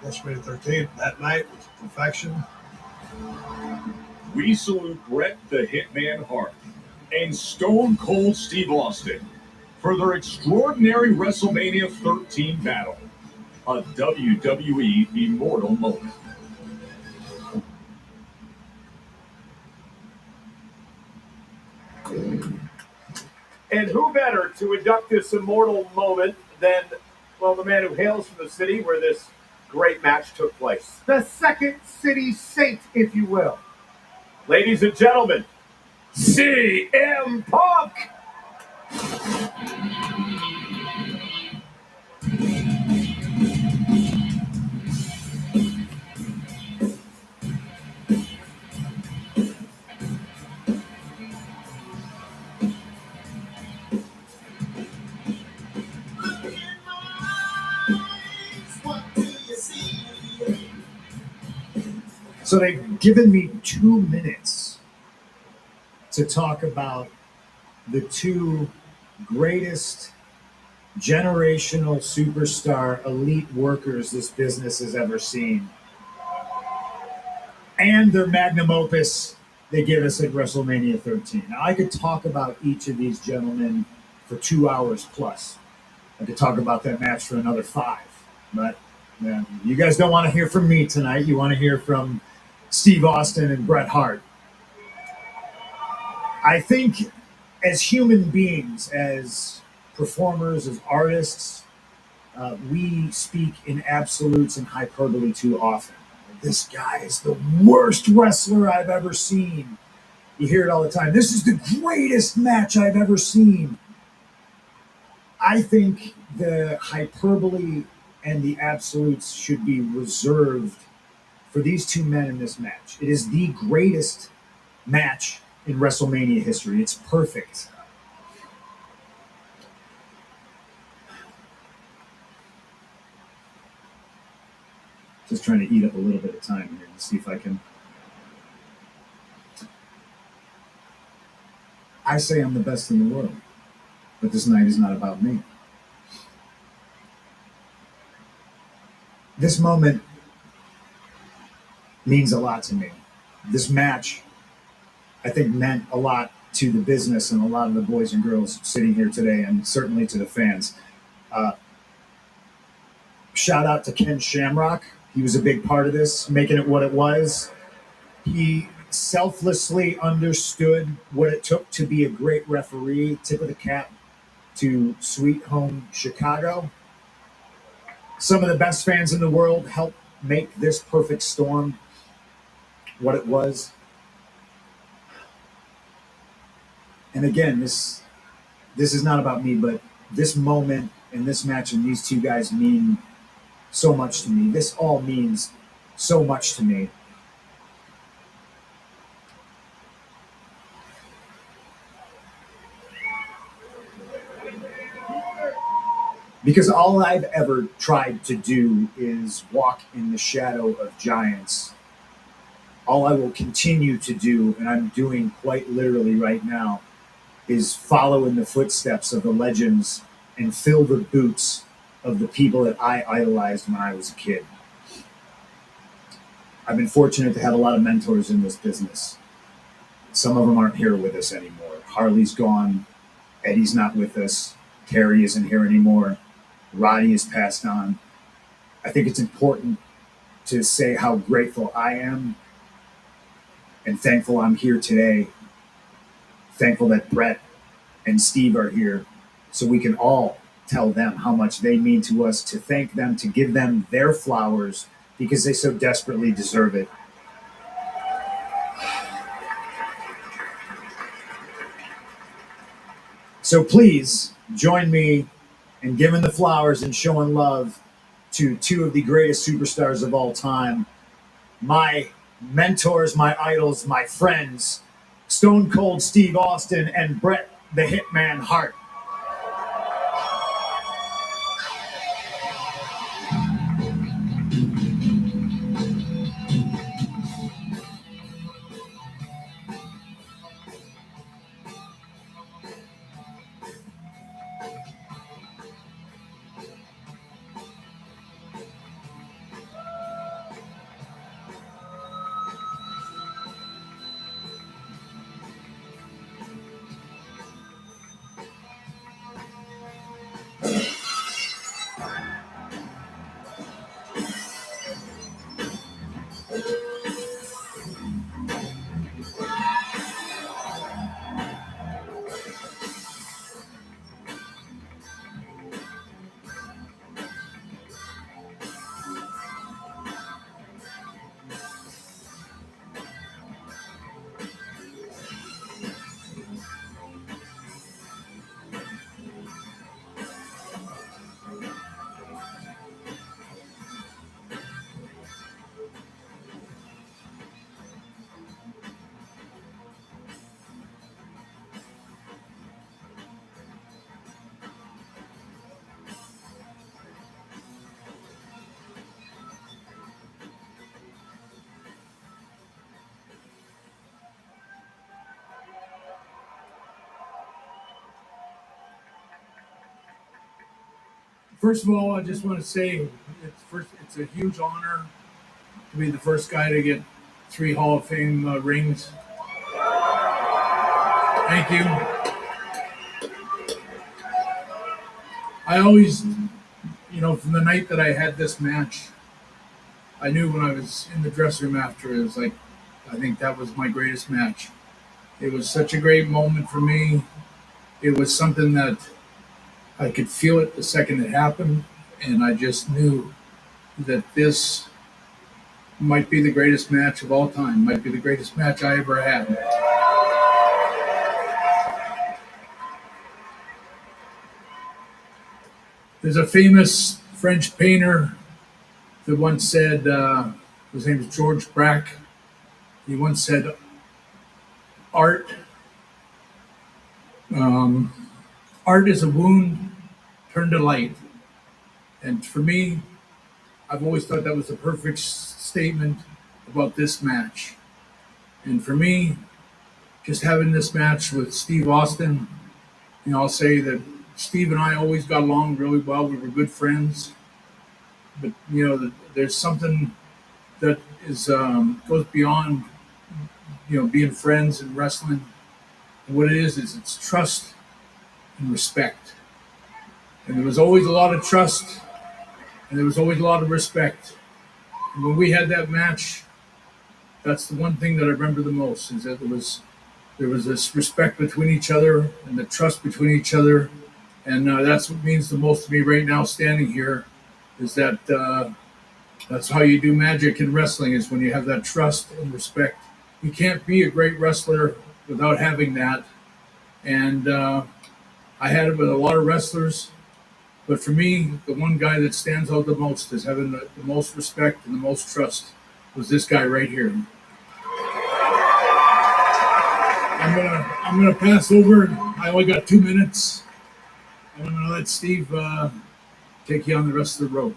WrestleMania 13, that night was perfection. We salute Bret the Hitman Hart and Stone Cold Steve Austin for their extraordinary WrestleMania 13 battle, a WWE Immortal Moment. And who better to induct this immortal moment than, well, the man who hails from the city where this great match took place. The second city saint, if you will. Ladies and gentlemen, CM Punk! So they've given me 2 minutes to talk about the two greatest generational superstar elite workers this business has ever seen. And their magnum opus they give us at WrestleMania 13. Now, I could talk about each of these gentlemen for 2 hours plus. I could talk about that match for another 5. But you guys don't want to hear from me tonight. You want to hear from Steve Austin and Bret Hart. I think as human beings, as performers, as artists, we speak in absolutes and hyperbole too often. This guy is the worst wrestler I've ever seen. You hear it all the time. This is the greatest match I've ever seen. I think the hyperbole and the absolutes should be reserved for these two men in this match. It is the greatest match in WrestleMania history. It's perfect. Just trying to eat up a little bit of time here and see if I can. I say I'm the best in the world, but this night is not about me. This moment means a lot to me. This match, I think, meant a lot to the business and a lot of the boys and girls sitting here today, and certainly to the fans. Shout out to Ken Shamrock. He was a big part of this, making it what it was. He selflessly understood what it took to be a great referee. Tip of the cap to Sweet Home Chicago. Some of the best fans in the world helped make this perfect storm what it was. And again, this is not about me, but this moment and this match and these two guys mean so much to me. This all means so much to me. Because all I've ever tried to do is walk in the shadow of giants. All I will continue to do, and I'm doing quite literally right now, is follow in the footsteps of the legends and fill the boots of the people that I idolized when I was a kid. I've been fortunate to have a lot of mentors in this business. Some of them aren't here with us anymore. Harley's gone. Eddie's not with us. Terry isn't here anymore. Roddy has passed on. I think it's important to say how grateful I am and thankful I'm here today. Thankful that Brett and Steve are here so we can all tell them how much they mean to us, to thank them, to give them their flowers because they so desperately deserve it. So please join me in giving the flowers and showing love to two of the greatest superstars of all time. My mentors, my idols, my friends, Stone Cold Steve Austin and Bret the Hitman Hart. First of all, I just want to say it's a huge honor to be the first guy to get 3 Hall of Fame rings. Thank you. I always, from the night that I had this match, I knew when I was in the dressing room after, it was like, I think that was my greatest match. It was such a great moment for me. It was something that I could feel it the second it happened, and I just knew that this might be the greatest match of all time, might be the greatest match I ever had. There's a famous French painter that once said, his name is George Braque. He once said, art is a wound turned to light. And for me, I've always thought that was the perfect statement about this match. And for me, just having this match with Steve Austin, I'll say that Steve and I always got along really well. We were good friends. But, there's something that is goes beyond, being friends and wrestling. And what it is it's trust and respect. And there was always a lot of trust, and there was always a lot of respect. And when we had that match, that's the one thing that I remember the most, is that there was this respect between each other and the trust between each other. And that's what means the most to me right now standing here, is that that's how you do magic in wrestling, is when you have that trust and respect. You can't be a great wrestler without having that. And I had it with a lot of wrestlers. But for me, the one guy that stands out the most as having the most respect and the most trust was this guy right here. I'm gonna pass over. I only got 2 minutes. I'm gonna let Steve take you on the rest of the road.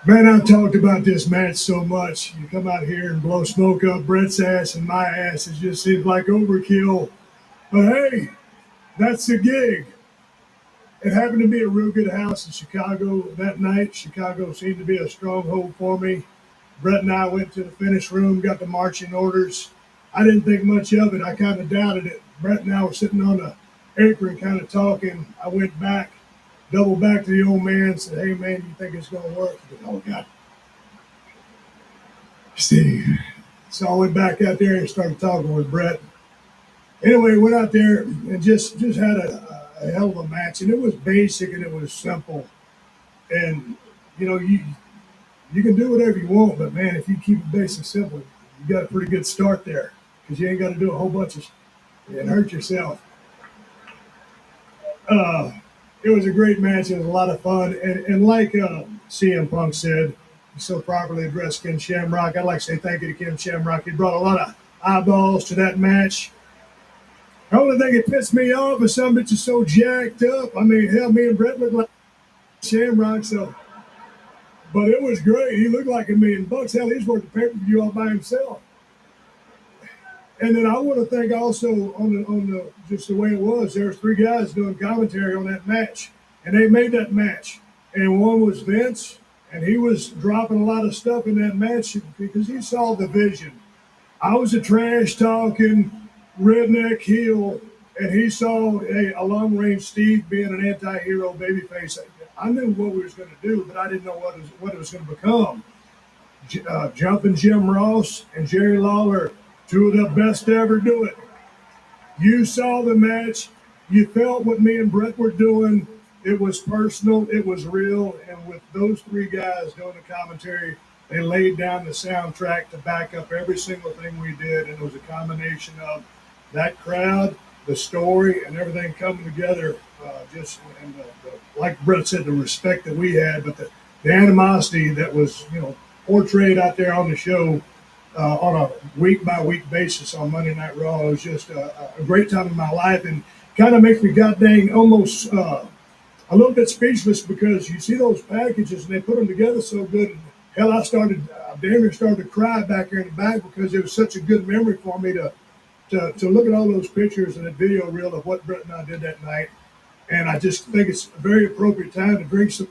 Man, I've talked about this match so much. You come out here and blow smoke up Brett's ass and my ass. It just seems like overkill. But hey, that's the gig. It happened to be a real good house in Chicago that night. Chicago seemed to be a stronghold for me. Brett and I went to the finish room, got the marching orders. I didn't think much of it. I kind of doubted it. Brett and I were sitting on the apron kind of talking. I went back, doubled back to the old man and said, "Hey, man, do you think it's going to work?" He goes, "Oh, God. Steve." So I went back out there and started talking with Brett. Anyway, went out there and just had a hell of a match. And it was basic and it was simple. And, you can do whatever you want, but, man, if you keep it basic simple, you got a pretty good start there, because you ain't got to do a whole bunch of and hurt yourself. It was a great match. It was a lot of fun. And like CM Punk said, he so properly addressed Ken Shamrock. I'd like to say thank you to Ken Shamrock. He brought a lot of eyeballs to that match. The only thing that pissed me off is some bitch is so jacked up. I mean, hell, me and Brett looked like Shamrock, but it was great. He looked like $1 million. Hell, he's worth the pay-per-view all by himself. And then I want to thank also on the just the way it was. There was 3 guys doing commentary on that match, and they made that match. And one was Vince, and he was dropping a lot of stuff in that match because he saw the vision. I was a trash talking redneck heel, and he saw a long-range Steve being an anti-hero babyface. I knew what we was going to do, but I didn't know what it was going to become. Jumping Jim Ross and Jerry Lawler, 2 of the best to ever do it. You saw the match. You felt what me and Brett were doing. It was personal. It was real. And with those 3 guys doing the commentary, they laid down the soundtrack to back up every single thing we did. And it was a combination of that crowd, the story, and everything coming together. Like Brett said, the respect that we had, but the animosity that was, portrayed out there on the show on a week-by-week basis on Monday Night Raw. It was just a great time in my life, and kind of makes me goddamn almost a little bit speechless, because you see those packages and they put them together so good. And hell, I damn near started to cry back here in the back, because it was such a good memory for me to look at all those pictures and that video reel of what Brett and I did that night. And I just think it's a very appropriate time to drink some.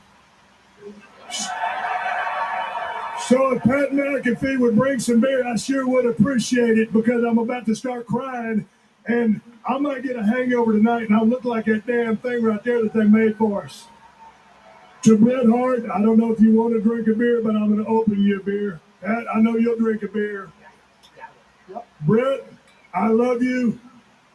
So if Pat McAfee would bring some beer, I sure would appreciate it, because I'm about to start crying, and I might get a hangover tonight, and I'll look like that damn thing right there that they made for us. To Bret Hart, I don't know if you want to drink a beer, but I'm going to open you a beer. Pat, I know you'll drink a beer. Bret, I love you.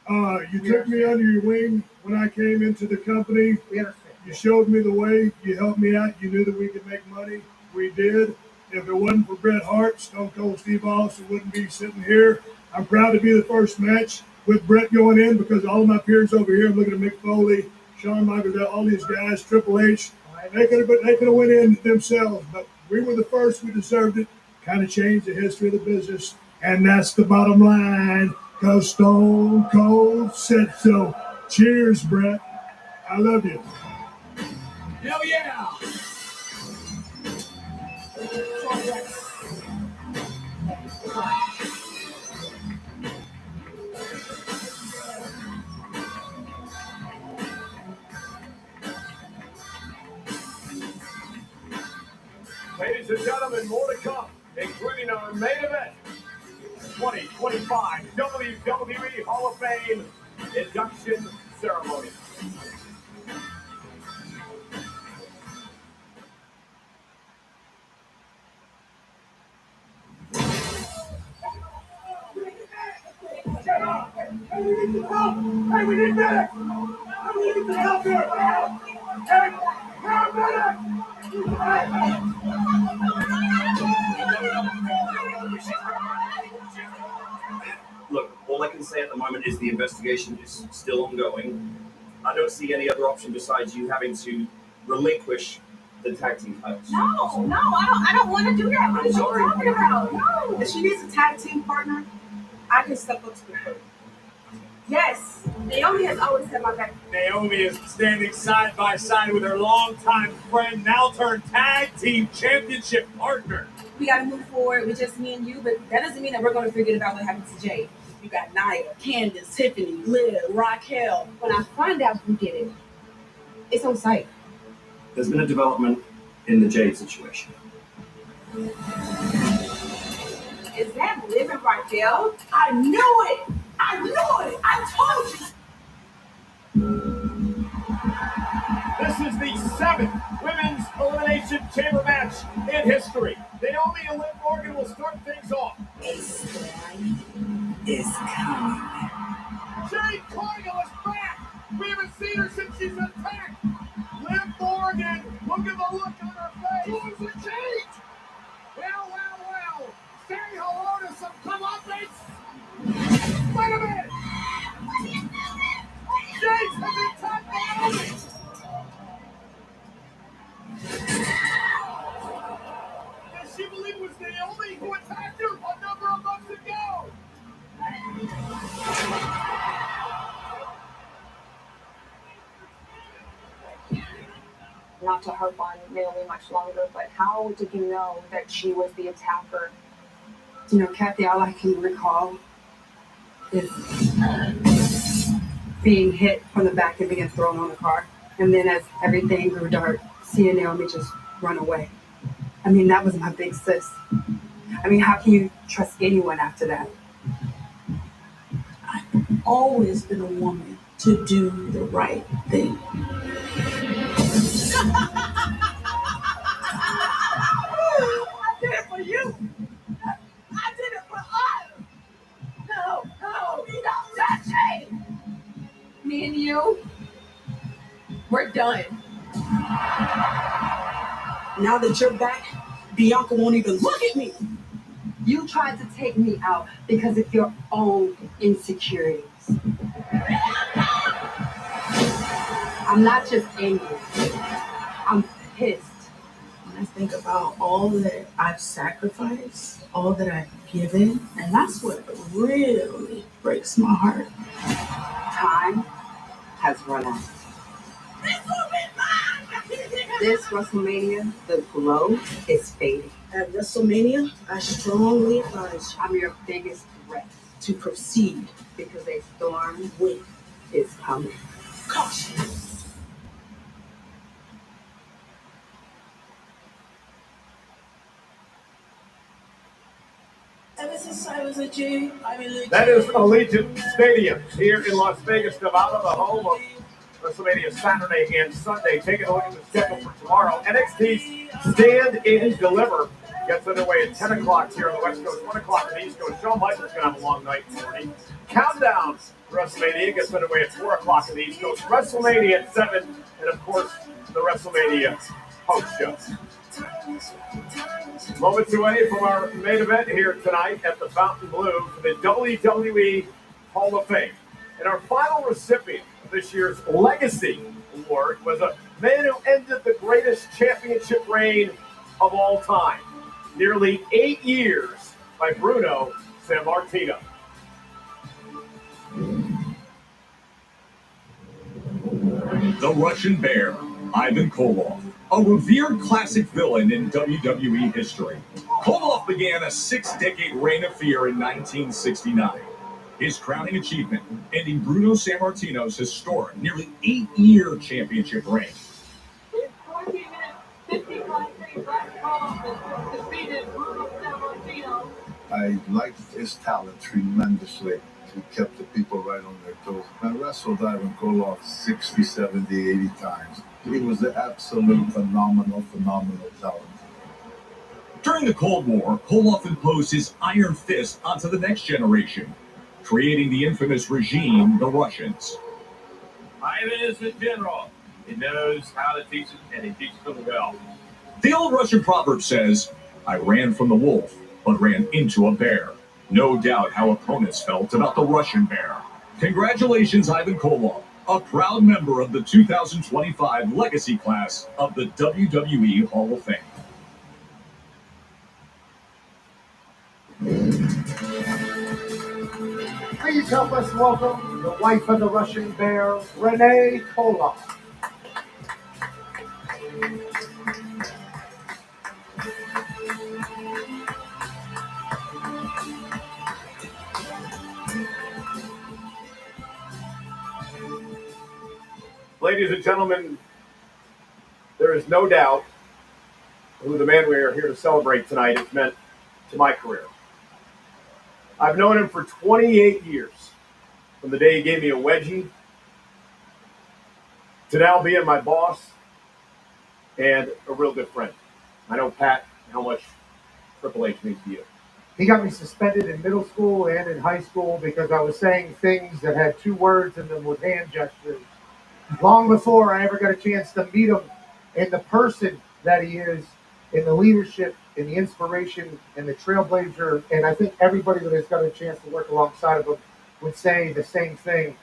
You took me under your wing when I came into the company. You showed me the way. You helped me out. You knew that we could make money. We did. If it wasn't for Bret Hart, Stone Cold Steve Austin wouldn't be sitting here. I'm proud to be the first match. with Brett going in because all of my peers over here, I'm looking at Mick Foley, Shawn Michaels, all these guys, Triple H, they could have went in themselves, but we were the first. We deserved it. Kind of changed the history of the business, and that's the bottom line. Because Stone Cold said so. Cheers, Brett. I love you. Hell yeah! Ladies and gentlemen, more to come, including our main event, 2025 WWE Hall of Fame induction ceremony. Hey, we need medics! We need the help here! Hey, Look, all I can say at the moment is the investigation is still ongoing. I don't see any other option besides you having to relinquish the tag team titles. No, I don't want to do that. What are you talking about? No. If she needs a tag team partner, I can step up to the plate. Yes, Naomi has always had my back. Naomi is standing side by side with her longtime friend, now turned tag team championship partner. We got to move forward with just me and you, but that doesn't mean that we're going to forget about what happened to Jay. You got Nia, Candace, Tiffany, Liv, Raquel. When I find out who did it, it's on site. There's been a development in the Jade situation. Is that Liv and Raquel? I knew it! I knew it! I told you! This is the 7th Women's Elimination Chamber match in history. Naomi and Liv Morgan will start things off. Is coming. Jade Cargill is back! We haven't seen her since she's attacked! Liv Morgan, look at the look on her face! Who's the Jade? Well! Say hello to some comeuppance! Wait a minute! Jade has attacked Naomi! Does she believe it was Naomi who attacked her a number of months ago? Not to harp on Naomi much longer, but how did you know that she was the attacker? You know, Kathy, all I can recall is being hit from the back and being thrown on the car. And then as everything grew dark, seeing Naomi just run away. I mean, that was my big sis. I mean, how can you trust anyone after that? I've always been a woman to do the right thing. I did it for you. I did it for us. No, you don't touch me. Me and you, we're done. Now that you're back, Bianca won't even look at me. You tried to take me out because of your own insecurities. I'm not just angry. I'm pissed. When I think about all that I've sacrificed, all that I've given, and that's what really breaks my heart. Time has run out. This WrestleMania, the glow is fading. At WrestleMania, I strongly advise you, I'm your biggest threat to proceed because a storm wind is coming. Caution. That is Allegiant Stadium here in Las Vegas, Nevada, the home of WrestleMania Saturday and Sunday. Taking a look at the schedule for tomorrow. NXT's Stand and Deliver gets underway at 10 o'clock here on the West Coast, 1 o'clock on the East Coast. Shawn Michaels going to have a long night morning. Countdown to WrestleMania gets underway at 4 o'clock on the East Coast. WrestleMania at 7, and of course, the WrestleMania post show. Moments away from our main event here tonight at the Fountain Blue for the WWE Hall of Fame. And our final recipient of this year's Legacy Award was a man who ended the greatest championship reign of all time. Nearly 8 years by Bruno Sammartino. The Russian Bear, Ivan Koloff, a revered classic villain in WWE history. Koloff began a 6-decade reign of fear in 1969. His crowning achievement, ending Bruno Sammartino's historic, nearly 8-year championship reign. In 14 minutes, 55 days, Koloff defeated Bruno Sammartino. I liked his talent tremendously. He kept the people right on their toes. I wrestled Ivan Koloff 60, 70, 80 times. He was the absolute phenomenal talent. During the Cold War, Koloff imposed his iron fist onto the next generation, creating the infamous regime, the Russians. Ivan is a general. He knows how to teach it, and he teaches them well. The old Russian proverb says, I ran from the wolf, but ran into a bear. No doubt how opponents felt about the Russian Bear. Congratulations, Ivan Koloff, a proud member of the 2025 Legacy class of the WWE Hall of Fame. Please help us welcome the wife of the Russian Bear, Renee Koloff. Ladies and gentlemen, there is no doubt who the man we are here to celebrate tonight has meant to my career. I've known him for 28 years, from the day he gave me a wedgie to now being my boss and a real good friend. I know, Pat, how much Triple H means to you. He got me suspended in middle school and in high school because I was saying things that had 2 words in them with hand gestures. Long before I ever got a chance to meet him and the person that he is, in the leadership, in the inspiration, and the trailblazer, and I think everybody that has got a chance to work alongside of him would say the same thing.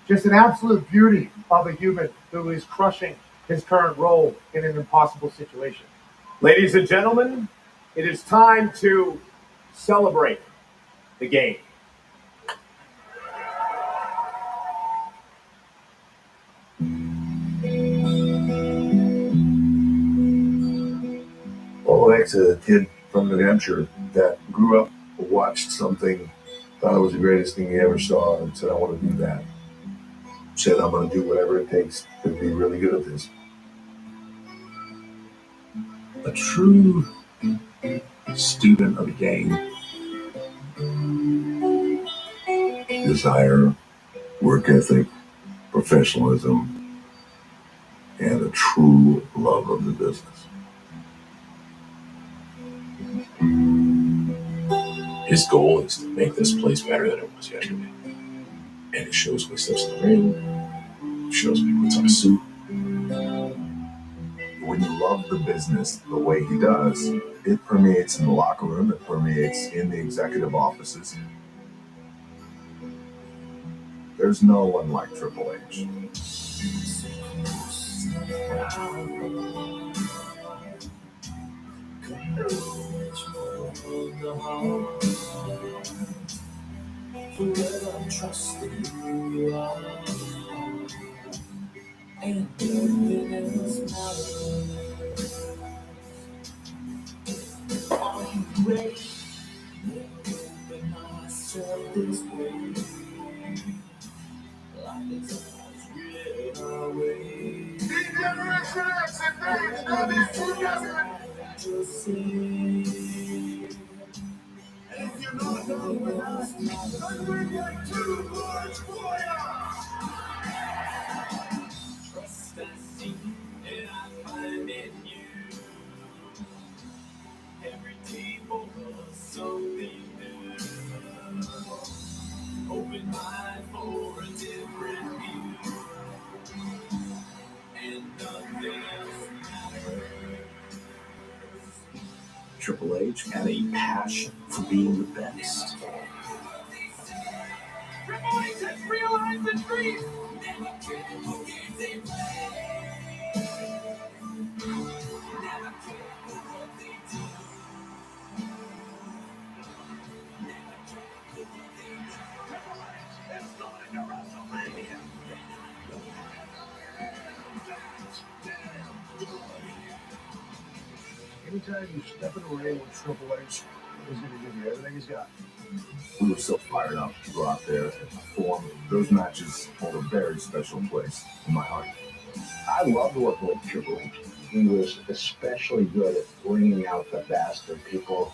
Just an absolute beauty of a human who is crushing his current role in an impossible situation. Ladies and gentlemen, it is time to celebrate the game. Well, that's a kid from New Hampshire that grew up, watched something, thought it was the greatest thing he ever saw, and said, I want to do that. Said, I'm going to do whatever it takes to be really good at this. A true student of the game. Desire, work ethic, professionalism, and a true love of the business. His goal is to make this place better than it was yesterday. And it shows when he steps in the ring, it shows when he puts on a suit. When you love the business the way he does, it permeates in the locker room, it permeates in the executive offices. There's no one like Triple H. Forever trusting you are, and nothing else matters. Are you ready? Open myself this way, like it's always written our way. To see. If you're not done with us, then we're like 2 large warriors. Trust I see and I find in you. Every day for us something new. Open mind for a different view. And nothing else matters. Triple H had a passion for being the best. Triple realize the dream. Anytime you step in the ring with Triple H, he's going to give you everything he's got. We were so fired up to go out there and perform. Those matches hold a very special place in my heart. I loved working with Triple H. He was especially good at bringing out the best in people.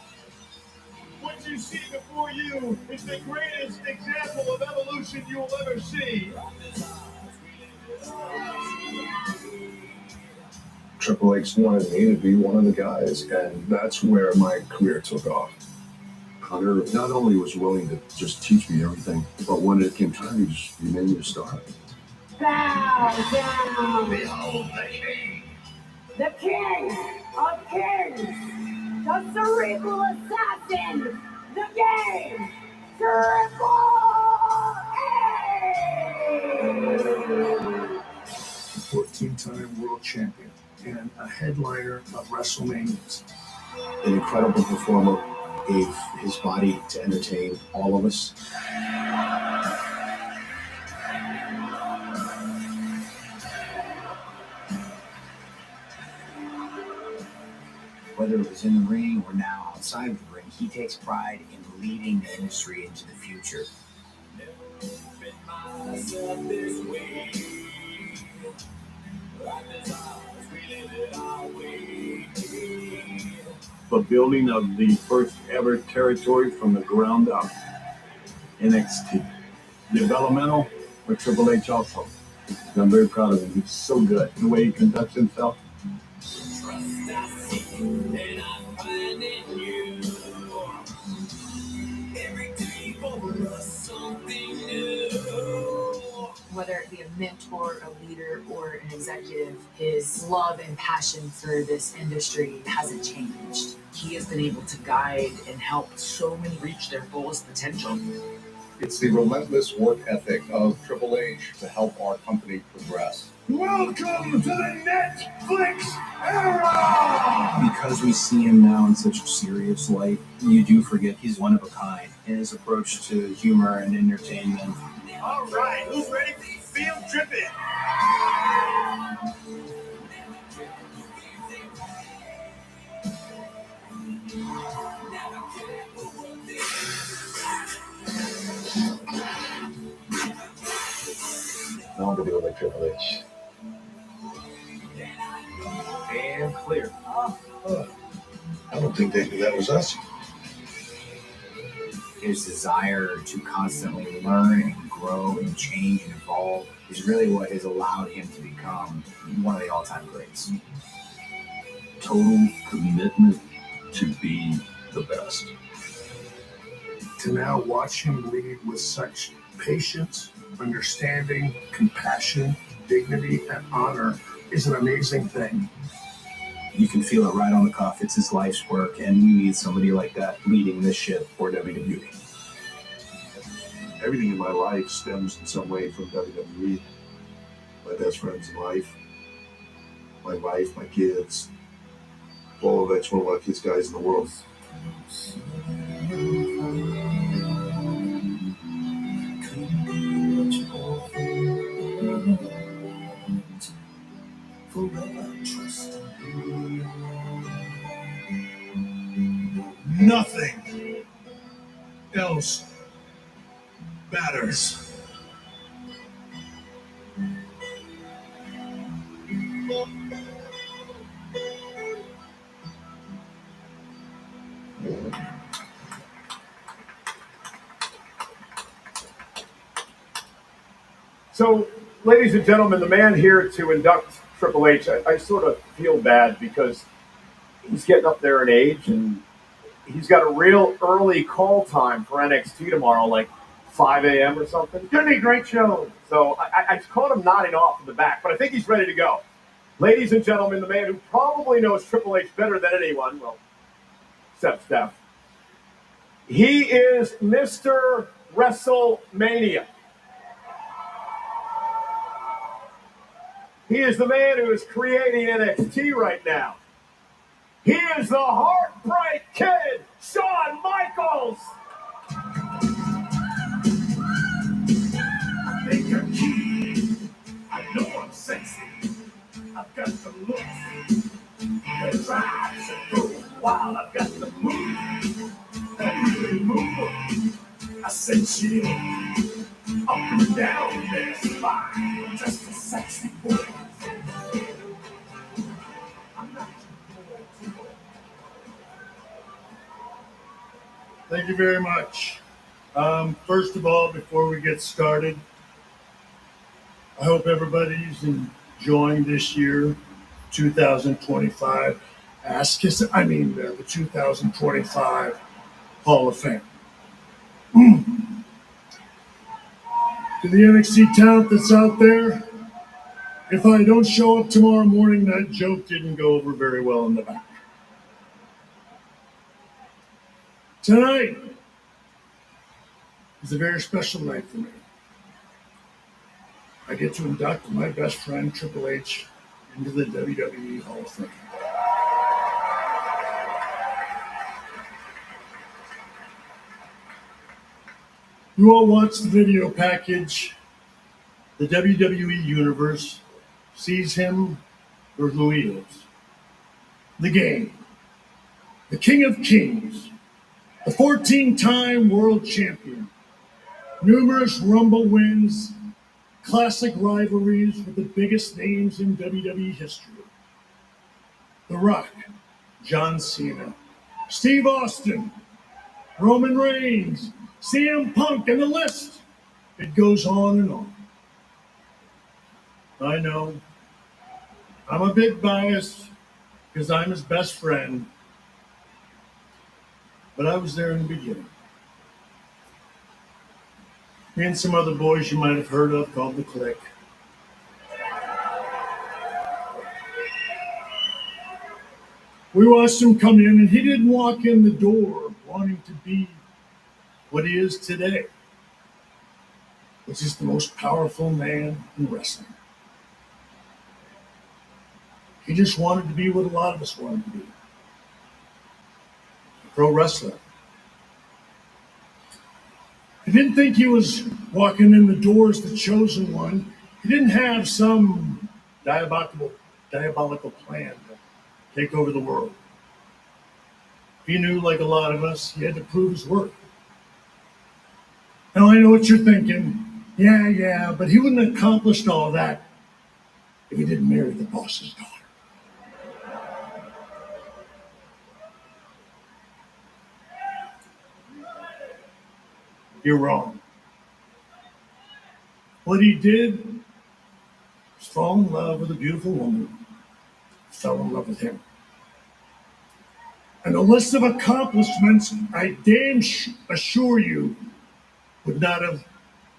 What you see before you is the greatest example of evolution you'll ever see. Triple H wanted me to be one of the guys, and that's where my career took off. Hunter not only was willing to just teach me everything, but when it came time, he made me a star. Bow down. Behold the king. The king of kings. The cerebral assassin. The game. Triple H. 14-time world champion and a headliner of WrestleManias. An incredible performer, gave his body to entertain all of us. Whether it was in the ring or now outside of the ring, he takes pride in leading the industry into the future. The building of the first ever territory from the ground up. NXT. Developmental for Triple H also. I'm very proud of him. He's so good. The way he conducts himself. Whether it be a mentor, a leader, or an executive, his love and passion for this industry hasn't changed. He has been able to guide and help so many reach their fullest potential. It's the relentless work ethic of Triple H to help our company progress. Welcome to the Netflix era! Because we see him now in such a serious light, you do forget he's one of a kind in his approach to humor and entertainment. All right, who's ready? Field tripping. I want to do it like Triple H. And clear. I don't think they knew that was us. His desire to constantly learn and grow and change and evolve is really what has allowed him to become one of the all-time greats. Total commitment to be the best. To now watch him lead with such patience, understanding, compassion, dignity, and honor is an amazing thing. You can feel it right on the cuff. It's his life's work, and we need somebody like that leading this ship for WWE. Everything in my life stems in some way from WWE. My best friends in life, my wife, my kids. All of that's one of the luckiest guys in the world. Nothing else matters. So, ladies and gentlemen, the man here to induct Triple H, I sort of feel bad because he's getting up there in age and he's got a real early call time for NXT tomorrow, like 5 a.m. or something. It's going to be a great show. So I caught him nodding off in the back, but I think he's ready to go. Ladies and gentlemen, the man who probably knows Triple H better than anyone, well, except Steph. He is Mr. WrestleMania. He is the man who is creating NXT right now. He is the Heartbreak Kid, Shawn Michaels. I think I'm cute. I know I'm sexy. I've got the looks that drives and goes wild. I've got the move that really moves. I said chill up and down their spine. Just a sexy boy. Thank you very much. First of all, before we get started, I hope everybody's enjoying this year, 2025. The 2025 Hall of Fame. To the NXT talent that's out there, if I don't show up tomorrow morning, that joke didn't go over very well in the back. Tonight is a very special night for me. I get to induct my best friend, Triple H, into the WWE Hall of Fame. You all watch the video package. The WWE Universe sees him for who he is. The Game, the King of Kings, the 14-time world champion, numerous Rumble wins, classic rivalries with the biggest names in WWE history. The Rock, John Cena, Steve Austin, Roman Reigns, CM Punk, and the list, it goes on and on. I know, I'm a bit biased because I'm his best friend, but I was there in the beginning. Me and some other boys you might have heard of called the Clique. We watched him come in, and he didn't walk in the door wanting to be what he is today, which is the most powerful man in wrestling. He just wanted to be what a lot of us wanted to be. A pro wrestler. He didn't think he was walking in the door as the chosen one. He didn't have some diabolical plan to take over the world. He knew, like a lot of us, he had to prove his worth. Now I know what you're thinking. Yeah, but he wouldn't have accomplished all that if he didn't marry the boss's daughter. You're wrong. What he did was fall in love with a beautiful woman, fell in love with him. And the list of accomplishments, I damn assure you, would not have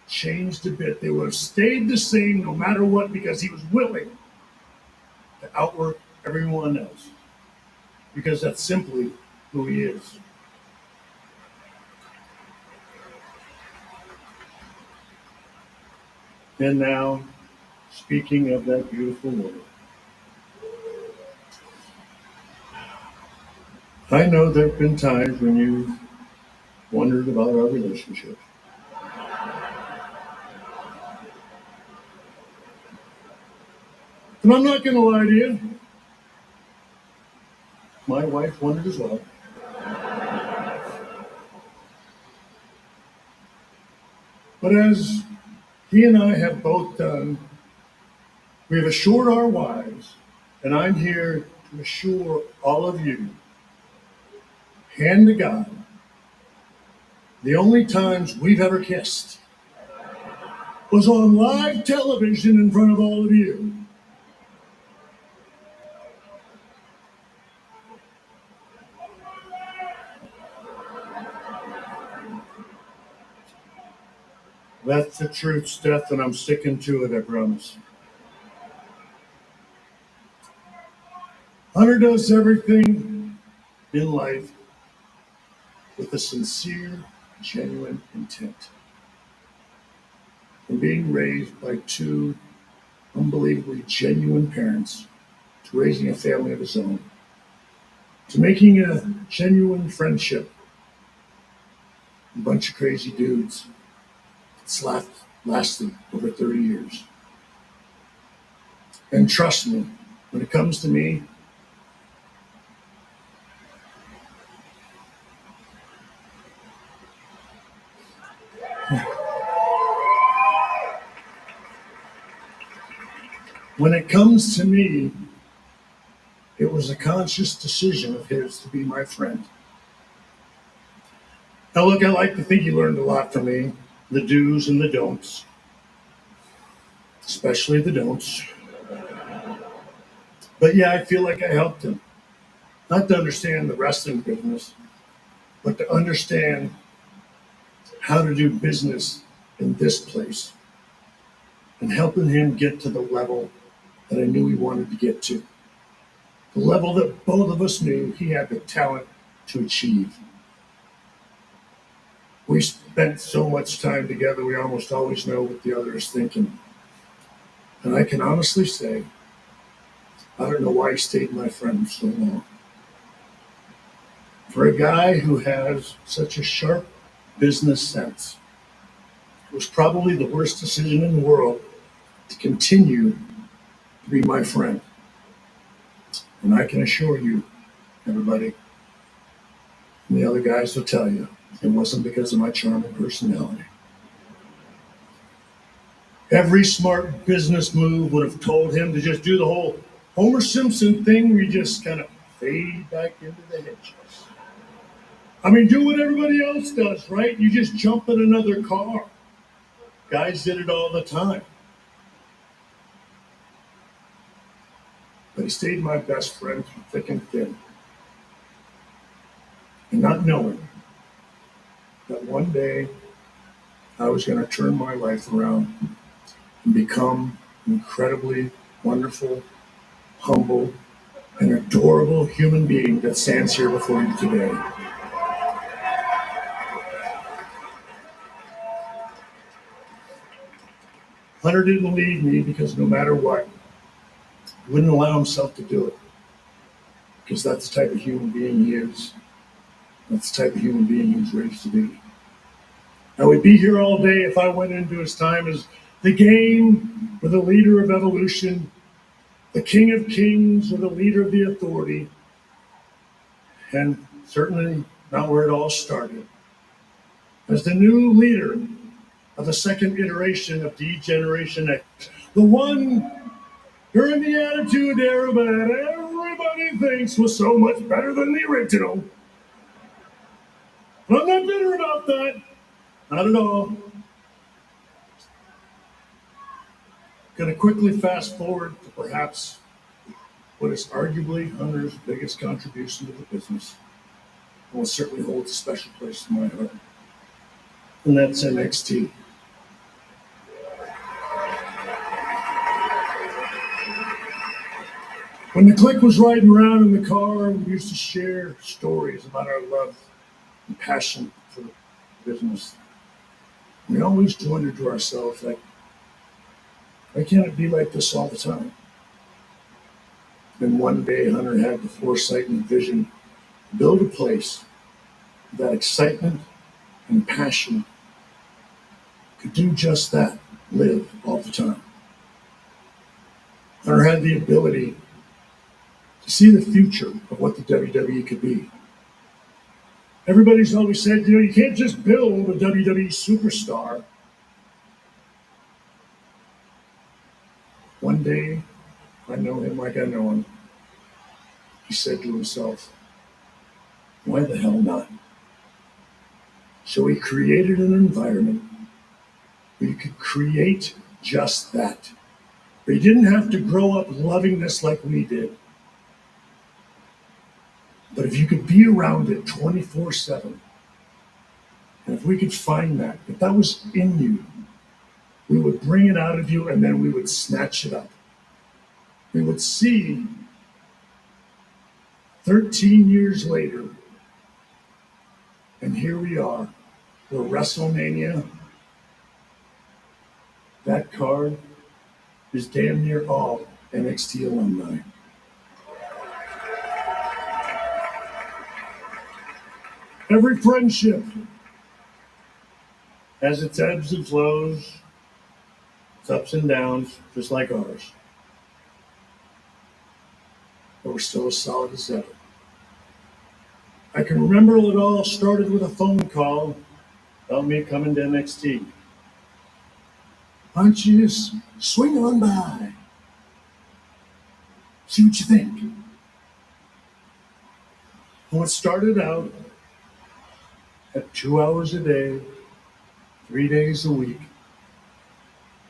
changed a bit. They would have stayed the same no matter what, because he was willing to outwork everyone else. Because that's simply who he is. And now, speaking of that beautiful woman, I know there have been times when you've wondered about our relationship. And I'm not going to lie to you. My wife wondered as well. But as he and I have both done, we have assured our wives, and I'm here to assure all of you, hand to God, the only times we've ever kissed was on live television in front of all of you. That's the truth, Steph, and I'm sticking to it, I promise. Hunter does everything in life with a sincere, genuine intent. And being raised by two unbelievably genuine parents, to raising a family of his own, to making a genuine friendship, a bunch of crazy dudes. It's lasted over 30 years. And trust me, when it comes to me, it was a conscious decision of his to be my friend. Now look, I like to think he learned a lot from me, the do's and the don'ts, especially the don'ts. But yeah, I feel like I helped him, not to understand the wrestling business, but to understand how to do business in this place and helping him get to the level that I knew he wanted to get to. The level that both of us knew he had the talent to achieve. We spent so much time together, we almost always know what the other is thinking. And I can honestly say, I don't know why he stayed my friend so long. For a guy who has such a sharp business sense, it was probably the worst decision in the world to continue to be my friend. And I can assure you, everybody, and the other guys will tell you, it wasn't because of my charming personality. Every smart business move would have told him to just do the whole Homer Simpson thing where you just kind of fade back into the hedges. I mean, do what everybody else does, right? You just jump in another car. Guys did it all the time. But he stayed my best friend through thick and thin. And not knowing that one day I was going to turn my life around and become an incredibly wonderful, humble, and adorable human being that stands here before you today. Hunter didn't leave me because no matter what, he wouldn't allow himself to do it. Because that's the type of human being he is. That's the type of human being he was raised to be. I would be here all day if I went into his time as the game or the leader of evolution, the king of kings or the leader of the authority, and certainly not where it all started. As the new leader of the second iteration of D-Generation X, the one during the Attitude Era that everybody thinks was so much better than the original. But I'm not bitter about that. Not at all. Going to quickly fast forward to perhaps what is arguably Hunter's biggest contribution to the business. And will certainly hold a special place in my heart. And that's NXT. When the clique was riding around in the car, we used to share stories about our love and passion for the business. We always wondered to ourselves, like, why can't it be like this all the time? And one day, Hunter had the foresight and vision to build a place that excitement and passion could do just that, live all the time. Hunter had the ability to see the future of what the WWE could be. Everybody's always said, you can't just build a WWE superstar. One day, I know him like I know him. He said to himself, why the hell not? So he created an environment where you could create just that. Where you didn't have to grow up loving this like we did. But if you could be around it 24/7, and if we could find that, if that was in you, we would bring it out of you and then we would snatch it up. We would see 13 years later, and here we are, where WrestleMania, that card, is damn near all NXT alumni. Every friendship has its ebbs and flows, its ups and downs, just like ours. But we're still as solid as ever. I can remember it all started with a phone call about me coming to NXT. Why don't you just swing on by? See what you think. What started out at 2 hours a day, 3 days a week,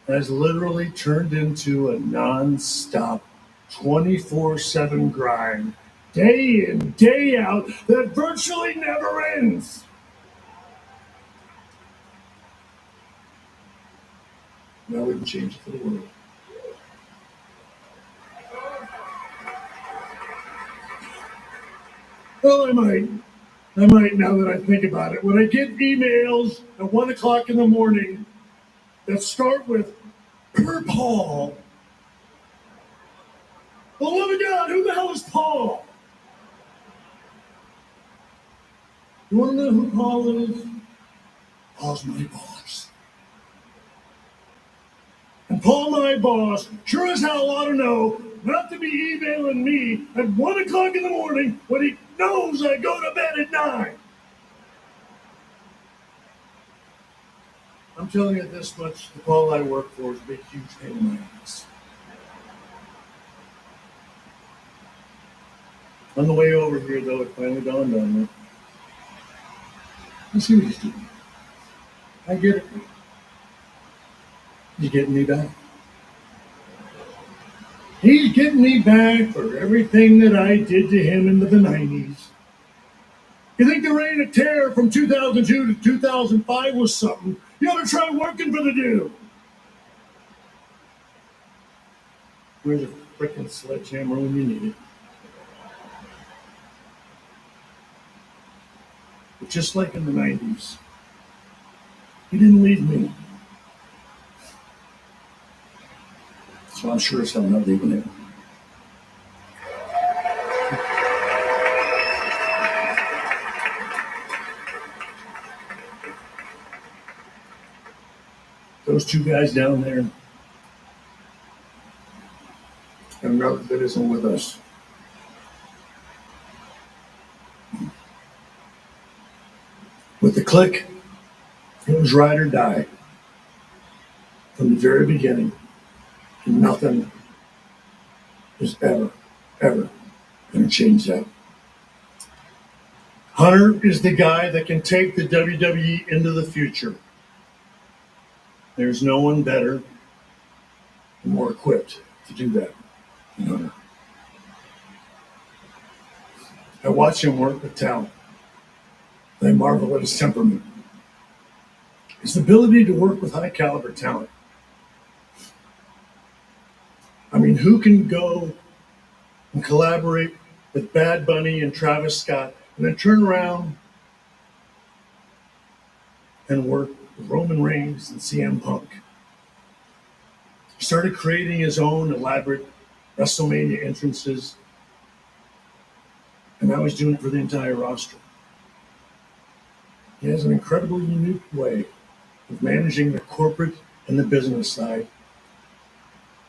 has literally turned into a non-stop 24/7 grind, day in, day out, that virtually never ends. And I wouldn't change it for the world. Well, I might now that I think about it. When I get emails at 1 o'clock in the morning that start with, per Paul. Oh, love of God, who the hell is Paul? You want to know who Paul is? Paul's my boss. And Paul, my boss, sure as hell ought to know not to be emailing me at 1 o'clock in the morning when he knows I go to bed at 9. I'm telling you this much, the Paul I work for is a big, huge pain in my ass. On the way over here, though, it finally dawned on me. I see what he's doing. I get it. He's getting me back. He's getting me back for everything that I did to him in the 90s. You think the reign of terror from 2002 to 2005 was something? You ought to try working for the dude. Where's a frickin' sledgehammer when you need it? But just like in the 90s, he didn't leave me. So I'm sure as hell not leaving him. Those two guys down there, and another that isn't with us. With the click, it was ride or die from the very beginning. And nothing is ever going to change that. Hunter is the guy that can take the WWE into the future. There's no one better and more equipped to do that than Hunter. I watch him work with talent. I marvel at his temperament, his ability to work with high caliber talent. I mean, who can go and collaborate with Bad Bunny and Travis Scott and then turn around and work with Roman Reigns and CM Punk? He started creating his own elaborate WrestleMania entrances, and now he's doing it for the entire roster. He has an incredibly unique way of managing the corporate and the business side,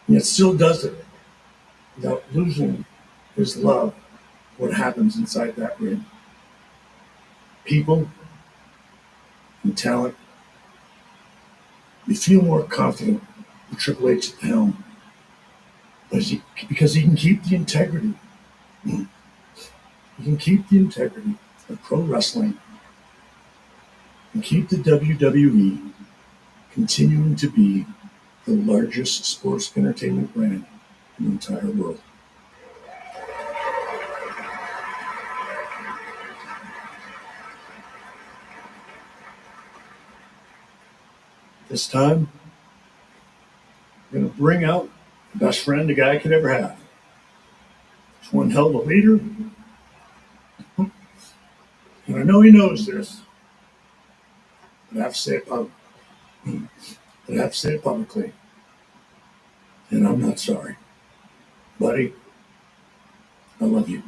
and yet still does it without losing his love for what happens inside that ring. People and talent. You feel more confident with Triple H at the helm because he can keep the integrity. He can keep the integrity of pro wrestling and keep the WWE continuing to be the largest sports entertainment brand in the entire world. This time, I'm going to bring out the best friend a guy could ever have. He's one hell of a leader. And I know he knows this, but I have to say it publicly. And I'm not sorry. Buddy, I love you.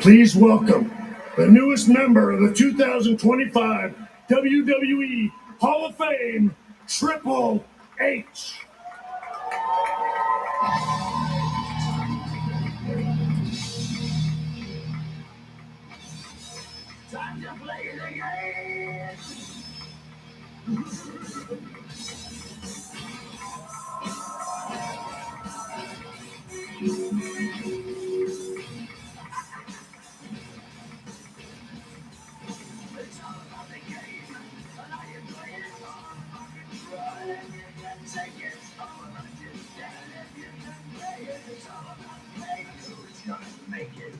Please welcome the newest member of the 2025 WWE Hall of Fame, Triple H. Time to play the game. It's all about the game, and I am playing it all. Run if you can take it, all understand if you can play it. It's all about playing who's gonna make it.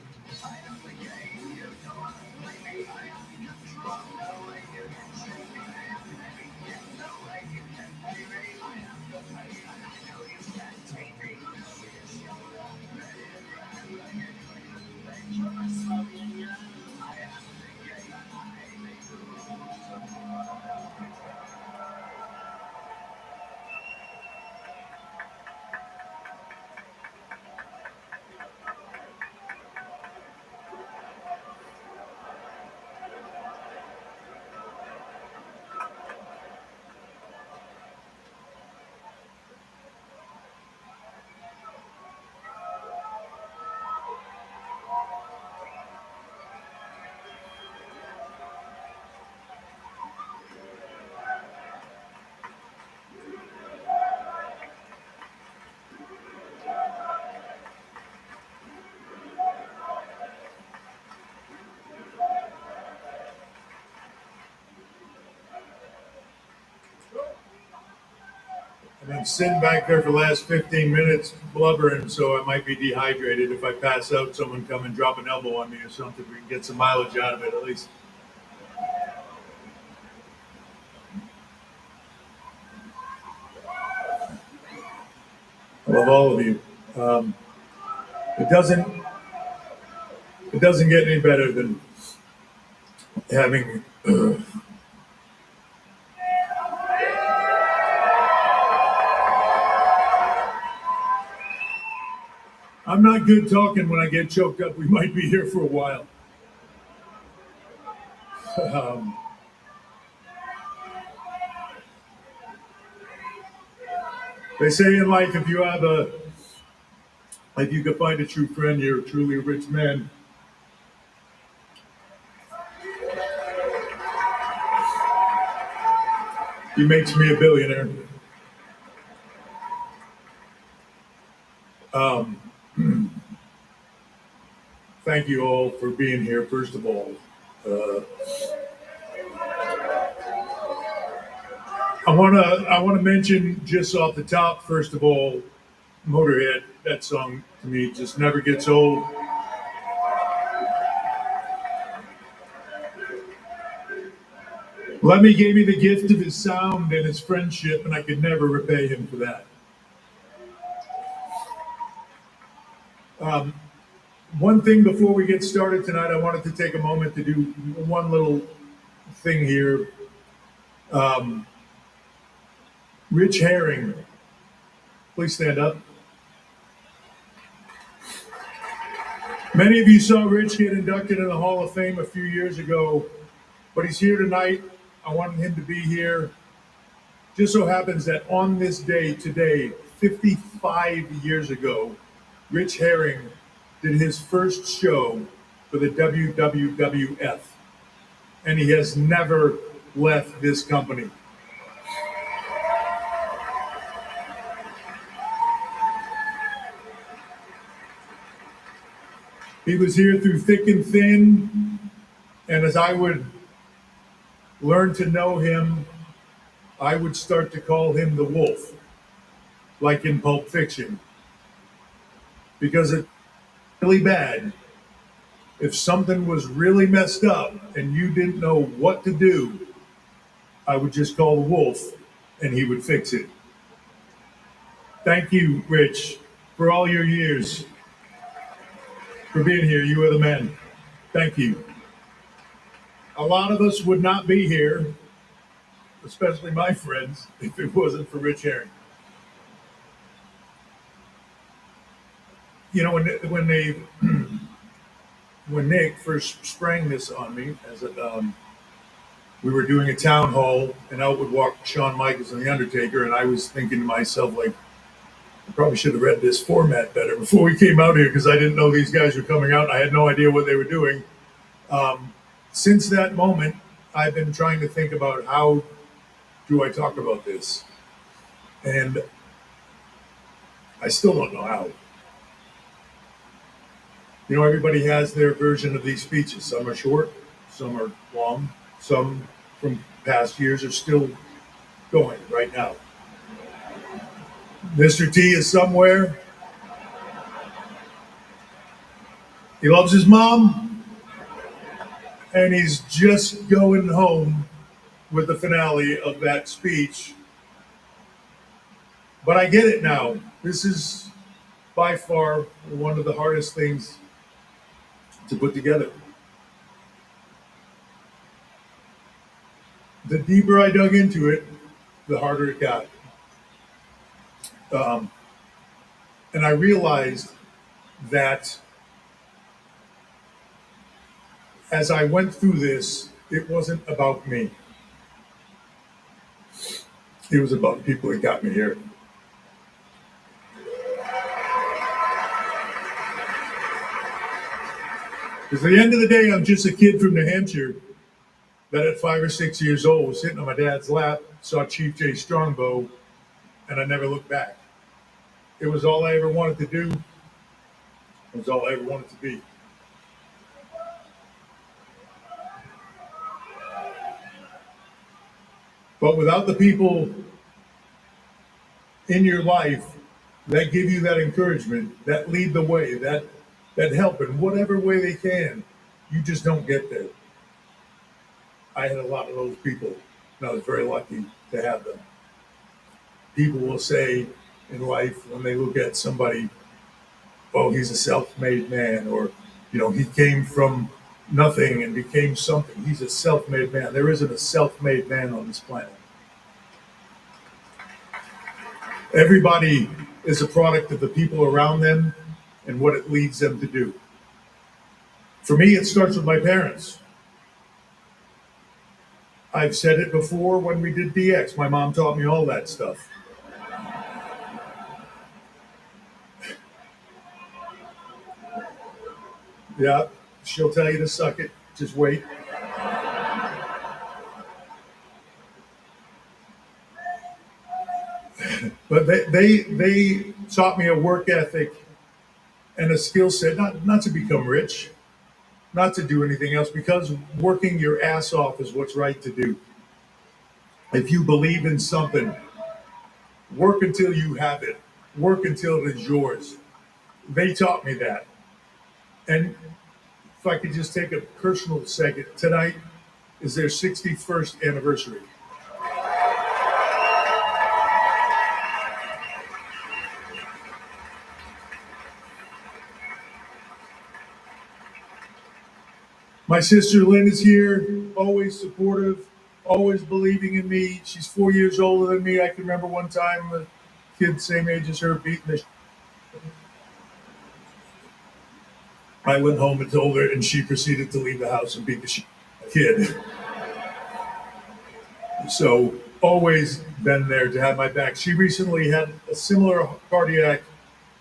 I am the game, you don't wanna play me. I am control, no way you can shake me. I am heavy, yet no way you can play me. I am the pain, and I know you can't take me. Over your shoulder, ready to grab, like a clean bench from a smoking gun. I am the game, and I make the rules of war. I've been sitting back there for the last 15 minutes blubbering, so I might be dehydrated. If I pass out, someone come and drop an elbow on me or something. We can get some mileage out of it at least. I love all of you. It doesn't get any better than having I'm not good talking when I get choked up. We might be here for a while. They say in life, if you could find a true friend, you're truly a rich man. He makes me a billionaire. Thank you all for being here, first of all. I want to mention just off the top, first of all, Motorhead. That song to me just never gets old. Lemmy gave me the gift of his sound and his friendship, and I could never repay him for that. One thing before we get started tonight, I wanted to take a moment to do one little thing here. Rich Herring, please stand up. Many of you saw Rich get inducted in the Hall of Fame a few years ago, but he's here tonight. I wanted him to be here. Just so happens that on this day today, 55 years ago, Rich Herring did his first show for the WWF, and he has never left this company. He was here through thick and thin, and as I would learn to know him, I would start to call him the Wolf, like in Pulp Fiction. Because it's really bad. If something was really messed up and you didn't know what to do, I would just call the Wolf and he would fix it. Thank you, Rich, for all your years, for being here. You are the man. Thank you. A lot of us would not be here, especially my friends, if it wasn't for Rich Herring. You know, when Nick first sprang this on me, we were doing a town hall, and out would walk Shawn Michaels and The Undertaker, and I was thinking to myself, like, I probably should have read this format better before we came out here because I didn't know these guys were coming out. And I had no idea what they were doing. Since that moment, I've been trying to think about how do I talk about this, and I still don't know how. You know, everybody has their version of these speeches. Some are short, some are long, some from past years are still going right now. Mr. T is somewhere. He loves his mom, and he's just going home with the finale of that speech. But I get it now. This is by far one of the hardest things to put together. The deeper I dug into it, the harder it got. And I realized that as I went through this, it wasn't about me. It was about the people that got me here. Because at the end of the day, I'm just a kid from New Hampshire that at 5 or 6 years old was sitting on my dad's lap, saw Chief Jay Strongbow, and I never looked back. It was all I ever wanted to do. It was all I ever wanted to be. But without the people in your life that give you that encouragement, that lead the way, that help in whatever way they can, you just don't get there. I had a lot of those people, and I was very lucky to have them. People will say in life when they look at somebody, oh, he's a self-made man, or, you know, he came from nothing and became something. He's a self-made man. There isn't a self-made man on this planet. Everybody is a product of the people around them and what it leads them to do. For me, it starts with my parents. I've said it before when we did DX. My mom taught me all that stuff. Yeah, she'll tell you to suck it. Just wait. But they taught me a work ethic and a skill set, not to become rich, not to do anything else, because working your ass off is what's right to do. If you believe in something, work until you have it. Work until it is yours. They taught me that. And if I could just take a personal second, tonight is their 61st anniversary. My sister Lynn is here, always supportive, always believing in me. She's 4 years older than me. I can remember one time a kid same age as her beating the I went home and told her, and she proceeded to leave the house and beat the kid. So always been there to have my back. She recently had a similar cardiac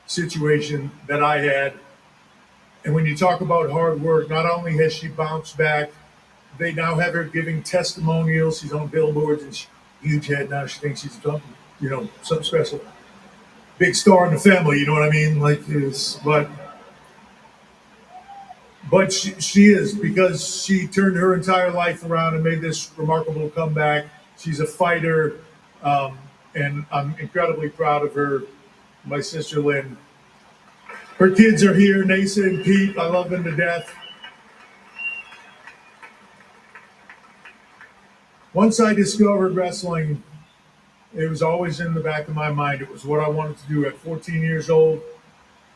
situation that I had. And when you talk about hard work, not only has she bounced back, they now have her giving testimonials. She's on billboards and she's a huge head now. She thinks she's something, you know, something special. Big star in the family, you know what I mean? Like this, but she is, because she turned her entire life around and made this remarkable comeback. She's a fighter, and I'm incredibly proud of her. My sister Lynn. Her kids are here, Nasa and Pete. I love them to death. Once I discovered wrestling, it was always in the back of my mind. It was what I wanted to do at 14 years old.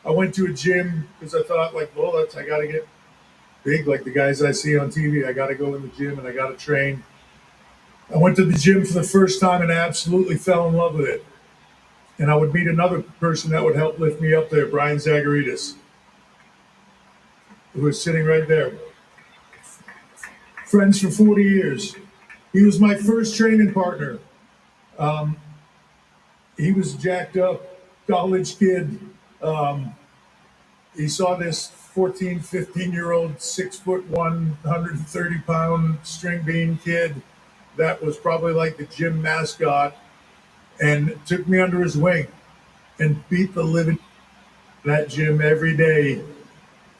I went to a gym because I thought, like, well, I got to get big like the guys I see on TV. I got to go in the gym and I got to train. I went to the gym for the first time and absolutely fell in love with it. And I would meet another person that would help lift me up there, Brian Zagaritas, who was sitting right there. Friends for 40 years. He was my first training partner. He was jacked up, college kid. He saw this 14, 15-year-old, 6'1", 130-pound string bean kid that was probably like the gym mascot, and took me under his wing and beat the living that gym every day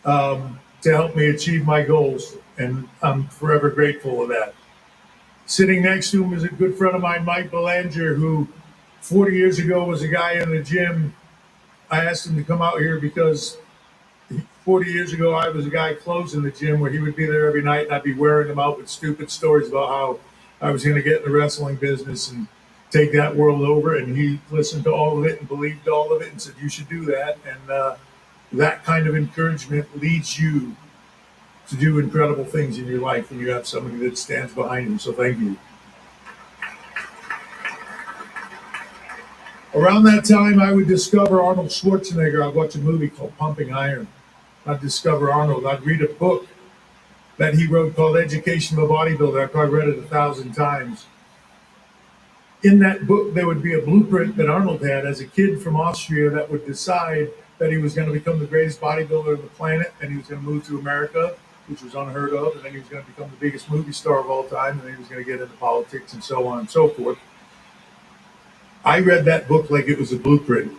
to help me achieve my goals. And I'm forever grateful of that. Sitting next to him is a good friend of mine, Mike Belanger, who 40 years ago was a guy in the gym. I asked him to come out here because 40 years ago, I was a guy closing the gym where he would be there every night, and I'd be wearing him out with stupid stories about how I was going to get in the wrestling business and take that world over. And he listened to all of it and believed all of it and said, you should do that. And that kind of encouragement leads you to do incredible things in your life when you have somebody that stands behind you. So thank you. Around that time, I would discover Arnold Schwarzenegger. I'd watch a movie called Pumping Iron. I'd discover Arnold. I'd read a book that he wrote called Education of a Bodybuilder. I probably read it 1,000 times. In that book, there would be a blueprint that Arnold had as a kid from Austria that would decide that he was going to become the greatest bodybuilder on the planet, and he was going to move to America, which was unheard of, and then he was going to become the biggest movie star of all time, and then he was going to get into politics and so on and so forth. I read that book like it was a blueprint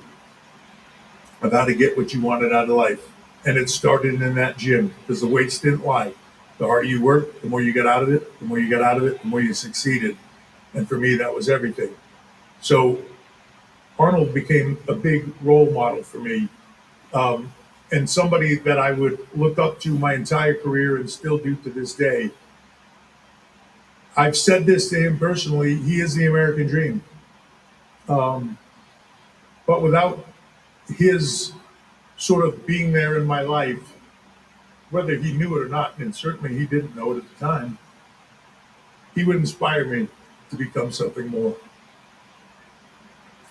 of how to get what you wanted out of life. And it started in that gym because the weights didn't lie. The harder you worked, the more you got out of it, the more you got out of it, the more you succeeded. And for me, that was everything. So Arnold became a big role model for me, and somebody that I would look up to my entire career and still do to this day. I've said this to him personally. He is the American dream. But without his sort of being there in my life, whether he knew it or not, and certainly he didn't know it at the time, he would inspire me to become something more.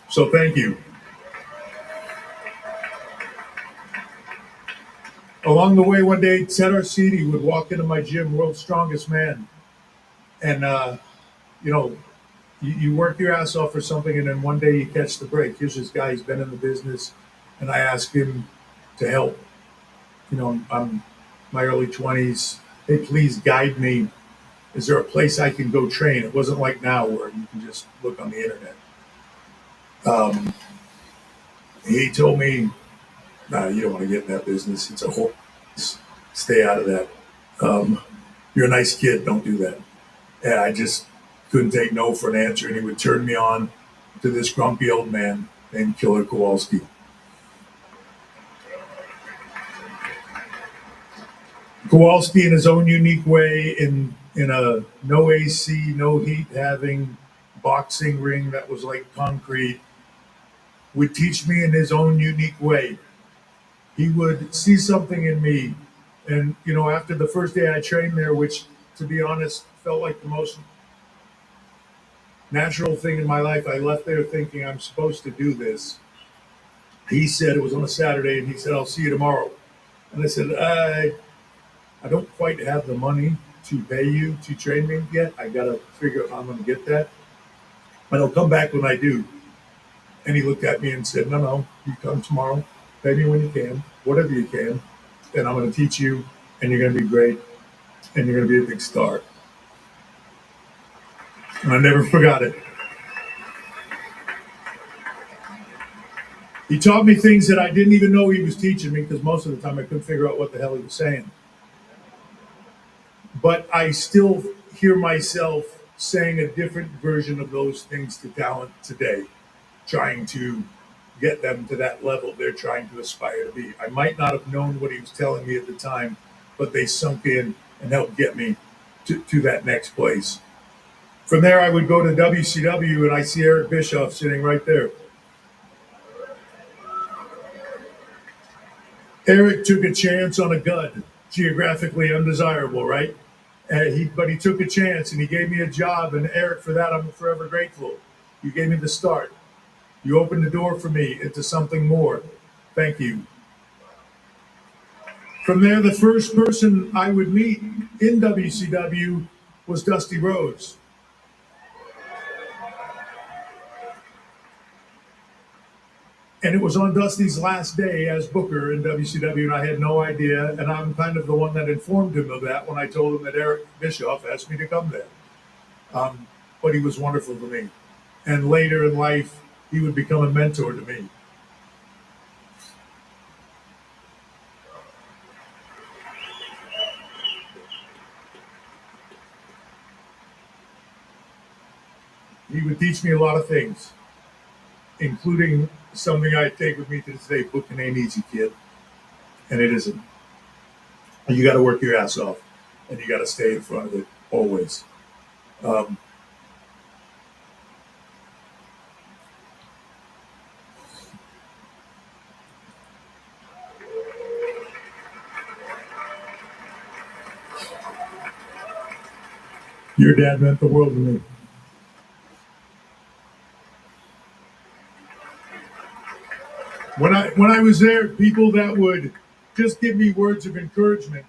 So thank you. Along the way, one day, Ted Arcidi would walk into my gym, World's Strongest Man. And, you work your ass off for something, and then one day you catch the break. Here's this guy, he's been in the business, and I ask him to help. I'm my early 20s. Hey, please guide me. Is there a place I can go train? It wasn't like now where you can just look on the internet. He told me, nah, you don't want to get in that business. It's a whole, stay out of that. You're a nice kid, don't do that. And I just couldn't take no for an answer, and he would turn me on to this grumpy old man named Killer Kowalski. Kowalski, in his own unique way, in a no AC, no heat having boxing ring that was like concrete, would teach me in his own unique way. He would see something in me. And, after the first day I trained there, which, to be honest, felt like the most natural thing in my life, I left there thinking I'm supposed to do this. He said, it was on a Saturday, and he said, I'll see you tomorrow. And I said, I don't quite have the money to pay you to train me yet. I got to figure out how I'm going to get that. But I'll come back when I do. And he looked at me and said, no, you come tomorrow, pay me when you can, whatever you can, and I'm going to teach you, and you're going to be great, and you're going to be a big star. And I never forgot it. He taught me things that I didn't even know he was teaching me, because most of the time I couldn't figure out what the hell he was saying. But I still hear myself saying a different version of those things to talent today, trying to get them to that level they're trying to aspire to be. I might not have known what he was telling me at the time, but they sunk in and helped get me to that next place. From there, I would go to WCW, and I see Eric Bischoff sitting right there. Eric took a chance on a gun, geographically undesirable, right? But he took a chance, and he gave me a job, and Eric, for that, I'm forever grateful. You gave me the start. You opened the door for me into something more. Thank you. From there, the first person I would meet in WCW was Dusty Rhodes. And it was on Dusty's last day as Booker in WCW, and I had no idea. And I'm kind of the one that informed him of that when I told him that Eric Bischoff asked me to come there. But he was wonderful to me. And later in life, he would become a mentor to me. He would teach me a lot of things, including something I take with me to this day. Booking ain't easy, kid. And it isn't. And you got to work your ass off, and you got to stay in front of it always. Your dad meant the world to me. When I was there, people that would just give me words of encouragement,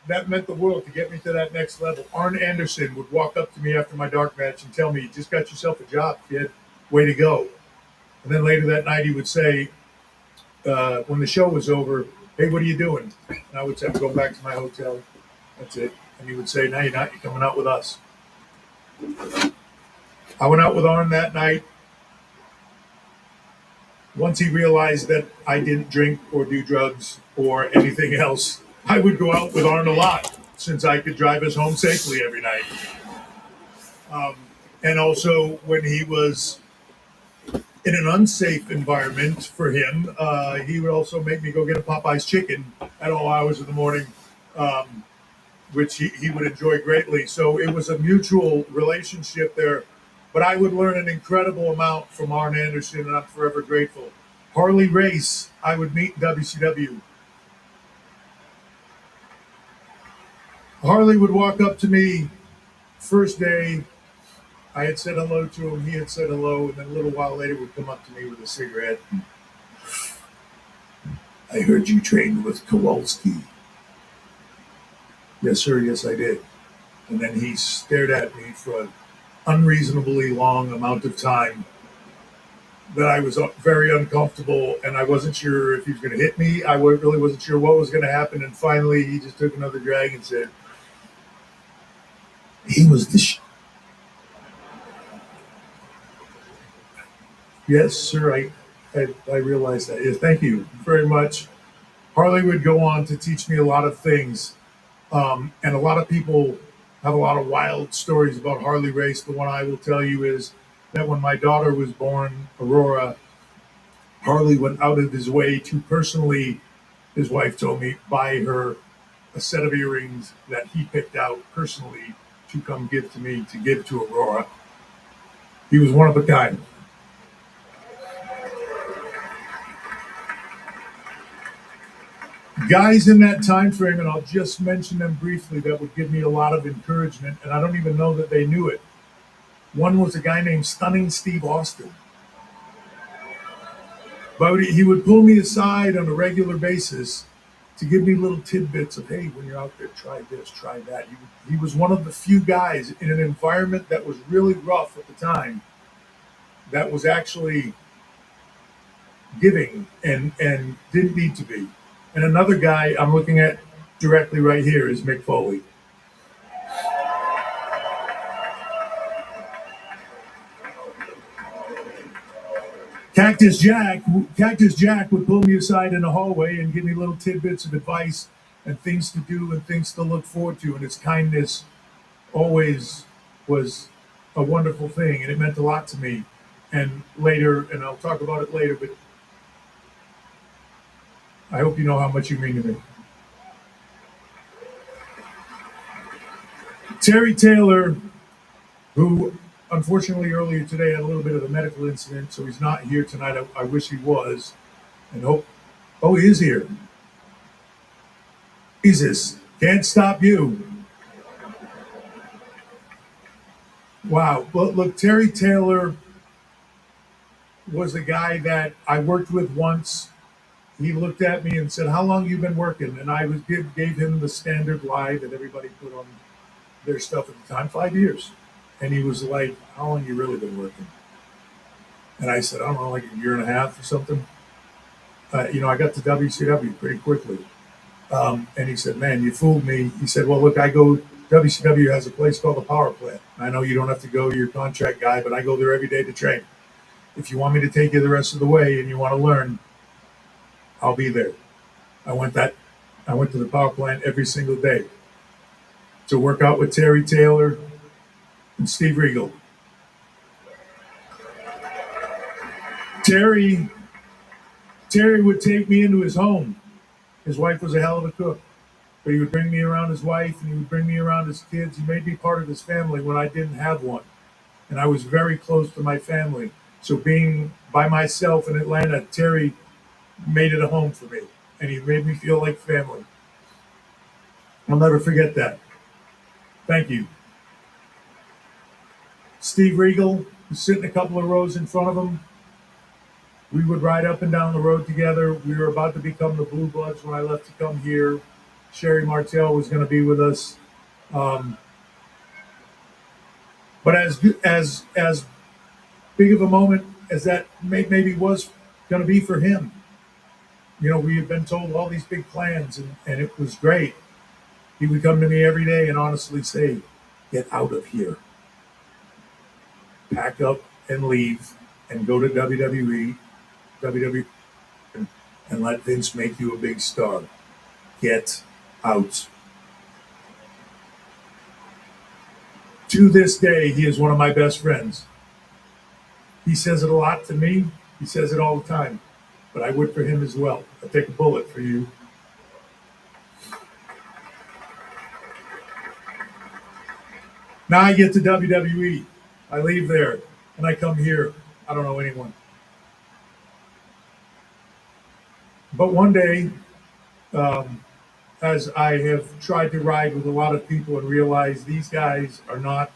that meant the world to get me to that next level. Arn Anderson would walk up to me after my dark match and tell me, "You just got yourself a job, kid. Way to go." And then later that night, he would say, when the show was over, "Hey, what are you doing?" And I would say, "I'm going back to my hotel. That's it." And he would say, "No, you're not. You're coming out with us." I went out with Arn that night. Once he realized that I didn't drink or do drugs or anything else, I would go out with Arn a lot since I could drive us home safely every night. And also when he was in an unsafe environment for him, he would also make me go get a Popeye's chicken at all hours of the morning, which he would enjoy greatly. So it was a mutual relationship there. But I would learn an incredible amount from Arn Anderson, and I'm forever grateful. Harley Race, I would meet in WCW. Harley would walk up to me first day. I had said hello to him. He had said hello, and then a little while later would come up to me with a cigarette. "I heard you trained with Kowalski." "Yes, sir. Yes, I did." And then he stared at me for an unreasonably long amount of time that I was very uncomfortable, and I wasn't sure if he was going to hit me. I really wasn't sure what was going to happen. And finally, he just took another drag and said, "He was the Yes, sir. I realize that. Yes, thank you very much. Harley would go on to teach me a lot of things, and a lot of people have a lot of wild stories about Harley Race. The one I will tell you is that when my daughter was born, Aurora, Harley went out of his way to personally, his wife told me, buy her a set of earrings that he picked out personally to come give to me, to give to Aurora. He was one of a kind. Guys in that time frame, and I'll just mention them briefly, that would give me a lot of encouragement, and I don't even know that they knew it. One was a guy named Stunning Steve Austin. But he would pull me aside on a regular basis to give me little tidbits of, "Hey, when you're out there, try this, try that." He was one of the few guys in an environment that was really rough at the time that was actually giving and didn't need to be. And another guy I'm looking at directly right here is Mick Foley. Cactus Jack would pull me aside in the hallway and give me little tidbits of advice and things to do and things to look forward to. And his kindness always was a wonderful thing, and it meant a lot to me. And later, and I'll talk about it later, but I hope you know how much you mean to me. Terry Taylor, who unfortunately earlier today had a little bit of a medical incident, so he's not here tonight. I wish he was. And hope, oh, he is here. Jesus, can't stop you. Wow. Well, look, Terry Taylor was the guy that I worked with once. He looked at me and said, "How long you been working?" And I gave him the standard lie that everybody put on their stuff at the time, 5 years. And he was like, "How long you really been working?" And I said, "I don't know, like a year and a half or something." I got to WCW pretty quickly. And he said, "Man, you fooled me." He said, "Well, look, WCW has a place called the Power Plant. I know you don't have to go, you're a contract guy, but I go there every day to train. If you want me to take you the rest of the way and you want to learn, I'll be there." I went to the Power Plant every single day to work out with Terry Taylor and Steve Regal. Terry would take me into his home. His wife was a hell of a cook, but he would bring me around his wife and he would bring me around his kids. He made me part of his family when I didn't have one. And I was very close to my family. So being by myself in Atlanta, Terry made it a home for me. And he made me feel like family. I'll never forget that. Thank you. Steve Regal was sitting a couple of rows in front of him. We would ride up and down the road together. We were about to become the Blue Bloods when I left to come here. Sherry Martel was going to be with us. But as big of a moment as that maybe was going to be for him, we had been told all these big plans, and it was great. He would come to me every day and honestly say, "Get out of here. Pack up and leave and go to WWE, and let Vince make you a big star. Get out." To this day, he is one of my best friends. He says it a lot to me. He says it all the time. But I would for him as well. I'll take a bullet for you. Now I get to WWE. I leave there and I come here. I don't know anyone. But one day, as I have tried to ride with a lot of people and realize these guys are not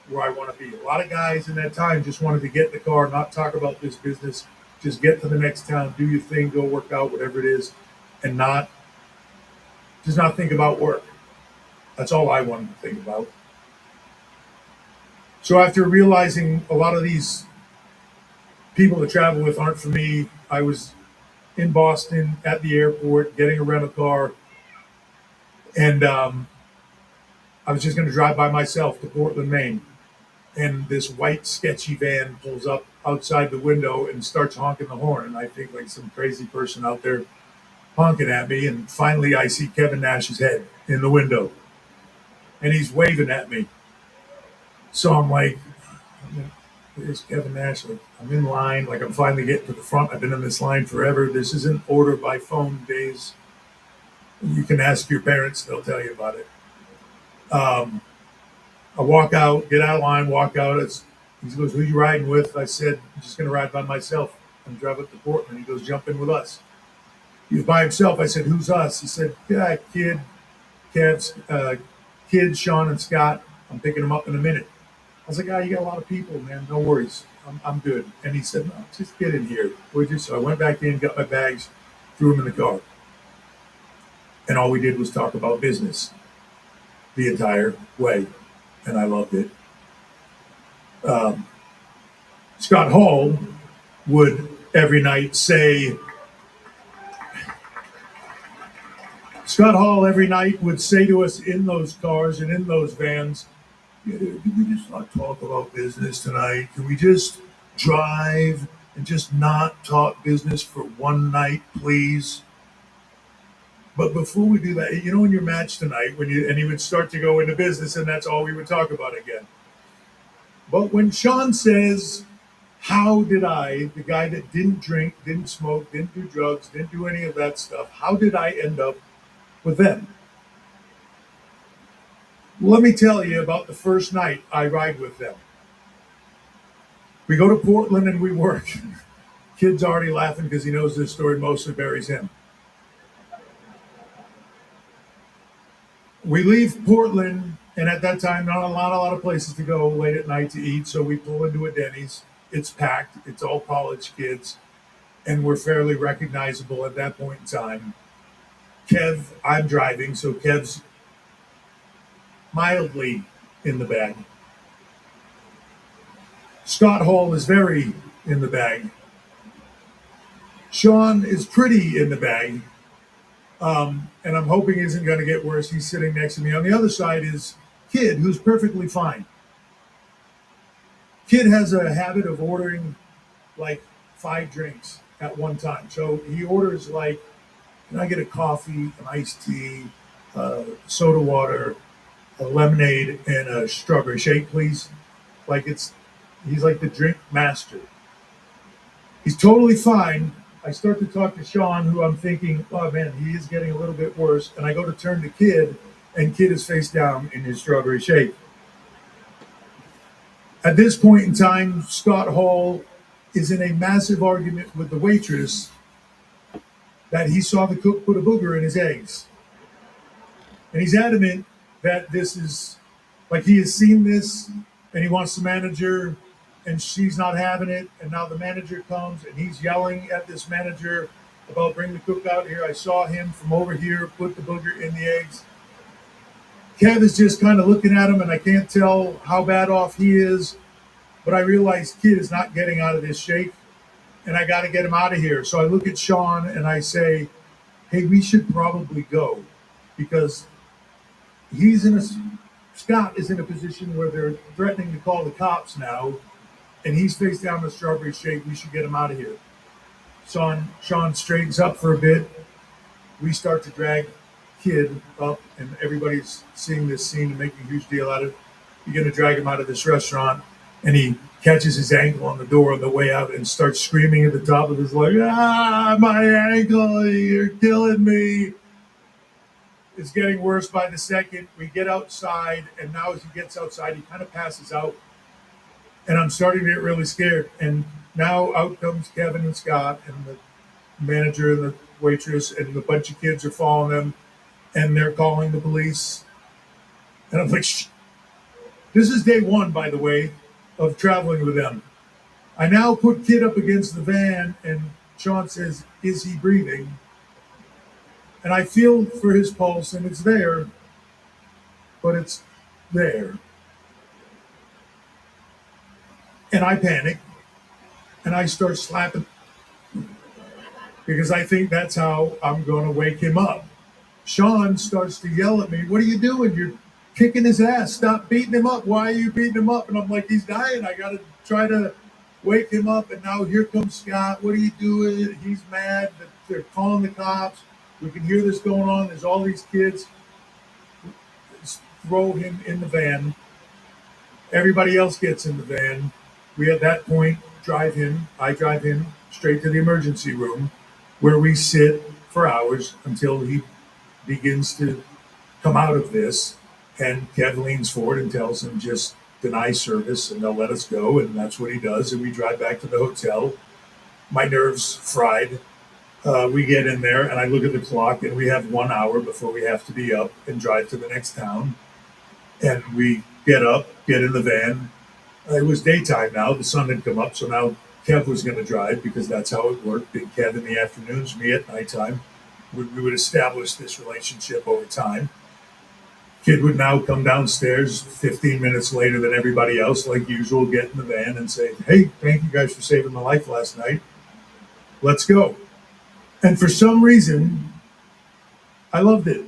where I want to be. A lot of guys in that time just wanted to get in the car, not talk about this business, just get to the next town, do your thing, go work out, whatever it is, and not think about work. That's all I wanted to think about. So after realizing a lot of these people to travel with aren't for me, I was in Boston at the airport getting a rental car, and I was just going to drive by myself to Portland, Maine. And this white sketchy van pulls up outside the window and starts honking the horn. And I think like some crazy person out there honking at me. And finally I see Kevin Nash's head in the window and he's waving at me. So I'm like, "There's Kevin Nash." Like, I'm in line. Like, I'm finally getting to the front. I've been in this line forever. This isn't order by phone days. You can ask your parents. They'll tell you about it. I walk out, get out of line, walk out. He goes, "Who you riding with?" I said, "I'm just going to ride by myself and drive up to Portland." He goes, "Jump in with us." He was by himself. I said, "Who's us?" He said, "Yeah, Kid, Sean, and Scott. I'm picking them up in a minute." I was like, "You got a lot of people, man. No worries. I'm good." And he said, "No, just get in here, would you?" So I went back in, got my bags, threw them in the car. And all we did was talk about business the entire way. And I loved it. Scott Hall would every night say, to us in those cars and in those vans, "Can we just not talk about business tonight? Can we just drive and just not talk business for one night, please?" But before we do that, in your match tonight, and he would start to go into business, and that's all we would talk about again. But when Sean says, "How did I, the guy that didn't drink, didn't smoke, didn't do drugs, didn't do any of that stuff, how did I end up with them?" Let me tell you about the first night I ride with them. We go to Portland and we work. Kid's already laughing because he knows this story mostly buries him. We leave Portland, and at that time, not a lot of places to go late at night to eat, so we pull into a Denny's It's packed. It's all college kids, and we're fairly recognizable at that point in time. Kev, I'm driving, so Kev's mildly in the bag. Scott Hall is very in the bag. Sean is pretty in the bag, and I'm hoping isn't going to get worse. He's sitting next to me. On the other side is Kid, who's perfectly fine. Kid has a habit of ordering like 5 drinks at one time. So he orders like, can I get a coffee, an iced tea, soda water, a lemonade, and a strawberry shake, please? Like he's like the drink master. He's totally fine. I start to talk to Sean, who I'm thinking, oh man, he is getting a little bit worse. And I go to turn to Kid, and Kid is face down in his strawberry shake. At this point in time, Scott Hall is in a massive argument with the waitress that he saw the cook put a booger in his eggs. And he's adamant that this is, like, he has seen this, and he wants the manager, and she's not having it. And now the manager comes, and he's yelling at this manager about bring the cook out here. I saw him from over here put the booger in the eggs. Kev is just kind of looking at him, and I can't tell how bad off he is, but I realize Kid is not getting out of this shake, and I got to get him out of here. So I look at Sean, and I say, hey, we should probably go, because Scott is in a position where they're threatening to call the cops now, and he's face down the strawberry shake. We should get him out of here. Sean straightens up for a bit. We start to drag Kid up, and everybody's seeing this scene and making a huge deal out of it. You're going to drag him out of this restaurant, and he catches his ankle on the door on the way out and starts screaming at the top of his lungs, my ankle, you're killing me. It's getting worse by the second. We get outside, and now as he gets outside, he kind of passes out. And I'm starting to get really scared. And now out comes Kevin and Scott and the manager and the waitress, and a bunch of kids are following them, and they're calling the police. And I'm like, shh. This is day 1, by the way, of traveling with them. I now put Kid up against the van, and Sean says, is he breathing? And I feel for his pulse, and it's there, but it's there. And I panic, and I start slapping, because I think that's how I'm going to wake him up. Sean starts to yell at me, what are you doing? You're kicking his ass. Stop beating him up. Why are you beating him up? And I'm like, he's dying. I got to try to wake him up. And now here comes Scott. What are you doing? He's mad that they're calling the cops. We can hear this going on. There's all these kids. Throw him in the van. Everybody else gets in the van. We, at that point, I drive him straight to the emergency room, where we sit for hours until he begins to come out of this. And Kev leans forward and tells him, just deny service and they'll let us go. And that's what he does. And we drive back to the hotel. My nerves fried. We get in there, and I look at the clock, and we have 1 hour before we have to be up and drive to the next town. And we get up, get in the van. It was daytime now. The sun had come up, so now Kev was going to drive, because that's how it worked. Big Kev in the afternoons, me at nighttime. We would establish this relationship over time. Kid would now come downstairs 15 minutes later than everybody else, like usual, get in the van and say, hey, thank you guys for saving my life last night. Let's go. And for some reason, I loved it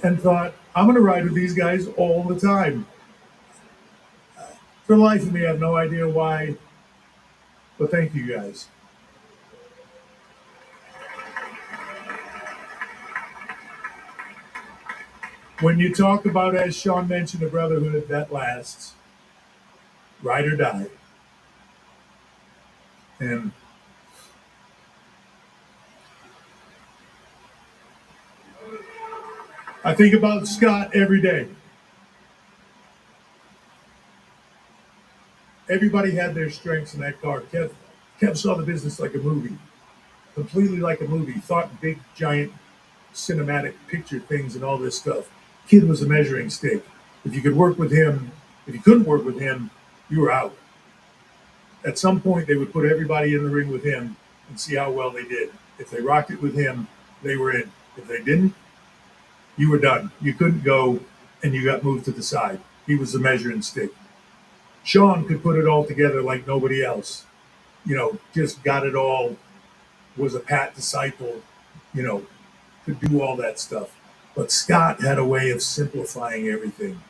and thought, I'm going to ride with these guys all the time. For the life of me, I have no idea why, but thank you guys. When you talk about, as Sean mentioned, a brotherhood that lasts, ride or die. And I think about Scott every day. Everybody had their strengths in that car. Kev saw the business like a movie, completely like a movie, thought big, giant, cinematic picture things and all this stuff. Kid was a measuring stick. If you could work with him, if you couldn't work with him, you were out. at some point they would put everybody in the ring with him and see how well they did. If they rocked it with him, they were in. If they didn't, you were done. You couldn't go, and you got moved to the side. He was the measuring stick. Sean could put it all together like nobody else. Just got it all, was a Pat disciple, could do all that stuff. But Scott had a way of simplifying everything,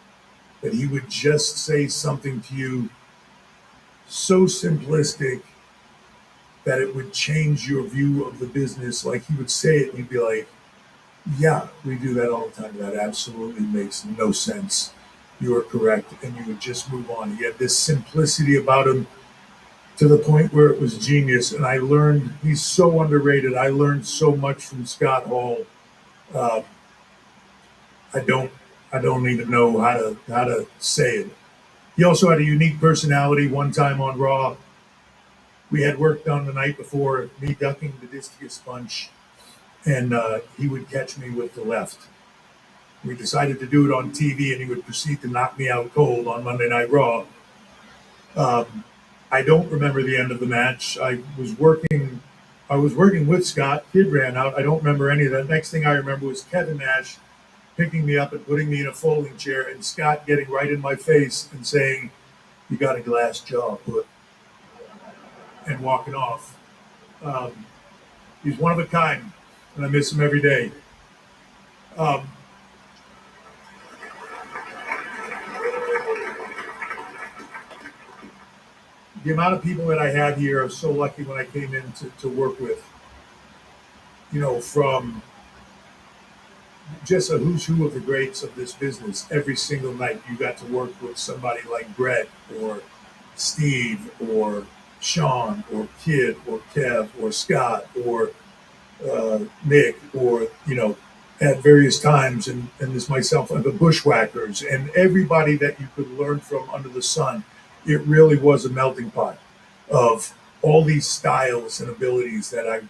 that he would just say something to you so simplistic that it would change your view of the business. Like, he would say it and you'd be like, yeah, we do that all the time. That absolutely makes no sense. You are correct. And you would just move on. He had this simplicity about him to the point where it was genius. And I learned, he's so underrated. I learned so much from Scott Hall. I don't even know how to say it. He also had a unique personality. One time on Raw, we had work done the night before, me ducking the discus punch, and he would catch me with the left. We decided to do it on TV, and he would proceed to knock me out cold on Monday Night Raw. I don't remember the end of the match. I was working with Scott. Kid ran out. I don't remember any of that. Next thing I remember was Kevin Nash picking me up and putting me in a folding chair, and Scott getting right in my face and saying, "You got a glass jaw, put," and walking off. He's one of a kind, and I miss him every day. The amount of people that I had here, I was so lucky when I came in to work with, from just a who's who of the greats of this business. Every single night you got to work with somebody like Brett or Steve or Sean or Kid or Kev or Scott or Nick or, at various times, and this myself, and the Bushwhackers, and everybody that you could learn from under the sun. It really was a melting pot of all these styles and abilities that I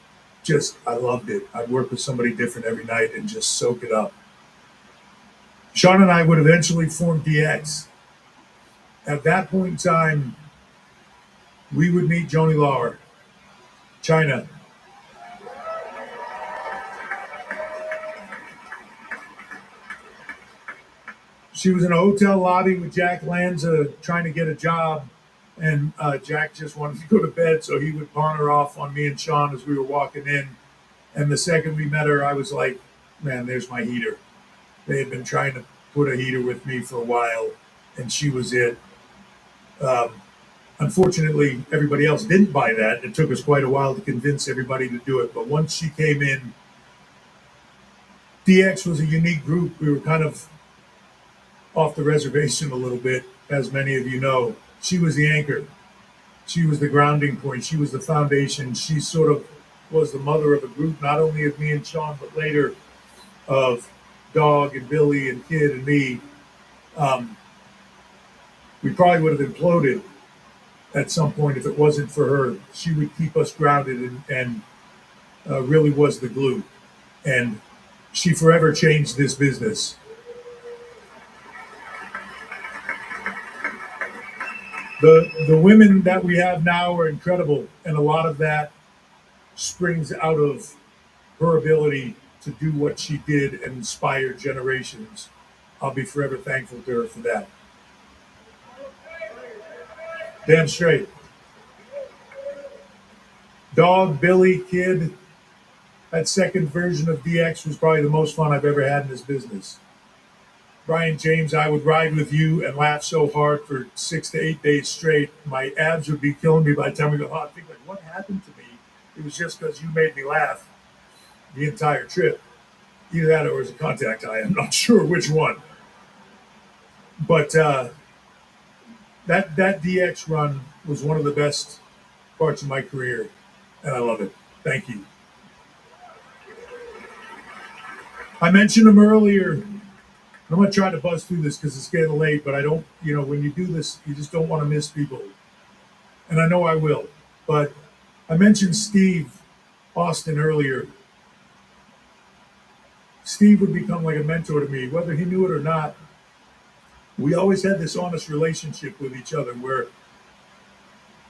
loved it. I'd work with somebody different every night and just soak it up. Sean and I would eventually form DX. At that point in time, we would meet Joni Lauer, China. She was in a hotel lobby with Jack Lanza trying to get a job, and Jack just wanted to go to bed, so he would pawn her off on me and Sean as we were walking in. And the second we met her, I was like, man, there's my heater. They had been trying to put a heater with me for a while, and she was it. Unfortunately, everybody else didn't buy that. It took us quite a while to convince everybody to do it. But once she came in, DX was a unique group. We were kind of off the reservation a little bit, as many of you know. She was the anchor. She was the grounding point. She was the foundation. She sort of was the mother of a group, not only of me and Sean, but later of Dog and Billy and Kid and me. We probably would have imploded at some point if it wasn't for her. She would keep us grounded and really was the glue. And she forever changed this business. The women that we have now are incredible, and a lot of that springs out of her ability to do what she did and inspire generations. I'll be forever thankful to her for that. Damn straight. Dog, Billy, Kid, that second version of DX was probably the most fun I've ever had in this business. Brian James, I would ride with you and laugh so hard for 6 to 8 days straight. My abs would be killing me by the time we go home. I'd think, like, what happened to me? It was just because you made me laugh the entire trip. Either that or it was a contact eye. I'm not sure which one. But that DX run was one of the best parts of my career, and I love it. Thank you. I mentioned him earlier. I'm going to try to buzz through this because it's getting late, but I don't, when you do this, you just don't want to miss people. And I know I will. But I mentioned Steve Austin earlier. Steve would become like a mentor to me, whether he knew it or not. We always had this honest relationship with each other where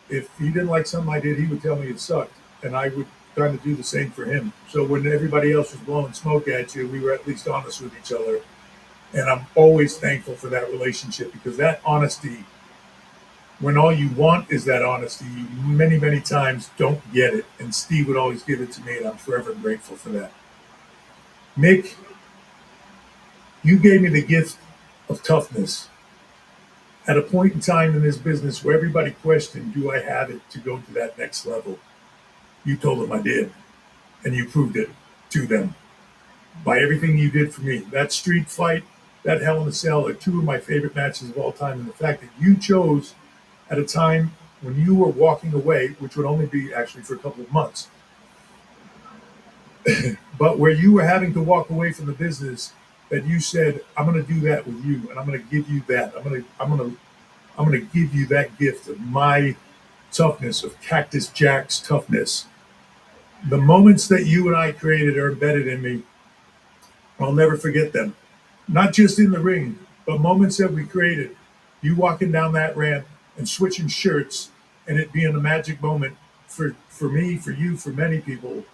If he didn't like something I did, he would tell me it sucked, and I would kind of do the same for him. So when everybody else was blowing smoke at you, we were at least honest with each other. And I'm always thankful for that relationship, because that honesty, when all you want is that honesty, you many, many times don't get it. And Steve would always give it to me, and I'm forever grateful for that. Mick, you gave me the gift of toughness. At a point in time in this business where everybody questioned, do I have it to go to that next level? You told them I did, and you proved it to them by everything you did for me. That street fight, that Hell in a Cell are two of my favorite matches of all time. And the fact that you chose at a time when you were walking away, which would only be actually for a couple of months, but where you were having to walk away from the business, that you said, I'm going to do that with you, and I'm going to give you that. I'm going to give you that gift of my toughness, of Cactus Jack's toughness. The moments that you and I created are embedded in me. I'll never forget them. Not just in the ring, but moments that we created. You walking down that ramp and switching shirts, and it being a magic moment for me, for you, for many people.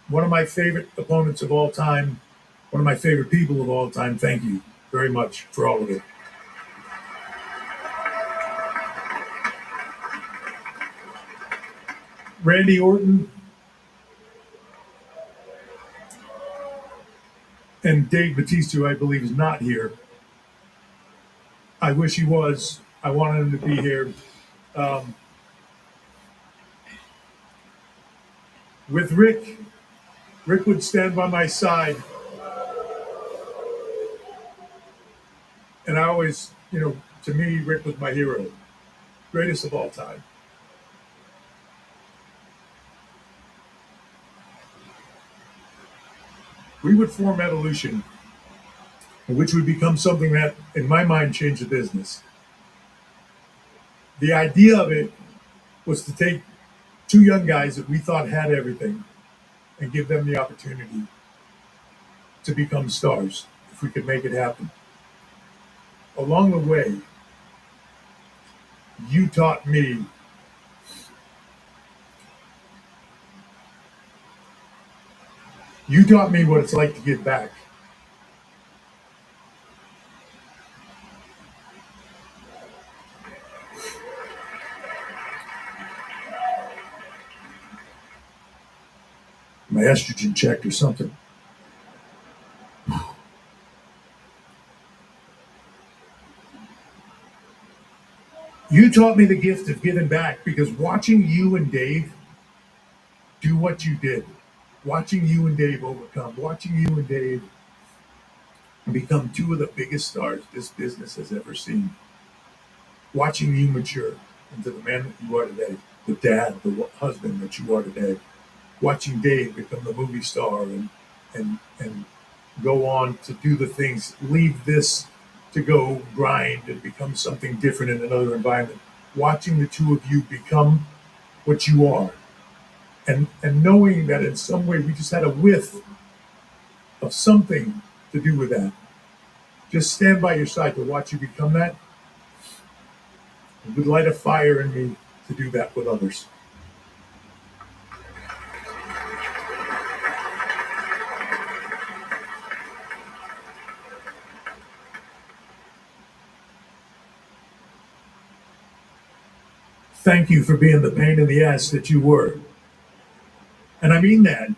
One of my favorite opponents of all time, one of my favorite people of all time. Thank you very much for all of it. Randy Orton and Dave Batista, who I believe is not here. I wish he was. I wanted him to be here. With Rick would stand by my side. And I always, to me, Rick was my hero. Greatest of all time. We would form Evolution, which would become something that, in my mind, changed the business. The idea of it was to take two young guys that we thought had everything and give them the opportunity to become stars, if we could make it happen. Along the way, you taught me what it's like to give back. My estrogen checked or something. You taught me the gift of giving back, because watching you and Dave do what you did, watching you and Dave overcome, watching you and Dave become two of the biggest stars this business has ever seen, watching you mature into the man that you are today, the dad, the husband that you are today, watching Dave become the movie star and go on to do the things, leave this to go grind and become something different in another environment. Watching the two of you become what you are, and knowing that in some way we just had a whiff of something to do with that. Just stand by your side to watch you become that. It would light a fire in me to do that with others. Thank you for being the pain in the ass that you were. And I mean that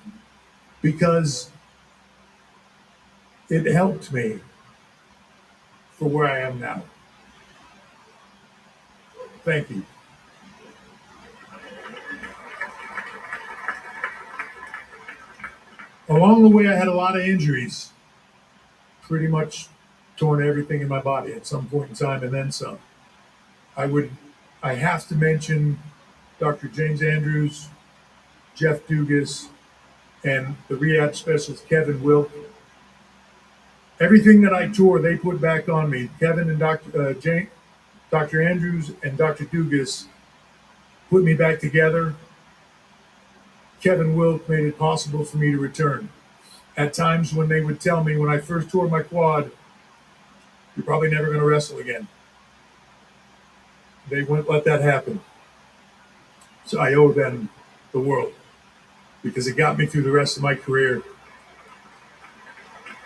because it helped me for where I am now. Thank you. Along the way, I had a lot of injuries, pretty much torn everything in my body at some point in time and then some. I have to mention Dr. James Andrews, Jeff Dugas, and the rehab specialist, Kevin Wilk. Everything that I tore, they put back on me. Kevin and Dr. Andrews and Dr. Dugas put me back together. Kevin Wilk made it possible for me to return. At times when they would tell me, when I first tore my quad, you're probably never going to wrestle again. they wouldn't let that happen. So I owe them the world because it got me through the rest of my career.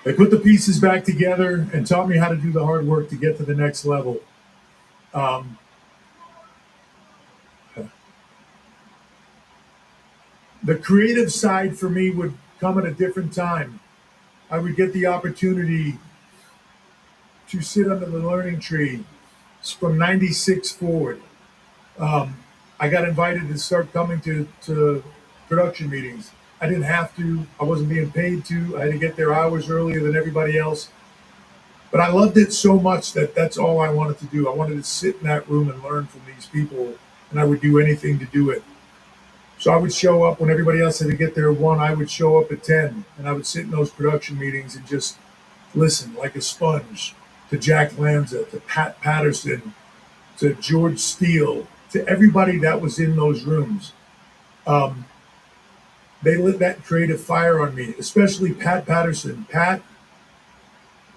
They put the pieces back together and taught me how to do the hard work to get to the next level. The creative side for me would come at a different time. I would get the opportunity to sit under the learning tree from 96 forward. I got invited to start coming to production meetings. I didn't have to. I wasn't being paid to. I had to get there hours earlier than everybody else. But I loved it so much that that's all I wanted to do. I wanted to sit in that room and learn from these people, and I would do anything to do it. So I would show up when everybody else had to get there at 1. I would show up at 10, and I would sit in those production meetings and just listen like a sponge to Jack Lanza, to Pat Patterson, to George Steele, to everybody that was in those rooms. They lit that creative fire on me, especially Pat Patterson. Pat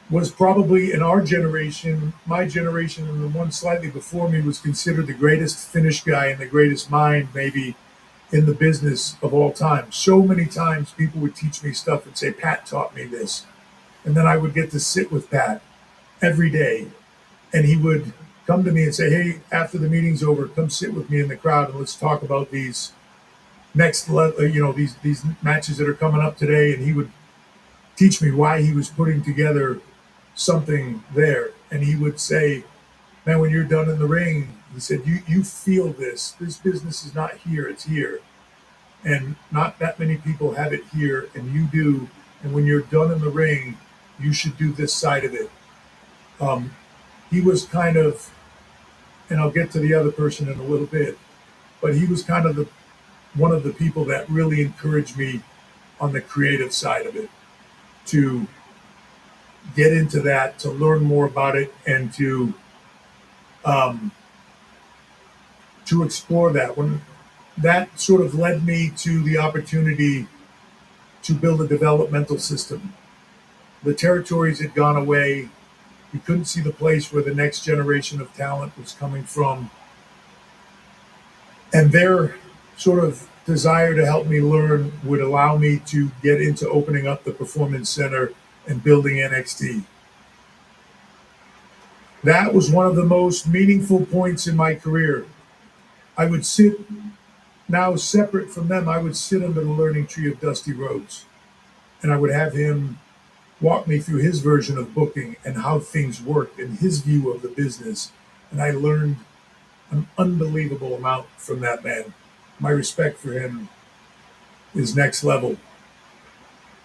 was probably in our generation, my generation, and the one slightly before me was considered the greatest finish guy and the greatest mind maybe in the business of all time. So many times people would teach me stuff and say, Pat taught me this. And then I would get to sit with Pat every day. And he would come to me and say, hey, after the meeting's over, come sit with me in the crowd and let's talk about these next level, these matches that are coming up today. And he would teach me why he was putting together something there. And he would say, man, when you're done in the ring, he said, you feel this. This business is not here, it's here. And not that many people have it here, and you do. And when you're done in the ring, you should do this side of it. He was kind of, and I'll get to the other person in a little bit, but he was kind of one of the people that really encouraged me on the creative side of it, to get into that, to learn more about it, and to explore that. When that sort of led me to the opportunity to build a developmental system. The territories had gone away. You couldn't see the place where the next generation of talent was coming from. And their sort of desire to help me learn would allow me to get into opening up the Performance Center and building NXT. That was one of the most meaningful points in my career. I would sit, now separate from them, I would sit under the learning tree of Dusty Rhodes. And I would have him walk me through his version of booking and how things worked and his view of the business. And I learned an unbelievable amount from that man. My respect for him is next level.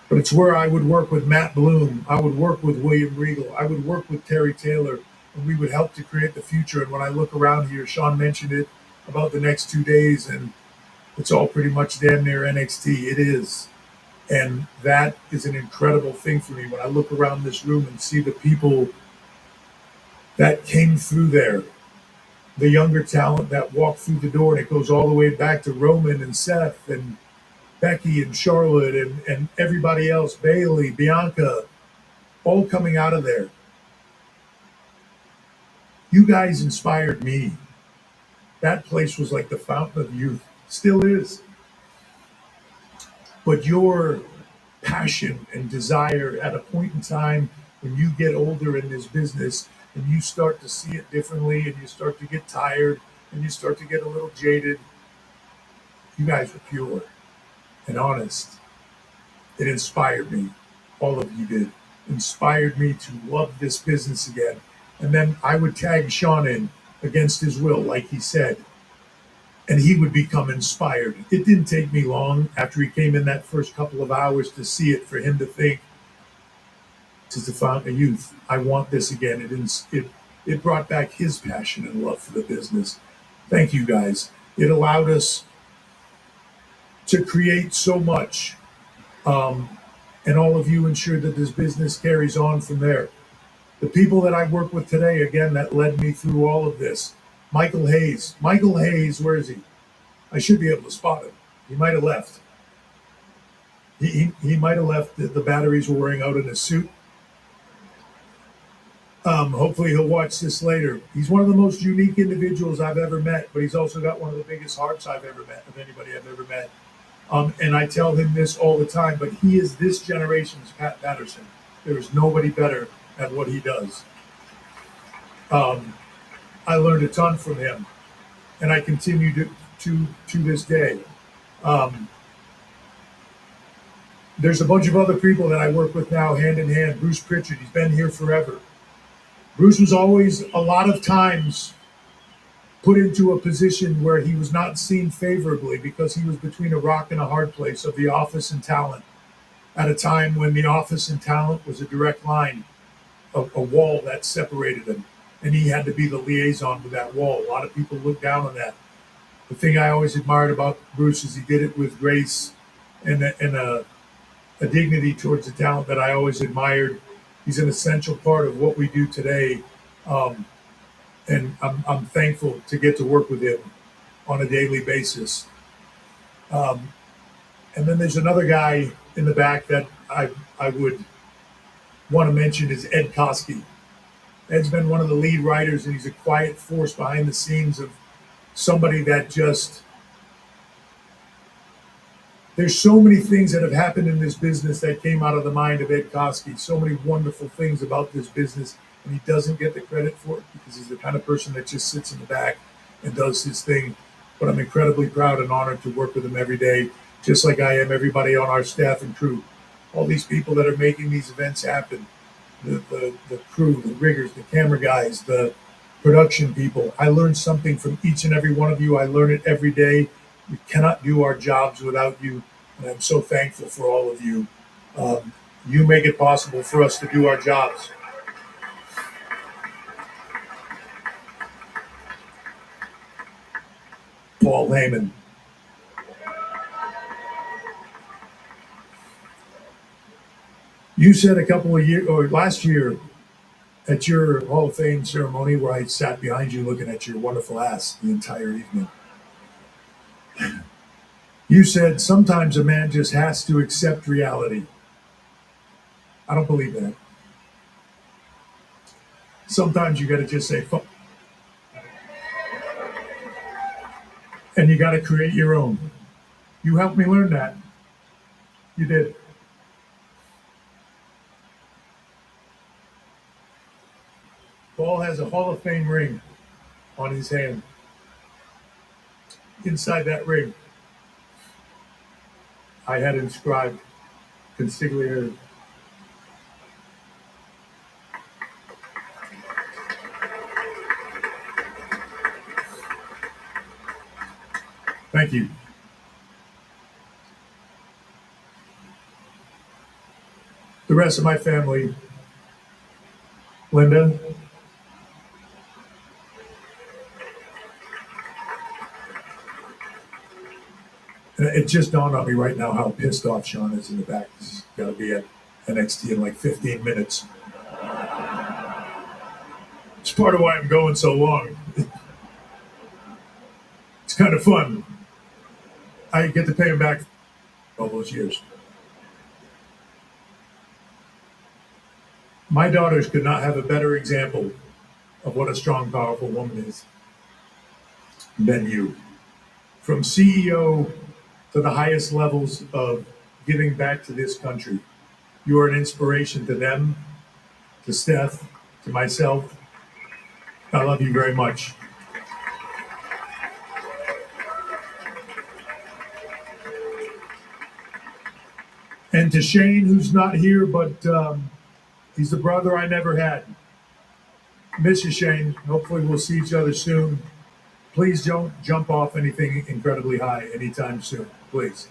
But it's where I would work with Matt Bloom. I would work with William Regal. I would work with Terry Taylor, and we would help to create the future. And when I look around here, Sean mentioned it about the next 2 days, and it's all pretty much damn near NXT. It is. And that is an incredible thing for me when I look around this room and see the people that came through there, the younger talent that walked through the door, and it goes all the way back to Roman and Seth and Becky and Charlotte and everybody else, Bailey, Bianca, all coming out of there. You guys inspired me. That place was like the fountain of youth, still is. But your passion and desire at a point in time when you get older in this business and you start to see it differently and you start to get tired and you start to get a little jaded, you guys were pure and honest. It inspired me. All of you did. Inspired me to love this business again. And then I would tag Sean in against his will, like he said, and he would become inspired. It didn't take me long after he came in that first couple of hours to see it for him to think, this is the fountain of youth. I want this again. It brought back his passion and love for the business. Thank you, guys. It allowed us to create so much. And all of you ensured that this business carries on from there. The people that I work with today, again, that led me through all of this. Michael Hayes. Michael Hayes, where is he? I should be able to spot him. He might have left. He might have left. The batteries were wearing out in his suit. Hopefully he'll watch this later. He's one of the most unique individuals I've ever met, but he's also got one of the biggest hearts I've ever met, of anybody I've ever met. And I tell him this all the time, but he is this generation's Pat Patterson. There is nobody better at what he does. I learned a ton from him, and I continue to this day. There's a bunch of other people that I work with now, hand in hand. Bruce Pritchard, he's been here forever. Bruce was always, a lot of times, put into a position where he was not seen favorably because he was between a rock and a hard place of the office and talent at a time when the office and talent was a direct line, a wall that separated them. And he had to be the liaison with that wall. A lot of people look down on that. The thing I always admired about Bruce is he did it with grace and a dignity towards the talent that I always admired. He's an essential part of what we do today. And I'm thankful to get to work with him on a daily basis. And then there's another guy in the back that I would want to mention is Ed Koski. Ed's been one of the lead writers, and he's a quiet force behind the scenes of somebody that just, there's so many things that have happened in this business that came out of the mind of Ed Koski. So many wonderful things about this business, and he doesn't get the credit for it because he's the kind of person that just sits in the back and does his thing. But I'm incredibly proud and honored to work with him every day, just like I am everybody on our staff and crew. All these people that are making these events happen, the crew, the riggers, the camera guys, the production people. I learn something from each and every one of you. I learn it every day. We cannot do our jobs without you, and I'm so thankful for all of you. You make it possible for us to do our jobs. Paul Heyman. You said a couple of years, or last year, at your Hall of Fame ceremony where I sat behind you looking at your wonderful ass the entire evening. You said sometimes a man just has to accept reality. I don't believe that. Sometimes you got to just say, fuck. And you got to create your own. You helped me learn that. You did. Paul has a Hall of Fame ring on his hand. Inside that ring, I had inscribed Consigliere. Thank you. The rest of my family, Linda, it just dawned on me right now how pissed off Sean is in the back. He's got to be at NXT in like 15 minutes. It's part of why I'm going so long. It's kind of fun. I get to pay him back all those years. My daughters could not have a better example of what a strong, powerful woman is than you. From CEO to the highest levels of giving back to this country. You are an inspiration to them, to Steph, to myself. I love you very much. And to Shane, who's not here, but he's the brother I never had. Miss you, Shane. Hopefully we'll see each other soon. Please don't jump off anything incredibly high anytime soon, please.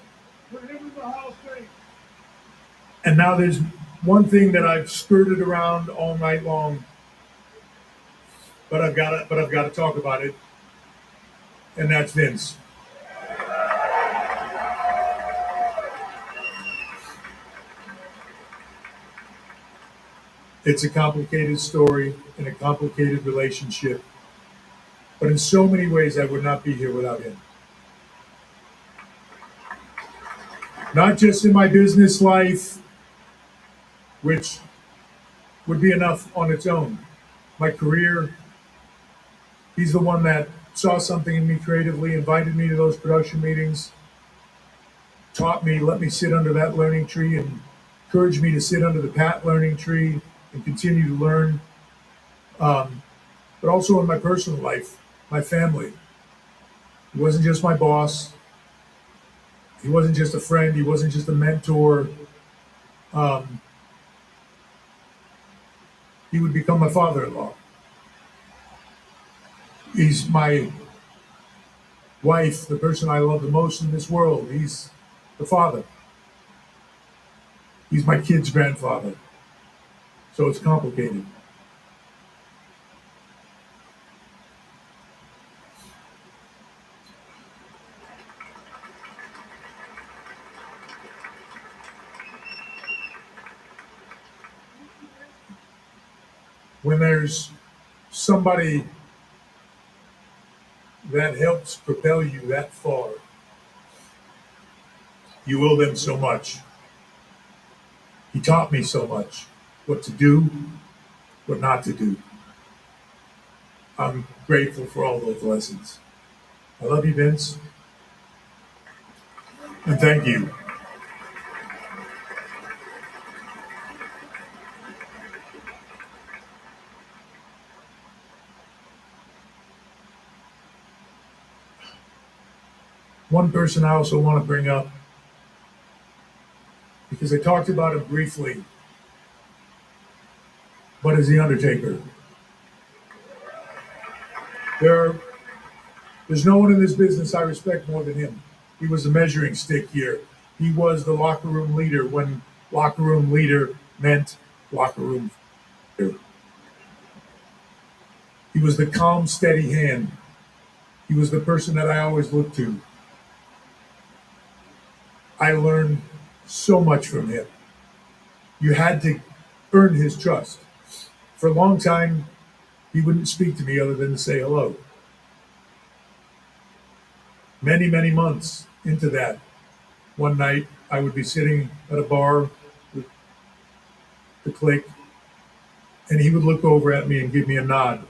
And now there's one thing that I've skirted around all night long, but I've got to talk about it, and that's Vince. It's a complicated story and a complicated relationship, but in so many ways I would not be here without him. Not just in my business life, which would be enough on its own, my career. He's the one that saw something in me creatively, invited me to those production meetings, taught me, let me sit under that learning tree, and encouraged me to sit under the Pat learning tree and continue to learn. But also in my personal life, my family. He wasn't just my boss. He wasn't just a friend. He wasn't just a mentor. He would become my father-in-law. He's my wife, the person I love the most in this world. He's the father. He's my kid's grandfather. So it's complicated. When there's somebody that helps propel you that far, you owe them so much. He taught me so much, what to do, what not to do. I'm grateful for all those lessons. I love you, Vince. And thank you. One person I also want to bring up, because I talked about him briefly, but is The Undertaker. There's no one in this business I respect more than him. He was the measuring stick here. He was the locker room leader when locker room leader meant locker room leader. He was the calm, steady hand. He was the person that I always looked to. I learned so much from him. You had to earn his trust. For a long time, he wouldn't speak to me other than to say hello. Many, many months into that, one night I would be sitting at a bar with the clique, and he would look over at me and give me a nod.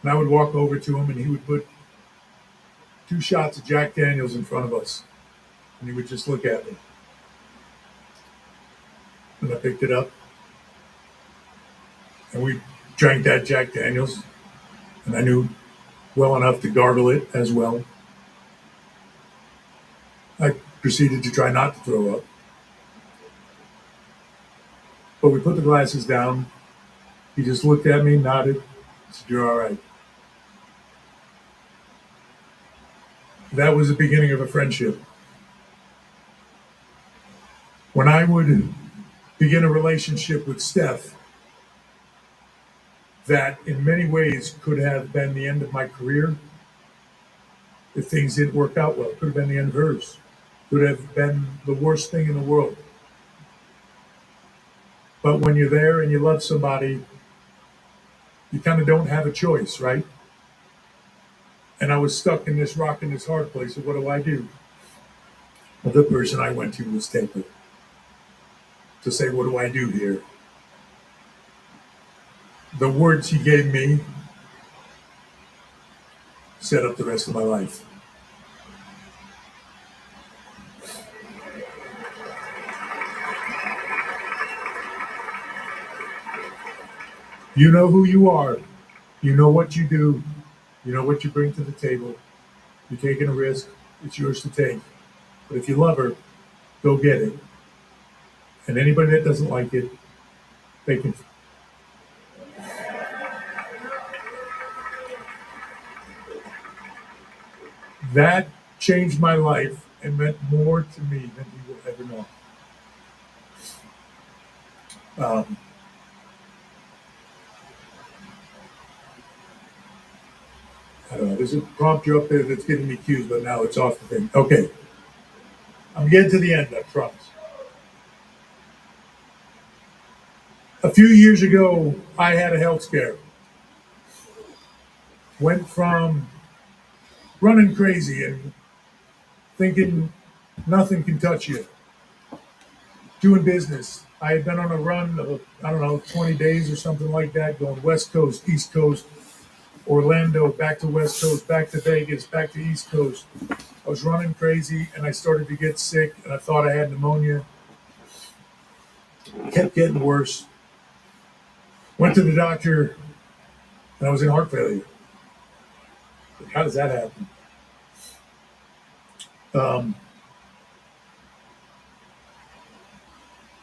And I would walk over to him, and he would put 2 shots of Jack Daniels in front of us. And he would just look at me. And I picked it up. And we drank that Jack Daniels. And I knew well enough to gargle it as well. I proceeded to try not to throw up. But we put the glasses down. He just looked at me, nodded, said, "You're all right." That was the beginning of a friendship. When I would begin a relationship with Steph, that in many ways could have been the end of my career if things didn't work out well. It could have been the end of hers. Could have been the worst thing in the world. But when you're there and you love somebody, you kind of don't have a choice, right? And I was stuck in this rock and this hard place of what do I do? Well, the person I went to was Taker. To say, what do I do here? The words he gave me set up the rest of my life. You know who you are. You know what you do. You know what you bring to the table. You're taking a risk. It's yours to take. But if you love her, go get it. And anybody that doesn't like it, they can. That changed my life and meant more to me than you will ever know. I don't know. There's a prompter up there that's giving me cues, but now it's off the thing. Okay. I'm getting to the end, I promise. A few years ago, I had a health scare. Went from running crazy and thinking nothing can touch you, doing business, I had been on a run of, I don't know, 20 days or something like that, going West Coast, East Coast, Orlando, back to West Coast, back to Vegas, back to East Coast. I was running crazy and I started to get sick and I thought I had pneumonia. It kept getting worse. Went to the doctor and I was in heart failure. Like, how does that happen?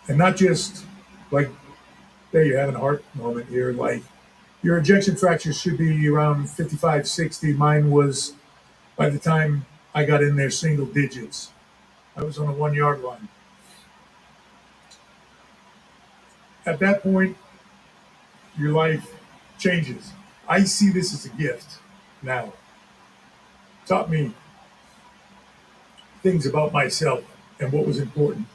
And not just like, there you're having a heart moment here, like your ejection fraction should be around 55, 60. Mine was, by the time I got in there, single digits. I was on a 1 yard line. At that point, your life changes. I see this as a gift now. Taught me things about myself and what was important.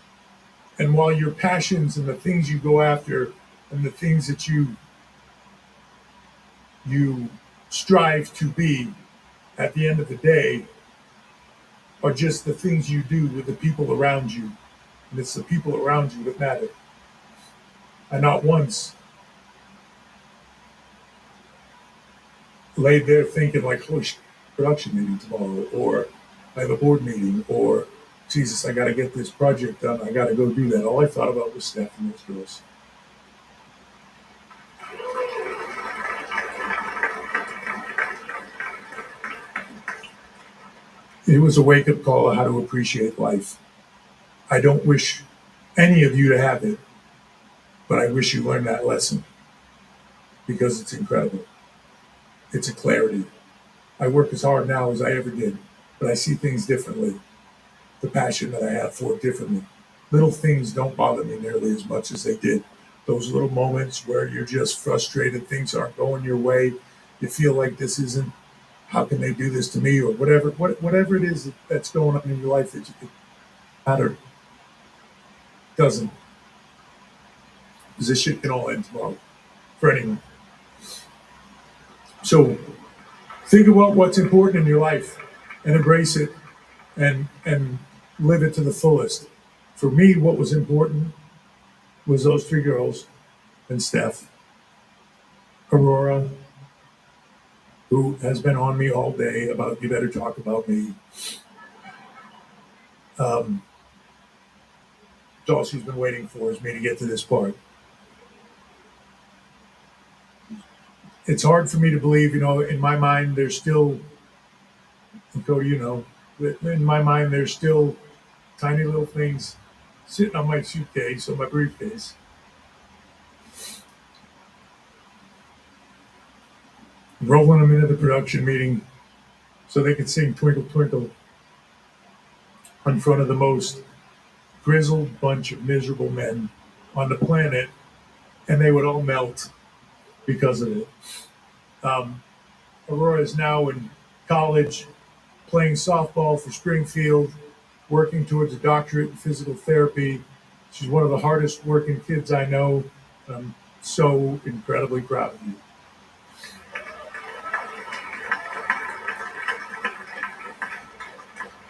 And while your passions and the things you go after and the things that you strive to be at the end of the day are just the things you do with the people around you. And it's the people around you that matter. I not once laid there thinking like, oh, production meeting tomorrow, or I have a board meeting, or Jesus, I got to get this project done. I got to go do that. All I thought about was Steph and those girls. It was a wake-up call of how to appreciate life. I don't wish any of you to have it, but I wish you learned that lesson because it's incredible. It's a clarity. I work as hard now as I ever did, but I see things differently. The passion that I have for it differently. Little things don't bother me nearly as much as they did. Those little moments where you're just frustrated, things aren't going your way, you feel like this isn't, how can they do this to me, or whatever it is that's going on in your life that you could matter. Doesn't. Because this shit can all end tomorrow for anyone. So think about what's important in your life and embrace it and live it to the fullest. For me, what was important was those three girls and Steph. Aurora, who has been on me all day about you better talk about me. It's all she's been waiting for is me to get to this part. It's hard for me to believe, in my mind, there's still, and Cody, in my mind, there's still tiny little things sitting on my suitcase, on my briefcase. Rolling them into the production meeting so they could sing Twinkle Twinkle in front of the most grizzled bunch of miserable men on the planet, and they would all melt because of it. Aurora is now in college, playing softball for Springfield, working towards a doctorate in physical therapy. She's one of the hardest working kids I know. I'm so incredibly proud of you.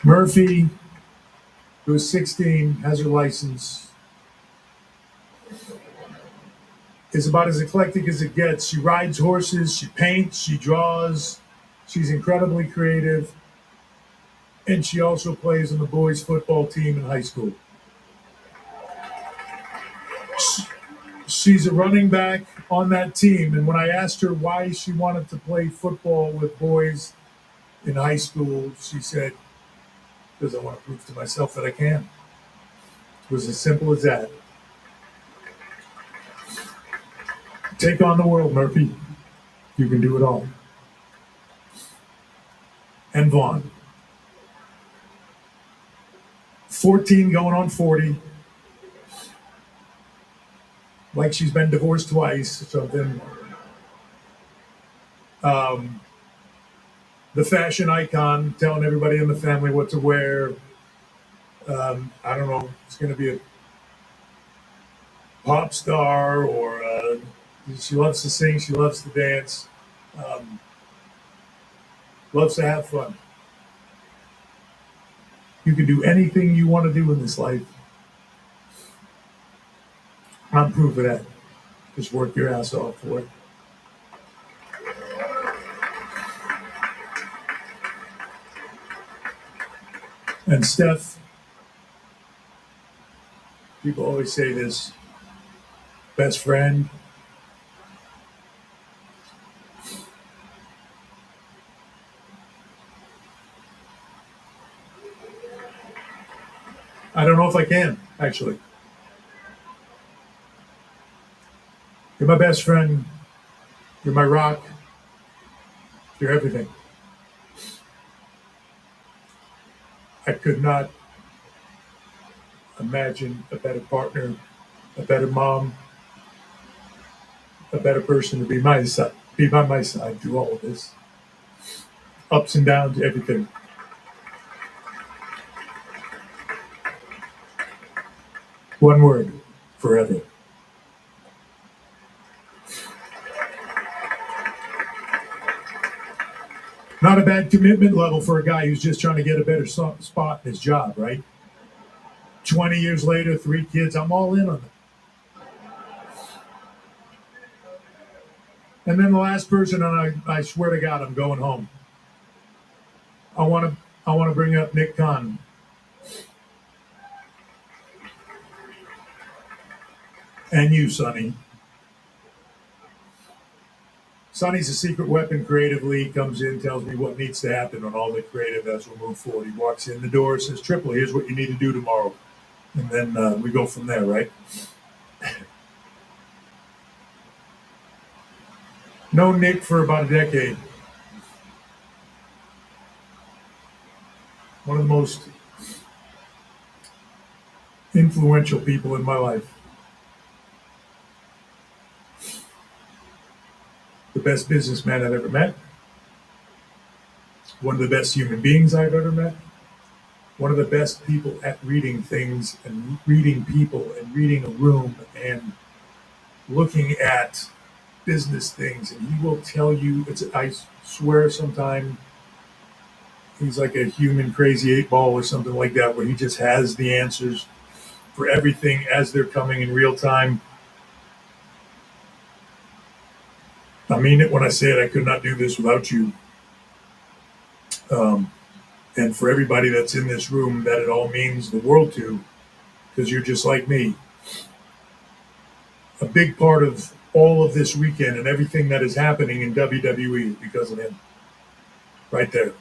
Murphy, who is 16, has her license, is about as eclectic as it gets. She rides horses, she paints, she draws, she's incredibly creative, and she also plays on the boys' football team in high school. She's a running back on that team, and when I asked her why she wanted to play football with boys in high school, she said, because I want to prove to myself that I can. It was as simple as that. Take on the world, Murphy. You can do it all. And Vaughn. 14 going on 40. Like she's been divorced twice or something. The fashion icon, telling everybody in the family what to wear. I don't know, it's going to be a pop star, or she loves to sing, she loves to dance, loves to have fun. You can do anything you want to do in this life. I'm proof of that. Just work your ass off for it. And Steph, people always say this, best friend. I don't know if I can, actually. You're my best friend. You're my rock. You're everything. I could not imagine a better partner, a better mom, a better person to be by my side through all of this. Ups and downs, everything. One word, forever. Not a bad commitment level for a guy who's just trying to get a better spot in his job, right? 20 years later, 3 kids, I'm all in on it. And then the last person, and I swear to God, I'm going home. I want to bring up Nick Khan. And you, Sonny. Sonny's a secret weapon creatively. He comes in, tells me what needs to happen on all the creative as we move forward. He walks in the door, says, Triple, here's what you need to do tomorrow. And then we go from there, right? Known Nick for about a decade. One of the most influential people in my life. The best businessman I've ever met. One of the best human beings I've ever met. One of the best people at reading things and reading people and reading a room and looking at business things. And he will tell you, I swear sometime he's like a human crazy 8-ball or something like that, where he just has the answers for everything as they're coming in real time. I mean it when I say it. I could not do this without you. And for everybody that's in this room, that it all means the world to, because you're just like me. A big part of all of this weekend and everything that is happening in WWE is because of him. Right there.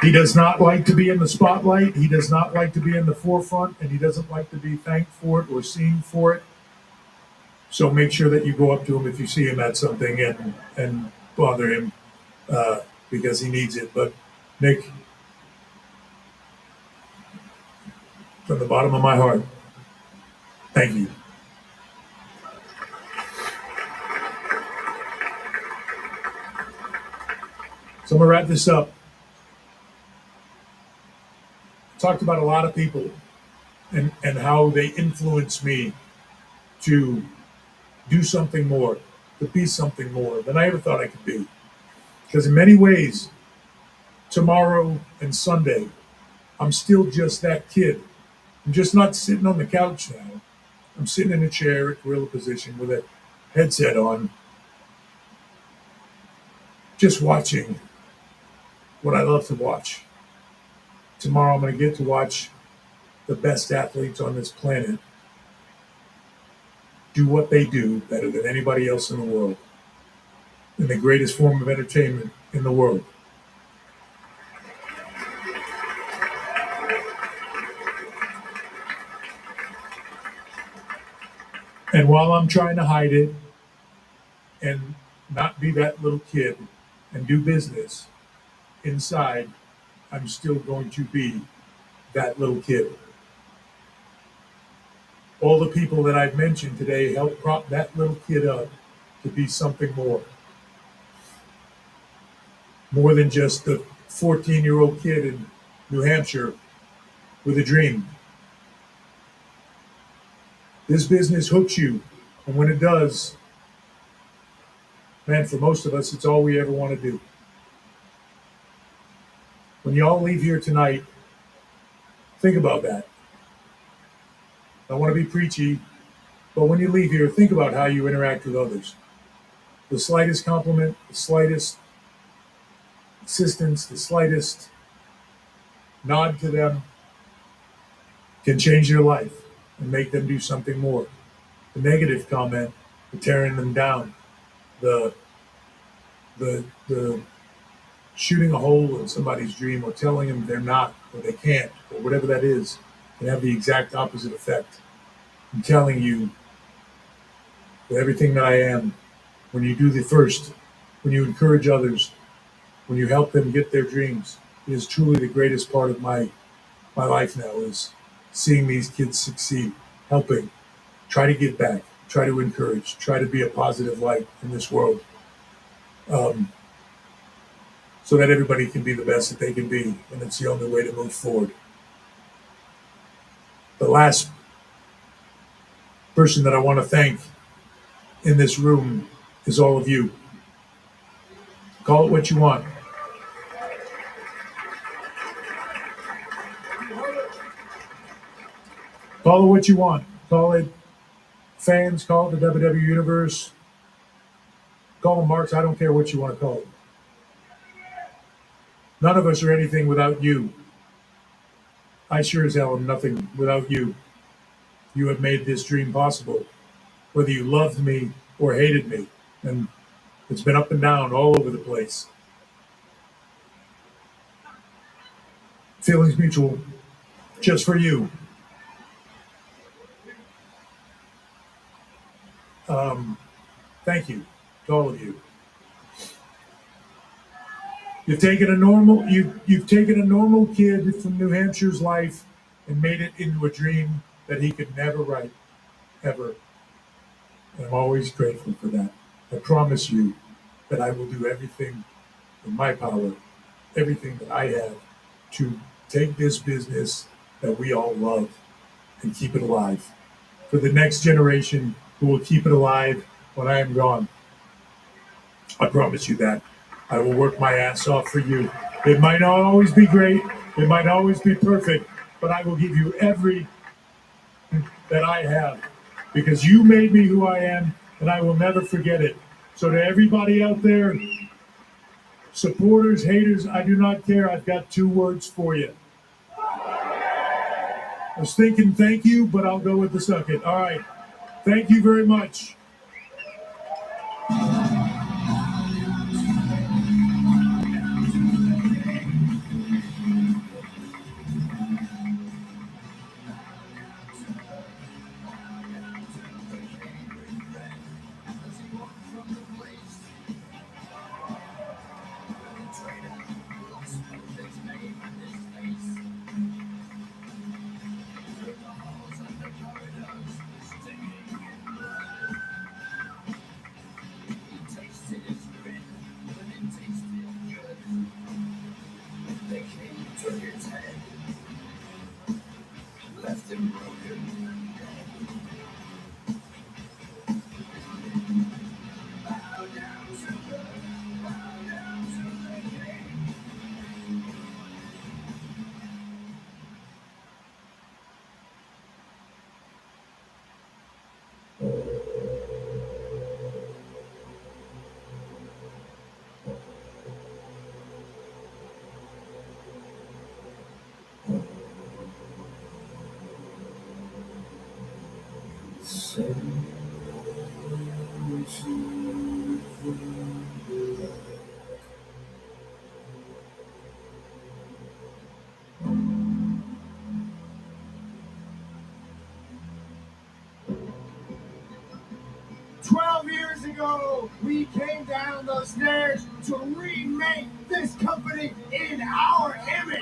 He does not like to be in the spotlight. He does not like to be in the forefront, and he doesn't like to be thanked for it or seen for it. So make sure that you go up to him if you see him at something and bother him because he needs it. But Nick, from the bottom of my heart, thank you. So I'm going to wrap this up. Talked about a lot of people and how they influence me to do something more, to be something more than I ever thought I could be. Because in many ways, tomorrow and Sunday, I'm still just that kid. I'm just not sitting on the couch now. I'm sitting in a chair at gorilla position with a headset on, just watching what I love to watch. Tomorrow I'm going to get to watch the best athletes on this planet do what they do better than anybody else in the world, in the greatest form of entertainment in the world. And while I'm trying to hide it and not be that little kid and do business, inside, I'm still going to be that little kid. All the people that I've mentioned today help prop that little kid up to be something more. More than just the 14-year-old kid in New Hampshire with a dream. This business hooks you, and when it does, man, for most of us, it's all we ever want to do. When you all leave here tonight, think about that. I want to be preachy, but when you leave here, think about how you interact with others. The slightest compliment, the slightest assistance, the slightest nod to them can change their life and make them do something more. The negative comment, the tearing them down, the shooting a hole in somebody's dream or telling them they're not or they can't or whatever that is, can have the exact opposite effect. I'm telling you, with everything that I am, when you do the first, when you encourage others, when you help them get their dreams, it is truly the greatest part of my life now, is seeing these kids succeed, helping, try to give back, try to encourage, try to be a positive light in this world, so that everybody can be the best that they can be, and it's the only way to move forward. The last person that I want to thank in this room is all of you. Call it what you want. Call it what you want. Call it fans, call it the WWE Universe, call them marks, I don't care what you want to call it. None of us are anything without you. I sure as hell am nothing without you. You have made this dream possible, whether you loved me or hated me, and it's been up and down all over the place. Feelings mutual, just for you. Thank you to all of you. You've taken a normal kid from New Hampshire's life and made it into a dream that he could never write, ever. And I'm always grateful for that. I promise you that I will do everything in my power, everything that I have, to take this business that we all love and keep it alive for the next generation who will keep it alive when I am gone. I promise you that. I will work my ass off for you. It might not always be great, it might not always be perfect, but I will give you every that I have, because you made me who I am, and I will never forget it. So to everybody out there, supporters, haters, I do not care. I've got 2 words for you. I was thinking thank you, but I'll go with the suck it. All right. Thank you very much. Years ago, we came down those stairs to remake this company in our image.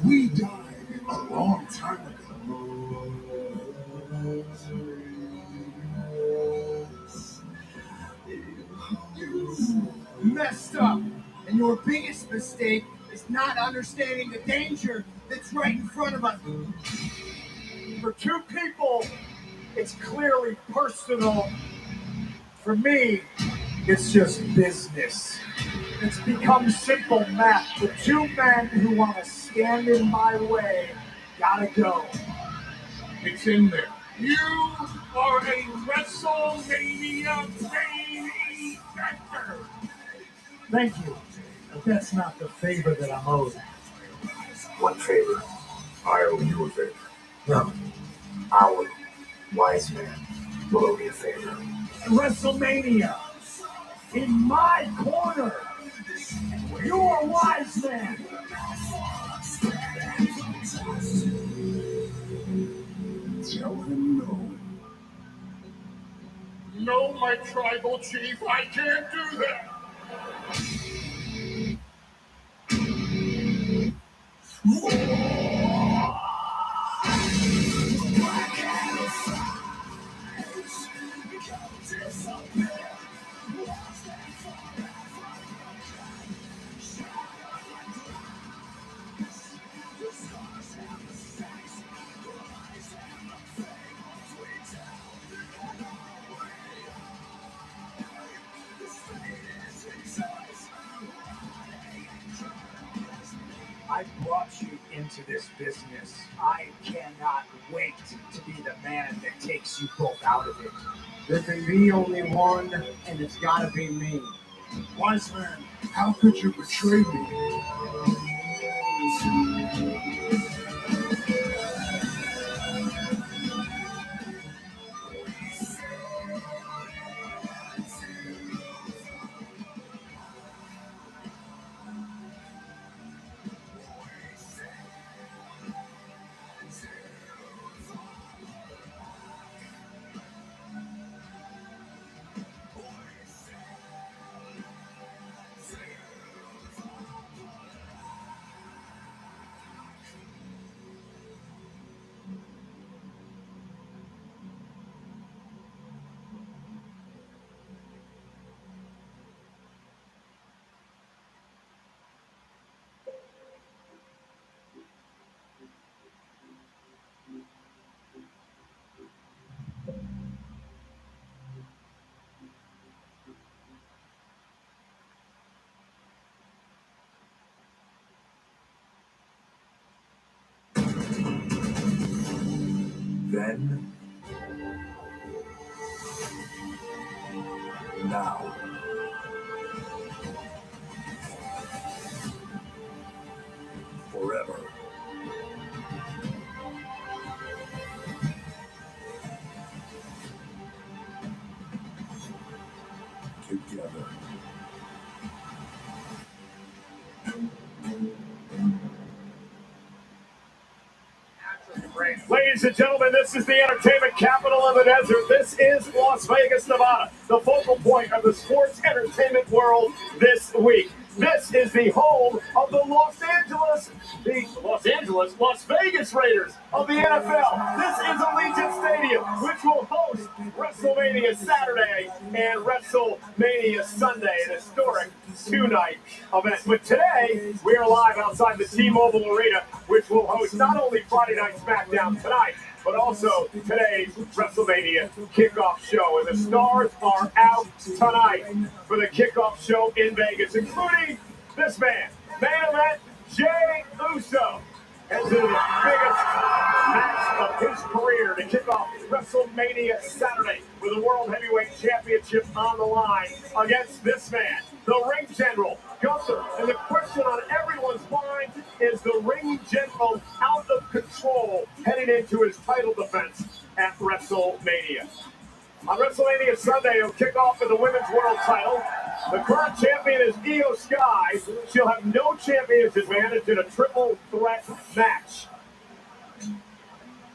We died a long time ago. You messed up, and your biggest mistake is not understanding the danger that's right in front of us. For 2 people, it's clearly personal. For me, it's just business. It's become simple math. The two men who want to stand in my way gotta go. It's in there. You are a WrestleMania main eventer. Thank you. But that's not the favor that I'm owed. What favor? I owe you a favor. No. Our wise man will owe me a favor. WrestleMania. In my corner. You're a wise man. Tell him no. No, my tribal chief, I can't do that. I brought you into this business. I cannot wait to be the man that takes you both out of it. There can be only one, and it's gotta be me. Wise man, how could you betray me? Then, now, forever. Together. Ladies and gentlemen, this is the entertainment capital of the desert. This is Las Vegas, Nevada, the focal point of the sports entertainment world this week. This is the home of the Las Vegas Raiders of the NFL. This is Allegiant Stadium, which will host WrestleMania Saturday and WrestleMania Sunday, an historic two-night event. But today, we are live outside the T-Mobile Arena, which will host not only Friday Night SmackDown tonight, but also today's WrestleMania kickoff show. And the stars are out tonight for the kickoff show in Vegas, including this man, main event, Jey Uso, heads into the biggest match of his career to kick off WrestleMania Saturday with the World Heavyweight Championship on the line against this man, the Ring General, Gunther. And the question on everyone's mind is the Ring General out of control heading into his title defense at WrestleMania. On WrestleMania Sunday, he'll kick off with the Women's World title. The current champion is Io Sky. She'll have no champion's advantage in a triple threat match.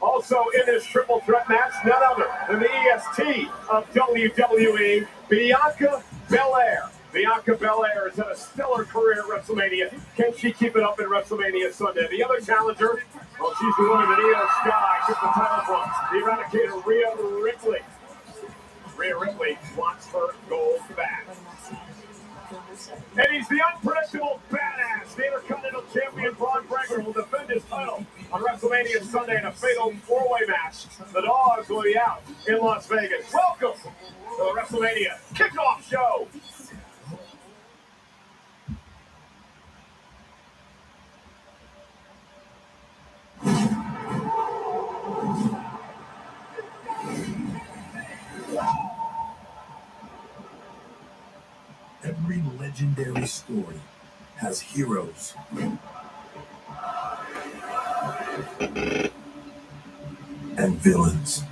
Also in this triple threat match, none other than the EST of WWE, Bianca Belair. Bianca Belair has had a stellar career at WrestleMania. Can she keep it up in WrestleMania Sunday? The other challenger, well, she's the woman that Io Sky took the title from, the Eradicator Rhea Ripley. Rhea Ripley wants her gold back. And he's the unpredictable badass. The Intercontinental Champion Braun Breaker will defend his title on WrestleMania Sunday in a fatal four-way match. The Dogs will be out in Las Vegas. Welcome to the WrestleMania kickoff show. legendary story has heroes and villains.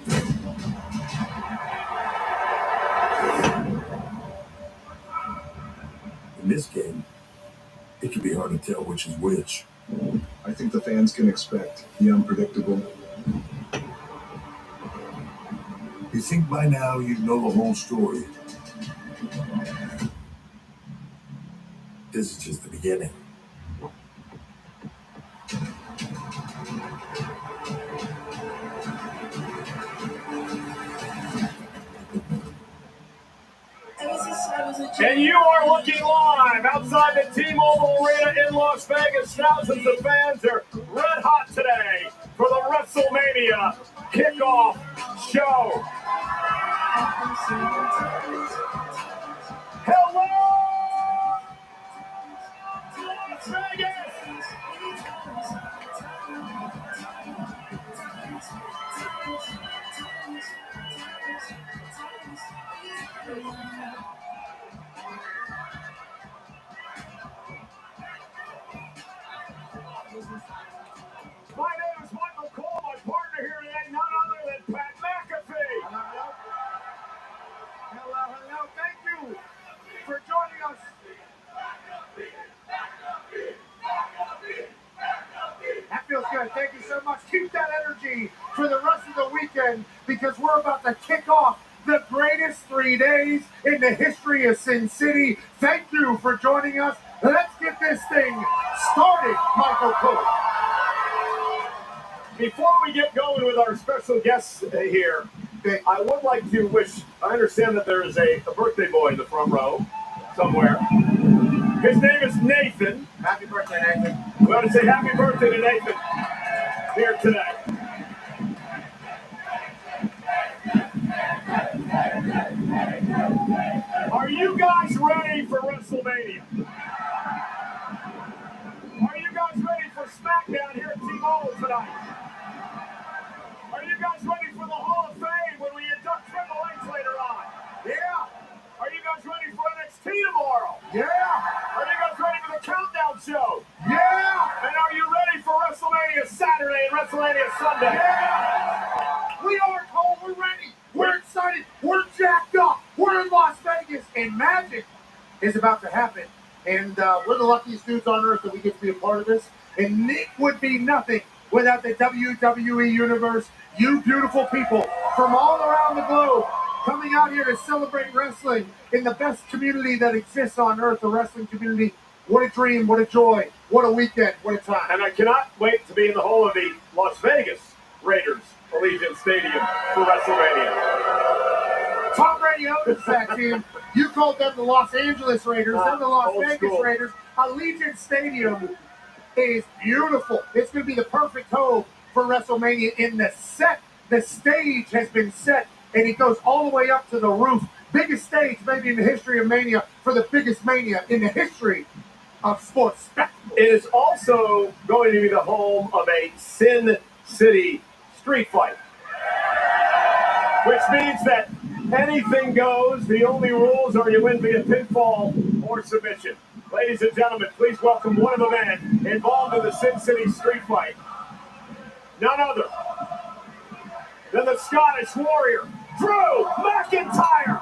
In this game, it can be hard to tell which is which. I think the fans can expect the unpredictable. You think by now you know the whole story. This is just the beginning. And you are looking live outside the T-Mobile Arena in Las Vegas. Thousands of fans are red hot today for the WrestleMania kickoff show. Hello, Las Vegas! My name is Michael Cole. My partner here today, none other than Pat McAfee. Hello. Thank you for joining us. That feels good. Thank you so much. Keep that energy for the rest of the weekend because we're about to kick off the greatest 3 days in the history of Sin City. Thank you for joining us. Let's get this thing started, Michael Cole. Before we get going with our special guests here, I would like to wish, I understand that there is a birthday boy in the front row somewhere. His name is Nathan. Happy birthday, Nathan. We want to say happy birthday to Nathan here today. Are you guys ready for WrestleMania? Are you guys ready for SmackDown here at T-Mobile tonight? Are you guys ready for the Hall of Fame when we induct Triple H later on? Yeah. Are you guys ready for NXT tomorrow? Yeah. Are you guys ready for the Countdown Show? Yeah. And are you ready for WrestleMania Saturday and WrestleMania Sunday? Yeah. We are, Cole. We're ready. We're excited. We're jacked up. We're in Las Vegas, and magic is about to happen. And we're the luckiest dudes on earth that we get to be a part of this. And Nick would be nothing without the WWE Universe. You beautiful people from all around the globe coming out here to celebrate wrestling in the best community that exists on earth, the wrestling community. What a dream, what a joy, what a weekend, what a time. And I cannot wait to be in the hall of the Las Vegas Raiders Allegiant Stadium for WrestleMania. Tom Brady owns that team. You called them the Los Angeles Raiders. They're the Las Vegas school. Raiders. Allegiant Stadium is beautiful. It's going to be the perfect home for WrestleMania. In the set, the stage has been set, and it goes all the way up to the roof. Biggest stage maybe in the history of Mania for the biggest Mania in the history of sports spectacle. It is also going to be the home of a Sin City street fight, which means that anything goes. The only rules are you win via pinfall or submission. Ladies and gentlemen, please welcome one of the men involved in the Sin City street fight. None other than the Scottish Warrior, Drew McIntyre.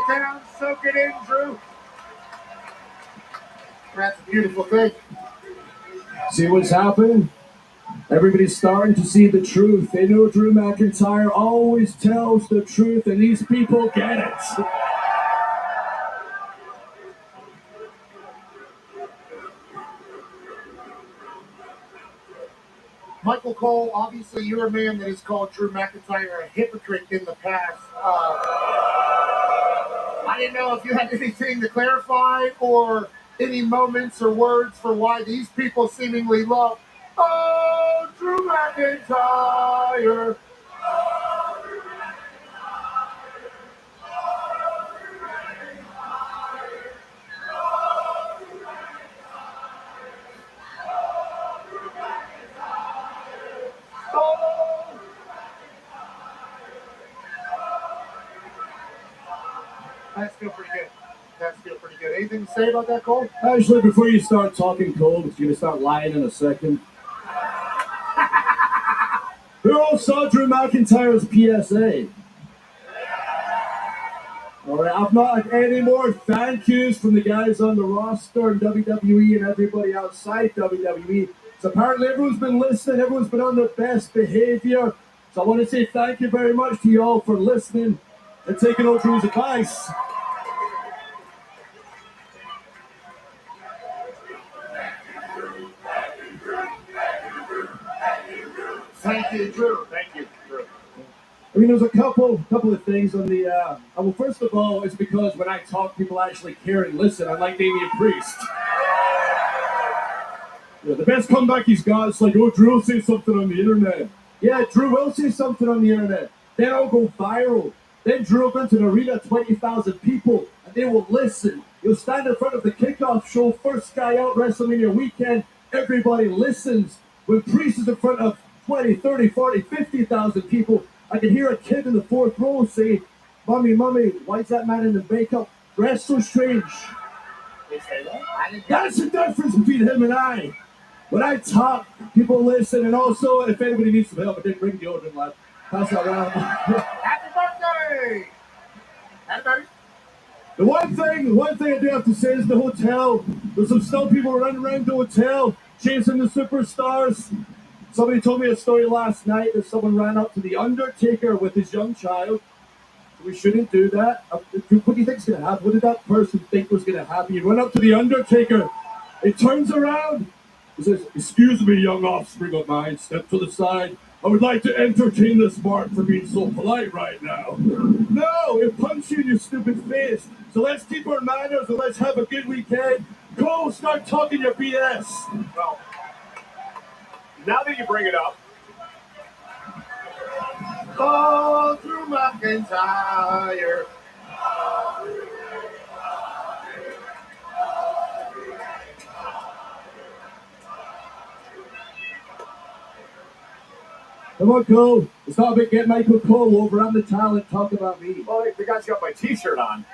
it down, soak it in, Drew. That's a beautiful thing. See what's happening? Everybody's starting to see the truth. They know Drew McIntyre always tells the truth, and these people get it. Michael Cole, obviously you're a man that has called Drew McIntyre a hypocrite in the past. I didn't know if you had anything to clarify or any moments or words for why these people seemingly love, oh, Drew McIntyre. That's still pretty good. That's still pretty good. Anything to say about that, Cole? Actually, before you start talking, Cole, because you're going to start lying in a second. Who all saw Drew McIntyre's PSA? All right, I've not had any more thank yous from the guys on the roster in WWE and everybody outside WWE. So apparently everyone's been listening, everyone's been on their best behavior. So I want to say thank you very much to you all for listening and taking on Drew's advice. Thank you, Drew. Thank you, Drew. I mean, there's a couple of things on the. Well, first of all, it's because when I talk, people actually care and listen. Unlike Damian Priest. Yeah, the best comeback he's got is like, oh, Drew will say something on the internet. Yeah, Drew will say something on the internet. Then I'll go viral. Then Drew will go into an arena, 20,000 people, and they will listen. He'll stand in front of the kickoff show, first guy out WrestleMania weekend. Everybody listens. When Priest is in front of 20, 30, 40, 50,000 people, I can hear a kid in the fourth row say, Mommy, why's that man in the makeup dressed so strange? That's the difference between him and I. When I talk, people listen, and also, if anybody needs some help, I didn't bring deodorant, lad. Pass that around. Happy birthday! Happy birthday! The one thing I do have to say is the hotel. There's some still people running around the hotel, chasing the superstars. Somebody told me a story last night that someone ran up to The Undertaker with his young child. We shouldn't do that. What do you think's going to happen? What did that person think was going to happen? You run up to The Undertaker. It turns around. He says, excuse me, young offspring of mine. Step to the side. I would like to entertain this mark for being so polite right now. No, it punch you in your stupid face. So let's keep our manners and let's have a good weekend. Go, start talking your BS. Well, now that you bring it up, oh, Drew McIntyre. Come on, Cole. It's not about getting Michael Cole over. I'm the talent. Talk about me. Well, the guy's got my T-shirt on.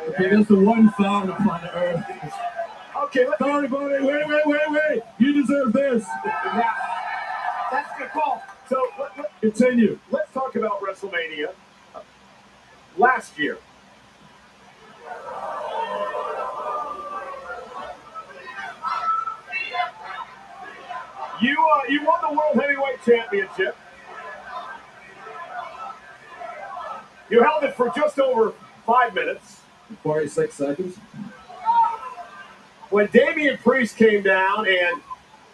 Okay, that's the one foul on planet Earth. Okay, sorry, buddy. Wait. You deserve this. Yeah, that's the call. So, Continue. Let's talk about WrestleMania last year. You won the World Heavyweight Championship. You held it for just over 5 minutes. 46 seconds. When Damian Priest came down and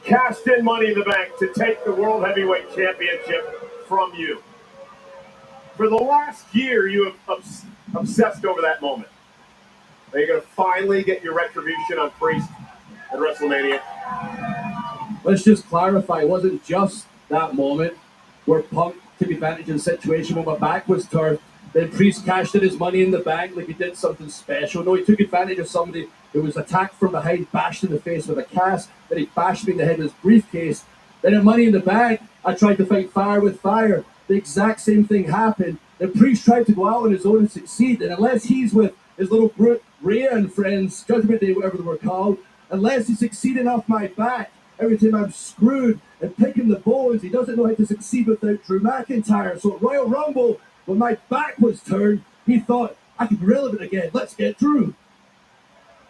cashed in Money in the Bank to take the World Heavyweight Championship from you. For the last year, you have obsessed over that moment. Are you going to finally get your retribution on Priest at WrestleMania? Let's just clarify, it wasn't just that moment where Punk took advantage of the situation when my back was turned. Then Priest cashed in his Money in the Bank like he did something special. No, he took advantage of somebody who was attacked from behind, bashed in the face with a cast. Then he bashed me in the head with his briefcase. Then in Money in the Bank, I tried to fight fire with fire. The exact same thing happened. The Priest tried to go out on his own and succeed. And unless he's with his little brute Rhea and friends, Judgment Day, whatever they were called, unless he's succeeding off my back, every time I'm screwed and picking the bones, he doesn't know how to succeed without Drew McIntyre. So at Royal Rumble, when my back was turned, he thought I can be relevant again. Let's get Drew.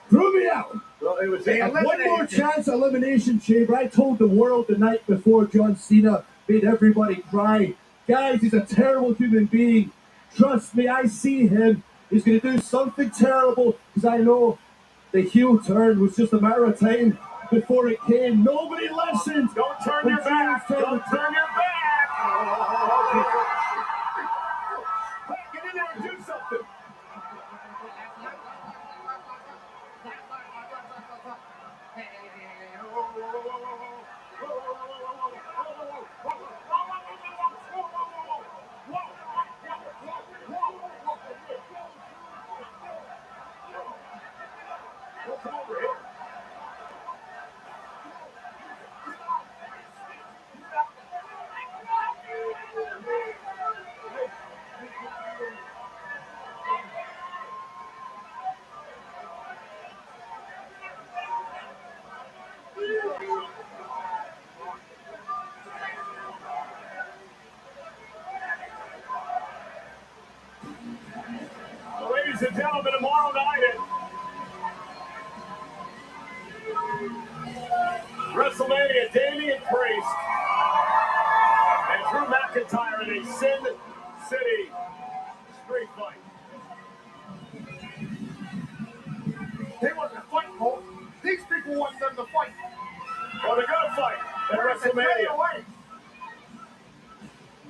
Prove me out. Well, it was Hey, one more chance Elimination Chamber. I told the world the night before John Cena made everybody cry. Guys, he's a terrible human being. Trust me, I see him. He's going to do something terrible because I know the heel turn was just a matter of time before it came. Nobody listened. Don't turn your back. Don't turn your back. Get in there and do something. Ladies and gentlemen, tomorrow night at WrestleMania, Damian Priest and Drew McIntyre in a Sin City street fight. They want to fight, Cole. These people want them to fight. Well, they're going to fight at WrestleMania. Away.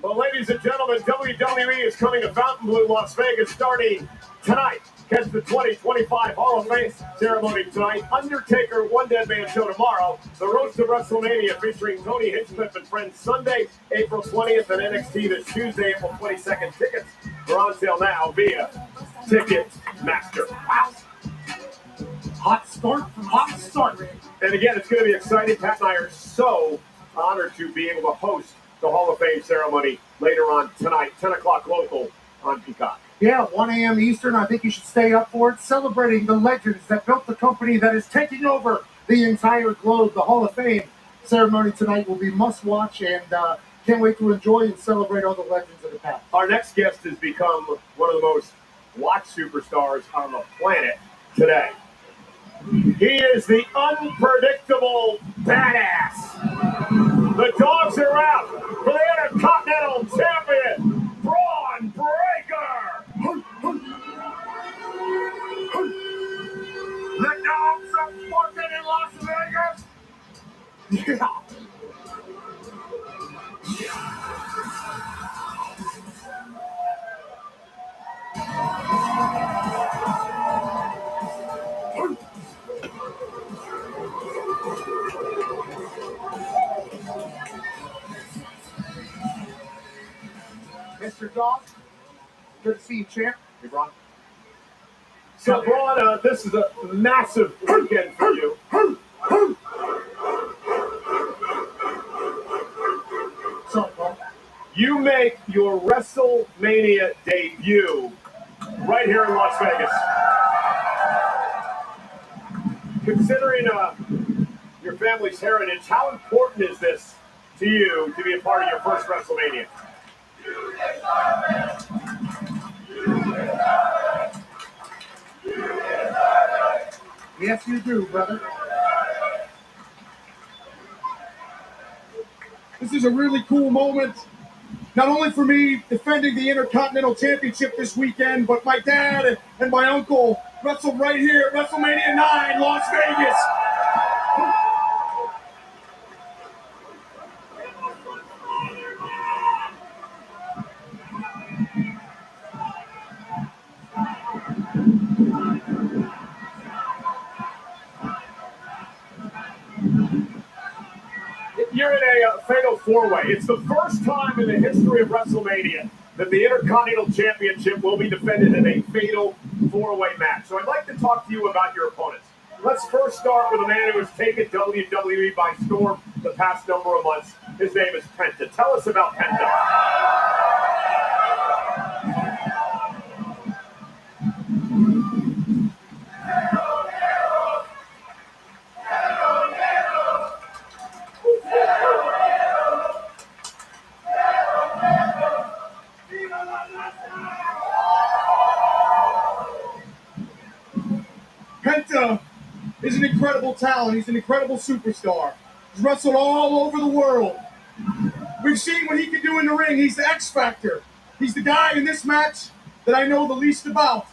Well, ladies and gentlemen, WWE is coming to Fontainebleau, Las Vegas, starting tonight. Catch the 2025 Hall of Fame ceremony tonight. Undertaker One Dead Man show tomorrow. The Road to WrestleMania featuring Tony Hinchcliffe and friends Sunday, April 20th, and NXT this Tuesday, April 22nd. Tickets are on sale now via Ticketmaster. Wow. Hot start. Hot start. And again, it's going to be exciting. Pat and I are so honored to be able to host the Hall of Fame ceremony later on tonight, 10 o'clock local on Peacock. Yeah, 1 a.m. Eastern. I think you should stay up for it. Celebrating the legends that built the company that is taking over the entire globe. The Hall of Fame ceremony tonight will be must-watch, and can't wait to enjoy and celebrate all the legends of the past. Our next guest has become one of the most watched superstars on the planet today. He is the unpredictable badass. The dogs are out for the Intercontinental Champion, Braun Breaker. The dogs are working in Las Vegas. Yeah. Mr. Dog, good to see you, champ. Hey, Braun. So, Braun, this is a massive weekend for you. You make your WrestleMania debut right here in Las Vegas. Considering your family's heritage, how important is this to you to be a part of your first WrestleMania? Yes, you do, brother. This is a really cool moment, not only for me defending the Intercontinental Championship this weekend, but my dad and my uncle wrestled right here at WrestleMania 9, Las Vegas. You're in a fatal four-way. It's the first time in the history of WrestleMania that the Intercontinental Championship will be defended in a fatal four-way match. So I'd like to talk to you about your opponents. Let's first start with a man who has taken WWE by storm the past number of months. His name is Penta. Tell us about Penta. incredible talent. He's an incredible superstar. He's wrestled all over the world. We've seen what he can do in the ring. He's the X Factor. He's the guy in this match that I know the least about.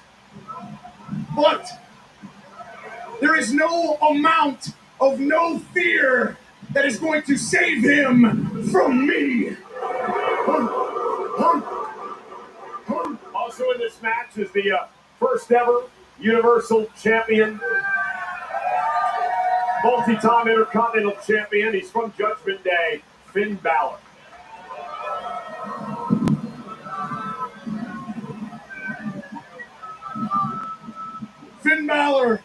But there is no amount of no fear that is going to save him from me. Also in this match is the first ever Universal Champion, multi-time Intercontinental Champion. He's from Judgment Day, Finn Balor. Finn Balor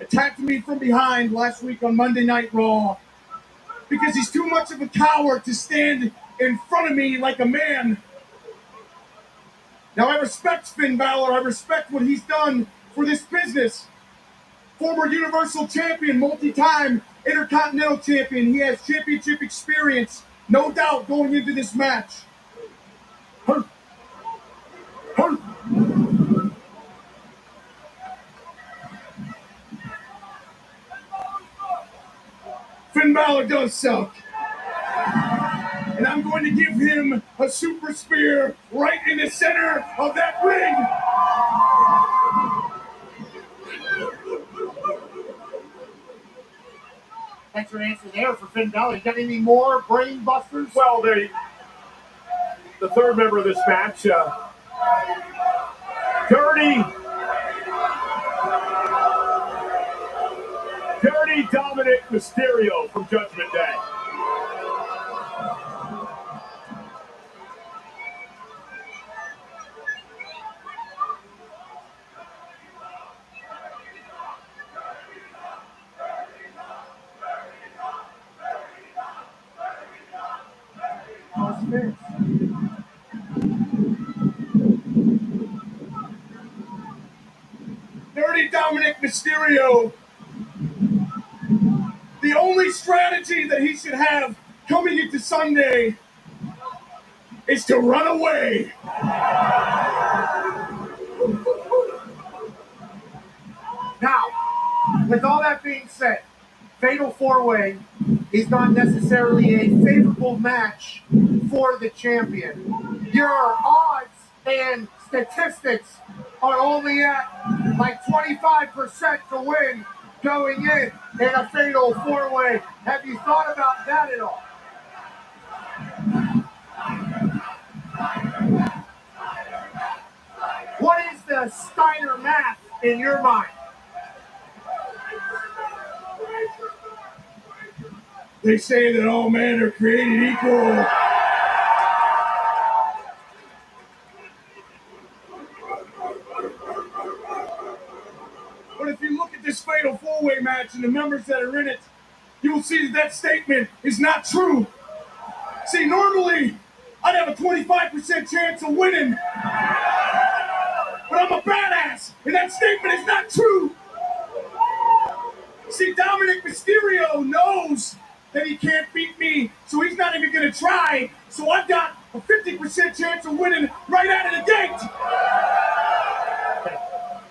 attacked me from behind last week on Monday Night Raw because he's too much of a coward to stand in front of me like a man. Now, I respect Finn Balor. I respect what he's done for this business. Former Universal Champion, multi-time Intercontinental Champion. He has championship experience, no doubt, going into this match. Finn Balor does suck. And I'm going to give him a super spear right in the center of that ring. Thanks for the answer there for Finn Balor. You got any more brain busters? Well, the third member of this match, Dirty Dominic Mysterio from Judgment Day. Dirty Dominic Mysterio. The only strategy that he should have coming into Sunday is to run away. Now, with all that being said, Fatal 4-Way is not necessarily a favorable match for the champion. Your odds and statistics are only at like 25% to win going in a Fatal 4-Way. Have you thought about that at all? What is the Steiner math in your mind? They say that all men are created equal. But if you look at this Fatal 4-Way match and the members that are in it, you will see that that statement is not true. See, normally, I'd have a 25% chance of winning. But I'm a badass, and that statement is not true. See, Dominic Mysterio knows that he can't beat me, so he's not even going to try. So I've got a 50% chance of winning right out of the gate.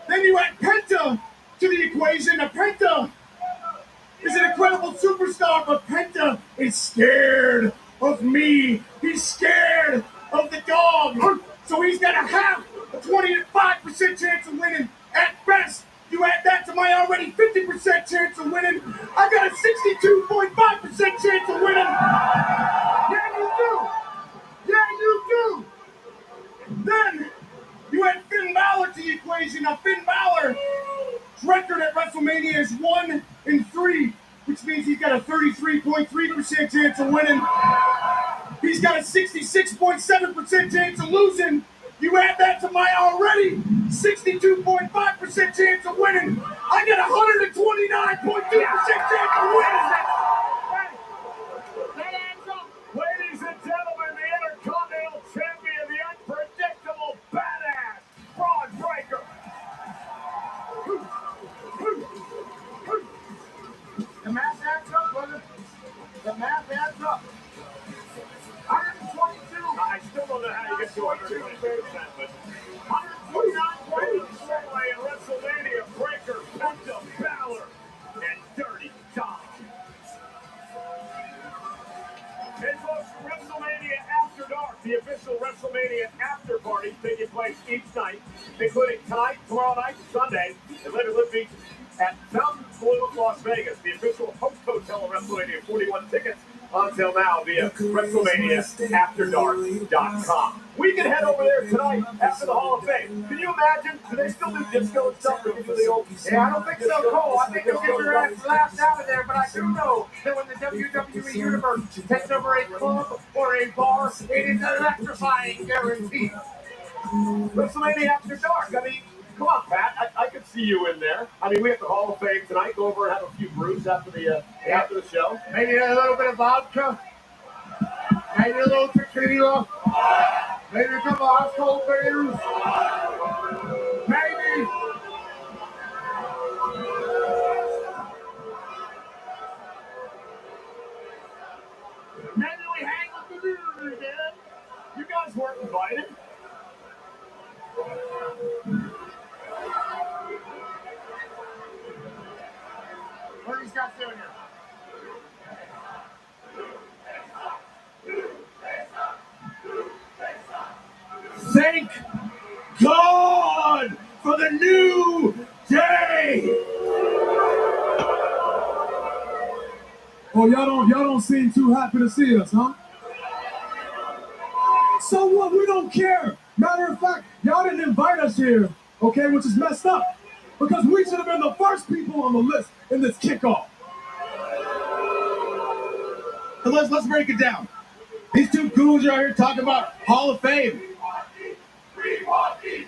Then you add Penta to the equation. Now, Penta is an incredible superstar, but Penta is scared of me. He's scared of the dog. So he's got to have a 25% chance of winning at best. You add that to my already 50% chance of winning, I got a 62.5% chance of winning. Yeah, you do. Yeah, you do. Then you add Finn Balor to the equation. Now, Finn Balor's record at WrestleMania is 1-3, which means he's got a 33.3% chance of winning. He's got a 66.7% chance of losing. You add that to my already 62.5% chance of winning, I got a 129.2% chance of winning. That adds up. Ladies and gentlemen, the Intercontinental Champion, the unpredictable badass, Braun Breaker. The math adds up, brother. The math adds up. 122. I still don't know how you get to 122%, but 129 points in WrestleMania, Breaker, Penta, Balor, and Dirty WrestleMania After Dark, the official WrestleMania after party taking place each night, including tonight, tomorrow night, and Sunday, and later this beach at Fountain Blue, Las Vegas, the official host hotel of WrestleMania. 41 tickets until now via WrestleManiaAfterDark.com. We can head over there tonight after the Hall of Fame. Can you imagine? Do they still do disco and stuff? For the old? Yeah, I don't think so, Cole. I think you'll get your ass laughed out of there, but I do know that when the WWE Universe takes over a club or a bar, it is electrifying, guaranteed. WrestleMania After Dark. I mean, come on, Pat. I could see you in there. I mean, we have the Hall of Fame tonight. Go over and have a few brews after the show. Maybe a little bit of vodka. Maybe a little tequila. Maybe a couple of ice cold beers. Maybe. Maybe we hang with the dude again. You guys weren't invited. What are these guys doing here? Thank God for the new day. Oh, y'all don't seem too happy to see us, huh? So what? We don't care. Matter of fact, y'all didn't invite us here, okay, which is messed up. Because we should have been the first people on the list in this kickoff. And let's break it down. These two goons are out here talking about Hall of Fame. We want E!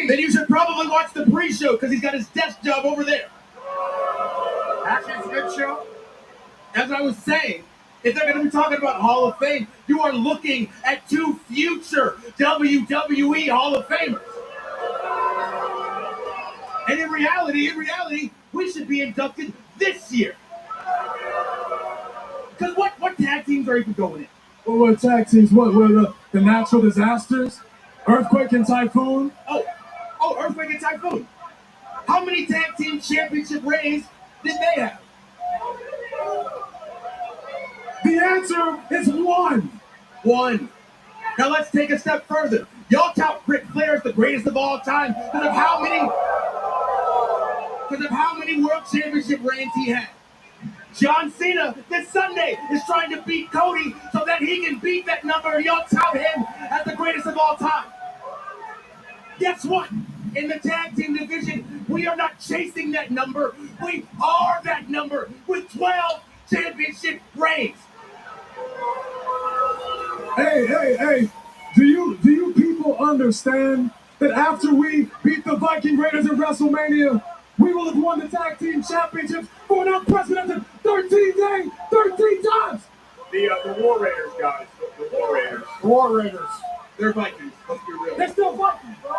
Then you should probably watch the pre-show because he's got his desk job over there. Actually, it's a good show. As I was saying, if they're going to be talking about Hall of Fame, you are looking at two future WWE Hall of Famers. And in reality, we should be inducted this year. Because what tag teams are even going in? Well, what tag teams? What were the natural disasters? Earthquake and Typhoon? Oh, Earthquake and Typhoon. How many tag team championship reigns did they have? The answer is one. One. Now let's take a step further. Y'all count Ric Flair as the greatest of all time because of how many world championship reigns he had. John Cena this Sunday is trying to beat Cody so that he can beat that number, and y'all tout him as the greatest of all time. Guess what? In the tag team division, we are not chasing that number. We are that number with 12 championship reigns. Hey. Do you people understand that after we beat the Viking Raiders at WrestleMania, we will have won the tag team championships for an unprecedented 13 times? The War Raiders, guys. The War Raiders. War Raiders. They're Vikings. Let's be real. They're still Vikings, bro.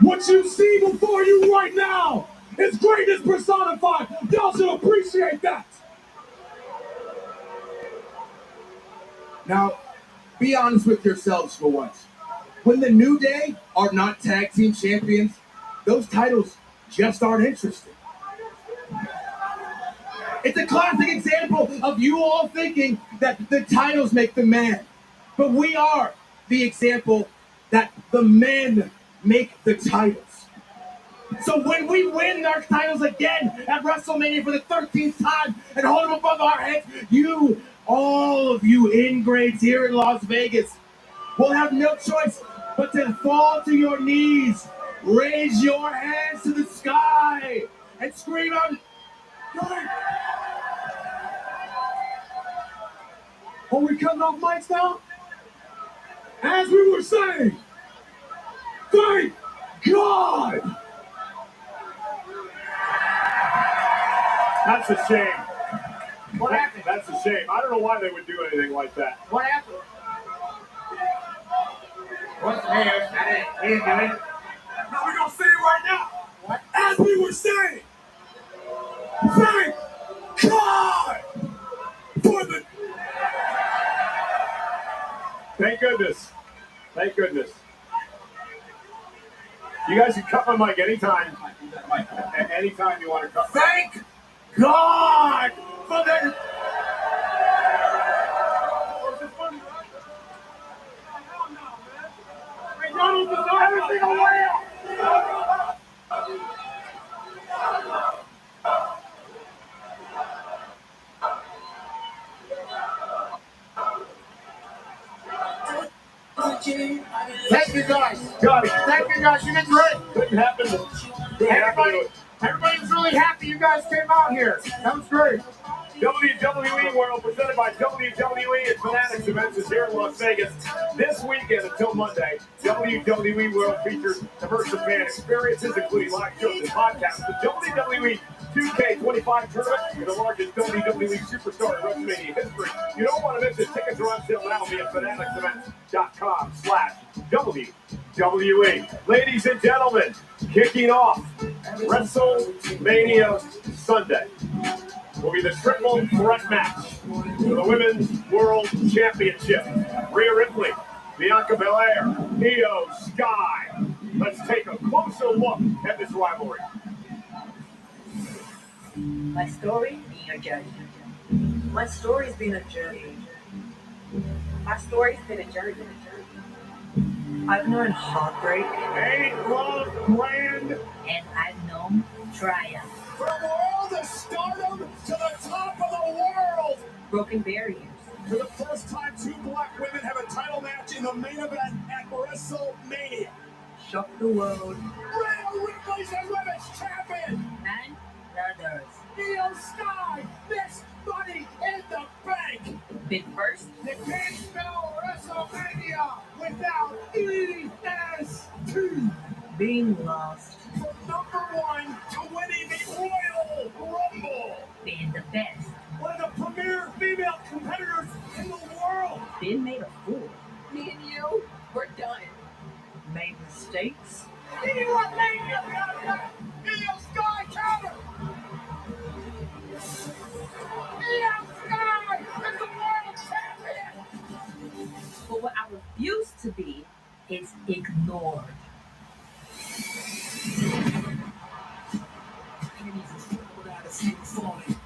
What you see before you right now is greatness personified. Y'all should appreciate that. Now, be honest with yourselves for once. When the New Day are not tag team champions, those titles just aren't interesting. It's a classic example of you all thinking that the titles make the man. But we are the example that the men make the titles. So when we win our titles again at WrestleMania for the 13th time and hold them above our heads, all of you ingrates here in Las Vegas will have no choice but to fall to your knees, raise your hands to the sky, and scream out, "Good." Are we cutting off mics now? As we were saying, thank God! That's a shame. What happened? That's a shame. I don't know why they would do anything like that. What happened? What's the mayor? He didn't do it. Now we're going to say it right now. What? As we were saying, thank God for the... Thank goodness. Thank goodness. You guys can cut my mic anytime. Anytime you want to cut. Thank God for the. McDonald's is everything away. Thank you guys. Thank you guys. You did great. Couldn't happen. Everybody was really happy you guys came out here. That was great. WWE World presented by WWE and Fanatics Events is here in Las Vegas. This weekend until Monday, WWE World features immersive fan experiences, including live shows and podcasts. The WWE 2K25 tournament is the largest WWE superstar in WrestleMania history. You don't want to miss it. Tickets are on sale now via fanaticsevents.com/WWE. Ladies and gentlemen, kicking off WrestleMania Sunday will be the triple threat match for the Women's World Championship. Rhea Ripley, Bianca Belair, Io Sky. Let's take a closer look at this rivalry. My story being a journey. My story's been a journey. My story's been a journey. I've known heartbreak. Hey, love, brand. And I've known triumph. From all the stardom to the top of the world. Broken barriers. For the first time, two black women have a title match in the main event at WrestleMania. Shock the world. Rhea Ripley's the women's champion. And others. Io Sky, Miss Money in the Bank. Big first. You can't spell WrestleMania without EST. Being lost. From number one to winning the Royal Rumble. Being the best. One of the premier female competitors in the world. Being made a fool. Me and you, we're done. Made mistakes. Io Sky counter. Io Sky is the world champion. But what I refuse to be is ignored.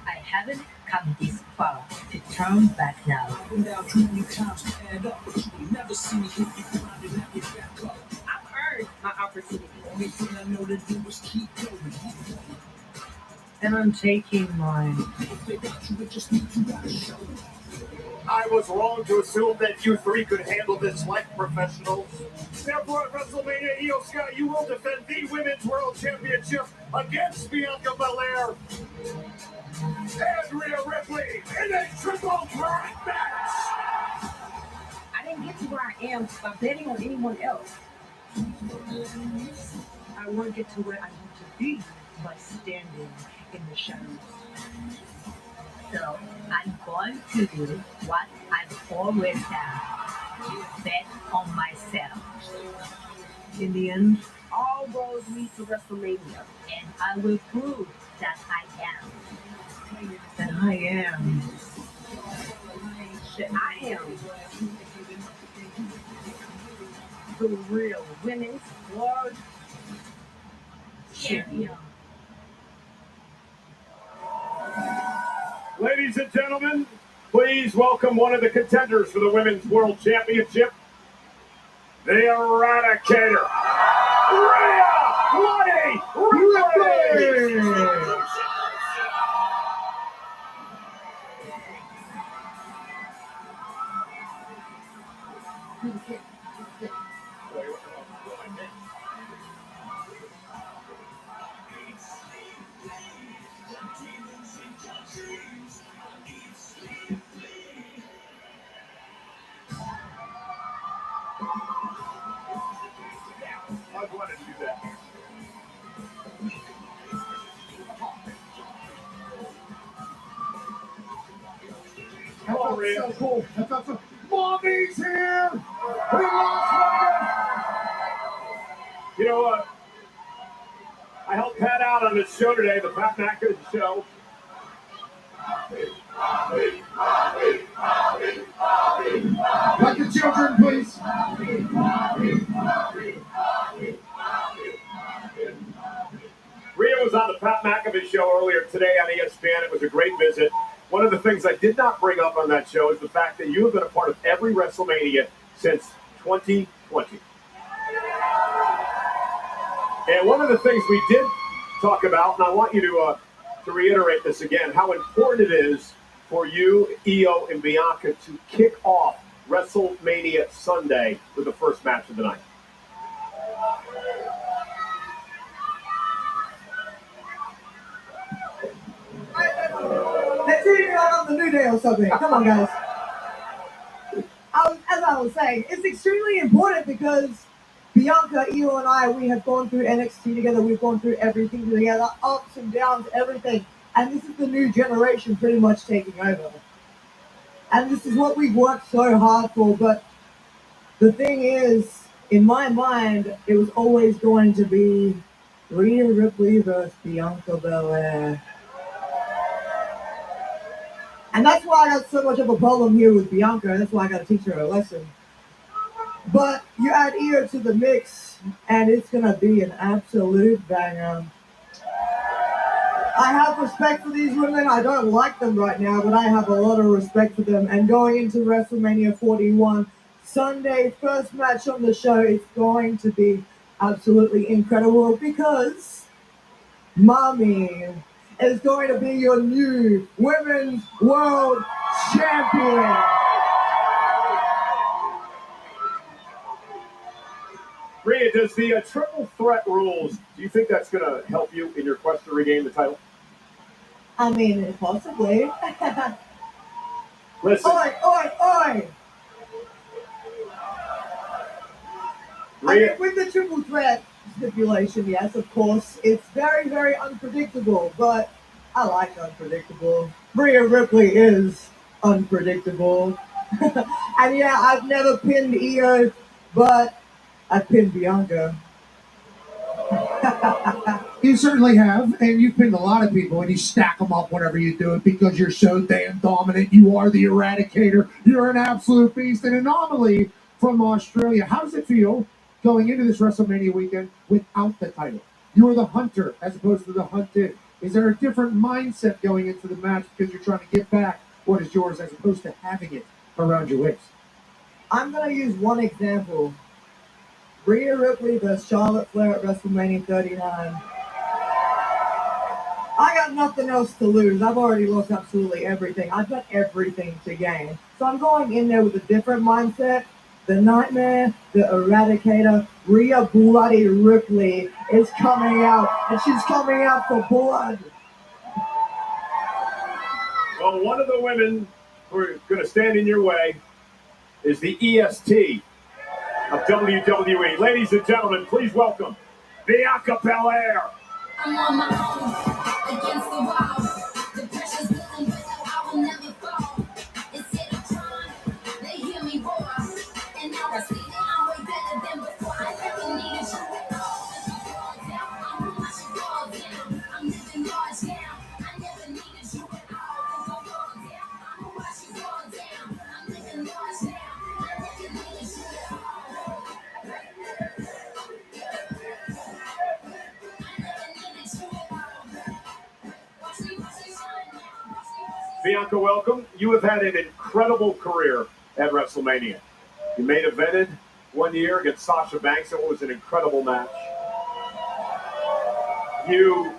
I haven't come this far to turn back now. I've earned my opportunity. And I'm taking mine. I was wrong to assume that you three could handle this like professionals. Therefore, at WrestleMania, Io Sky, you will defend the Women's World Championship against Bianca Belair and Rhea Ripley in a triple threat match. I didn't get to where I am by betting on anyone else. I want to get to where I want to be by standing in the shadows. So I'm going to do what I've always done. Bet on myself. In the end, all roads lead to WrestleMania, and I will prove that I am. That I am. That I am the real Women's World Champion. Ladies and gentlemen, please welcome one of the contenders for the Women's World Championship, the Eradicator, Rhea Ripley! I wanted to do that. That's so cool. That's awesome. Mommy's here. We lost Vegas. You know what? I helped Pat out on this show today, the Pat McAfee Show. Let the children, please. Rhea was on the Pat McAfee show earlier today on ESPN. It was a great visit. One of the things I did not bring up on that show is the fact that you have been a part of every WrestleMania since 2020. And one of the things we did talk about, and I want you to reiterate this again, how important it is for you, Io, and Bianca to kick off WrestleMania Sunday with the first match of the night. Let's treat it like on the New Day or something. Come on, guys. As I was saying, it's extremely important because Bianca, Io, and I, we have gone through NXT together. We've gone through everything together, ups and downs, everything. And this is the new generation pretty much taking over. And this is what we've worked so hard for. But the thing is, in my mind, it was always going to be Rhea Ripley versus Bianca Belair. And that's why I got so much of a problem here with Bianca. That's why I got to teach her a lesson. But you add Io to the mix, and it's going to be an absolute banger. I have respect for these women. I don't like them right now, but I have a lot of respect for them. And going into WrestleMania 41, Sunday, first match on the show, it's going to be absolutely incredible because Mommy is going to be your new Women's World Champion. Rhea, does the triple threat rules, do you think that's going to help you in your quest to regain the title? I mean, possibly. Listen. Oi, oi, oi! I mean, with the triple threat stipulation, yes, of course, it's very, very unpredictable, but I like unpredictable. Rhea Ripley is unpredictable. And yeah, I've never pinned Io, but I've pinned Bianca. You certainly have, and you've pinned a lot of people, and you stack them up whenever you do it because you're so damn dominant. You are the Eradicator. You're an absolute beast, an anomaly from Australia. How does it feel going into this WrestleMania weekend without the title? You are the hunter as opposed to the hunted. Is there a different mindset going into the match because you're trying to get back what is yours as opposed to having it around your waist? I'm going to use one example. Rhea Ripley versus Charlotte Flair at WrestleMania 39. I got nothing else to lose. I've already lost absolutely everything. I've got everything to gain. So I'm going in there with a different mindset. The Nightmare, the Eradicator, Rhea Bloody Ripley is coming out, and she's coming out for blood. Well, one of the women who are going to stand in your way is the EST of WWE. Ladies and gentlemen, please welcome Bianca Belair. I'm on my own, against the wall. The pressure's building, but I will never fall. Instead of crying, they hear me roar. And now I see that I'm way better than before. I never needed you at all. If you fall down, I'm gonna watch you fall down. I'm living large now. I never needed you at all. If you fall down, I'm gonna watch you fall down. I'm living large now. I never needed you at all. Bianca, welcome. You have had an incredible career at WrestleMania. You main evented one year against Sasha Banks. It was an incredible match. You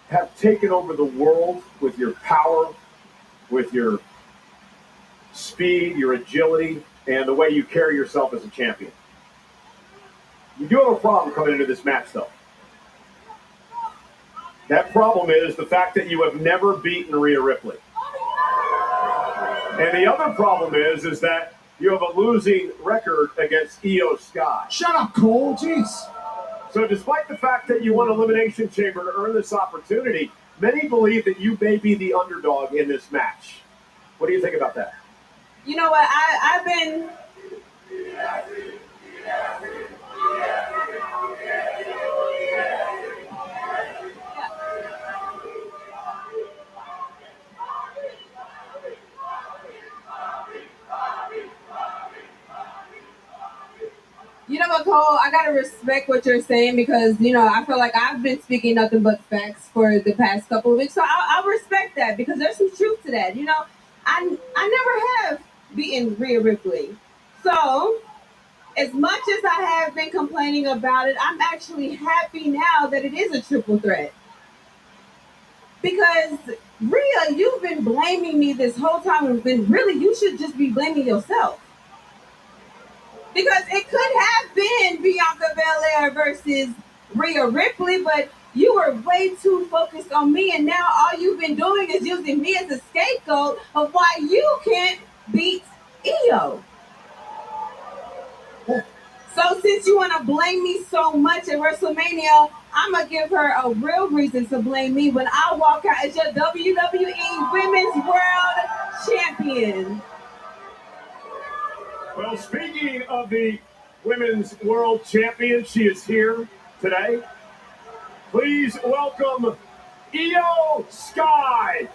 have taken over the world with your power, with your speed, your agility, and the way you carry yourself as a champion. You do have a problem coming into this match, though. That problem is the fact that you have never beaten Rhea Ripley. And the other problem is that you have a losing record against Io Sky. Shut up, Cole. Jeez. So despite the fact that you won Elimination Chamber to earn this opportunity, many believe that you may be the underdog in this match. What do you think about that? You know what? I've been... You know Cole, I gotta respect what you're saying because I feel like I've been speaking nothing but facts for the past couple of weeks, so I'll respect that because there's some truth to that. I never have beaten Rhea Ripley, so as much as I have been complaining about it, I'm actually happy now that it is a triple threat. Because Rhea, you've been blaming me this whole time, and really you should just be blaming yourself. Because it could have been Bianca Belair versus Rhea Ripley, but you were way too focused on me, and now all you've been doing is using me as a scapegoat of why you can't beat Io. So since you want to blame me so much at WrestleMania, I'm going to give her a real reason to blame me when I walk out as your WWE Women's World Champion. Well, speaking of the Women's World Champion, she is here today. Please welcome Io Sky.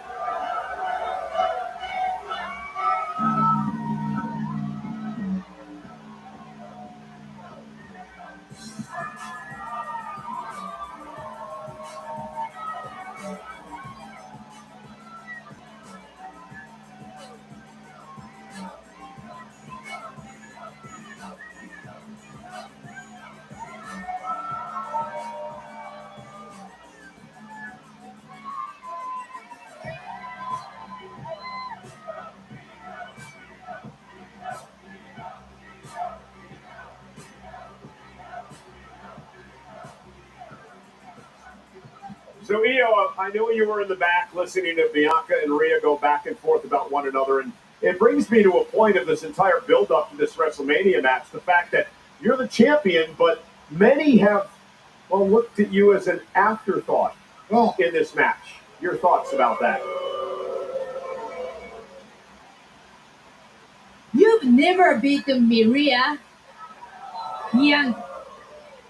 So, Io, I know you were in the back listening to Bianca and Rhea go back and forth about one another, and it brings me to a point of this entire build-up to this WrestleMania match, the fact that you're the champion, but many have looked at you as an afterthought in this match. Your thoughts about that? You've never beaten me, Rhea.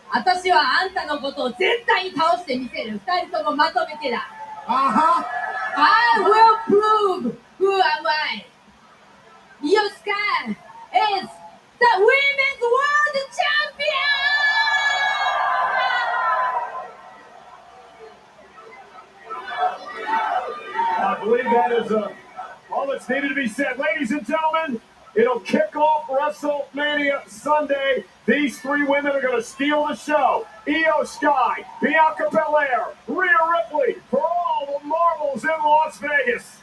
私はあんたのことを絶対に倒してみせる。二人ともまとめてだ。I will prove who am I. Io Sky is the Women's World Champion! I believe that is all that's needed to be said. Ladies and gentlemen, it'll kick off WrestleMania Sunday. These three women are going to steal the show. Io Sky, Bianca Belair, Rhea Ripley, for all the marbles in Las Vegas.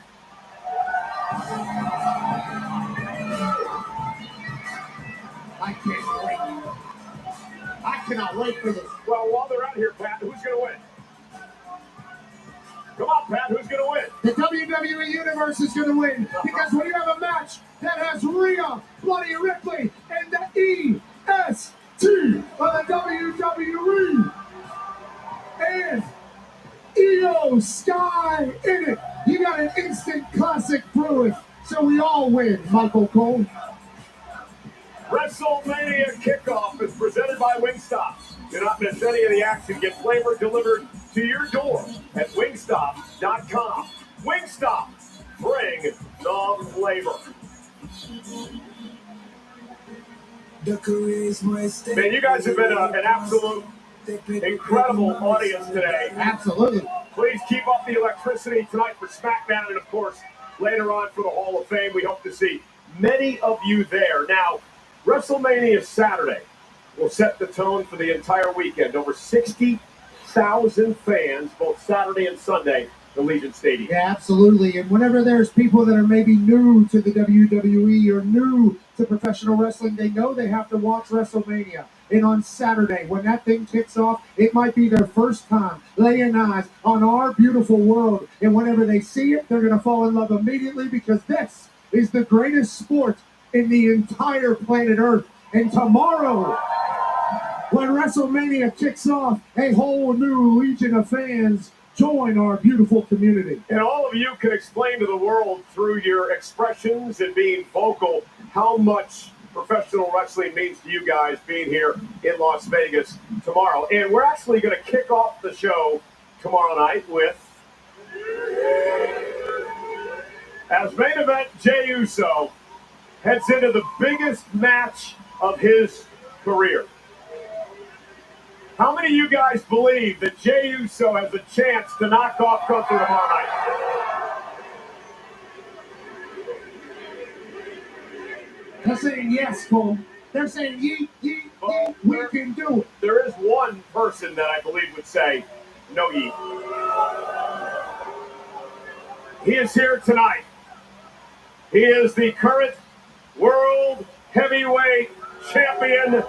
I can't wait. I cannot wait for this. Well, while they're out here, Pat, who's going to win? Come on, Pat, who's going to win? The WWE Universe is going to win because when you have a match that has Rhea, Bloody Ripley, and the EST of the WWE and Io Sky in it, you got an instant classic brewing, so we all win, Michael Cole. WrestleMania kickoff is presented by Wingstop. Do not miss any of the action. Get flavor delivered to your door at wingstop.com. Wingstop, bring the flavor. Man, you guys have been an absolute incredible audience today. Absolutely. Please keep up the electricity tonight for SmackDown and, of course, later on for the Hall of Fame. We hope to see many of you there. Now, WrestleMania Saturday will set the tone for the entire weekend. Over 60,000 fans, both Saturday and Sunday, at Allegiant Stadium. Yeah, absolutely. And whenever there's people that are maybe new to the WWE or new to professional wrestling, they know they have to watch WrestleMania. And on Saturday, when that thing kicks off, it might be their first time laying eyes on our beautiful world. And whenever they see it, they're going to fall in love immediately because this is the greatest sport in the entire planet Earth. And tomorrow, when WrestleMania kicks off, a whole new legion of fans join our beautiful community. And all of you can explain to the world through your expressions and being vocal how much professional wrestling means to you guys being here in Las Vegas tomorrow. And we're actually going to kick off the show tomorrow night with, as main event, Jey Uso heads into the biggest match of his career. How many of you guys believe that Jey Uso has a chance to knock off Gunther tomorrow night? They're saying yes, Cole. They're saying yeet, yeet, yeet. We can do it. There is one person that I believe would say no yeet. He is here tonight. He is the current World Heavyweight Champion.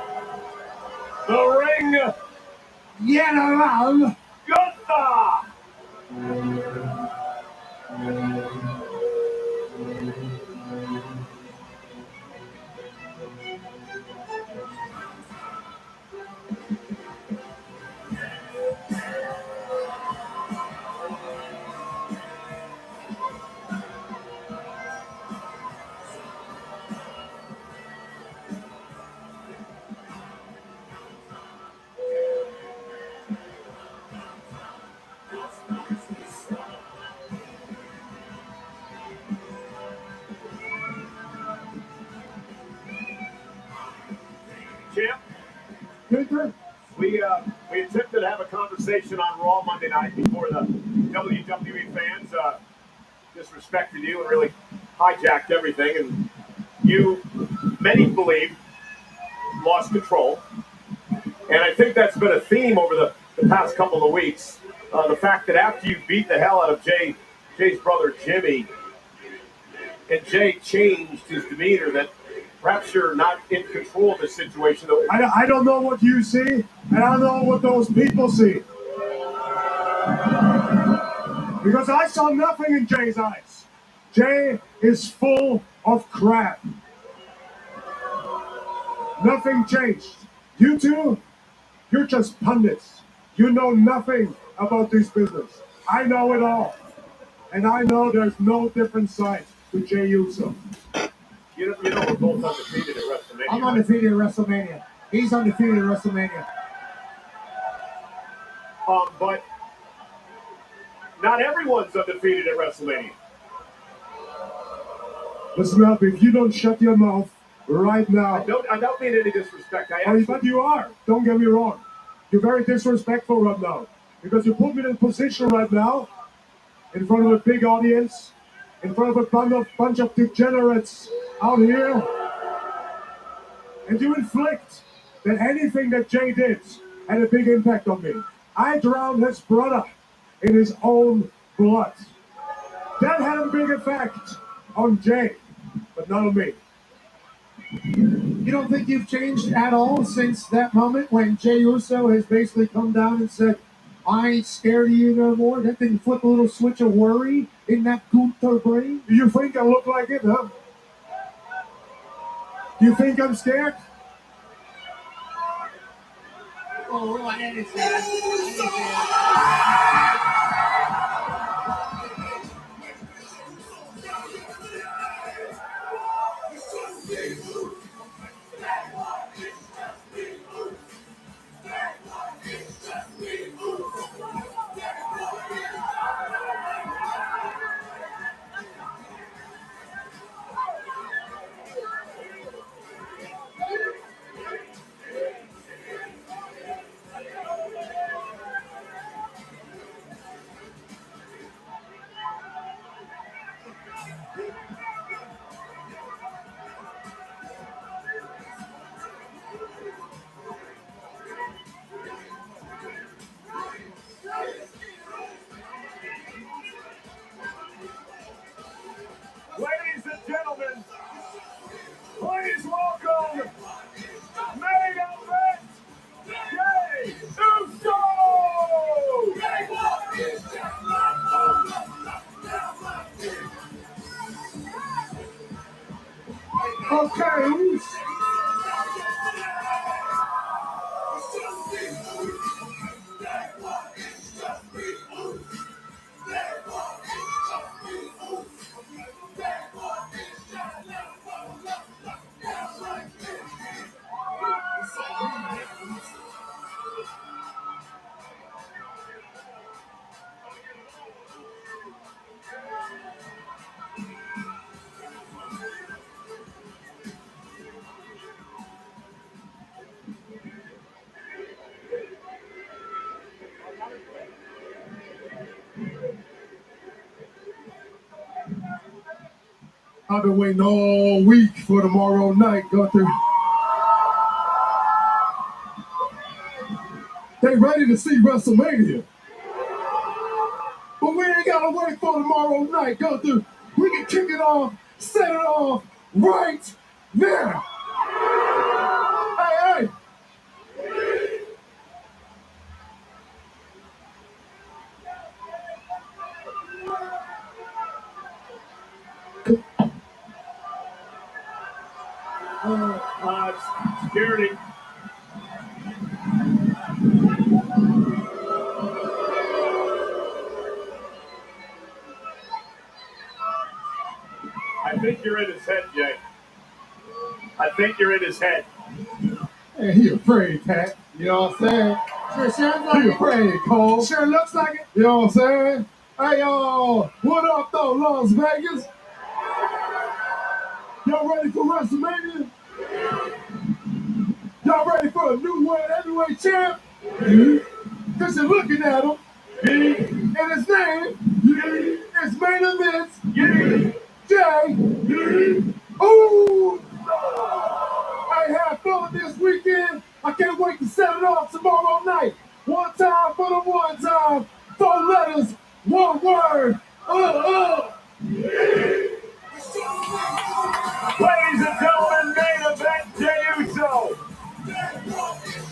The Ring General Gunther. Champ, Gunther. we attempted to have a conversation on Raw Monday night before the WWE fans disrespected you and really hijacked everything, and you, many believe, lost control. And I think that's been a theme over the past couple of weeks. The fact that after you beat the hell out of Jay's brother Jimmy, and Jay changed his demeanor, that perhaps you're not in control of the situation. I don't know what you see, and I don't know what those people see. Because I saw nothing in Jay's eyes. Jay is full of crap. Nothing changed. You two, you're just pundits. You know nothing about this business. I know it all. And I know there's no different side to Jey Uso. You know we're both undefeated at WrestleMania. I'm undefeated at WrestleMania. He's undefeated at WrestleMania. But not everyone's undefeated at WrestleMania. Listen up, if you don't shut your mouth right now. I don't mean any disrespect. But you are. Don't get me wrong. You're very disrespectful right now. Because you put me in a position right now, in front of a big audience, in front of a bunch of degenerates out here, and you inflict that anything that Jay did had a big impact on me. I drowned his brother in his own blood. That had a big effect on Jay, but not on me. You don't think you've changed at all since that moment when Jey Uso has basically come down and said, I ain't scared of you no more? That didn't flip a little switch of worry in that Gunther brain? Do you think I look like it, huh? Do you think I'm scared? Oh, I didn't say that. Ladies and gentlemen, please welcome main event, Jey Uso! Okay. I've been waiting all week for tomorrow night, Gunther. They ready to see WrestleMania. But we ain't gotta wait for tomorrow night, Gunther. We can kick it off, set it off right now. Hey, hey. Security. I think you're in his head, Jay. I think you're in his head. Man, he afraid, Pat. You know what I'm saying? Sure sounds like He it. afraid, Cole. Sure looks like it. You know what I'm saying? Hey, y'all, what up, though, Las Vegas? Y'all ready for WrestleMania? Y'all ready for a new world heavyweight champ? Because you're looking at him, and his name is Main Event Jay. Ooh! I have fun this weekend. I can't wait to set it off tomorrow night. One time for the one time. 4 letters, 1 word. Ladies and gentlemen, Main Event Jey Uso.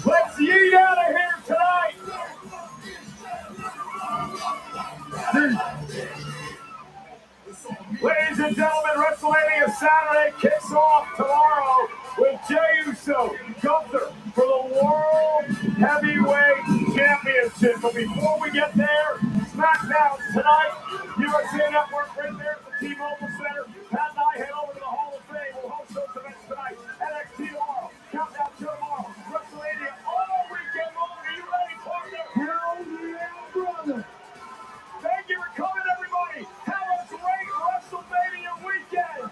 Let's yeet out of here tonight. Ladies and gentlemen, WrestleMania Saturday kicks off tomorrow with Jey Uso, Gunther for the World Heavyweight Championship. But before we get there, SmackDown tonight, USA Network right there at the T-Mobile Center. Pat and I head over to the Hall of Fame. We'll host those events tonight. NXT tomorrow, Countdown to tomorrow, WrestleMania all weekend long. Are you ready, partner? Hell yeah, brother. Thank you for coming, everybody. Have a great WrestleMania weekend.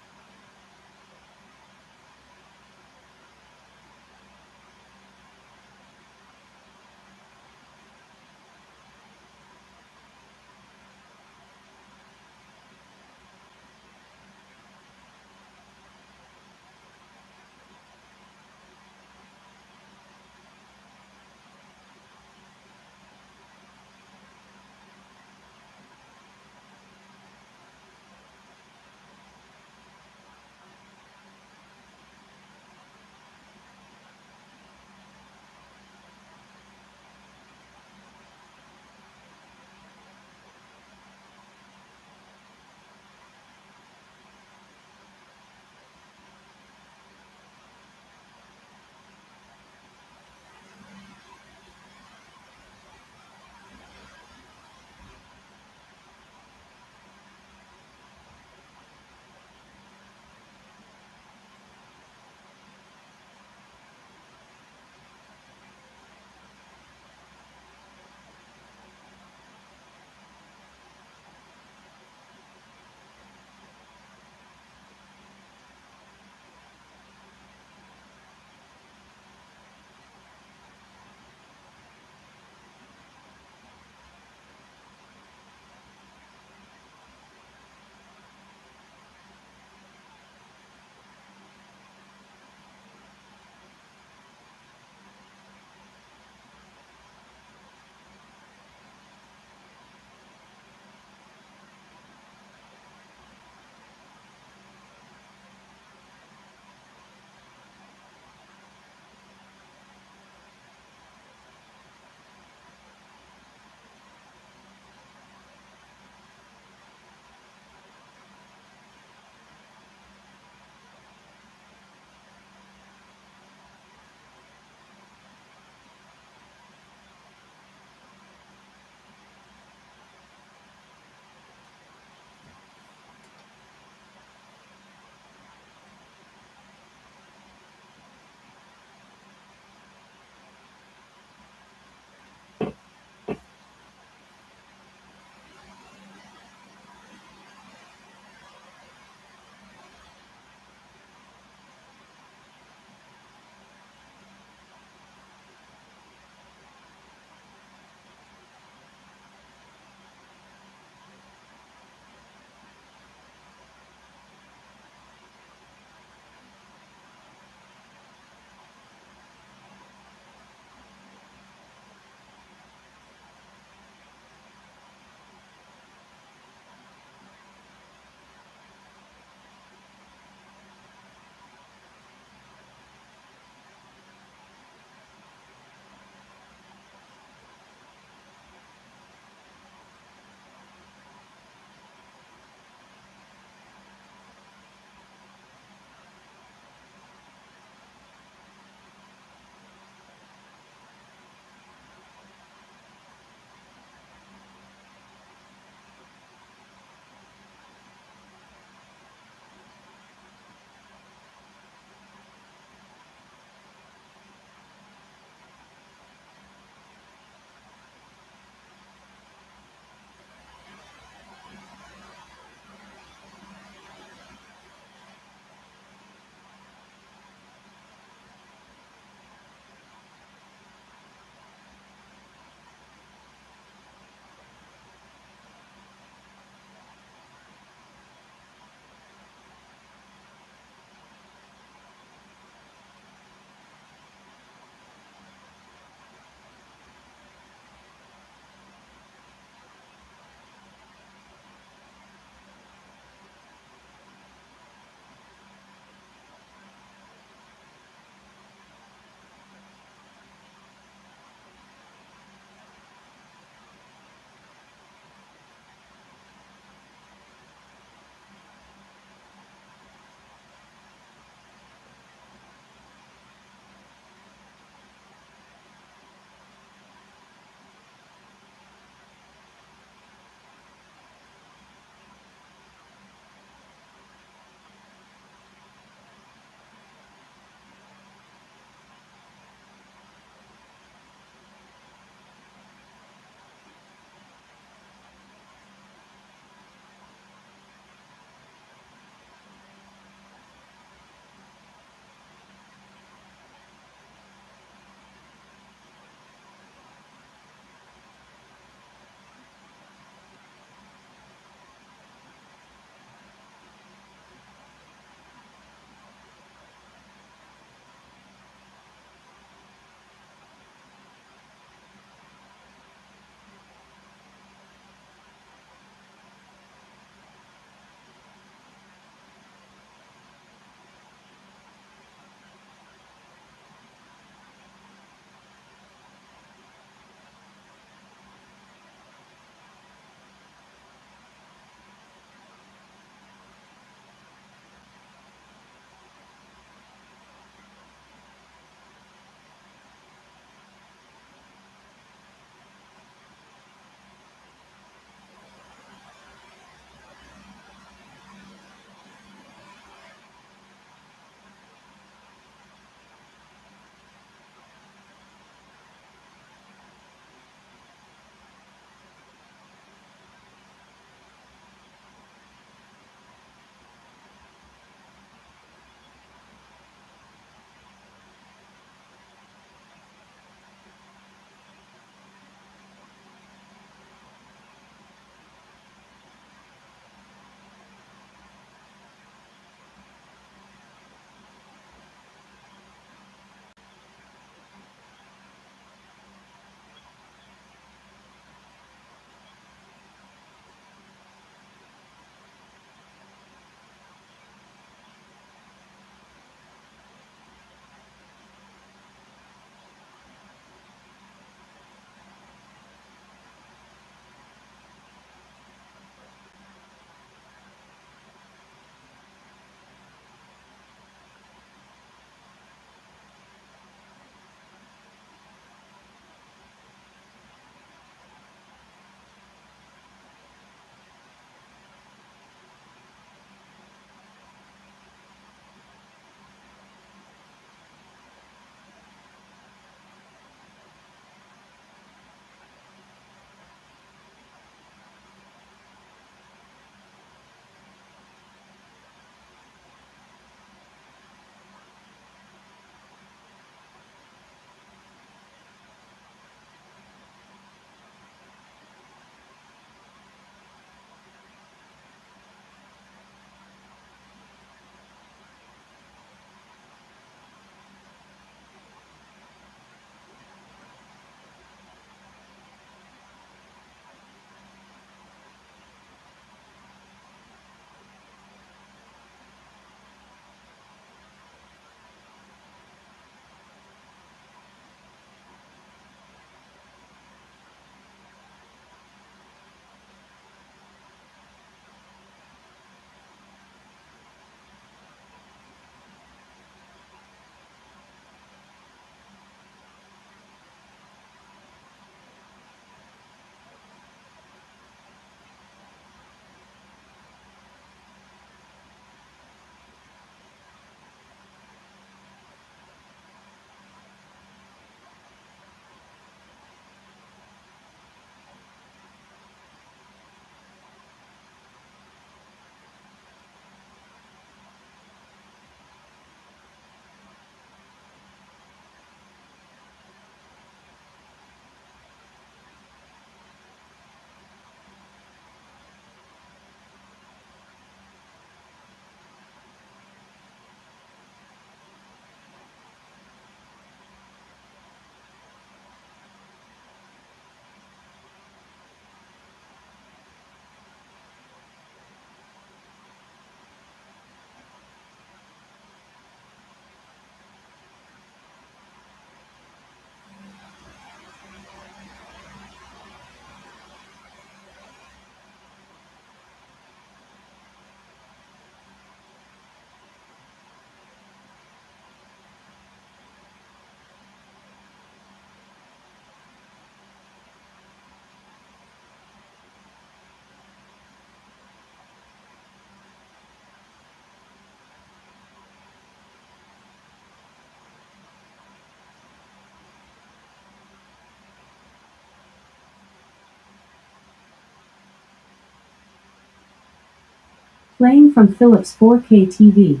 Playing from Philips 4K TV.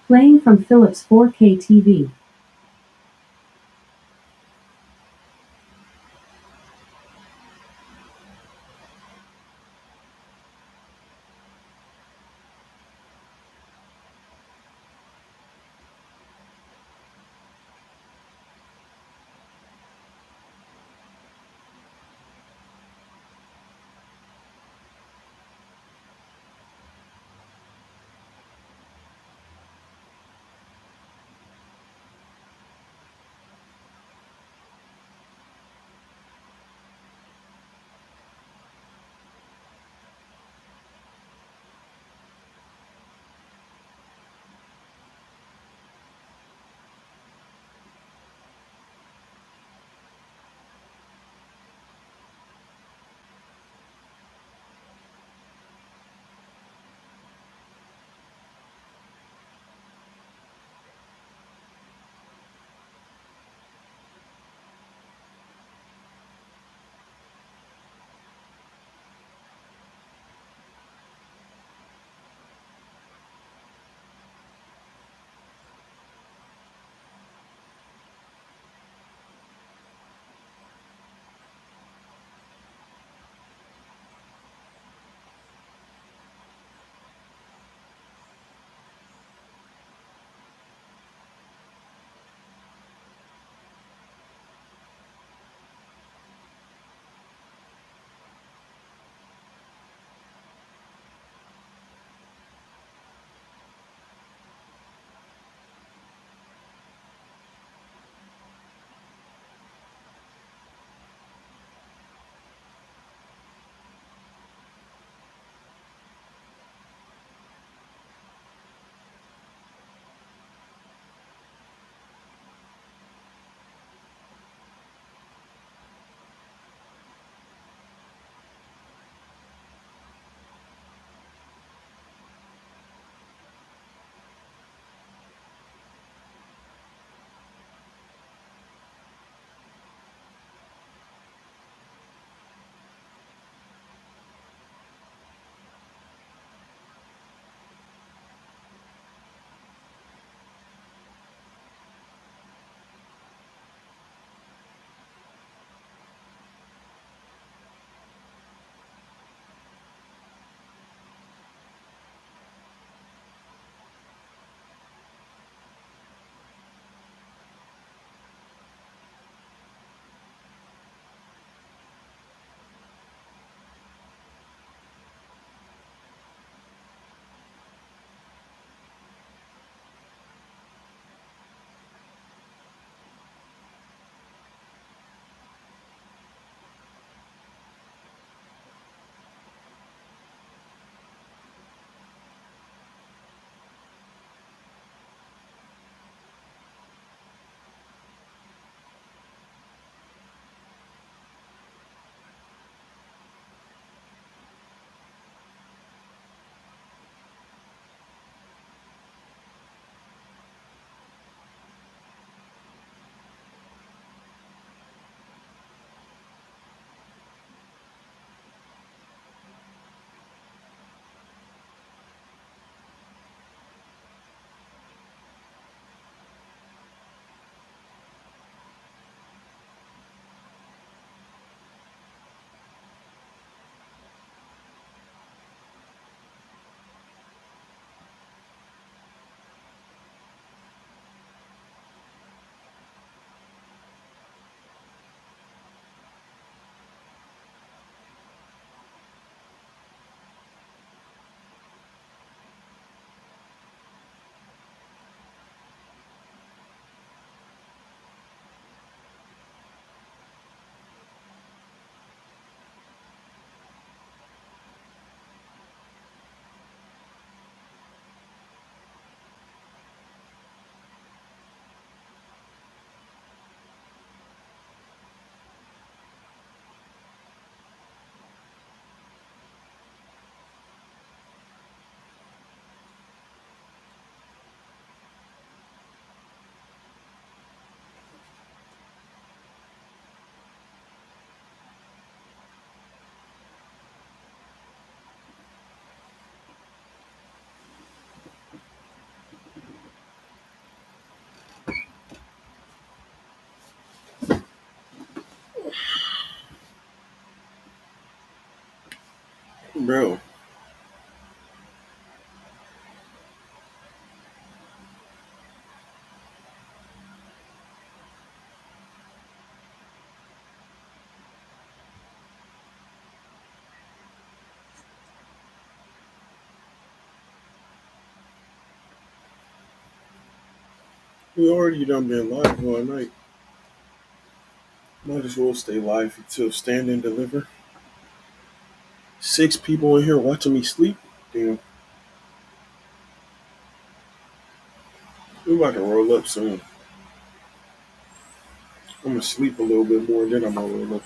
Playing from Philips 4K TV. Bro, we already done been live all night. Might as well stay live until Stand and Deliver. 6 people in here watching me sleep. Damn. We about to roll up soon. I'm gonna sleep a little bit more, then I'm gonna roll up.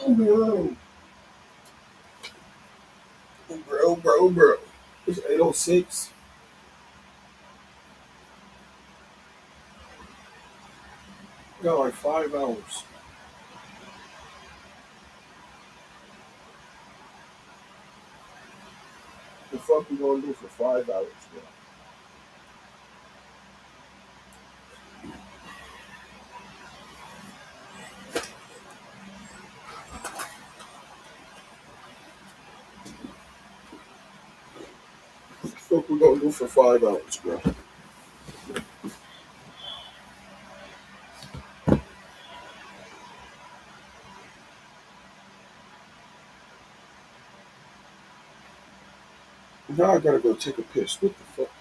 Bro. It's 8:06. Got like 5 hours. The fuck we gonna do for 5 hours, bro? The fuck we gonna do for 5 hours, bro? Now I gotta go take a piss. What the fuck?